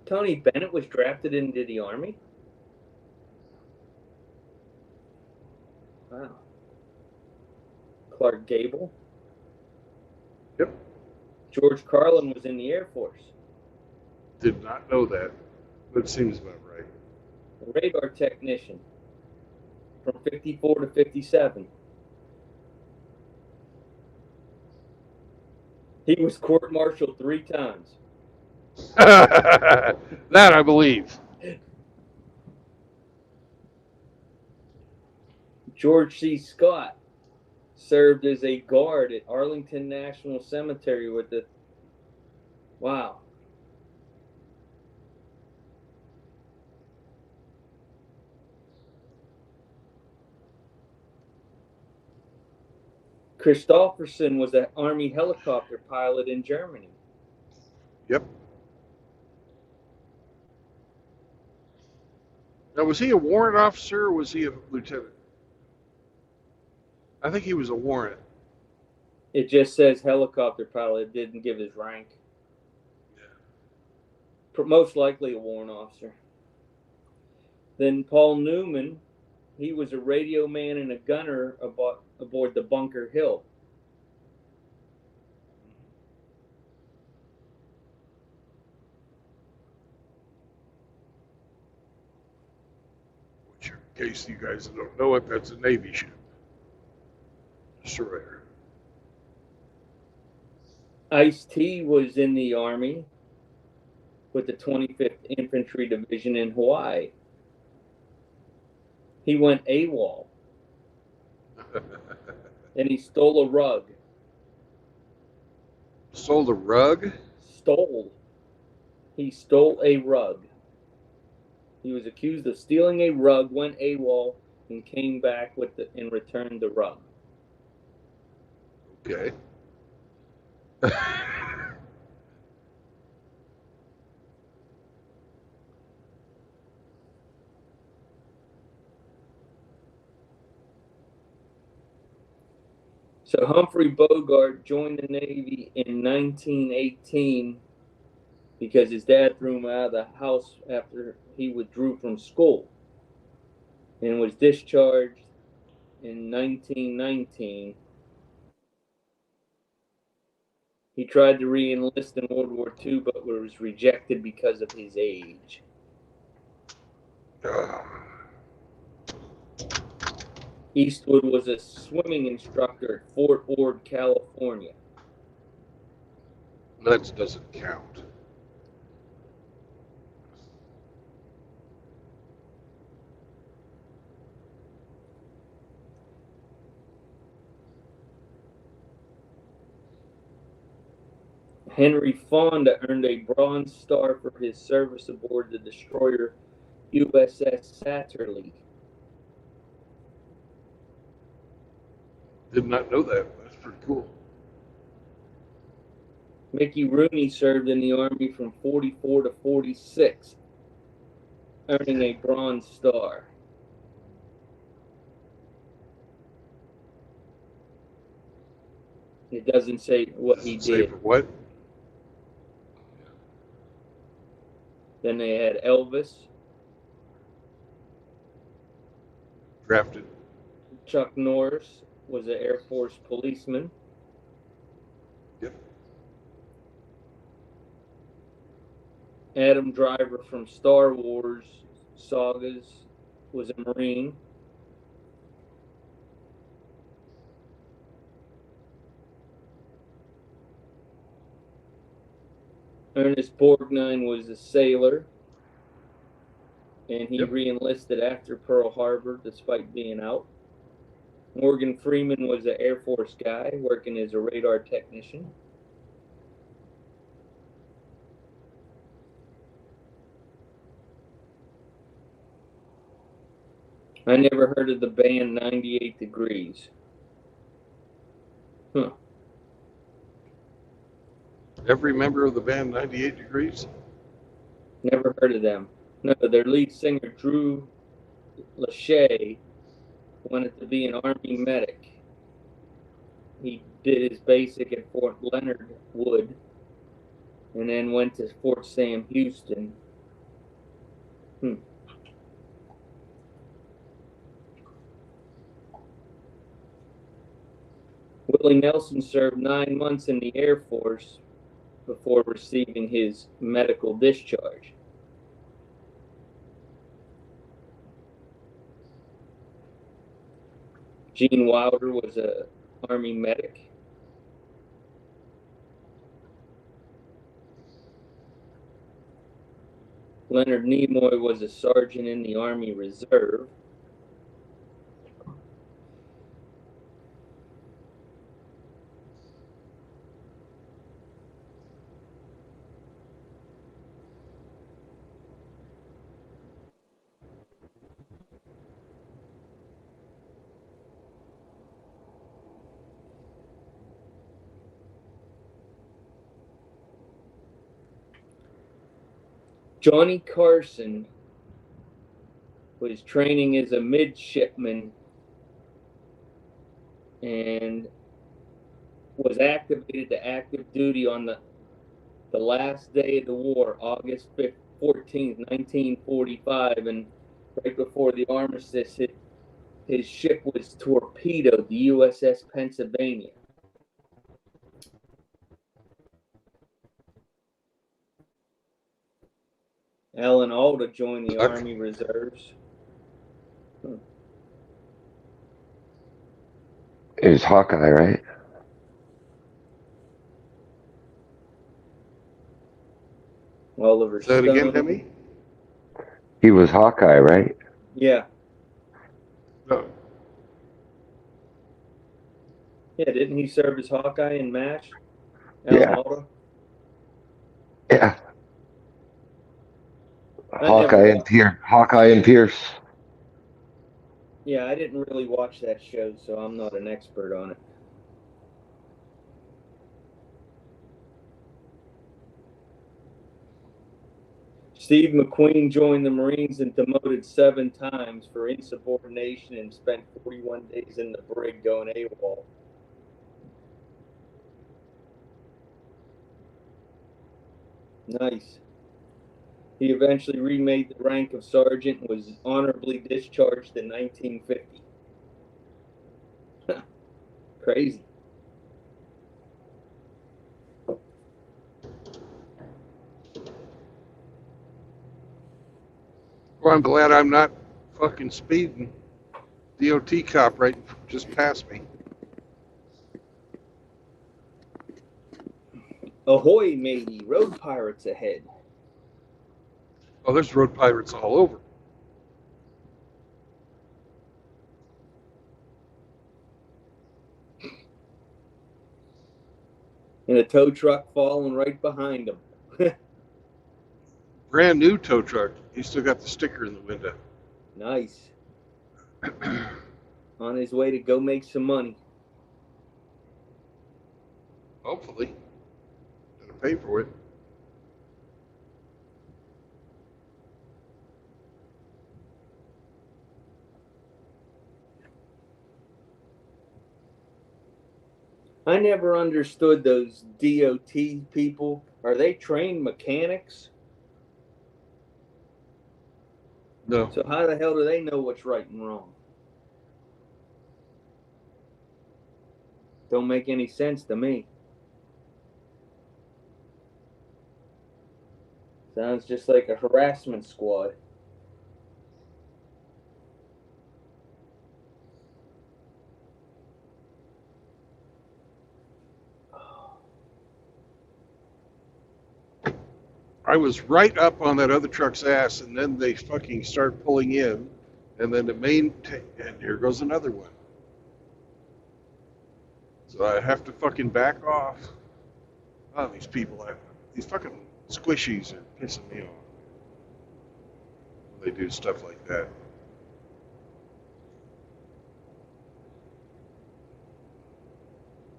Tony Bennett was drafted into the Army? Wow. Clark Gable? Yep. George Carlin was in the Air Force. Did not know that, but it seems about right. A radar technician from 54 to 57. He was court-martialed 3 times. That I believe. George C. Scott served as a guard at Arlington National Cemetery with the... Wow. Christofferson was an Army helicopter pilot in Germany. Yep. Now, was he a warrant officer or was he a lieutenant? I think he was a warrant. It just says helicopter pilot. It didn't give his rank. Yeah. Most likely a warrant officer. Then Paul Newman, he was a radio man and a gunner aboard the Bunker Hill. Which, in case you guys don't know it, that's a Navy ship. Destroyer. Ice-T was in the Army with the 25th Infantry Division in Hawaii. He went AWOL. And he stole a rug. Stole a rug? Stole. He stole a rug. He was accused of stealing a rug, went AWOL, and came back and returned the rug. Okay. So Humphrey Bogart joined the Navy in 1918 because his dad threw him out of the house after he withdrew from school, and was discharged in 1919. He tried to re-enlist in World War II, but was rejected because of his age. Eastwood was a swimming instructor at Fort Ord, California. That doesn't count. Henry Fonda earned a Bronze Star for his service aboard the destroyer USS Satterley. Did not know that. That's pretty cool. Mickey Rooney served in the Army from 44 to 46, earning a Bronze Star. It doesn't say what he Say did. for what? Then they had Elvis, Drafted. Chuck Norris was an Air Force policeman. Yep. Adam Driver from Star Wars sagas was a Marine. Ernest Borgnine was a sailor, and he re-enlisted after Pearl Harbor despite being out. Morgan Freeman was an Air Force guy working as a radar technician. I never heard of the band 98 Degrees. Huh. Every member of the band 98 Degrees? Never heard of them. No, their lead singer, Drew Lachey, wanted to be an Army medic. He did his basic at Fort Leonard Wood and then went to Fort Sam Houston. Willie Nelson served 9 months in the Air Force before receiving his medical discharge. Gene Wilder was an Army medic. Leonard Nimoy was a sergeant in the Army Reserve. Johnny Carson was training as a midshipman and was activated to active duty on the last day of the war, August 14th, 1945, and right before the armistice, his ship was torpedoed, the USS Pennsylvania. Alan Alda joined the Army Reserves. It was Hawkeye, right? Oliver Say that Stone. again, Demi? He was Hawkeye, right? Yeah. No. Yeah, didn't he serve as Hawkeye in MASH? Yeah. Alda? Yeah. Hawkeye and Pierce. Yeah, I didn't really watch that show, so I'm not an expert on it. Steve McQueen joined the Marines and demoted 7 times for insubordination and spent 41 days in the brig going AWOL. Nice. He eventually remade the rank of sergeant and was honorably discharged in 1950. Crazy. Well, I'm glad I'm not fucking speeding. DOT cop right just passed me. Ahoy, matey. Road pirates ahead. Oh, there's road pirates all over. and a tow truck falling right behind him. Brand new tow truck. He still got the sticker in the window. Nice. On his way to go make some money. Hopefully. Gonna pay for it. I never understood those DOT people. Are they trained mechanics? No. So how the hell do they know what's right and wrong? Don't make any sense to me. Sounds just like a harassment squad. I was right up on that other truck's ass, and then they fucking start pulling in, and then the main, and here goes another one. So I have to fucking back off. Oh, these people, these fucking squishies are pissing me off when they do stuff like that.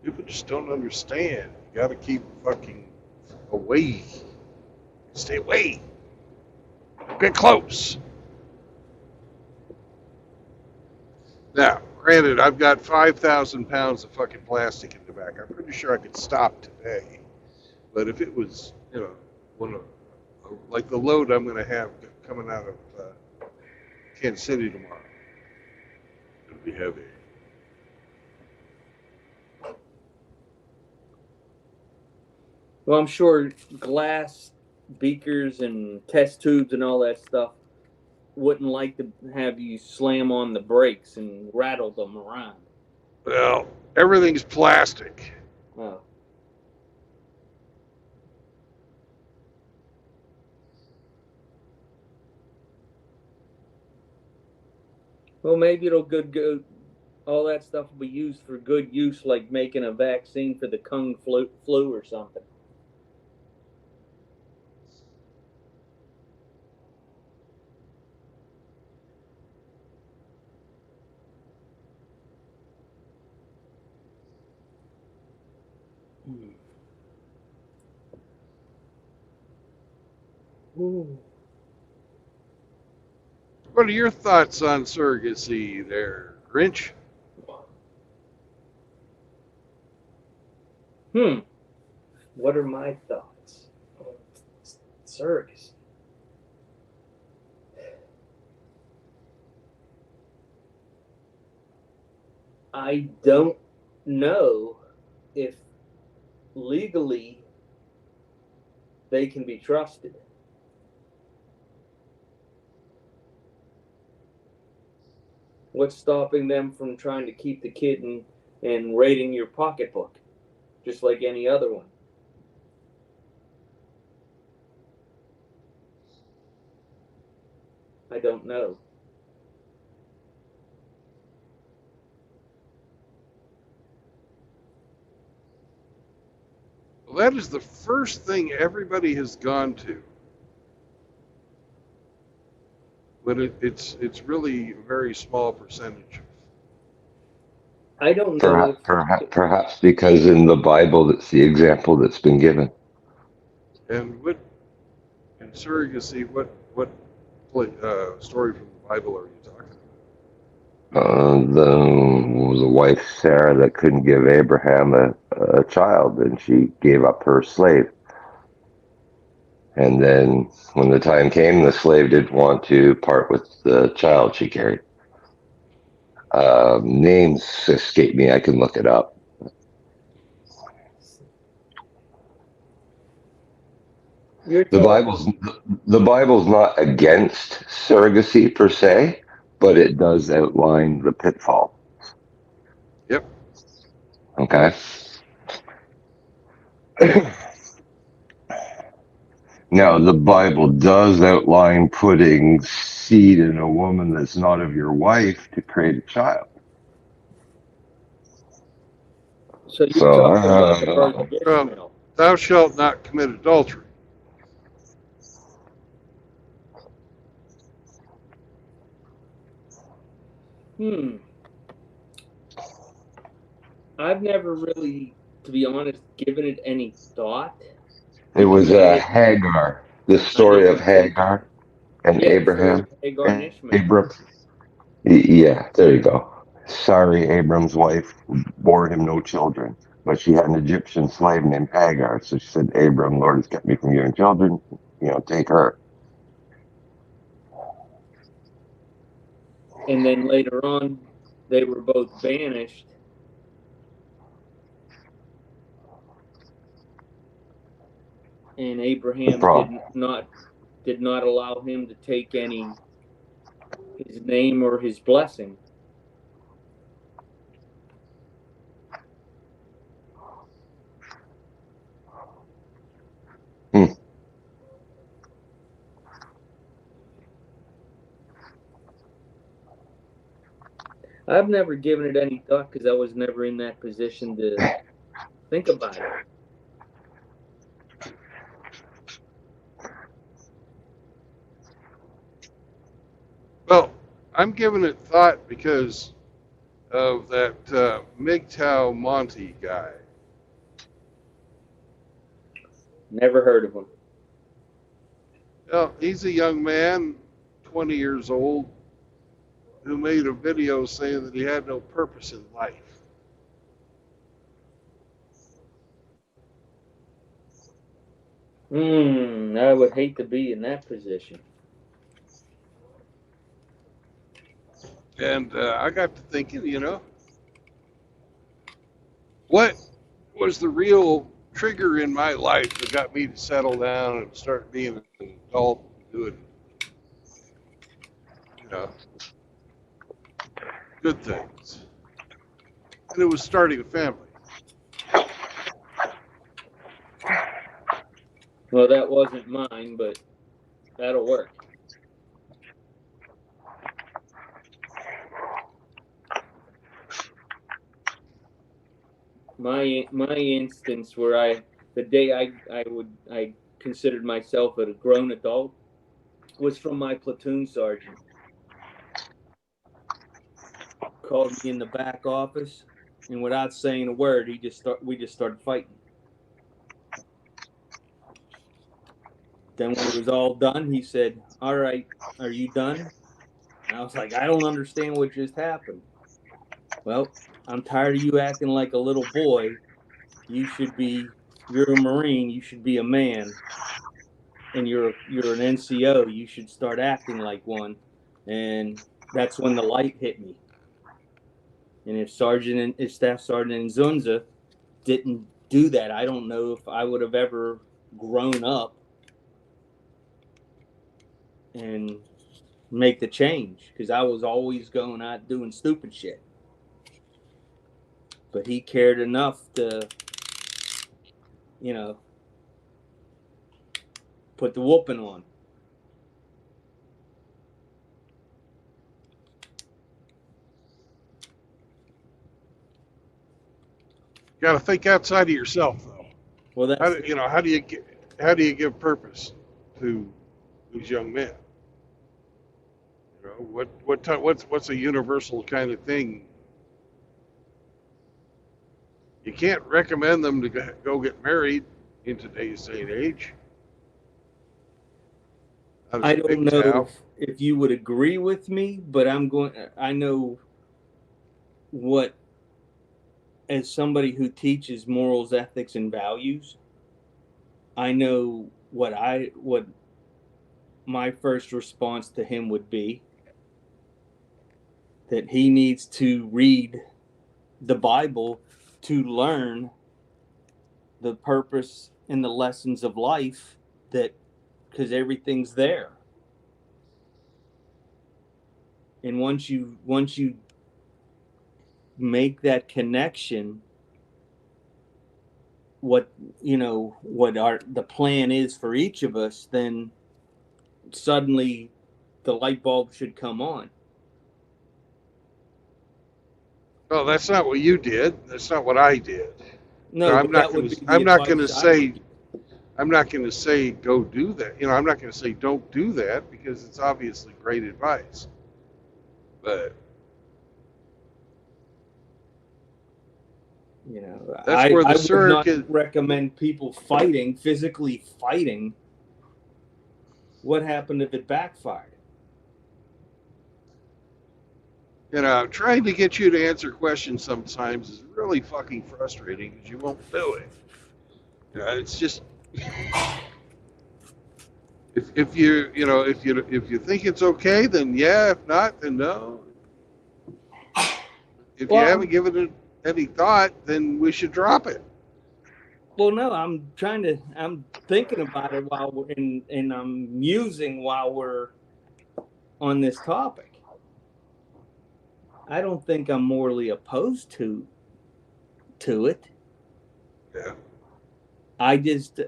People just don't understand. You gotta keep fucking away. Stay away. Don't get close. Now, granted, I've got 5,000 pounds of fucking plastic in the back. I'm pretty sure I could stop today. But if it was, like the load I'm going to have coming out of Kansas City tomorrow, it'll be heavy. Well, I'm sure glass beakers and test tubes and all that stuff wouldn't like to have you slam on the brakes and rattle them around. Well, everything's plastic. Oh. Well, maybe it'll go. All that stuff will be used for good use, like making a vaccine for the Kung flu or something. Ooh. What are your thoughts on surrogacy there, Grinch? What are my thoughts on surrogacy? I don't know if legally they can be trusted. What's stopping them from trying to keep the kid and raiding your pocketbook, just like any other one? I don't know. Well, that is the first thing everybody has gone to. But it's really a very small percentage. I don't know. Perhaps because in the Bible, that's the example that's been given. And what in surrogacy, what story from the Bible are you talking about? The wife Sarah that couldn't give Abraham a child, and she gave up her slave. And then when the time came, the slave didn't want to part with the child she carried. Names escape me. I can look it up. The Bible's not against surrogacy per se, but it does outline the pitfall. Yep. Okay. Now, the Bible does outline putting seed in a woman that's not of your wife to create a child. So you're So, talking about the birth of Well, Ishmael. thou shalt not commit adultery. I've never really, to be honest, given it any thought it was because Hagar, the I story of never think. Hagar and Yeah, the story Abraham. of Hagar and Ishmael. Abram. Yeah, there you go. Sorry, Abram's wife bore him no children, but she had an Egyptian slave named Hagar. So she said, Abram, Lord has kept me from you and children. Take her. And then later on, they were both banished. And Abraham Problem. did not allow him to take any his name or his blessing. I've never given it any thought because I was never in that position to think about it. Well, I'm giving it thought because of that MGTOW Monty guy. Never heard of him. Well, he's a young man, 20 years old, who made a video saying that he had no purpose in life. I would hate to be in that position. And I got to thinking, what was the real trigger in my life that got me to settle down and start being an adult and doing, good things? And it was starting a family. Well, that wasn't mine, but that'll work. My instance where the day I considered myself a grown adult was from my platoon sergeant. Called me in the back office, and without saying a word, we just started fighting. Then when it was all done, he said, "All right, are you done?" And I was like, "I don't understand what just happened." Well, I'm tired of you acting like a little boy. You're a Marine, you should be a man, and you're an NCO, you should start acting like one. And that's when the light hit me. And if Staff Sergeant Nzunza didn't do that, I don't know if I would have ever grown up and make the change, because I was always going out doing stupid shit. But he cared enough to, put the whooping on. You got to think outside of yourself, though. Well, that's how do you give purpose to these young men? What's a universal kind of thing? You can't recommend them to go get married in today's day and age. I don't know if you would agree with me, but I know what, as somebody who teaches morals, ethics, and values, I know what my first response to him would be, that he needs to read the Bible to learn the purpose and the lessons of life, because everything's there. And once you make that connection, what the plan is for each of us, then suddenly the light bulb should come on. Well, that's not what you did. That's not what I did. No, I'm but not that going would to. be the I'm not going to advice I would say. give. I'm not going to say go do that. I'm not going to say don't do that because it's obviously great advice. But that's where the I would not surrogate. recommend people physically fighting. What happened if it backfired? Trying to get you to answer questions sometimes is really fucking frustrating because you won't do it. It's just if you think it's okay, then yeah. If not, then no. If you haven't given it any thought, then we should drop it. Well, no, I'm thinking about it while we're and I'm musing while we're on this topic. I don't think I'm morally opposed to it. Yeah. I just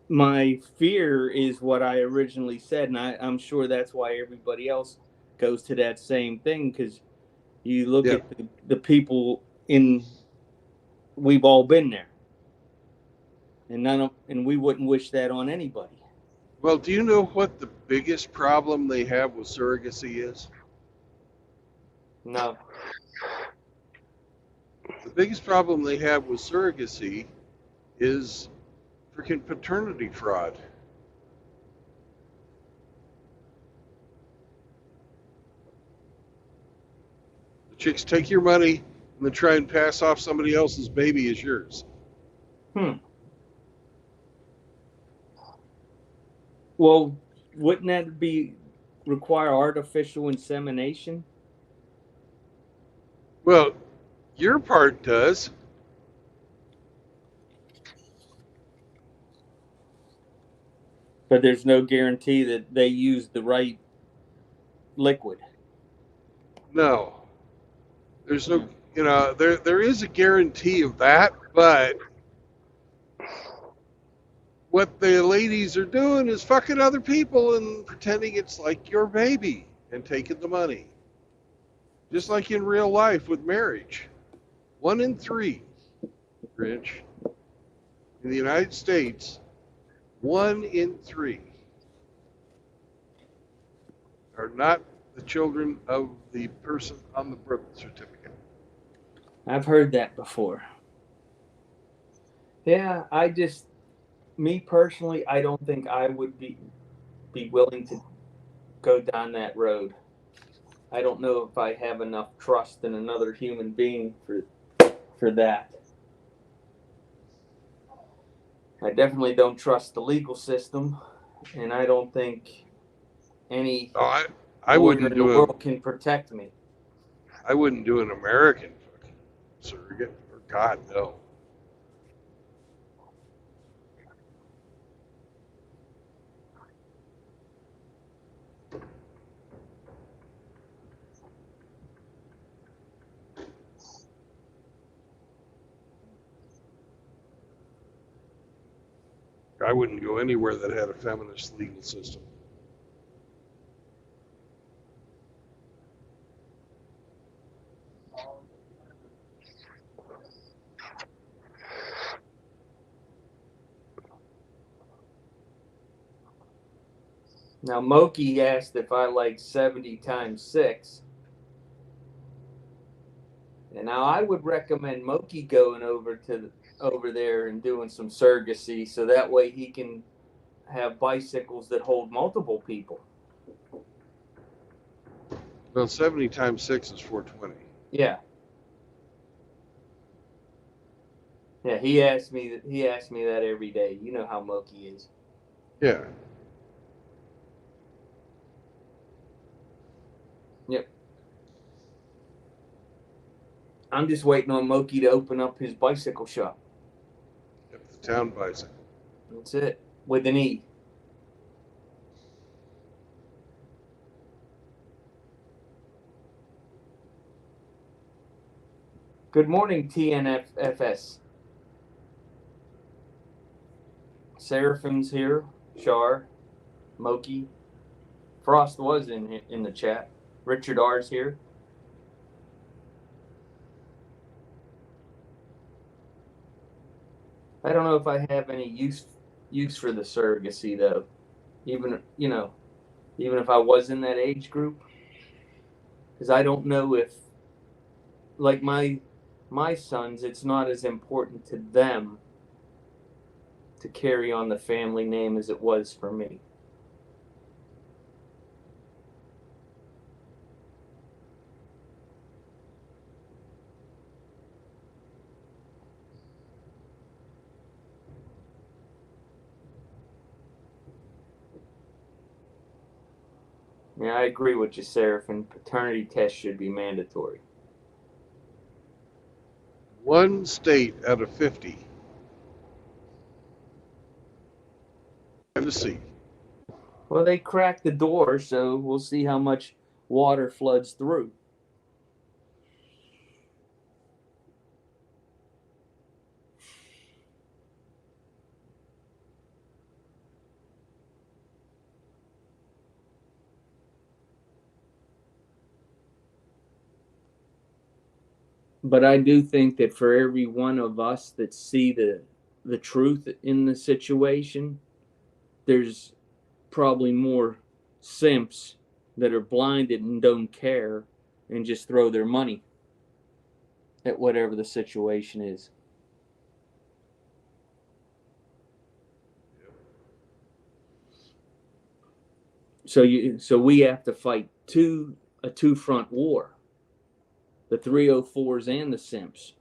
my fear is what I originally said, and I'm sure that's why everybody else goes to that same thing, because you look at the people we've all been there, and we wouldn't wish that on anybody. Well, do you know what the biggest problem they have with surrogacy is? No. The biggest problem they have with surrogacy is freaking paternity fraud. The chicks take your money and then try and pass off somebody else's baby as yours. Well, wouldn't that require artificial insemination? Well, your part does. But there's no guarantee that they use the right liquid. No. There's no, there is a guarantee of that, but what the ladies are doing is fucking other people and pretending it's like your baby and taking the money. Just like in real life with marriage. 1 in 3, Rich, in the United States, 1 in 3 are not the children of the person on the birth certificate. I've heard that before. Yeah, me personally, I don't think I would be willing to go down that road. I don't know if I have enough trust in another human being for that. I definitely don't trust the legal system, and I don't think any I lawyer wouldn't in the do world can protect me. I wouldn't do an American fucking surrogate. For God, no. I wouldn't go anywhere that had a feminist legal system. Now, Moki asked if I like 70 times 6. And now I would recommend Moki going over there and doing some surrogacy, so that way he can have bicycles that hold multiple people. Well, 70 times 6 is 420. Yeah. Yeah, he asked me that every day. You know how Moki is. Yeah. Yep. I'm just waiting on Moki to open up his bicycle shop. Yep, the town bicycle. That's it. With an E. Good morning, TNFFS. Seraphim's here. Char. Moki. Frost was in the chat. Richard R's here. I don't know if I have any use for the surrogacy though. Even even if I was in that age group, because I don't know if, like my sons, it's not as important to them to carry on the family name as it was for me. Yeah, I agree with you, Seraphin. Paternity tests should be mandatory. One state out of 50. Tennessee. Well, they cracked the door, so we'll see how much water floods through. But I do think that for every one of us that see the truth in the situation, there's probably more simps that are blinded and don't care and just throw their money at whatever the situation is. So we have to fight a two-front war. The 304s and the simps.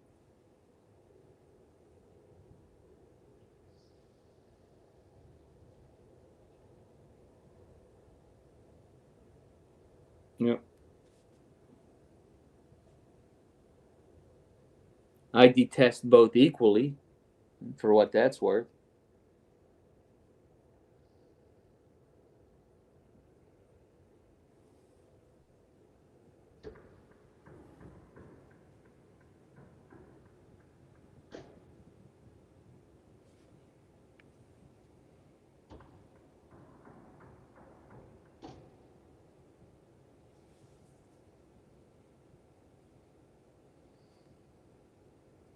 Yep. I detest both equally, for what that's worth.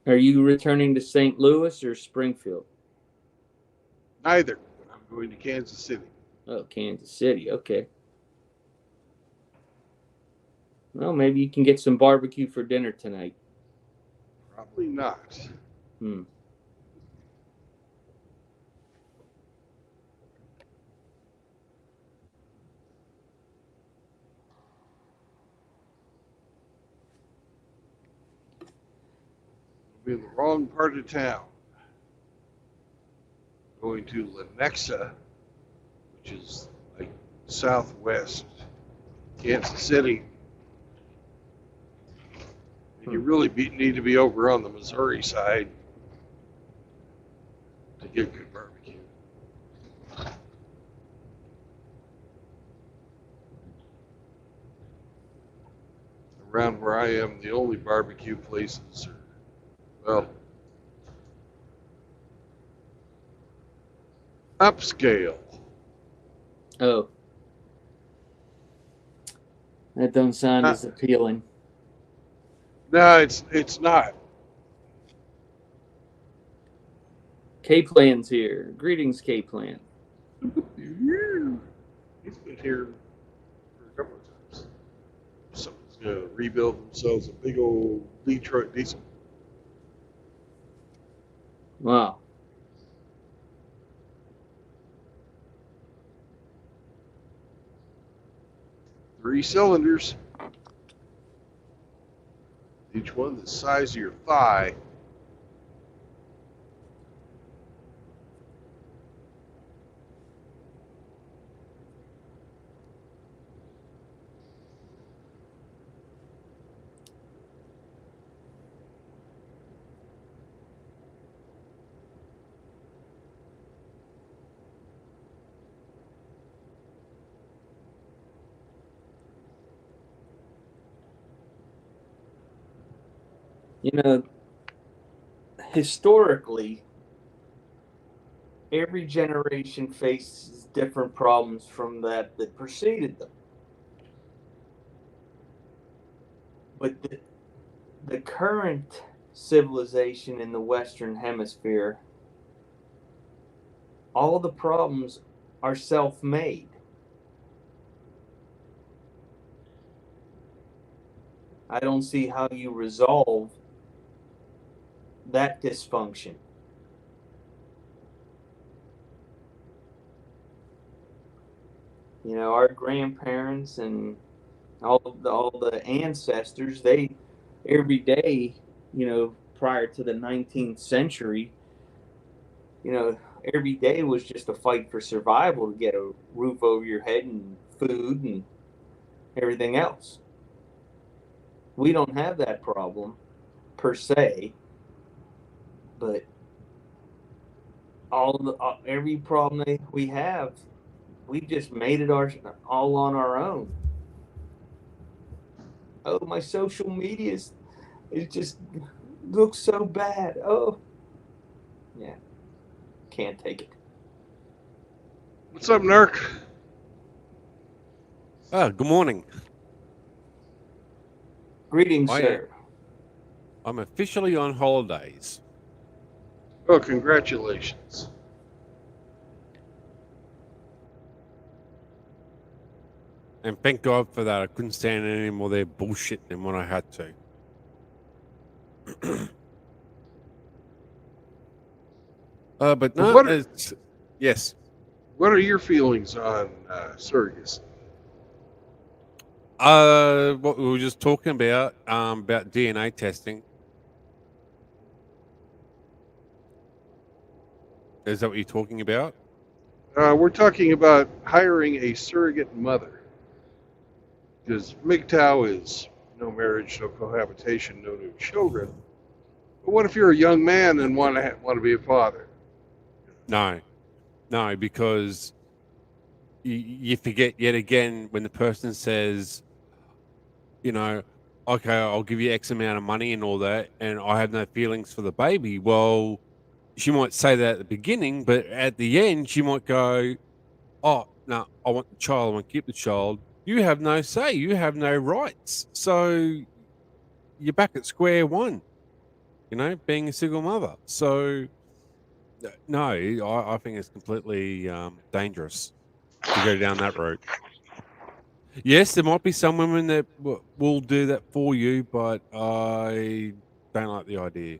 Are you returning to St. Louis or Springfield? Neither. I'm going to Kansas City. Oh, Kansas City. Okay. Well, maybe you can get some barbecue for dinner tonight. Probably not. Hmm. We're in the wrong part of town. Going to Lenexa, which is like southwest Kansas City. And you really need to be over on the Missouri side to get good barbecue. Around where I am, the only barbecue places are, well, upscale. Oh. That don't sound as appealing. No, it's not. K-Plan's here. Greetings, K-Plan. He's been here for a couple of times. Someone's gonna rebuild themselves a big old Detroit diesel. Wow. Three cylinders. Each one the size of your thigh. You know, historically, every generation faces different problems from that preceded them. But the current civilization in the Western Hemisphere all the problems are self-made. I don't see how you resolve that dysfunction. You know, our grandparents and all the ancestors, they every day, you know, prior to the 19th century, you know, every day was just a fight for survival to get a roof over your head and food and everything else. We don't have that problem per se, but every problem we have, we just made it all on our own. Oh, my social media it just looks so bad. Oh, yeah, can't take it. What's up, Narc? Good morning. Greetings, sir. I'm officially on holidays. Oh, congratulations. And thank God for that. I couldn't stand any more of their bullshit than when I had to. But no, Well, yes. What are your feelings on surrogacy? What we were just talking about DNA testing. Is that what you're talking about? We're talking about hiring a surrogate mother. Because MGTOW is no marriage, no cohabitation, no new children. But what if you're a young man and want to be a father? No, because you forget yet again when the person says, you know, okay, I'll give you X amount of money and all that, and I have no feelings for the baby. Well, she might say that at the beginning, but at the end, she might go, oh, no, I want the child, I want to keep the child. You have no say, you have no rights. So you're back at square one, you know, being a single mother. So, no, I think it's completely dangerous to go down that route. Yes, there might be some women that will do that for you, but I don't like the idea.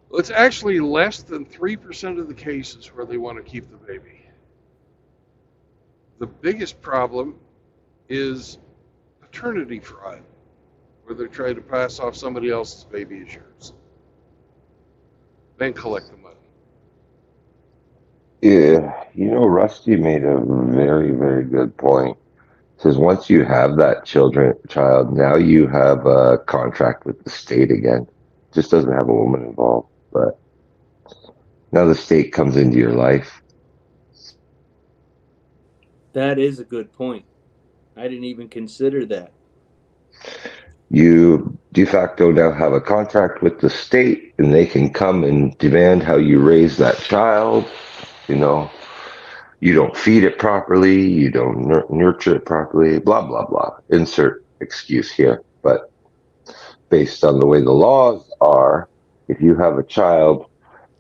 Well, it's actually less than 3% of the cases where they want to keep the baby. The biggest problem is paternity fraud, where they're trying to pass off somebody else's baby as yours, then collect the money. Yeah, you know, Rusty made a very, very good point. Says once you have that child, now you have a contract with the state again. Just doesn't have a woman involved, but now the state comes into your life. That is a good point. I didn't even consider that. You de facto now have a contract with the state, and they can come and demand how you raise that child. You know, you don't feed it properly, you don't nurture it properly, blah, blah, blah. Insert excuse here. But based on the way the laws are, if you have a child,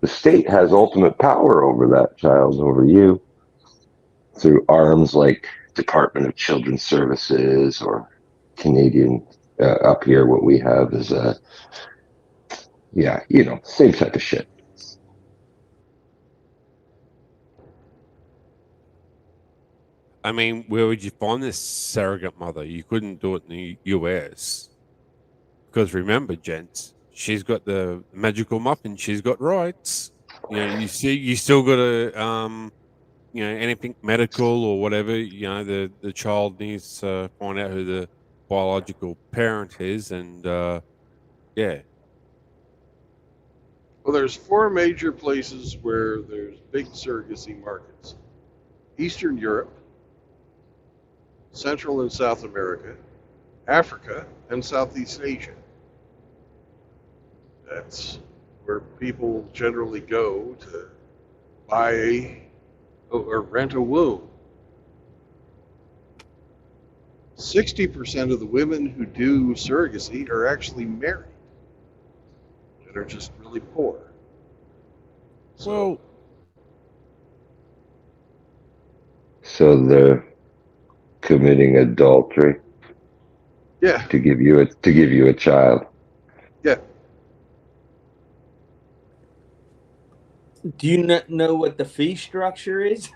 the state has ultimate power over that child, over you, through arms like Department of Children's Services or Canadian. Up here, what we have is yeah, you know, same type of shit. I mean, where would you find this surrogate mother? You couldn't do it in the US. Because remember, gents, she's got the magical muffin. She's got rights. You know, you still got to, you know, anything medical or whatever. You know, the child needs to find out who the biological parent is, and yeah. Well, there's 4 major places where there's big surrogacy markets: Eastern Europe, Central and South America, Africa, and Southeast Asia. That's where people generally go to buy or rent a womb. 60% of the women who do surrogacy are actually married and are just really poor. So, Well, So they're committing adultery yeah, to give you a child. yeah. Do you not know what the fee structure is?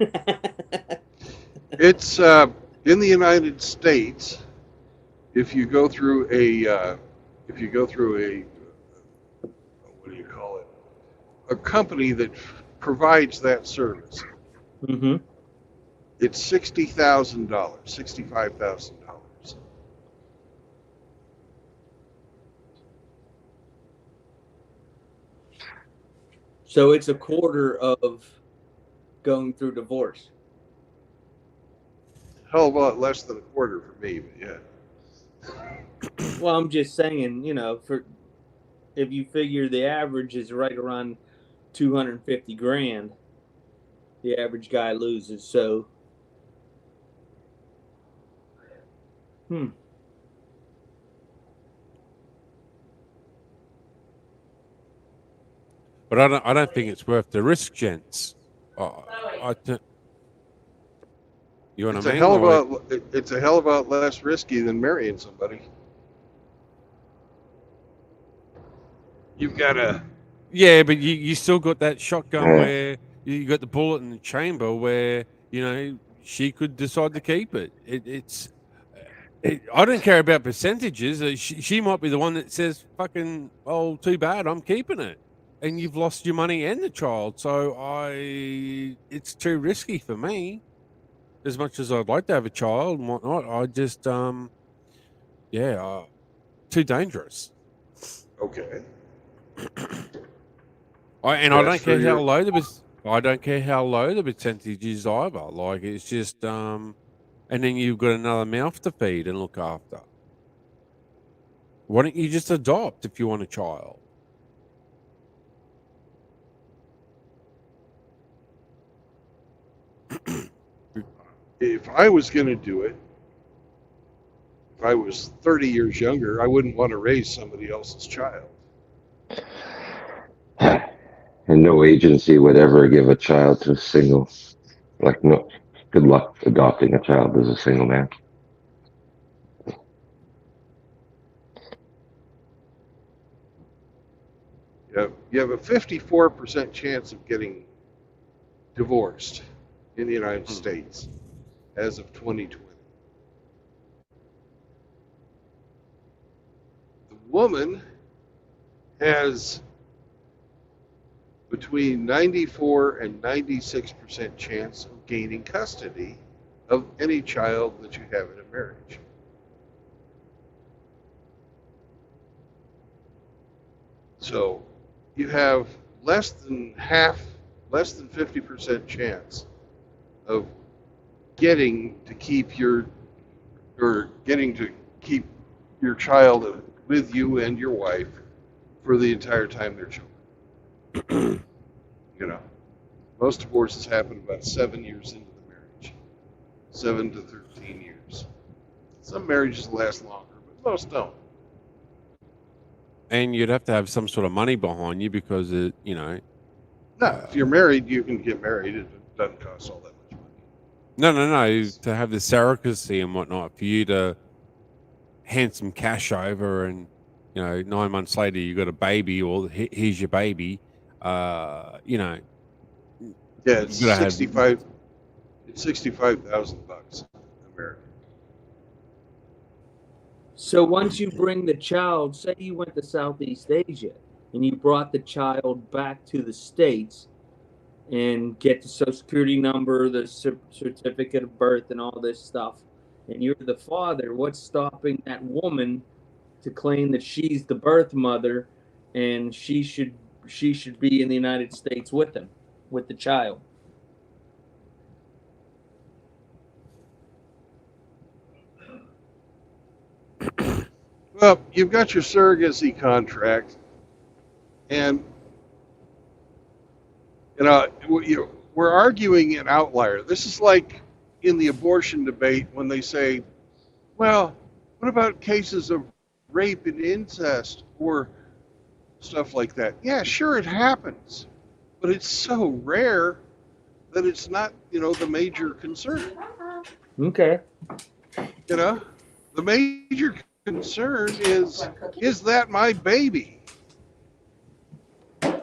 It's in the United States. If you go through a, what do you call it? A company that provides that service. Mm-hmm. It's $60,000, $65,000. So it's a quarter of going through divorce. Hell of a lot less than a quarter for me, but yeah. Well, I'm just saying, for if you figure the average is right around 250 grand, the average guy loses. So, but I don't think it's worth the risk, gents. You know what I mean? Like, It's a hell of a lot less risky than marrying somebody. You've got to. yeah, but you still got that shotgun Yeah. where you got the bullet in the chamber where she could decide to keep it. I don't care about percentages. She might be the one that says, "Fucking, oh, too bad, I'm keeping it," and you've lost your money and the child. So it's too risky for me. As much as I'd like to have a child and whatnot, I just too dangerous. Okay. I That's don't for care how your. low I don't care how low the percentage is either. Like it's just and then you've got another mouth to feed and look after. Why don't you just adopt if you want a child? If I was going to do it, if I was 30 years younger, I wouldn't want to raise somebody else's child. And no agency would ever give a child to a single. Like, no, good luck adopting a child as a single man. You have a 54% chance of getting divorced in the United States as of 2020. The woman has between 94 and 96% chance of gaining custody of any child that you have in a marriage. So you have less than 50% chance of getting to keep your child with you and your wife for the entire time they're children. Most divorces happen about 7 years into the marriage, 7 to 13 years. Some marriages last longer, but most don't. And you'd have to have some sort of money behind you because No, if you're married, you can get married. It doesn't cost all that much money. No. To have the surrogacy and whatnot for you to hand some cash over, and 9 months later you got a baby, or here's your baby. Yeah, it's $65,000 American. So once you bring the child, say you went to Southeast Asia and you brought the child back to the States and get the Social Security number, the certificate of birth, and all this stuff, and you're the father, what's stopping that woman to claim that she's the birth mother and she should be in the United States with him, with the child? Well, you've got your surrogacy contract, and we're arguing an outlier. This is like in the abortion debate when they say, well, what about cases of rape and incest or stuff like that? Yeah, sure, it happens. but it's so rare that it's not, the major concern. Okay. The major concern is that my baby? I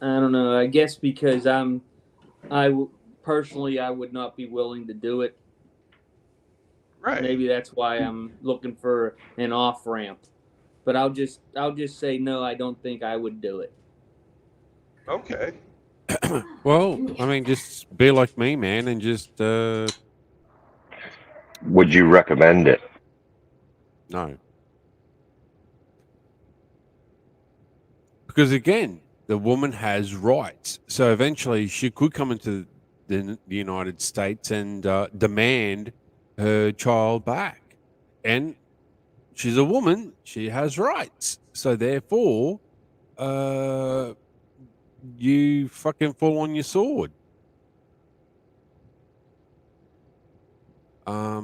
don't know. I guess because personally, I would not be willing to do it. Right. Maybe that's why I'm looking for an off ramp. But I'll just say no. I don't think I would do it. Okay. Well, I mean, just be like me, man, and just Would you recommend it? no. Because again, the woman has rights. So eventually she could come into the United States and demand her child back. And she's a woman, she has rights. So therefore, you fucking fall on your sword. I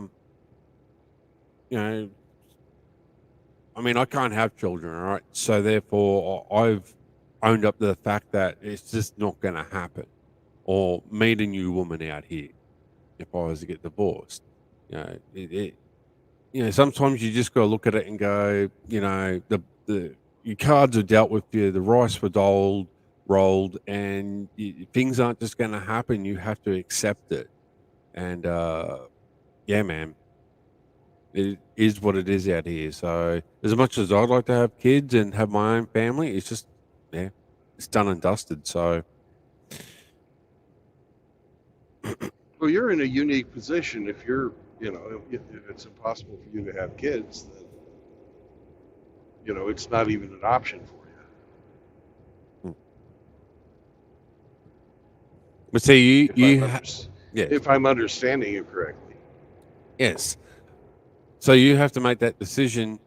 mean, I can't have children, all right? So therefore, I've owned up to the fact that it's just not going to happen. Or meet a new woman out here if I was to get divorced. Sometimes you just got to look at it and go, the your cards are dealt with you, the rice were rolled, and things aren't just going to happen. You have to accept it. And yeah, man, it is what it is out here. So as much as I'd like to have kids and have my own family, it's just, yeah, it's done and dusted. So Well, you're in a unique position if you're, if it's impossible for you to have kids, then, it's not even an option for you. but see, If I'm understanding you correctly. Yes. So you have to make that decision.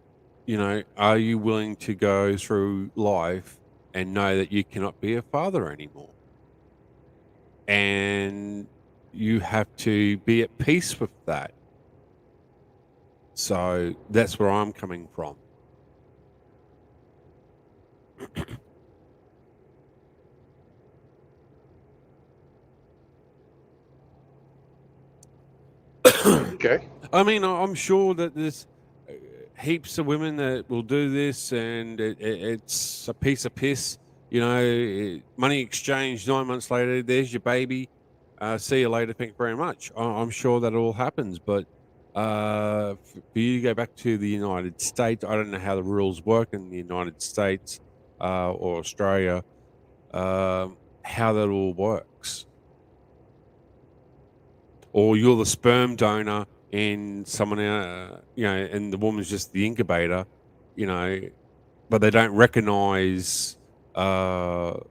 Are you willing to go through life and know that you cannot be a father anymore? And you have to be at peace with that. So that's where I'm coming from. Okay. I mean, I'm sure that there's heaps of women that will do this, and it's a piece of piss. Money exchange 9 months later, there's your baby. See you later. Thank you very much. I'm sure that all happens, but for you to go back to the United States, I don't know how the rules work in the United States or Australia, how that all works. Or you're the sperm donor and someone, and the woman's just the incubator, but they don't recognize the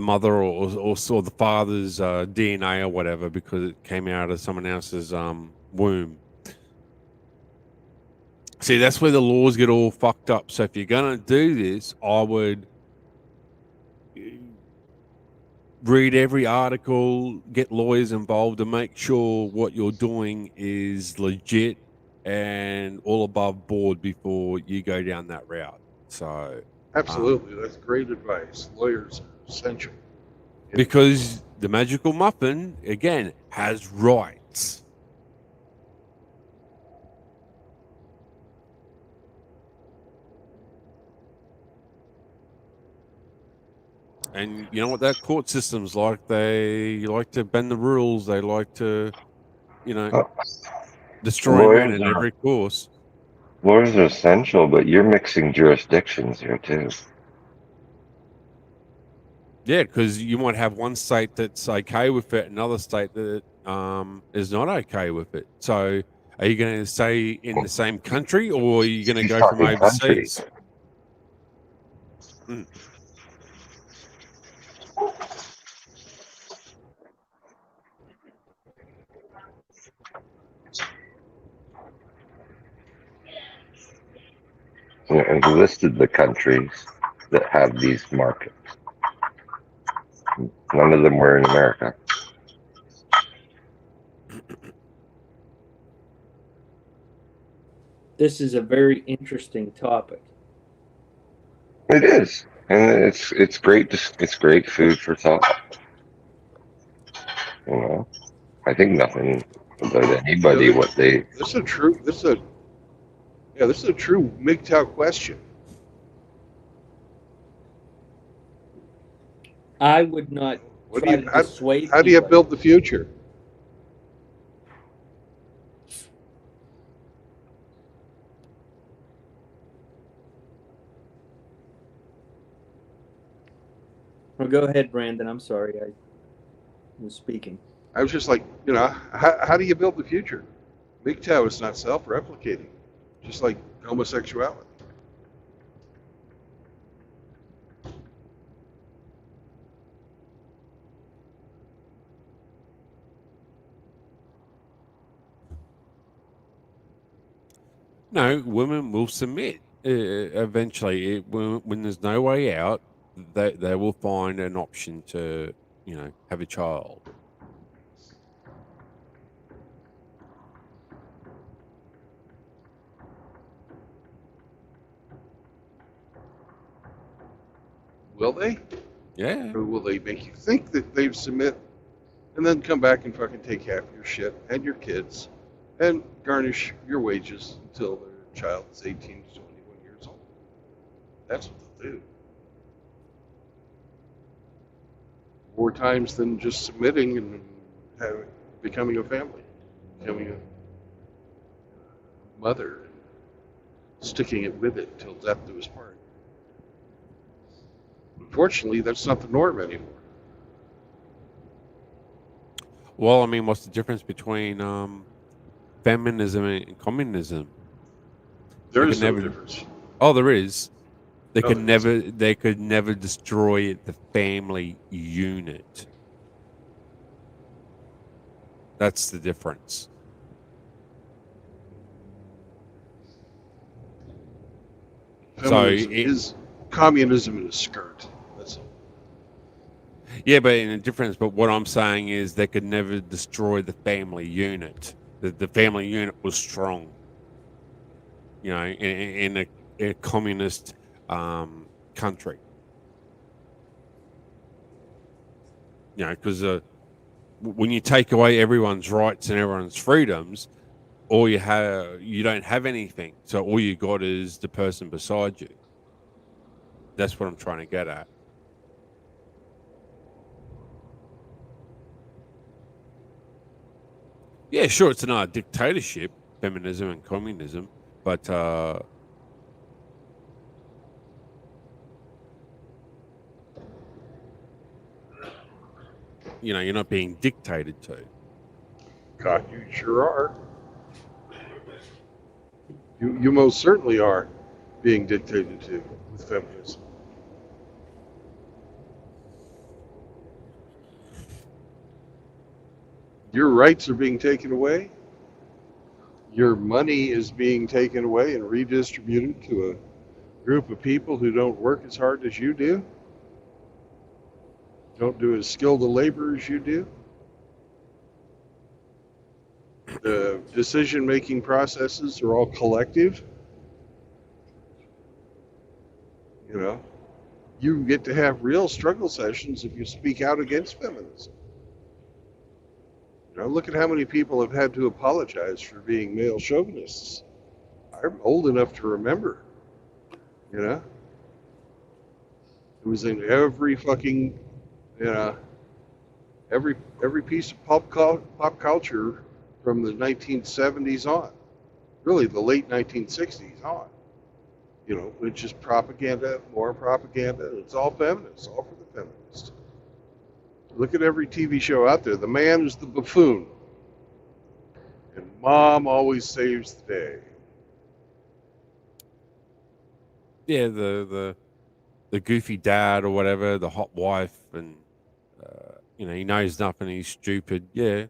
mother or the father's DNA or whatever because it came out of someone else's womb. See, that's where the laws get all fucked up. So if you're going to do this, I would read every article, get lawyers involved, and make sure what you're doing is legit and all above board before you go down that route. So absolutely, that's great advice. Lawyers are essential. Because the magical muffin, again, has rights. And you know what that court system's like? They like to bend the rules. They like to, destroy men in every course. Lawyers are essential, but you're mixing jurisdictions here too. Yeah, because you might have one state that's okay with it, another state that is not okay with it. So, are you going to stay in the same country, or are you going to go from overseas? Mm. And listed the countries that have these markets. None of them were in America. This is a very interesting topic. It is, and it's great. It's great food for thought. You know, I think nothing about You know, anybody what they. this is a true. This is a yeah. This is a true MGTOW question. I would not What do try you to dissuade how do you anybody. build the future? Well, go ahead, Brandon. I'm sorry, I was speaking. I was just like, how do you build the future? MGTOW is not self-replicating, just like homosexuality. No, women will submit eventually. When there's no way out, they will find an option to, have a child. Will they? Yeah. Or will they make you think that they've submit and then come back and fucking take half your shit and your kids and garnish your wages until their child is 18 to 21 years old? That's what they'll do. More times than just submitting and becoming a family, becoming a mother, sticking it with it till death do us part. Unfortunately, that's not the norm anymore. Well, I mean, what's the difference between feminism and communism? There They is could no never. difference. Oh, there is. They No, could there never. isn't. They could never destroy the family unit. That's the difference. So Feminism is communism in a skirt. That's all. yeah, but in a difference. But what I'm saying is they could never destroy the family unit. The family unit was strong. In a communist country. Because when you take away everyone's rights and everyone's freedoms, you don't have anything. So all you got is the person beside you. That's what I'm trying to get at. Yeah, sure, it's not a dictatorship, feminism and communism, but you're not being dictated to. God, you sure are. You most certainly are being dictated to with feminism. Your rights are being taken away. Your money is being taken away and redistributed to a group of people who don't work as hard as you do, don't do as skilled a labor as you do. The decision-making processes are all collective. You know, you get to have real struggle sessions if you speak out against feminism. Look at how many people have had to apologize for being male chauvinists. I'm old enough to remember. You know, it was in every fucking, you know, every piece of pop culture from the 1970s on, really the late 1960s on. It's just propaganda, more propaganda. It's all feminist, all for the feminists. Look at every TV show out there. The man is the buffoon, and mom always saves the day. Yeah, the goofy dad or whatever, the hot wife, and he knows nothing. He's stupid. Yeah,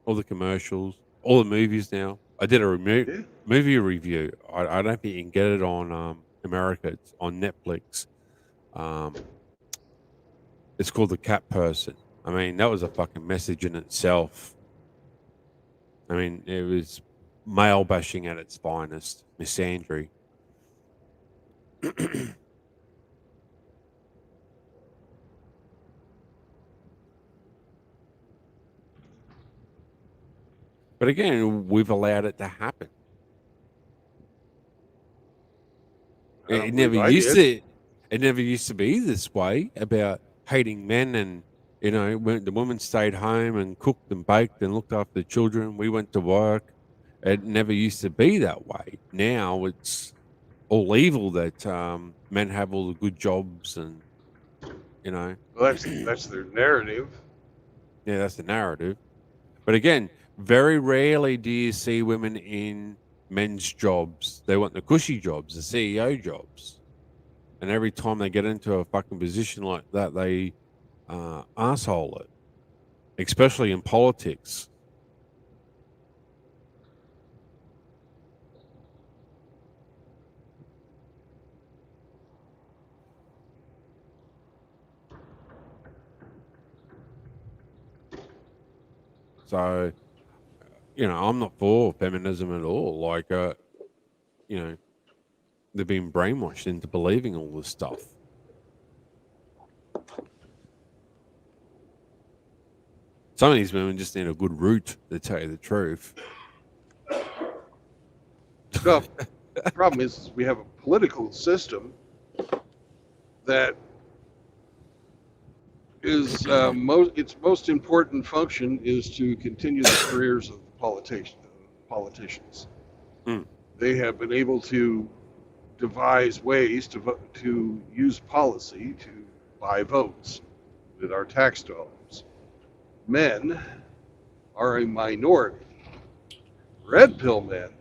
all the commercials, all the movies now. I did a Yeah. movie review. I don't think you can get it on America. It's on Netflix. Um, it's called The Cat Person. I mean, that was a fucking message in itself. I mean, it was male bashing at its finest, misandry. But again, we've allowed it to happen. I don't It believe never I used did. to. It never used to be this way about hating men, and when the women stayed home and cooked and baked and looked after the children, we went to work. It never used to be that way. Now it's all evil that men have all the good jobs, and Well, that's their narrative. yeah, that's the narrative. But again, very rarely do you see women in men's jobs. They want the cushy jobs, the CEO jobs. And every time they get into a fucking position like that, they asshole it, especially in politics. So, I'm not for feminism at all. Like, they've been brainwashed into believing all this stuff. Some of these women just need a good root, to tell you the truth. Well, the problem is we have a political system that is its most important function is to continue the careers of politicians. Mm. They have been able to devise ways to use policy to buy votes with our tax dollars. Men are a minority. Red pill men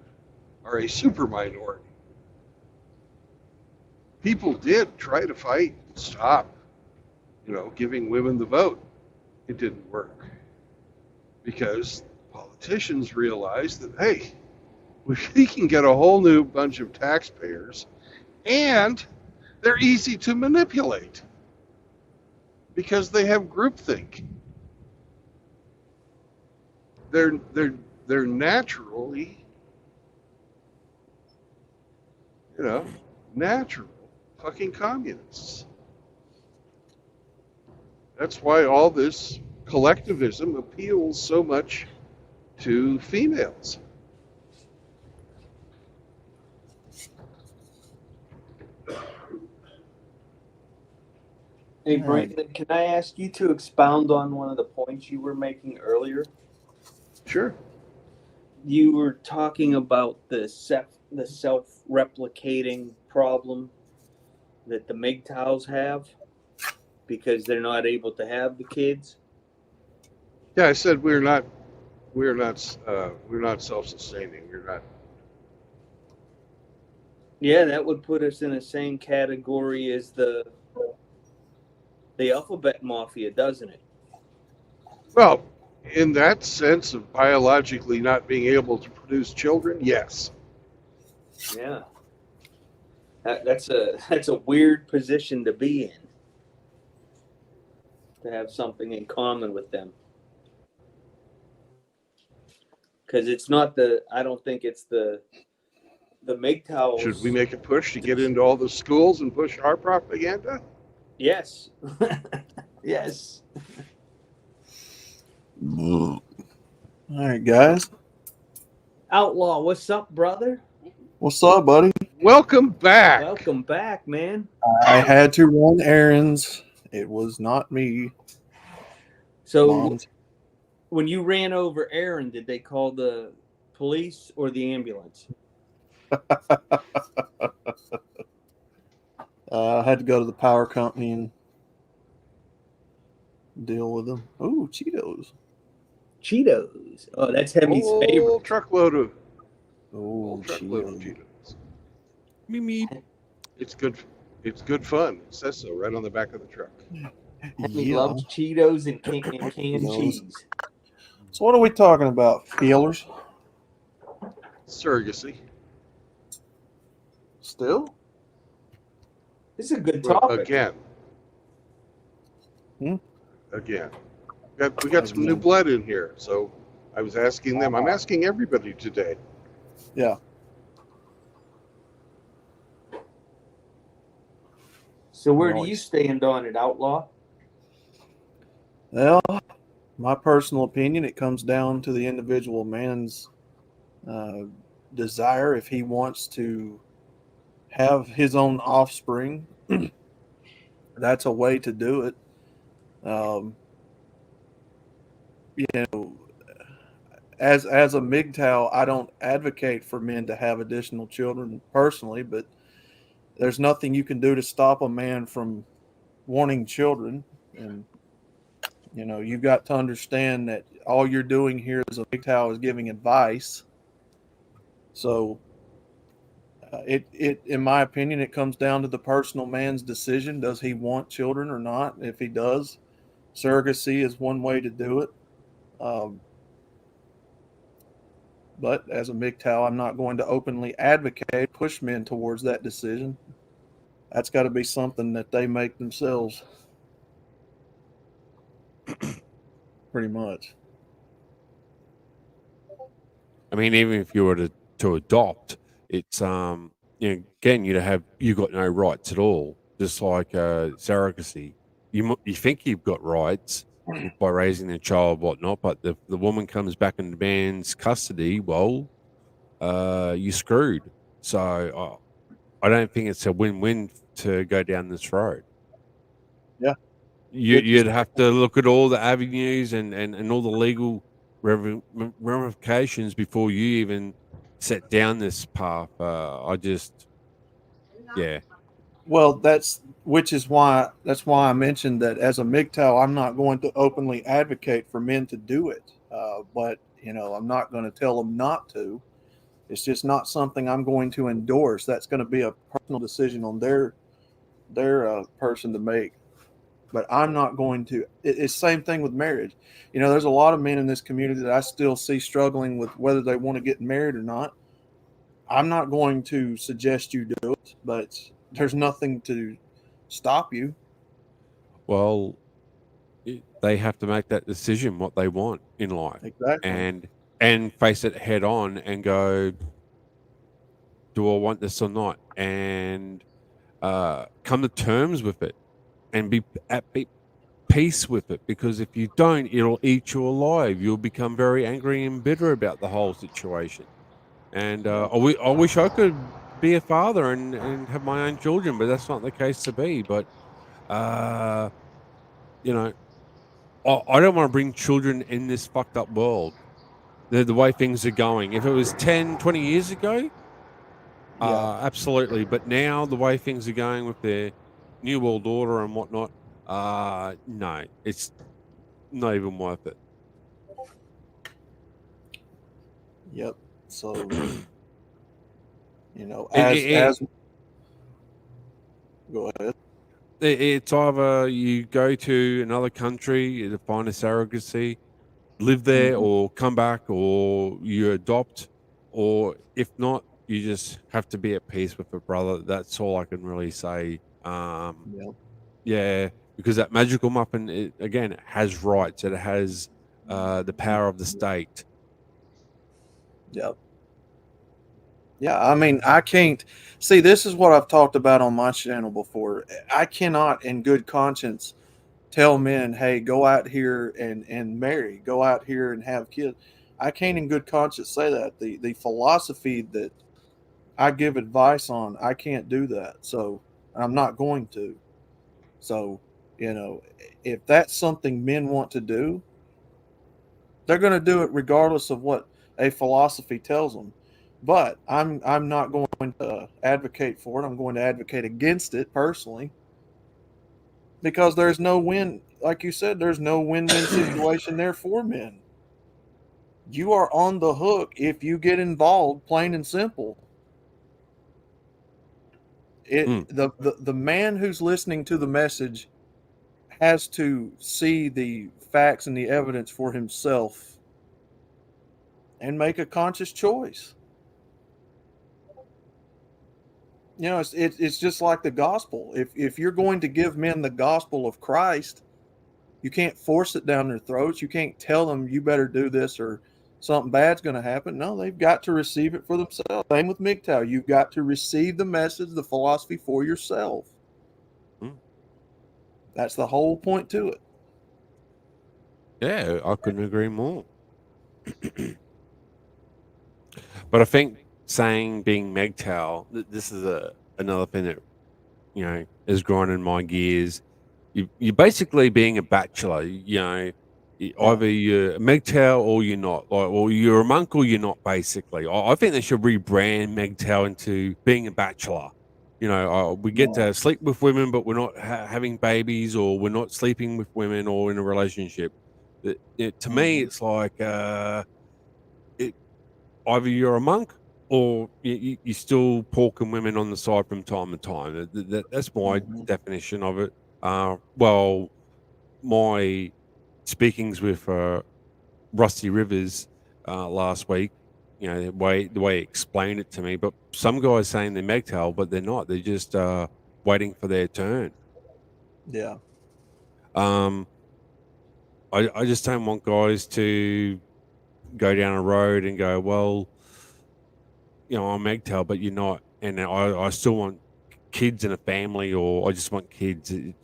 are a super minority. People did try to fight and stop, giving women the vote. It didn't work because politicians realized that, hey, we can get a whole new bunch of taxpayers and they're easy to manipulate because they have groupthink. They're naturally, natural fucking communists. That's why all this collectivism appeals so much to females. Hey, Brandon, can I ask you to expound on one of the points you were making earlier? Sure. You were talking about the self-replicating problem that the MGTOWs have because they're not able to have the kids. Yeah, I said we're not self-sustaining. We're not. Yeah, that would put us in the same category as the alphabet mafia, doesn't it? Well, in that sense of biologically not being able to produce children, yes. Yeah. That's a weird position to be in. To have something in common with them. Because it's not I don't think it's the MGTOWs. Should we make a push to get into all the schools and push our propaganda? Yes. Yes. All right, guys. Outlaw, what's up, brother? What's up, buddy? Welcome back. Welcome back, man. I had to run errands. It was not me. So, Mom's. when you ran over Aaron, did they call the police or the ambulance? I had to go to the power company and deal with them. Oh, Cheetos. Cheetos. Oh, that's Hemi's favorite. Truckload of Cheetos. Cheetos. Me. It's good. It's good fun. It says so right on the back of the truck. Hemi loves Cheetos and canned cheese. So what are we talking about, feelers? Surrogacy. Still? This is a good topic. Again. Hmm? Again. We got some new blood in here, so I was asking them. I'm asking everybody today. Yeah. So where do you stand on it, Outlaw? Well, My personal opinion, it comes down to the individual man's desire. If he wants to have his own offspring, that's a way to do it. Um, you know, as a MGTOW, I don't advocate for men to have additional children personally, but there's nothing you can do to stop a man from wanting children. And you've got to understand that all you're doing here as a MGTOW is giving advice. So it in my opinion, it comes down to the personal man's decision. Does he want children or not? If he does, surrogacy is one way to do it. Um, but as a MGTOW, I'm not going to openly advocate, push men towards that decision. That's got to be something that they make themselves. Pretty much. I mean, even if you were to adopt, it's again, you got no rights at all. Just like surrogacy, you think you've got rights by raising the child, whatnot, but the woman comes back and demands custody. Well, you're screwed. So I don't think it's a win-win to go down this road. Yeah. You'd have to look at all the avenues and all the legal ramifications before you even set down this path. Yeah. Well, that's why I mentioned that as a MGTOW, I'm not going to openly advocate for men to do it. But I'm not going to tell them not to. It's just not something I'm going to endorse. That's going to be a personal decision on their person to make. But I'm not going to. It's the same thing with marriage. There's a lot of men in this community that I still see struggling with whether they want to get married or not. I'm not going to suggest you do it, but there's nothing to stop you. Well, they have to make that decision what they want in life, exactly, and face it head on and go, do I want this or not, and come to terms with it, and be at peace with it. Because if you don't, it'll eat you alive. You'll become very angry and bitter about the whole situation. And I wish I could be a father and have my own children, but that's not the case to be. But uh, you know, I don't want to bring children in this fucked up world. The way things are going. If it was 10, 20 years ago, absolutely. But now the way things are going with their new world order and whatnot, no, it's not even worth it. Yep. So as go ahead. It's either you go to another country to find a surrogacy, live there, or come back, or you adopt, or if not, you just have to be at peace with it, brother. That's all I can really say. Yeah, because that magical muffin, it has rights. It has the power of the state. Yep. Yeah, I mean, I can't see. This is what I've talked about on my channel before. I cannot, in good conscience, tell men, "Hey, go out here and marry. Go out here and have kids." I can't, in good conscience, say that. The philosophy that I give advice on, I can't do that. So I'm not going to. So if that's something men want to do, they're going to do it regardless of what a philosophy tells them. But I'm not going to advocate for it. I'm going to advocate against it personally, because there's no win. Like you said, there's no win-win situation there for men. You are on the hook if you get involved, plain and simple. The man who's listening to the message has to see the facts and the evidence for himself and make a conscious choice. It's just like the gospel. If you're going to give men the gospel of Christ, you can't force it down their throats. You can't tell them you better do this or something bad's going to happen. No, they've got to receive it for themselves. Same with MGTOW. You've got to receive the message, the philosophy for yourself. That's the whole point to it. Yeah, I couldn't agree more. But I think saying being MGTOW, this is another thing that is grinding my gears. You're basically being a bachelor. Either you're a MGTOW or you're not. Like, or you're a monk or you're not. Basically, I think they should rebrand MGTOW into being a bachelor. We get to sleep with women, but we're not having babies, or we're not sleeping with women, or in a relationship. To me, it's like either you're a monk or you're still porking women on the side from time to time. That's my definition of it. Well, my speakings with Rusty Rivers last week, the way he explained it to me. But some guys saying they're MGTOW, but they're not. They're just waiting for their turn. Yeah. I just don't want guys to go down a road and go, well, I'm MGTOW, but you're not, and I still want kids and a family, or I just want kids. To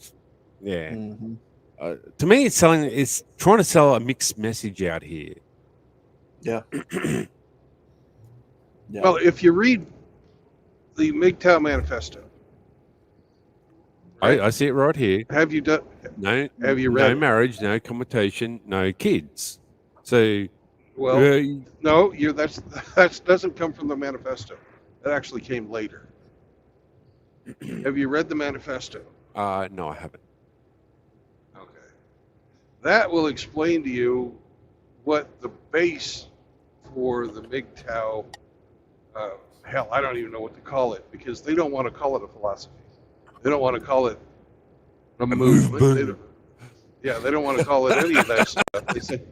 me, it's trying to sell a mixed message out here. Yeah. Well, if you read the MGTOW manifesto, right? I see it right here. Have you done? No. Have you read no marriage, no cohabitation, no kids. So, well, no, that doesn't come from the manifesto. That actually came later. Have you read the manifesto? No, I haven't. Okay. That will explain to you what the base for the MGTOW, hell, I don't even know what to call it, because they don't want to call it a philosophy. They don't want to call it a movement. They don't want to call it any of that stuff. They say,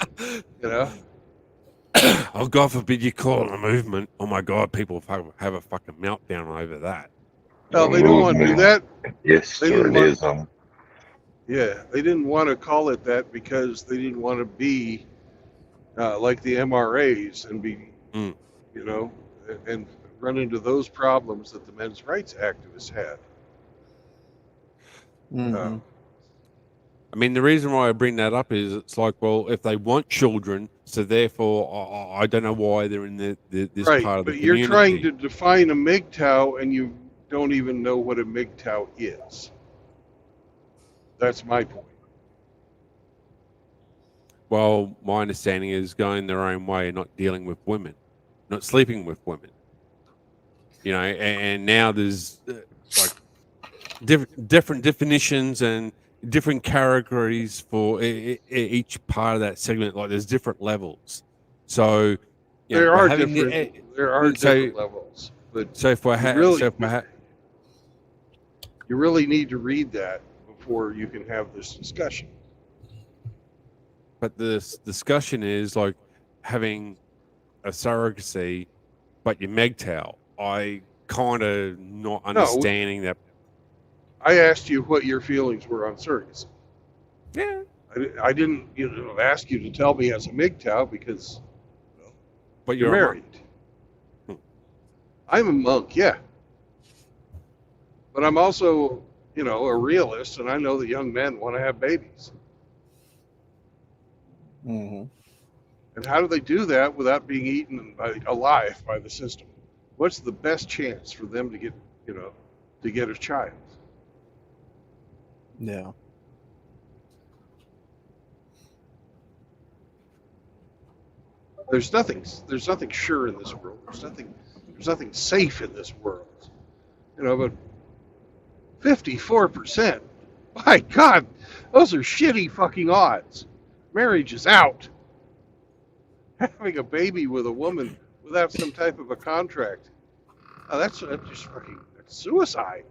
Oh, God forbid you call it a movement. Oh, my God, people have a fucking meltdown over that. No, they don't want to do that. Yes, they sir, didn't it is. Yeah, they didn't want to call it that because they didn't want to be like the MRAs and be, and run into those problems that the men's rights activists had. I mean, the reason why I bring that up is it's like, well, if they want children, so therefore I don't know why they're in this right, part of the but community. You're trying to define a MGTOW and you don't even know what a MGTOW is. That's my point. Well, my understanding is going their own way, not dealing with women, not sleeping with women. And now there's like different definitions and different categories for each part of that segment. Like there's different levels. So there are different levels. But so if you really need to read that before you can have this discussion. But this discussion is like having a surrogacy, but you're MGTOW. I kind of not understanding that. I asked you what your feelings were on surrogacy. Yeah. I didn't ask you to tell me as a MGTOW because but you're married. I'm a monk, yeah. But I'm also, a realist, and I know that young men want to have babies. Mm-hmm. And how do they do that without being eaten alive by the system? What's the best chance for them to get, to get a child? Yeah. There's nothing sure in this world. There's nothing safe in this world. But 54%. My God, those are shitty fucking odds. Marriage is out. Having a baby with a woman without some type of a contract. That's just fucking suicide.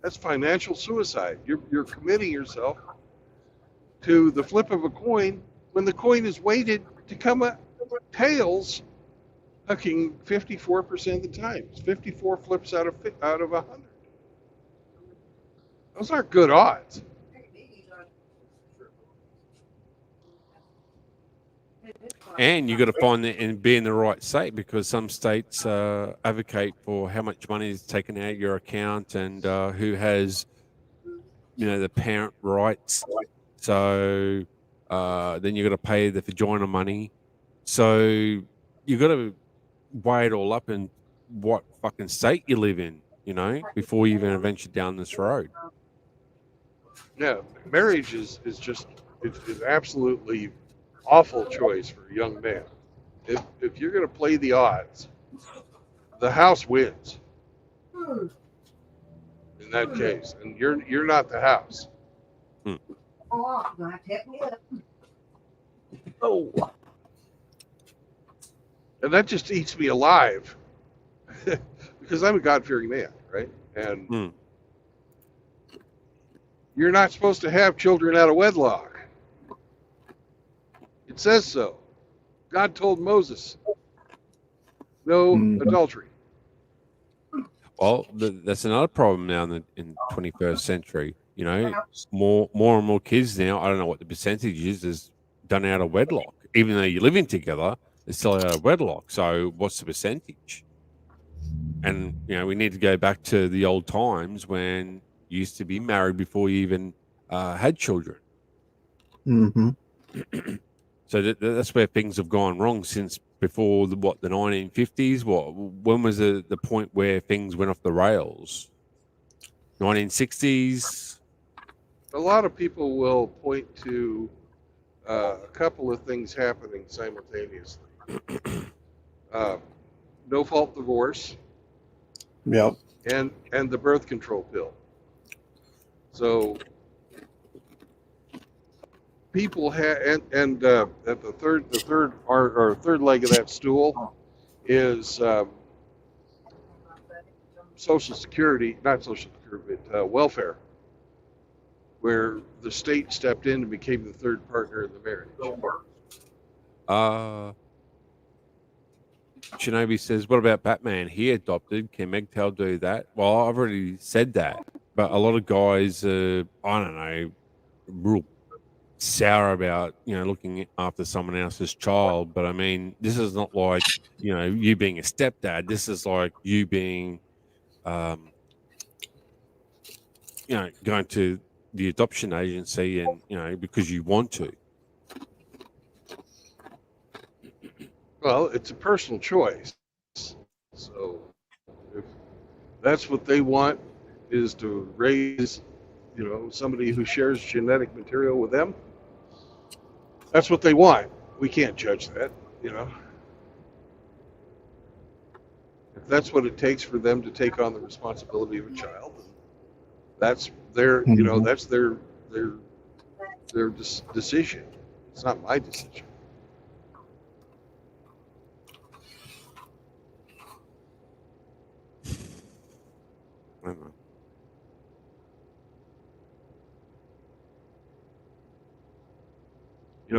That's financial suicide. You're committing yourself to the flip of a coin when the coin is weighted to come up tails, fucking 54% of the time. It's 54 flips out of 100. Those aren't good odds. And you got to find it and be in the right state, because some states advocate for how much money is taken out of your account and who has, the parent rights. So Then you got to pay the vagina money. So you got to weigh it all up in what fucking state you live in, before you even venture down this road. Yeah, marriage is just it's absolutely awful choice for a young man. If you're going to play the odds, the house wins in that case, and you're not the house. Oh, gonna have to help me up. Oh, And that just eats me alive because I'm a God-fearing man, right? And you're not supposed to have children out of wedlock. It says so. God told Moses, no adultery. Well, that's another problem now in 21st century. More and more kids now. I don't know what the percentage is done out of wedlock. Even though you're living together, it's still out of wedlock. So what's the percentage? And we need to go back to the old times when you used to be married before you even had children. Mm-hmm. So that's where things have gone wrong since before the 1950s. When was the point where things went off the rails? 1960s. A lot of people will point to a couple of things happening simultaneously. No fault divorce. Yep. And the birth control pill. So people have and at the third leg of that stool is Social Security, not Social Security, but welfare, where the state stepped in and became the third partner in the marriage. Shinobi says, what about Batman? He adopted. Can MGTOW do that? Well, I've already said that. But a lot of guys, I don't know, real sour about, looking after someone else's child. But I mean, this is not like, you being a stepdad. This is like you being, going to the adoption agency and, because you want to. Well, it's a personal choice. So if that's what they want, is to raise, somebody who shares genetic material with them, that's what they want. We can't judge that, If that's what it takes for them to take on the responsibility of a child, that's their, that's their decision. It's not my decision. I don't know.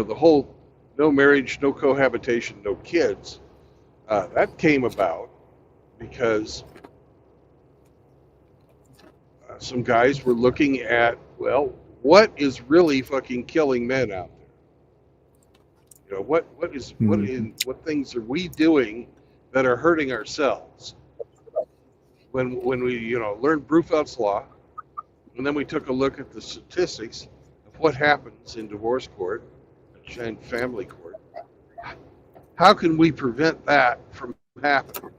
The whole no marriage, no cohabitation, no kids, that came about because some guys were looking at, well, what is really fucking killing men out there? What things are we doing that are hurting ourselves? When we learned Brufeld's law, and then we took a look at the statistics of what happens in divorce court and family court, how can we prevent that from happening?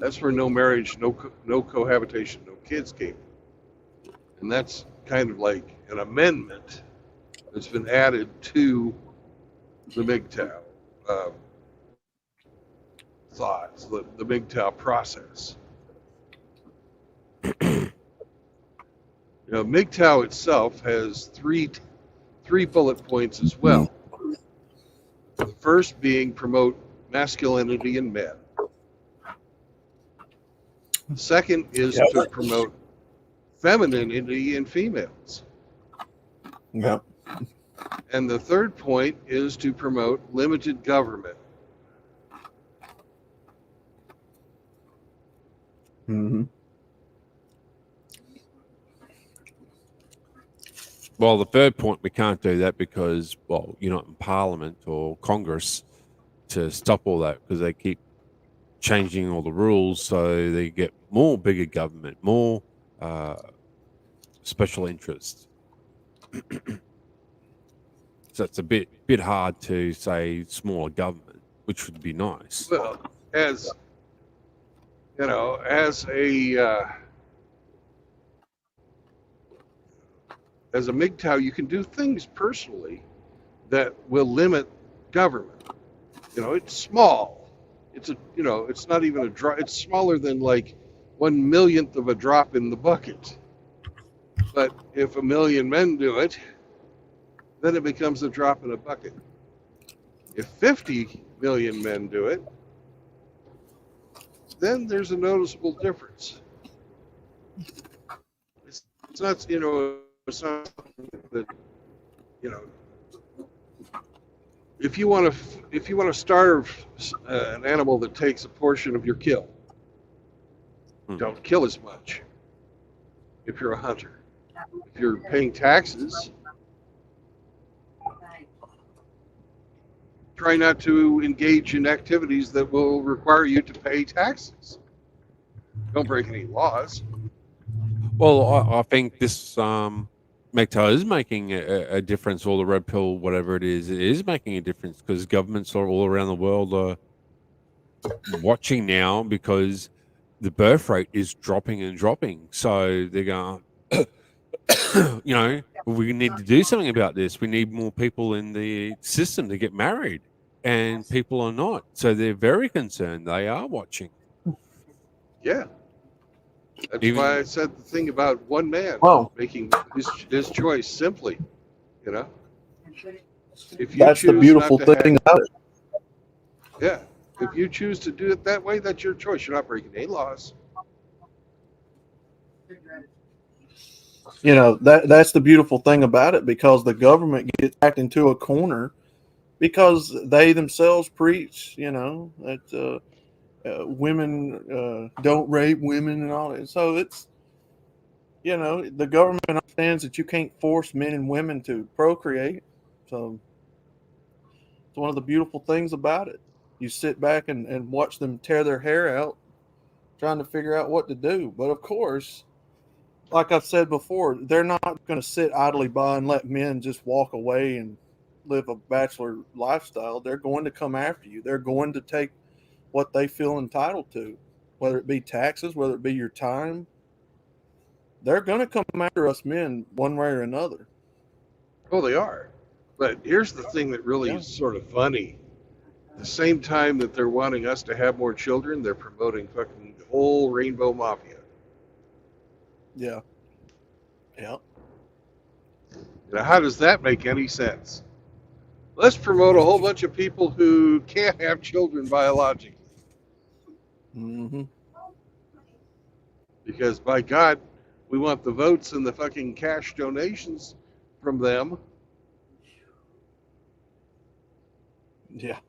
That's where no marriage, no cohabitation, no kids came. And that's kind of like an amendment that's been added to the MGTOW thoughts, the MGTOW process. MGTOW itself has three bullet points as well. The first being promote masculinity in men. The second is to promote femininity in females. Yep. And the third point is to promote limited government. Mm-hmm. Well, the third point, we can't do that because, well, you're not in Parliament or Congress to stop all that because they keep changing all the rules so they get more bigger government, more special interests. So it's a bit hard to say smaller government, which would be nice. Well, as you know, as a MGTOW, you can do things personally that will limit government. You know, it's small. It's it's not even a drop. It's smaller than like 1/1,000,000th of a drop in the bucket. But if 1,000,000 men do it, then it becomes a drop in a bucket. If 50 million men do it, then there's a noticeable difference. It's not, it's not that, if you want to starve an animal that takes a portion of your kill, don't kill as much. If you're a hunter, if you're paying taxes, try not to engage in activities that will require you to pay taxes. Don't break any laws. Well, I think this MGTOW is making a difference, or the red pill, whatever it is making a difference, because governments are all around the world are watching now, because the birth rate is dropping and dropping. So they're going, we need to do something about this. We need more people in the system to get married, and people are not. So they're very concerned. They are watching. Yeah. That's why I said the thing about one man making his choice simply, If you That's the beautiful thing about it. Yeah. If you choose to do it that way, that's your choice. You're not breaking any laws. That's the beautiful thing about it, because the government gets backed into a corner because they themselves preach, that women don't rape women and all that. So it's, the government understands that you can't force men and women to procreate. So it's one of the beautiful things about it. You sit back and watch them tear their hair out, trying to figure out what to do. But of course, like I've said before, they're not going to sit idly by and let men just walk away and live a bachelor lifestyle. They're going to come after you. They're going to take what they feel entitled to, whether it be taxes, whether it be your time. They're going to come after us men one way or another. Oh, they are. But here's the thing that really is sort of funny. At the same time that they're wanting us to have more children, they're promoting fucking the whole rainbow mafia. Yeah. Yeah. Now, how does that make any sense? Let's promote a whole bunch of people who can't have children biologically. Mm-hmm. Because, by God, we want the votes and the fucking cash donations from them. Yeah.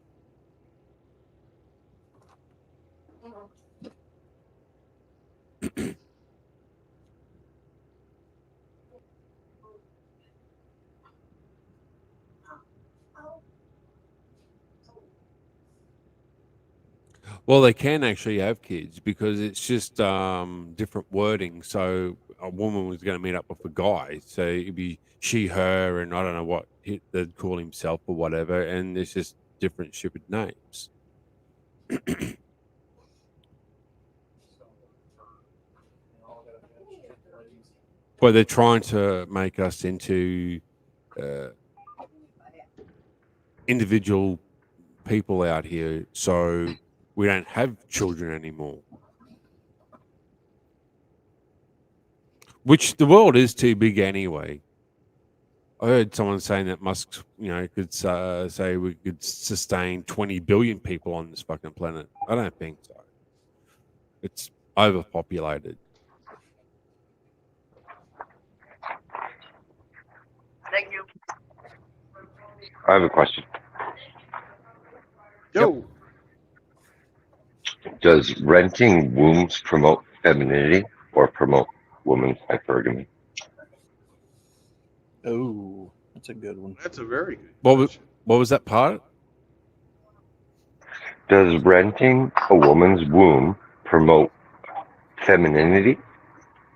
Well, they can actually have kids, because it's just different wording. So a woman was going to meet up with a guy, so it'd be she, her, and I don't know what they'd call himself or whatever, and it's just different stupid names. But they're trying to make us into individual people out here, so we don't have children anymore. Which the world is too big anyway. I heard someone saying that Musk, could say we could sustain 20 billion people on this fucking planet. I don't think so. It's overpopulated. Thank you. I have a question. Yo. Does renting wombs promote femininity or promote women's hypergamy? Oh, that's a good one. That's a very good question. What was that part? Does renting a woman's womb promote femininity,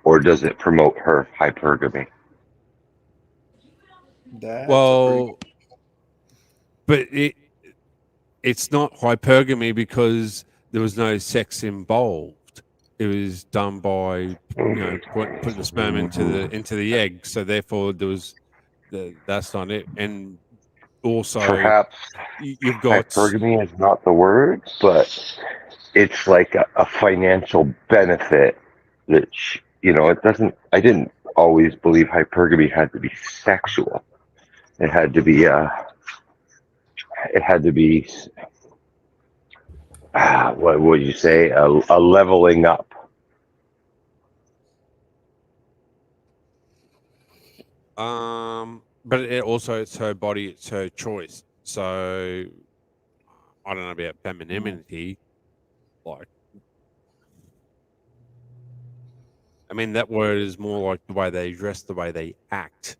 or does it promote her hypergamy? Well, but it's not hypergamy because there was no sex involved. It was done by putting the sperm into the egg. So therefore, that's not it. And also, Perhaps you've got hypergamy is not the word, but it's like a financial benefit that it doesn't. I didn't always believe hypergamy had to be sexual. It had to be. It had to be. What would you say? A leveling up. But it's her body, it's her choice. So I don't know about femininity. Like, I mean, that word is more like the way they dress, the way they act.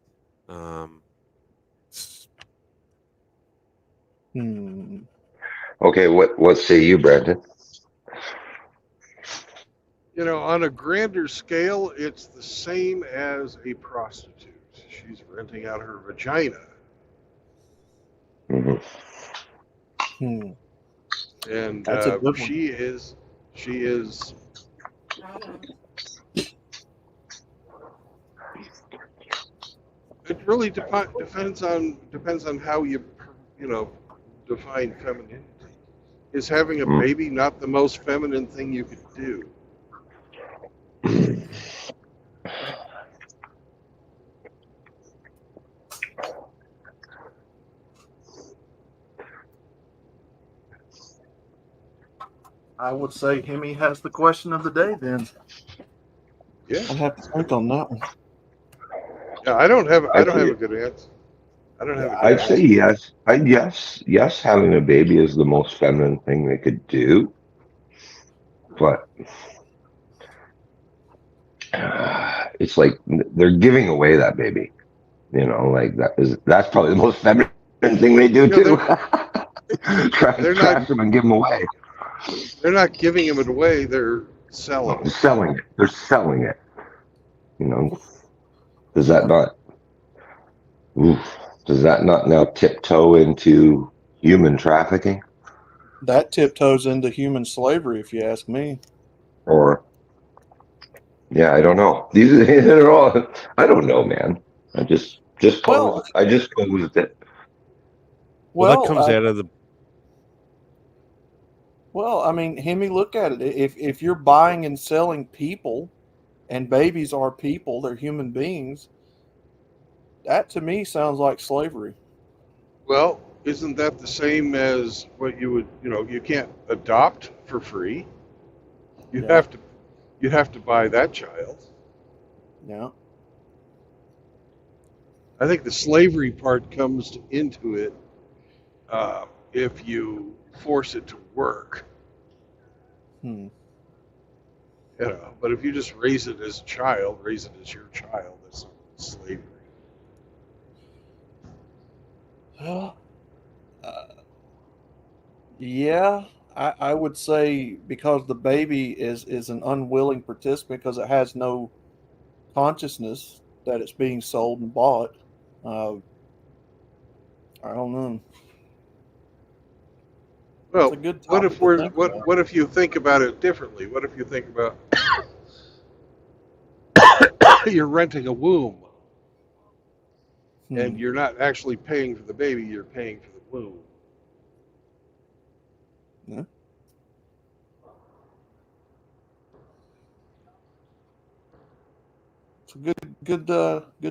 Okay, what say you, Brandon? On a grander scale, it's the same as a prostitute. She's renting out her vagina. Mm-hmm. And That's a good one. she is. It really depends on how you define femininity. Is having a baby not the most feminine thing you could do? I would say Hemi has the question of the day then. Yeah. I'll have to think on that one. Yeah, I don't have a good answer. I don't have a good I'd answer. say yes. Yes. Having a baby is the most feminine thing they could do, but it's like they're giving away that baby. Like that's probably the most feminine thing they do too. Trash them and give them away. They're not giving them it away. They're selling it. Selling it. They're selling it. Does that not? Does that not now tiptoe into human trafficking? That tiptoes into human slavery, if you ask me. Or, yeah, I don't know. These are all. I don't know, man. I just posed it. Well, that comes out of the. Well, I mean, Hemi, look at it. If you're buying and selling people, and babies are people, they're human beings. That to me sounds like slavery. Well, isn't that the same as what you would? You can't adopt for free. You have to buy that child. Yeah. I think the slavery part comes into it if you force it to work. But if you just raise it as a child, raise it as your child, that's slavery. Yeah, I would say because the baby is an unwilling participant because it has no consciousness that it's being sold and bought. I don't know. Well, It's a good what topic if to think about. what if you think about it differently? What if you think about you're renting a womb and you're not actually paying for the baby, you're paying for the womb. Yeah. It's a good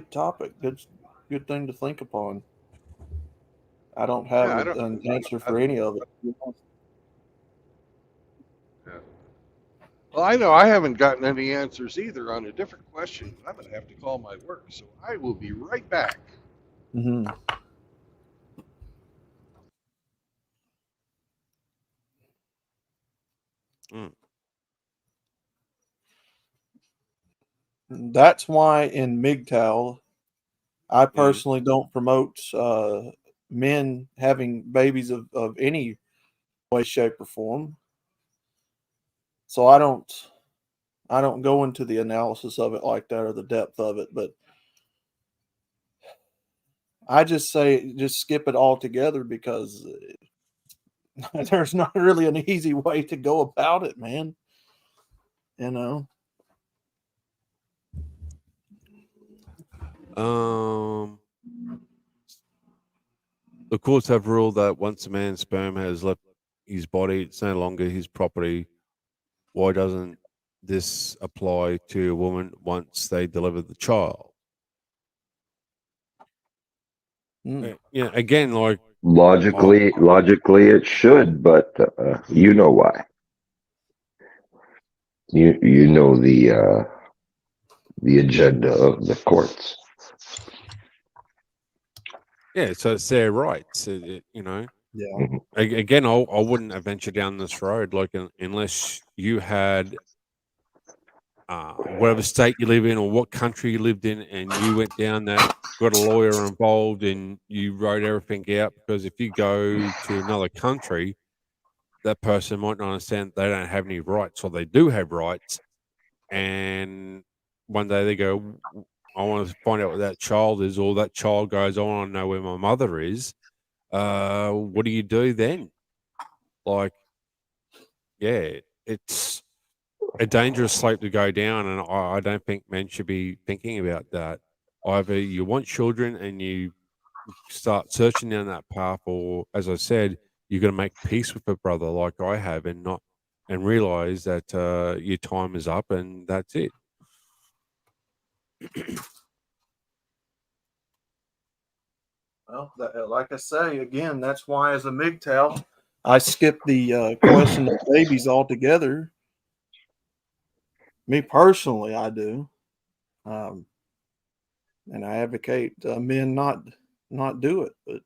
topic. Good thing to think upon. I don't have an answer for any of it. Yeah. Well, I know I haven't gotten any answers either on a different question. I'm going to have to call my work, so I will be right back. Mm-hmm. That's why in MGTOW, I personally don't promote men having babies of any way, shape, or form. So I don't go into the analysis of it like that or the depth of it. But I just say just skip it altogether because there's not really an easy way to go about it, man. You know. The courts have ruled that once a man's sperm has left his body, it's no longer his property. Why doesn't this apply to a woman once they deliver the child? Yeah, again, like Logically, it should, but you know why. You know the agenda of the courts. yeah, so it's their rights, you know. Yeah. Again, I wouldn't venture down this road, like unless you had whatever state you live in or what country you lived in, and you went down that, got a lawyer involved, and you wrote everything out. Because if you go to another country, that person might not understand they don't have any rights, or they do have rights. And one day they go, I want to find out what that child is, or that child goes, I want to know where my mother is. What do you do then? Like, yeah, it's a dangerous slope to go down, and I don't think men should be thinking about that. Either you want children and you start searching down that path, or as I said, you're going to make peace with a brother like I have, and not and realize that your time is up and that's it. Well, like I say again, that's why as a MGTOW, I skip the question of babies altogether. Me personally, I do, and I advocate men not do it. But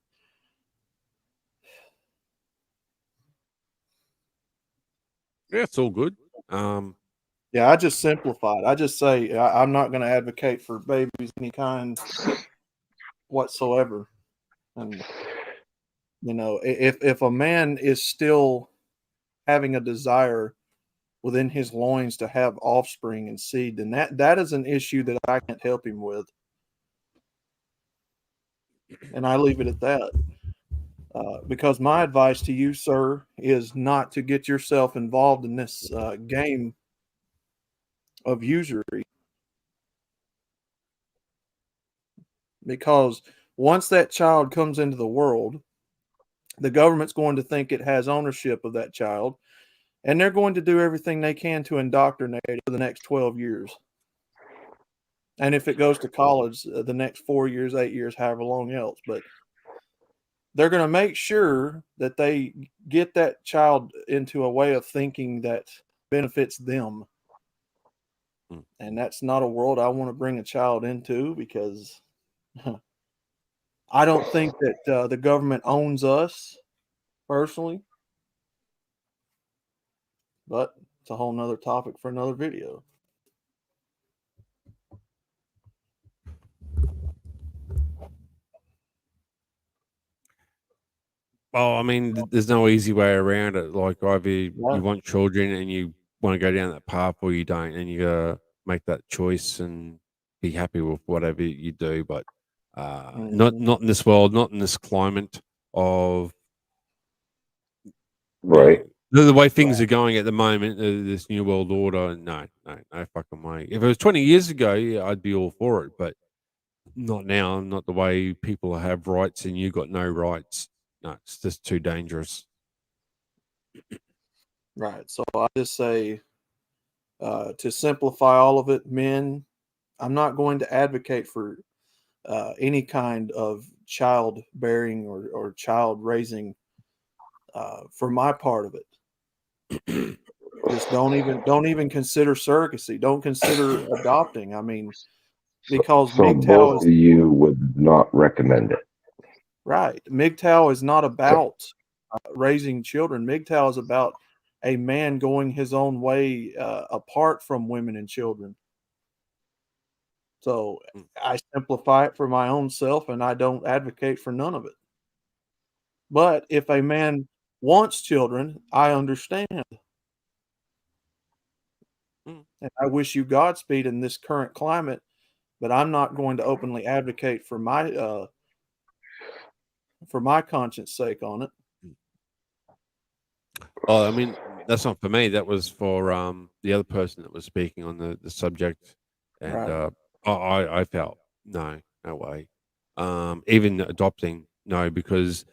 yeah, it's all good. Yeah, I just simplified. I just say I'm not going to advocate for babies any kind whatsoever. And you know, if a man is still having a desire within his loins to have offspring and seed, then that is an issue that I can't help him with. And I leave it at that. Because my advice to you, sir, is not to get yourself involved in this game of usury. Because once that child comes into the world, the government's going to think it has ownership of that child, and they're going to do everything they can to indoctrinate it for the next 12 years. And if it goes to college, the next 4 years, 8 years, however long else. But they're going to make sure that they get that child into a way of thinking that benefits them. And that's not a world I want to bring a child into, because I don't think that the government owns us personally. But it's a whole nother topic for another video. Well, I mean, there's no easy way around it. Like either you want children and you want to go down that path, or you don't, and you gotta make that choice and be happy with whatever you do. But not in this world, not in this climate of right. The way things are going at the moment. This new world order, no fucking way. If it was 20 years ago, yeah, I'd be all for it, but not now. Not the way people have rights and you got no rights. No, it's just too dangerous. Right. So I just say, to simplify all of it, men, I'm not going to advocate for any kind of child bearing or child raising for my part of it. Just don't even consider surrogacy. Don't consider adopting. I mean, because so both of you would not recommend it. Right. MGTOW is not about raising children. MGTOW is about a man going his own way apart from women and children. So I simplify it for my own self, and I don't advocate for none of it. But if a man wants children, I understand. And I wish you Godspeed in this current climate, but I'm not going to openly advocate for my for my conscience sake on it. Oh, I mean, that's not for me. That was for the other person that was speaking on the subject, and Right. I felt no way. Even adopting, no, because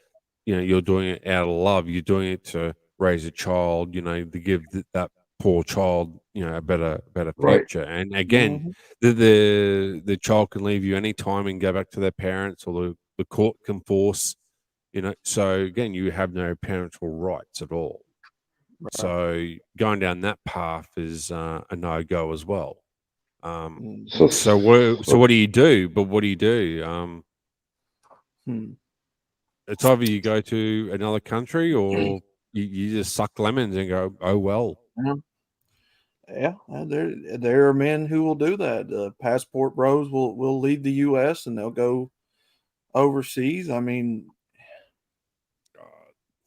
you're doing it out of love. You're doing it to raise a child. To give that poor child a better Right. future. And again, Mhm. the child can leave you any time and go back to their parents, or the court can force. So again, you have no parental rights at all. Right. So going down that path is a no go as well. Mhm. So what do you do? But what do you do? Hmm. It's either you go to another country, or you just suck lemons and go, oh well. Yeah, there are men who will do that. Passport bros will leave the U.S. and they'll go overseas. I mean,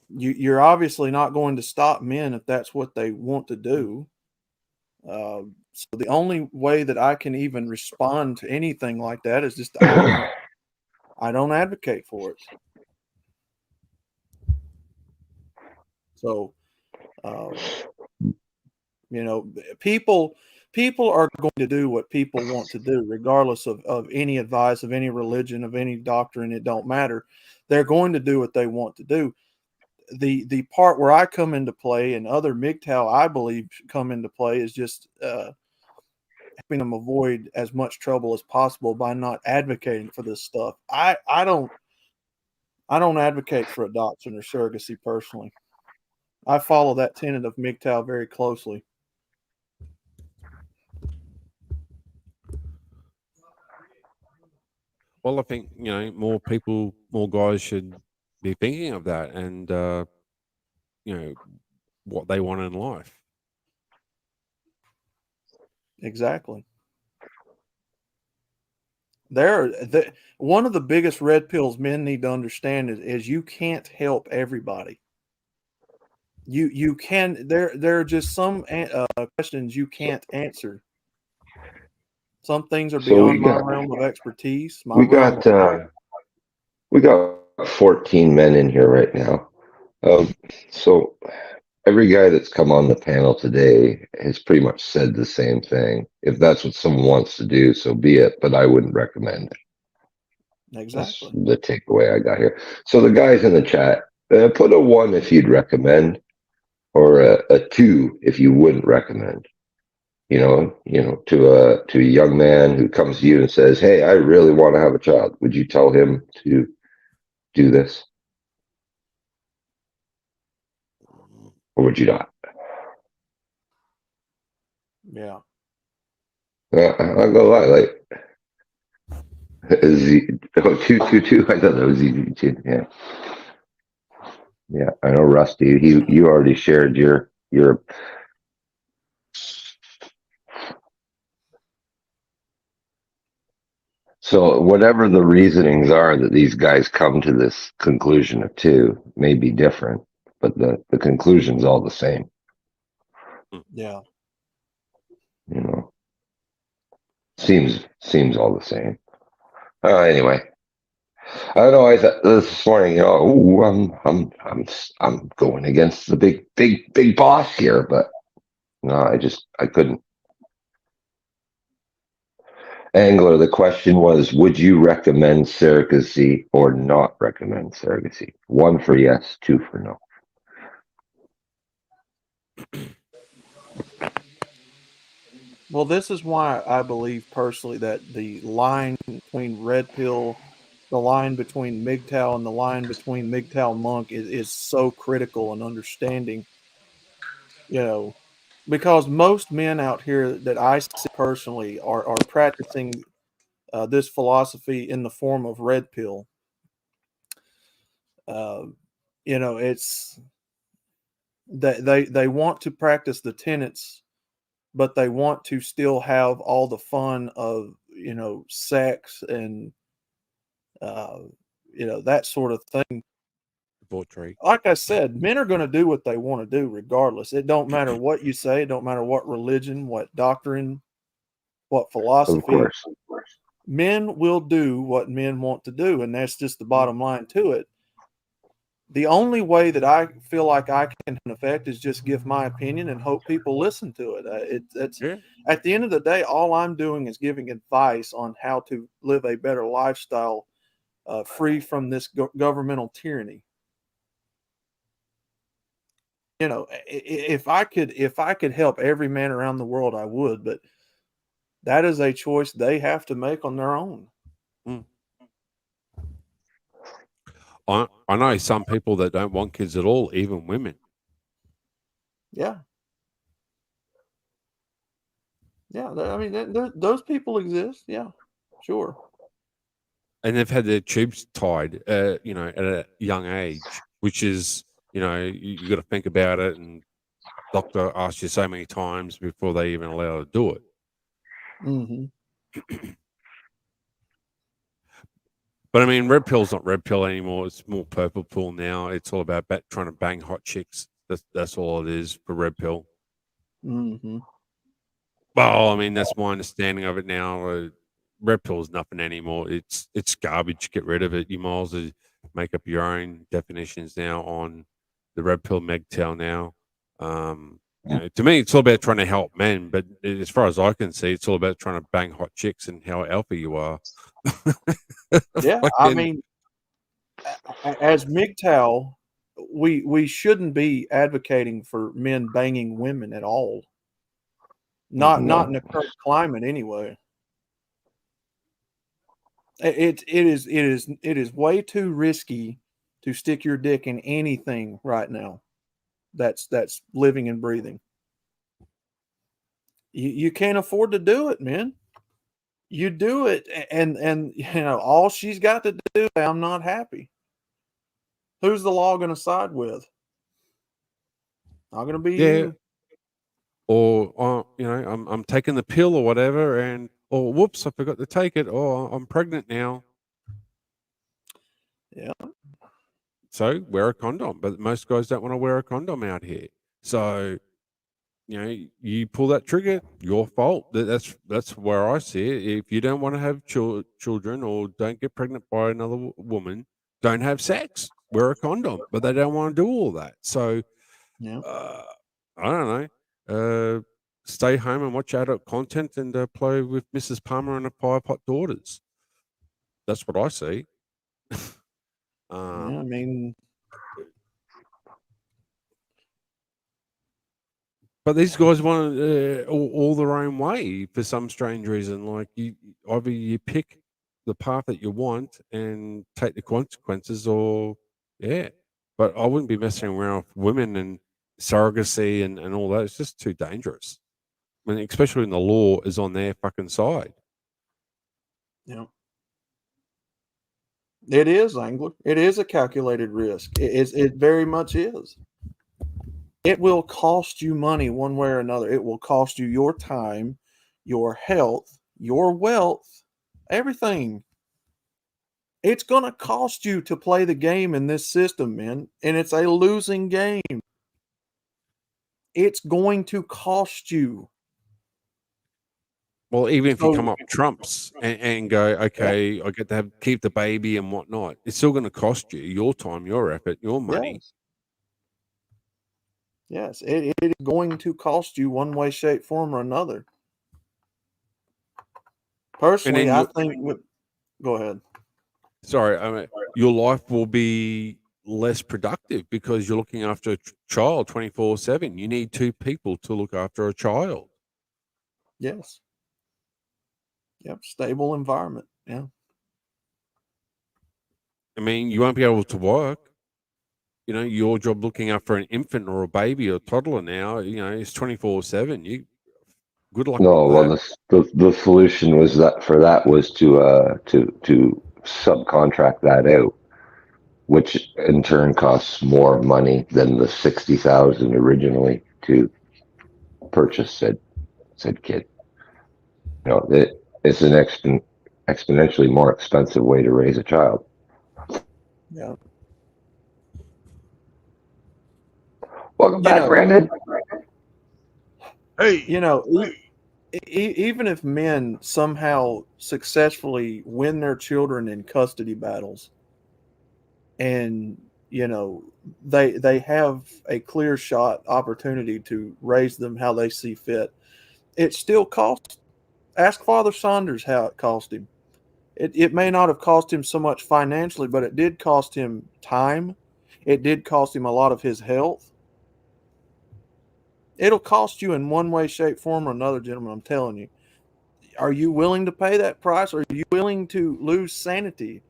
you're obviously not going to stop men if that's what they want to do. So the only way that I can even respond to anything like that is just I don't advocate for it. So, uh, people are going to do what people want to do, regardless of any advice, of any religion, of any doctrine. It don't matter. They're going to do what they want to do. The part where I come into play, and other MGTOW I believe come into play, is just helping them avoid as much trouble as possible by not advocating for this stuff. I don't advocate for adoption or surrogacy personally. I follow that tenet of MGTOW very closely. Well, I think more people, more guys should be thinking of that, and what they want in life. Exactly. One of the biggest red pills men need to understand is you can't help everybody. You can there are just some questions you can't answer. Some things are So beyond my realm of expertise, my we realm of got we got 14 men in here right now. So every guy that's come on the panel today has pretty much said the same thing. If that's what someone wants to do, so be it. But I wouldn't recommend it. That's exactly. the takeaway I got here. So the guys in the chat, put a 1 if you'd recommend, or a 2 if you wouldn't recommend. To a young man who comes to you and says, "Hey, I really want to have a child. Would you tell him to do this, or would you not?" Yeah. I'll go lie. Like, Z, 222. I thought that was easy. Yeah, yeah. I know, Rusty. You already shared your. So whatever the reasonings are that these guys come to this conclusion of 2 may be different, but the conclusion's all the same. Yeah. You know, seems all the same. Anyway, I don't know. I thought this morning, ooh, I'm going against the big boss here, but no, I couldn't. Angler, the question was, would you recommend surrogacy or not recommend surrogacy? 1 for yes, 2 for no. Well, this is why I believe personally that the line between red pill, the line between MGTOW, and the line between MGTOW monk is so critical in understanding, because most men out here that I see personally are practicing this philosophy in the form of red pill. Uh, it's that they want to practice the tenets, but they want to still have all the fun of sex and that sort of thing. Debauchery. Like I said, men are going to do what they want to do regardless. It don't matter what you say. It don't matter what religion, what doctrine, what Of philosophy. course. Men will do what men want to do, and that's just the bottom line to it. the only way that I feel like I can affect is just give my opinion and hope people listen to it. It's Yeah. at the end of the day, all I'm doing is giving advice on how to live a better lifestyle, free from this governmental tyranny. You know, if I could help every man around the world, I would, but that is a choice they have to make on their own. Mm. I know some people that don't want kids at all, even women. Yeah. Yeah. I mean, those people exist. Yeah. Sure. And they've had their tubes tied, at a young age, which is, you got to think about it, and doctor asks you so many times before they even allow you to do it. Mm-hmm. But I mean, red pill's not red pill anymore. It's more purple pill now. It's all about trying to bang hot chicks. That's all it is for red pill. Mm-hmm. Well, I mean, that's my understanding of it now. Red pill is nothing anymore. It's garbage. Get rid of it. You might as well make up your own definitions now on the red pill MGTOW now. To me, it's all about trying to help men, but as far as I can see, it's all about trying to bang hot chicks and how alpha you are. Yeah, I mean, as MGTOW, we shouldn't be advocating for men banging women at all. Not in the current climate, anyway. It is way too risky to stick your dick in anything right now. That's living and breathing. You can't afford to do it, man. You do it, and all she's got to do. I'm not happy. Who's the law going to side with? Not going to be you. Or I'm taking the pill or whatever, and whoops, I forgot to take it. Or I'm pregnant now. Yeah. So wear a condom, but most guys don't want to wear a condom out here. So you pull that trigger, your fault. That's where I see it. If you don't want to have children or don't get pregnant by another woman, don't have sex. Wear a condom, but they don't want to do all that. So Yeah. I don't know. Stay home and watch adult content and play with Mrs. Palmer and the Five Hot Daughters. That's what I see. Yeah, I mean, but these guys want all their own way for some strange reason. Like either you pick the path that you want and take the consequences, or yeah. But I wouldn't be messing around with women and surrogacy and all that. It's just too dangerous. I mean, especially when the law is on their fucking side. Yeah. It is, Angler. It is a calculated risk. It very much is. It will cost you money one way or another. It will cost you your time, your health, your wealth, everything. It's going to cost you to play the game in this system, man. And it's a losing game. It's going to cost you. Well, even if you come up trumps and go, okay, I get to keep the baby and whatnot, it's still going to cost you your time, your effort, your money. Yes, it is going to cost you one way, shape, form, or another. Personally, I think. Go ahead. Sorry, I mean, your life will be less productive because you're looking after a child 24/7. You need two people to look after a child. Yes. Yep. Stable environment. Yeah. I mean, you won't be able to work. Your job looking after an infant or a baby or a toddler now, it's 24/7. You good luck. No, well, the solution was to subcontract that out, which in turn costs more money than the 60,000 originally to purchase said kid. It's an exponentially more expensive way to raise a child. Yeah. Welcome back, Brandon. Hey. Even if men somehow successfully win their children in custody battles, and you know, they have a clear shot opportunity to raise them how they see fit. It still costs. Ask Father Saunders how it cost him. It may not have cost him so much financially, but it did cost him time. It did cost him a lot of his health. It'll cost you in one way, shape, form, or another, gentlemen. I'm telling you. Are you willing to pay that price? Are you willing to lose sanity,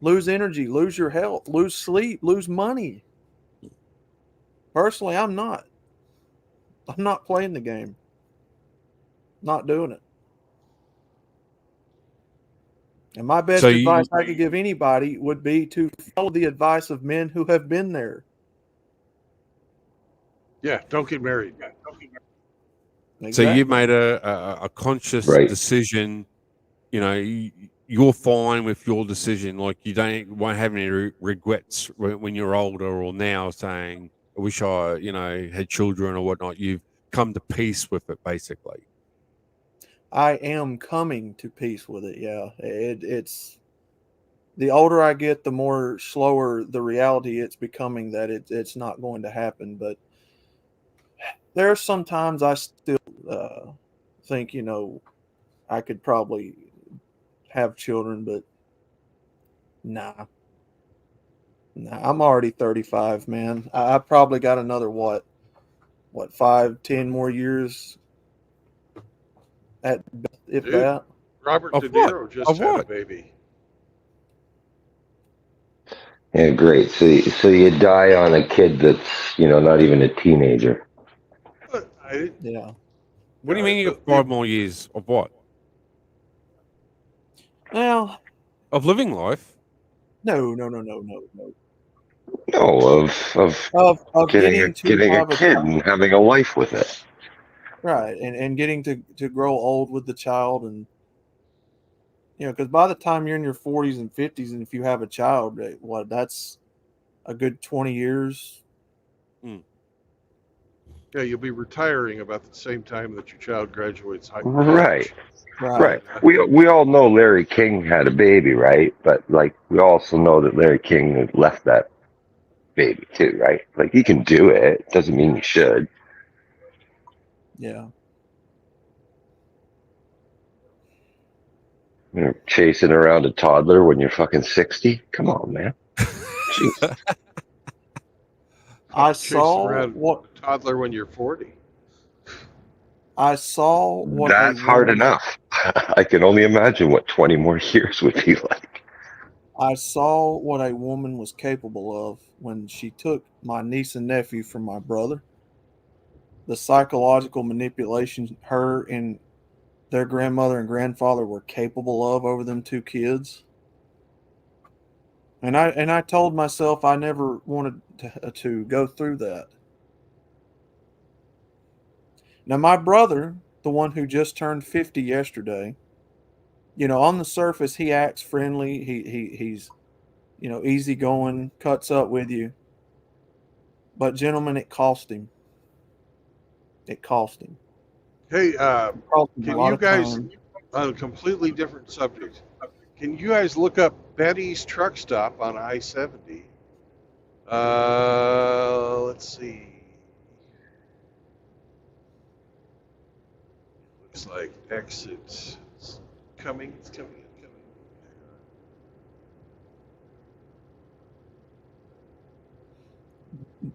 lose energy, lose your health, lose sleep, lose money? Personally, I'm not. I'm not playing the game. Not doing it. And my best So advice you, I could give anybody would be to follow the advice of men who have been there. Yeah, don't get married. so you Exactly. made a conscious Right. decision. You know, you're fine with your decision. Like you won't have any regrets when you're older or now saying, "I wish I, had children or whatnot." You've come to peace with it, basically. I am coming to peace with it. Yeah, it's the older I get, the more slower the reality it's becoming that it's not going to happen. But there are some times I still think, I could probably have children, but nah. I'm already 35, man. I probably got another what 5, 10 more years at if Dude, that. Robert Of De what? Niro just Of had a what? baby. Yeah, great. So you die on a kid that's not even a teenager. But Yeah. What do you mean you got the 5 more years of what? Well, Of living life? no. No, of Of getting to getting a have a kid child, and having a life with it. right, and getting to grow old with the child, and because by the time you're in your 40s and 50s, and if you have a child, that's a good 20 years. Mm. Yeah, you'll be retiring about the same time that your child graduates Right. college. Right. Right. We all know Larry King had a baby, right? But like we also know that Larry King had left that baby too, right? Like he can do it. Doesn't mean he should. Yeah. Chasing around a toddler when you're fucking 60. Come on, man. Jeez. I Chasing saw around what a toddler when you're 40. I saw what a That's hard woman enough. I can only imagine what 20 more years would be like. I saw what a woman was capable of when she took my niece and nephew from my brother. The psychological manipulation her and their grandmother and grandfather were capable of over them two kids. And I told myself I never wanted to go through that. Now my brother, the one who just turned 50 yesterday, on the surface he acts friendly. He's easygoing, cuts up with you. But gentlemen, it cost him. It cost him. Hey, It cost him a can lot you of guys, time. on a completely different subject, can you guys look up Betty's Truck Stop on I-70? Let's see. Looks like exit. It's coming. It's coming. It's coming.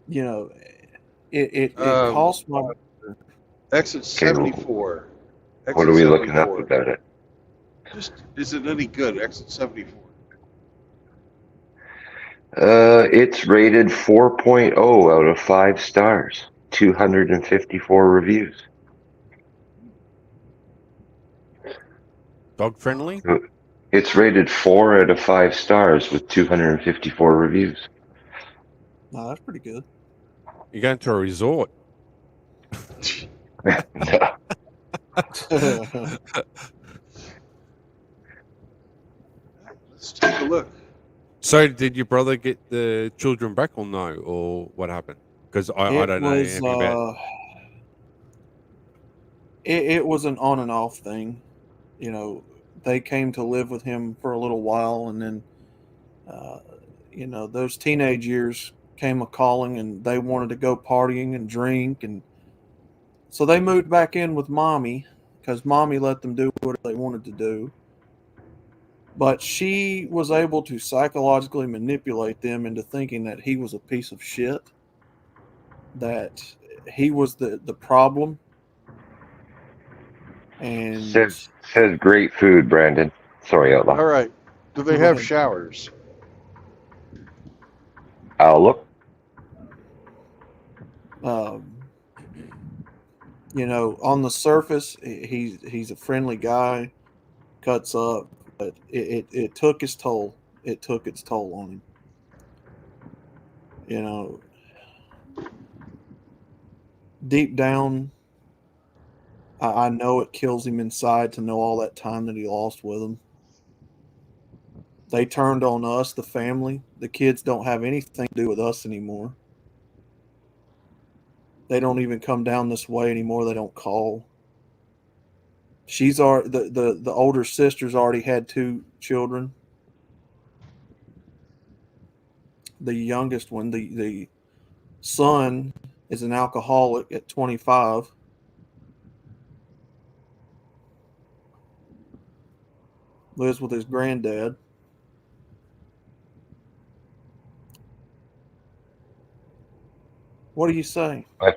You know, it Um, cost my exit Okay, 74. what are Exit we looking up 74. about it? Just is it any good? Exit 74. It's rated 4.0 out of 5 stars. 254 reviews. Dog friendly? It's rated 4 out of 5 stars with 254 reviews. no, that's pretty good. You're going to a resort. No. Let's take a look. So, did your brother get the children back or no? Or what happened? Because I it don't know was anything about it. it was an on and off thing. They came to live with him for a little while, and then you know, those teenage years came a calling, and they wanted to go partying and drink, and so they moved back in with mommy because mommy let them do what they wanted to do. But she was able to psychologically manipulate them into thinking that he was a piece of shit, that he was the problem. And Says great food, Brandon. Sorry, outlaw. All right. Do they Go have ahead. showers? I'll look. You know, on the surface, he's a friendly guy, cuts up, but it took his toll. It took its toll on him. You know, deep down, I know it kills him inside to know all that time that he lost with them. They turned on us, the family. The kids don't have anything to do with us anymore. They don't even come down this way anymore. They don't call. The older sister's already had 2 children. The youngest one, the son, is an alcoholic at 25. Lives with his granddad. What do you say? I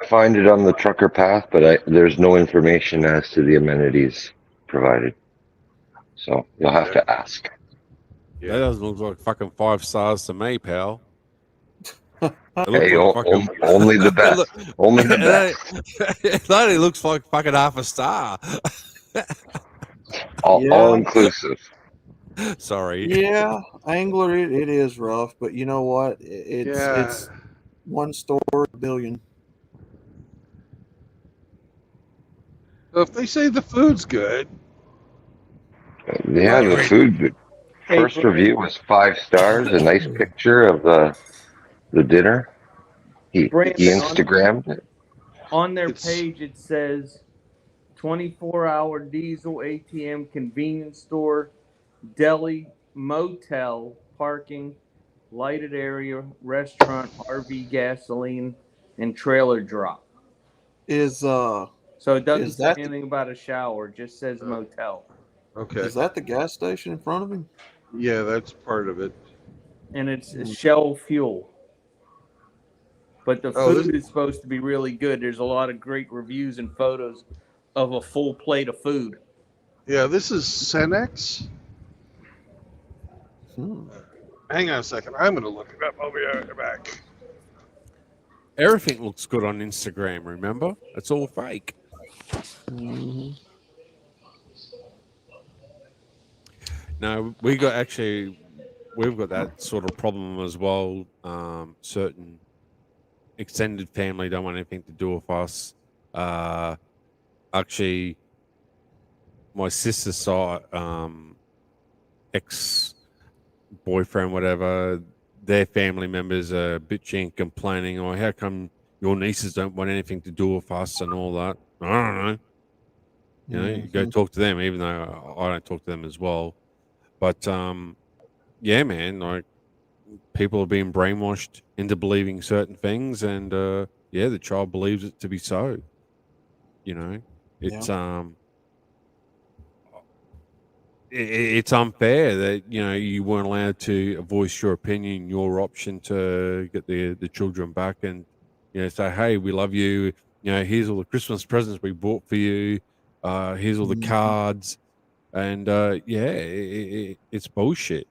find it on the trucker path, but there's no information as to the amenities provided. So you'll have to ask. Yeah. That doesn't look like fucking 5 stars to me, pal. It Hey, looks like fucking... only the best. Only the best. It only looks like fucking half a star. All inclusive. Sorry. Yeah, Angler, it is rough, but you know what? It's one store a billion. So if they say the food's good, Yeah, the food. First review was 5 stars. A nice picture of the dinner. He Instagrammed it. On their page, it says 24-hour diesel ATM convenience store, deli, motel, parking, lighted area, restaurant, RV, gasoline, and trailer drop. So it doesn't say anything about a shower. It just says motel. Okay. Is that the gas station in front of him? Yeah, that's part of it. And it's Shell fuel. But the food is supposed to be really good. There's a lot of great reviews and photos of a full plate of food. Yeah, this is Cenex. Hang on a second. I'm going to look it up. I'll be right back. Everything looks good on Instagram, remember? It's all fake. Mm-hmm. No, we've got that sort of problem as well. Certain extended family don't want anything to do with us. Actually, my sister saw ex-boyfriend, whatever, their family members are bitching and complaining, oh, how come your nieces don't want anything to do with us and all that? I don't know. You know, you go talk to them, even though I don't talk to them as well. But yeah, man, like people are being brainwashed into believing certain things, and yeah, the child believes it to be so. You know, it's it's unfair that you weren't allowed to voice your opinion, your option to get the children back, and say, hey, we love you. Here's all the Christmas presents we bought for you. Here's all the cards, and it's bullshit.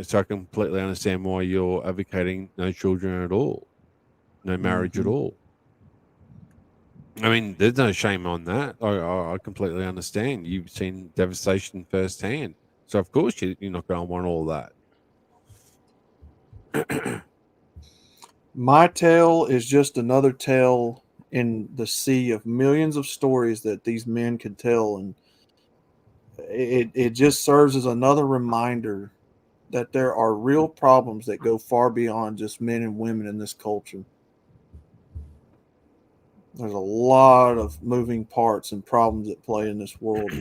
So I completely understand why you're advocating no children at all, no marriage at all. I mean, there's no shame on that. I completely understand. You've seen devastation firsthand. So, of course, you're not going to want all that. My tale is just another tale in the sea of millions of stories that these men could tell. And it just serves as another reminder that there are real problems that go far beyond just men and women in this culture. There's a lot of moving parts and problems at play in this world.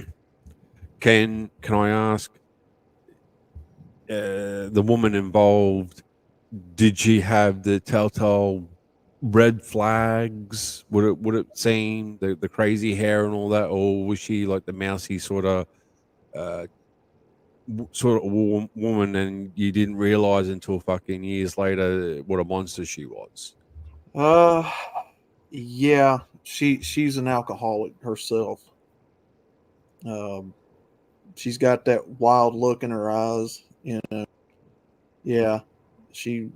Can I ask, the woman involved, did she have the telltale red flags? Would it seem the crazy hair and all that, or was she like the mousy sort of woman, and you didn't realize until fucking years later what a monster she was? Yeah, she's an alcoholic herself. She's got that wild look in her eyes. You know, yeah, she.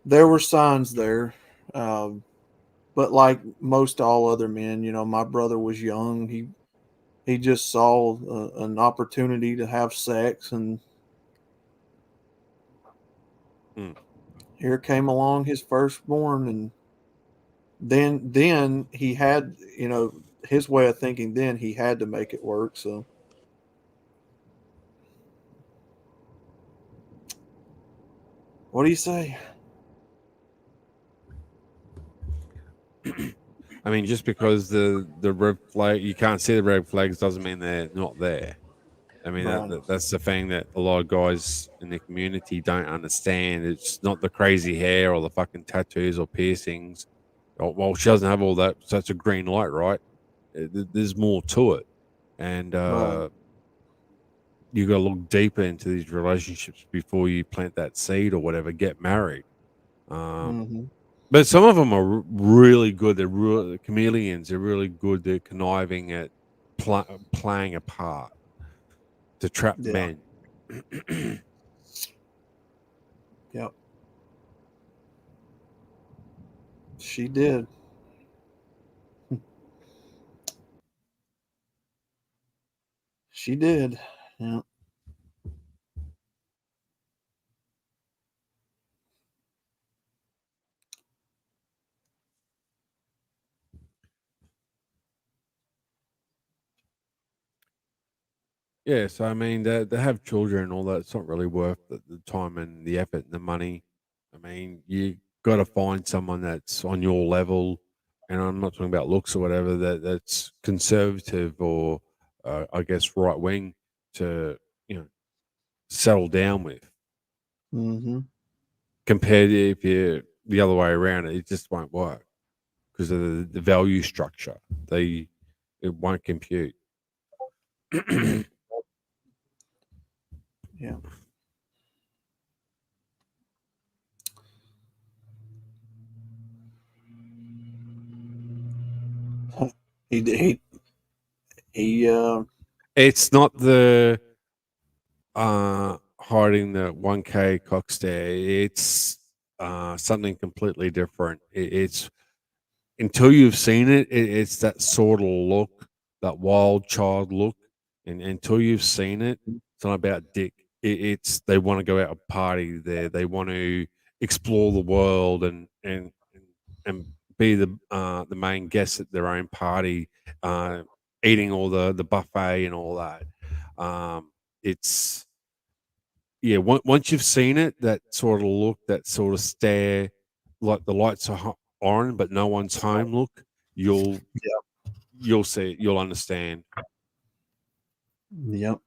There were signs there, but like most all other men, you know, my brother was young. He just saw an opportunity to have sex, and Hmm. here came along his firstborn, and then he had, you know, his way of thinking. Then he had to make it work. So, what do you say? I mean, just because the red flag, you can't see the red flags, doesn't mean they're not there. I mean, Right. that's the thing that a lot of guys in the community don't understand. It's not the crazy hair or the fucking tattoos or piercings. Well, she doesn't have all that. Such a green light, right? There's more to it, and Right. you got to look deeper into these relationships before you plant that seed or whatever. Get married. Mm-hmm. But some of them are really good. They're real chameleons. They're really good. They're conniving at playing a part to trap Yeah. men. Yep. She did. She did. Yeah. Yeah, so I mean, they have children and all that. It's not really worth the time and the effort and the money. I mean, you got to find someone that's on your level, and I'm not talking about looks or whatever. That's conservative or, I guess, right wing to settle down with. Mm-hmm. Compared to if you the other way around, it just won't work because of the value structure. It won't compute. Yeah. He he he. It's not the hiding the 1K cock stare. It's something completely different. It's until you've seen it, it's that sort of look, that wild child look, and until you've seen it, it's not about dick. It's they want to go out and party there. They want to explore the world and be the main guest at their own party, uh, eating all the buffet and all that. It's yeah. Once you've seen it, that sort of look, that sort of stare, like the lights are on but no one's home. Look, you'll Yeah. you'll see it. You'll understand. Yep.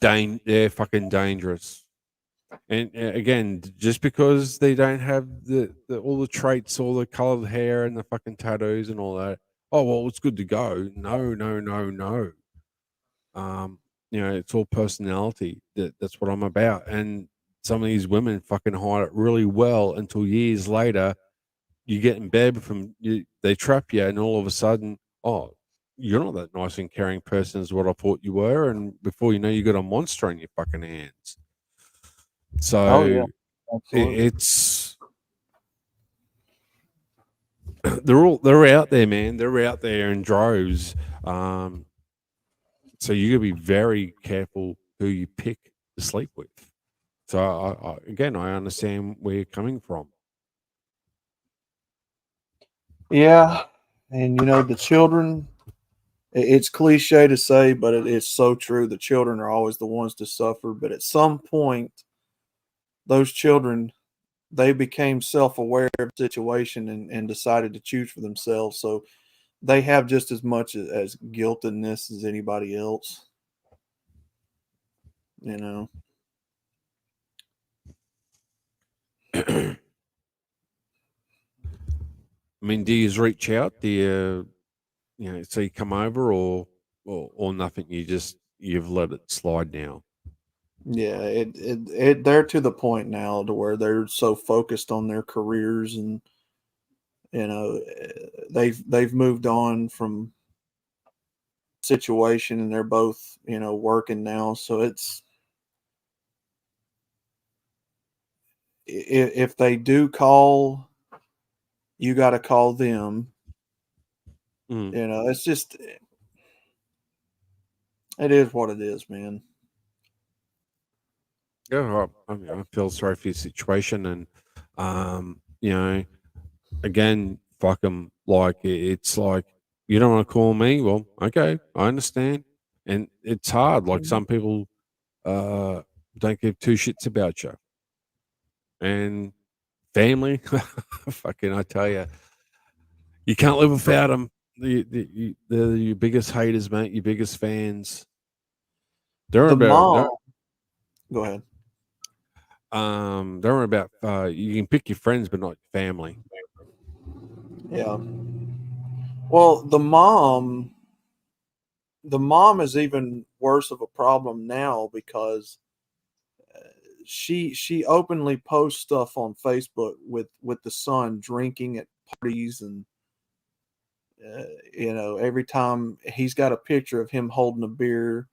They're fucking dangerous. And again, just because they don't have the all the traits, all the colored hair and the fucking tattoos and all that, oh well, it's good to go. No, no, no, no. Um, it's all personality. That's what I'm about. And some of these women fucking hide it really well until years later you get in bed from you, they trap you, and all of a sudden, oh, you're not that nice and caring person as what I thought you were, and before you know, you got a monster in your fucking hands. Oh yeah. So Absolutely. it's they're out there, man. They're out there in droves. Um, so you got to be very careful who you pick to sleep with. So again, I understand where you're coming from. Yeah. And you know the children. It's cliche to say, but it's so true. The children are always the ones to suffer. But at some point, those children they became self-aware of the situation and decided to choose for themselves. So they have just as much as guilt in this as anybody else. You know. I mean, do you reach out? Do you so you come over, or nothing? You've let it slide now. Yeah, they're to the point now to where they're so focused on their careers, and they've moved on from situation, and they're both working now. So it's, if they do call, you got to call them. It's just, it is what it is, man. Yeah, I mean, I feel sorry for your situation, and again, fuck them. Like it's like you don't want to call me. Well, okay, I understand, and it's hard. Like some people don't give two shits about you, and family. Fucking, I tell you, you can't live without them. They're your biggest haters, mate. Your biggest fans. They're The about. mom. Go ahead. They're about. You can pick your friends, but not your family. Yeah. Well, the mom is even worse of a problem now, because she openly posts stuff on Facebook with the son drinking at parties, and every time he's got a picture of him holding a beer,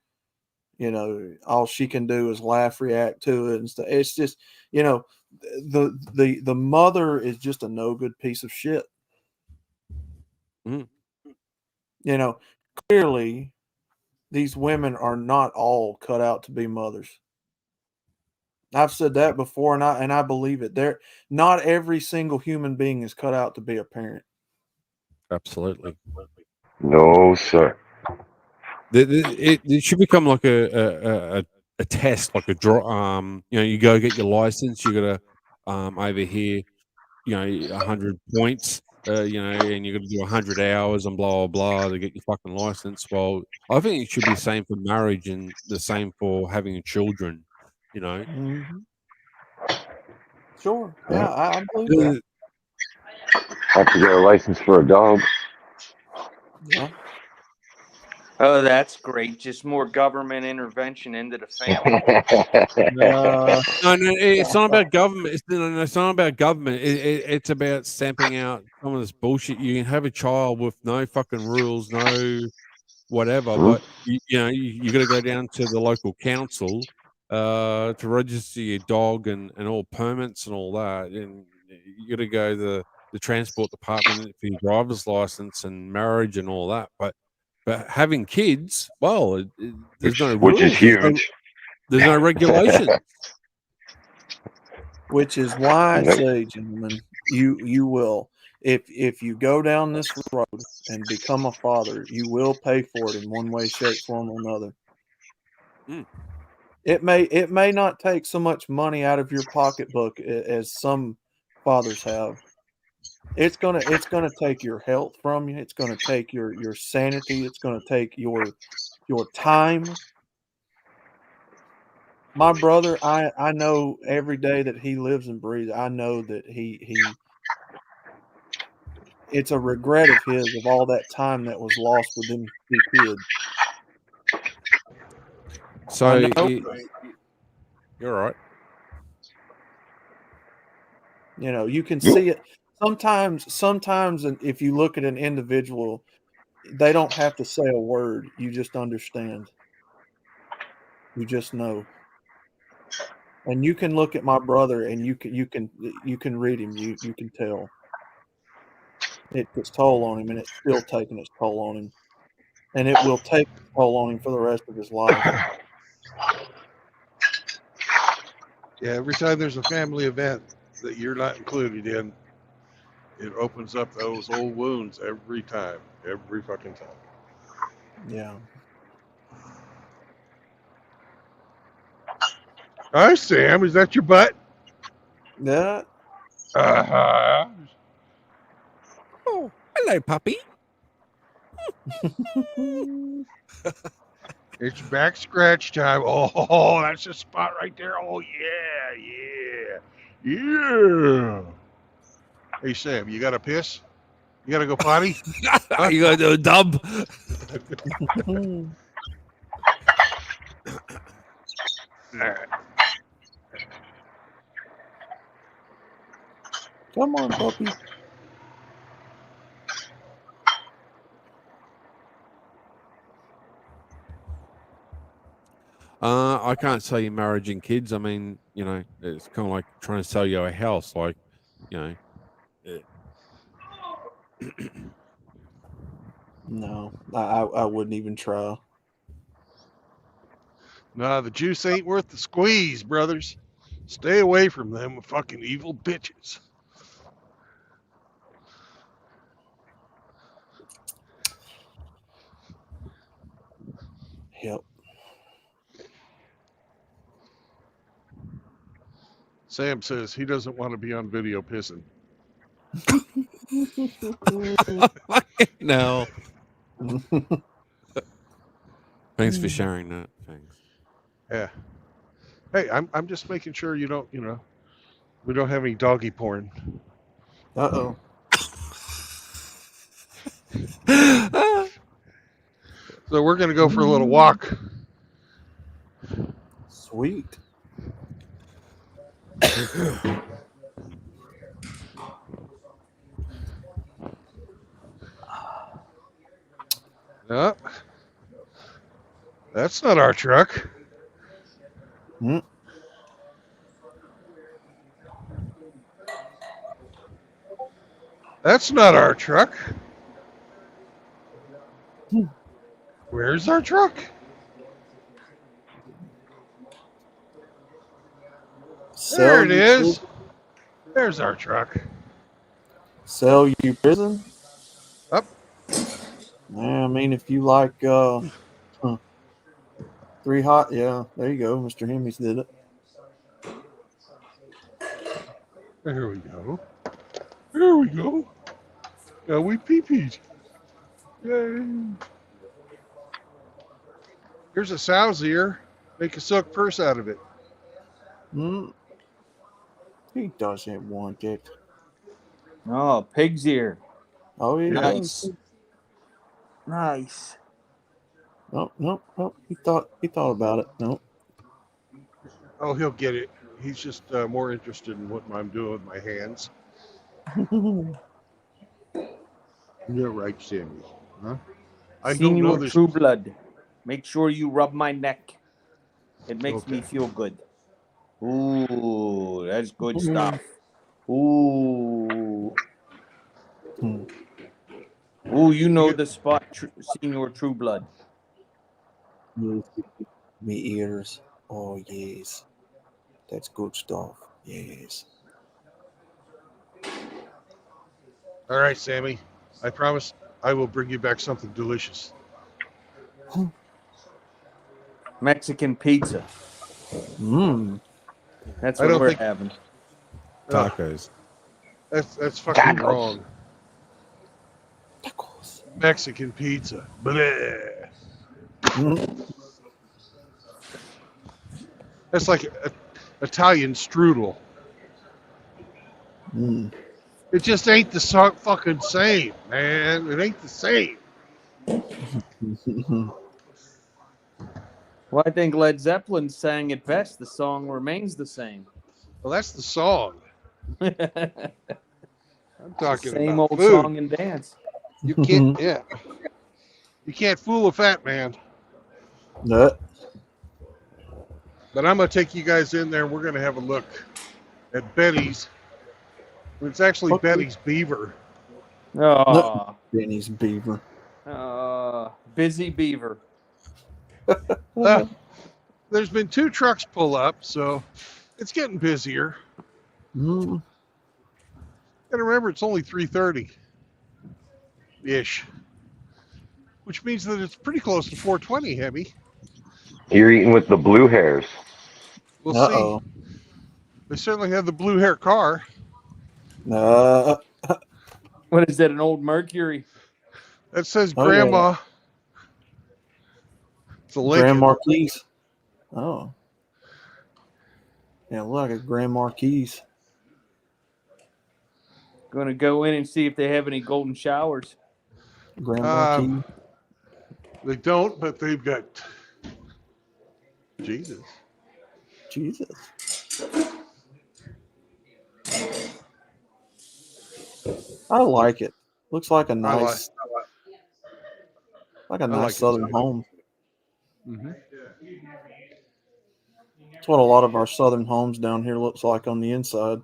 all she can do is laugh, react to it, and stuff. It's just, the mother is just a no good piece of shit. Mm. Clearly these women are not all cut out to be mothers. I've said that before, and I believe it. Not every single human being is cut out to be a parent. Absolutely. No, sir. It should become like a test, like a draw. You go get your license. You got to over here, 100 points. And you got to do 100 hours and blah blah blah to get your fucking license. Well, I think it should be the same for marriage and the same for having children. Mm-hmm. Sure. Yeah, I believe that. Have to get a license for a dog. Yeah. Oh, that's great. Just more government intervention into the family. No, it's not about government. It's not about government. It's about stamping out some of this bullshit. You can have a child with no fucking rules, no whatever, but you got to go down to the local council to register your dog and all permits and all that, and you got to go to the transport department for your driver's license and marriage and all that. But having kids, well, there's no which is rules. huge. There's no regulation. Which is why I say, gentlemen, you will, if you go down this road and become a father, you will pay for it in one way, shape, form, or another. Mm. It may not take so much money out of your pocketbook as some fathers have. It's gonna take your health from you. It's gonna take your sanity. It's gonna take your time. My brother, I know every day that he lives and breathes, I know that he it's a regret of his, of all that time that was lost with them two kids. So I know, you're right. you can see it sometimes, and if you look at an individual, they don't have to say a word. You just understand. You just know. And you can look at my brother, and you can read him. You can tell. It takes toll on him, and it's still taking its toll on him. And it will take its toll on him for the rest of his life. Yeah, every time there's a family event that you're not included in, it opens up those old wounds every time, every fucking time. Yeah. Hi, Sam. Is that your butt? Yeah. Uh-huh. Oh, hello, puppy. It's back scratch time. Oh, that's a spot right there. Oh yeah, yeah, yeah. Hey Sam, you got to piss? You got to go potty? Huh? You gotta do a dub. All right. Come on, puppy. I can't sell you marriage and kids. I mean, you know, it's kind of like trying to sell you a house. Like, you know, No, I wouldn't even try. Nah, the juice ain't worth the squeeze, brothers. Stay away from them fucking evil bitches. Yep. Sam says he doesn't want to be on video pissing. no. Thanks for sharing that. Thanks. Yeah. Hey, I'm just making sure you don't, we don't have any doggy porn. Uh-oh. So we're gonna go for a little walk. Sweet. No, that's not our truck. Hmm. That's not our truck. Where's our truck? There it is. There's our truck. Sell you prison? Up. Yeah, I mean, if you like 3 hot, yeah, there you go. Mr. Hemis did it. There we go. There we go. Now we pee-peed. Yay. Here's a sow's ear. Make a silk purse out of it. He doesn't want it. Oh, pig's ear. Oh, yeah. Nice. Nice. Nope. He thought about it. Nope. Oh, he'll get it. He's just more interested in what I'm doing with my hands. You're right, Sammy. Huh? I don't know Senior this. True Blood. Make sure you rub my neck. It makes me feel good. Ooh, that's good stuff. Ooh. Ooh, you know the spot, Senior True Blood. Me ears. Oh, yes. That's good stuff. Yes. All right, Sammy. I promise I will bring you back something delicious. Mexican pizza. That's what we're having. Tacos. That's fucking Tacos. wrong. Mexican pizza. Bleh. That's like Italian strudel. It just ain't the fucking same, man. It ain't the same. Well, I think Led Zeppelin sang it best. The song remains the same. Well, that's the song. I'm talking Same about old food. song and dance. You can't, yeah. You can't fool a fat man. No. But I'm gonna take you guys in there. And we're gonna have a look at Betty's. It's actually Betty's Beaver. Oh, Benny's Beaver. Busy Beaver. There's been 2 trucks pull up, so it's getting busier. Mm. Gotta remember, it's only 3:30-ish, which means that it's pretty close to 4:20, Heavy. You're eating with the blue hairs. We'll Uh-oh. see. They certainly have the blue hair car. What is that, an old Mercury? That says Oh, Grandma. yeah. It's a Grand Lincoln. Marquis. Oh. Yeah, look at Grand Marquis. Going to go in and see if they have any golden showers. Grand Marquis. They don't, but they've got Jesus. I like it. Looks like a I nice, like a nice like it southern too. home. Mm-hmm. That's what a lot of our southern homes down here looks like on the inside.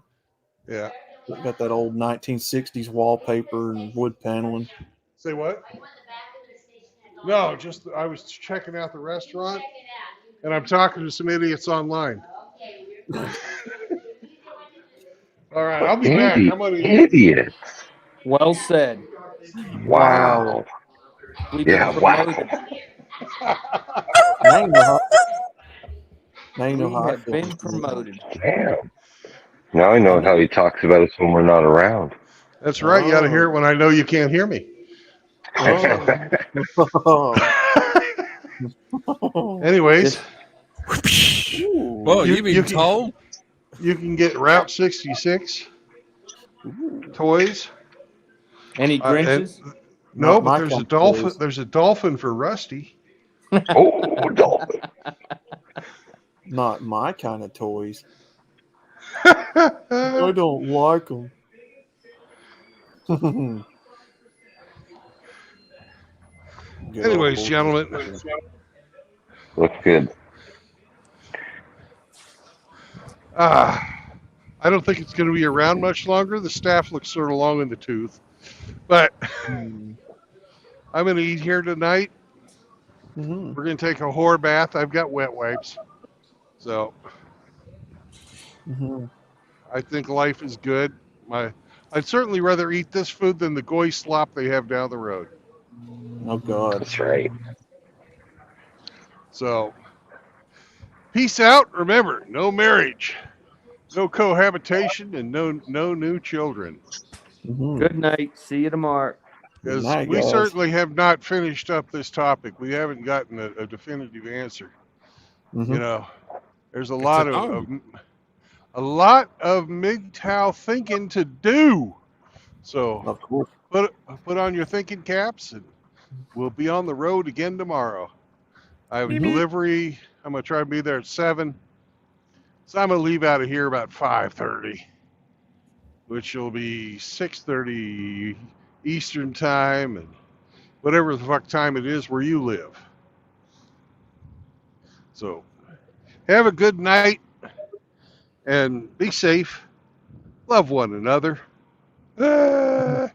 Yeah. They got that old 1960s wallpaper and wood paneling. Say what? No, just I was checking out the restaurant, and I'm talking to some idiots online. All right, I'll be back. I'm gonna Idiots. Well said. Wow. We've been promoted. Now you know how. Now you know We how I have feel. been promoted. Damn. Now I know how he talks about us when we're not around. That's right. You got to hear it when I know you can't hear me. Anyways, Well, you've been told. You can get Route 66 toys. Any Grinches? No, but there's a dolphin. Toys. There's a dolphin for Rusty. Oh, dolphin! Not my kind of toys. I don't like them. Anyways, gentlemen. Looks good. I don't think it's going to be around much longer. The staff looks sort of long in the tooth. But I'm going to eat here tonight. We're going to take a whore bath. I've got wet wipes. So I think life is good. I'd certainly rather eat this food than the goy slop they have down the road. Oh, God. That's right. So, peace out. Remember, no marriage, no cohabitation, and no new children. Good night. See you tomorrow. Because we certainly have not finished up this topic. We haven't gotten a definitive answer. You know, there's a lot of MGTOW thinking to do. So, of course, put on your thinking caps, and we'll be on the road again tomorrow. I have a delivery. I'm going to try to be there at 7. So I'm going to leave out of here about 5:30, which will be 6:30 Eastern time and whatever the fuck time it is where you live. So have a good night and be safe. Love one another. And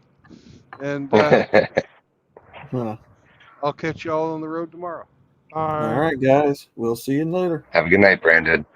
I'll catch you all on the road tomorrow. All right, guys. We'll see you later. Have a good night, Brandon.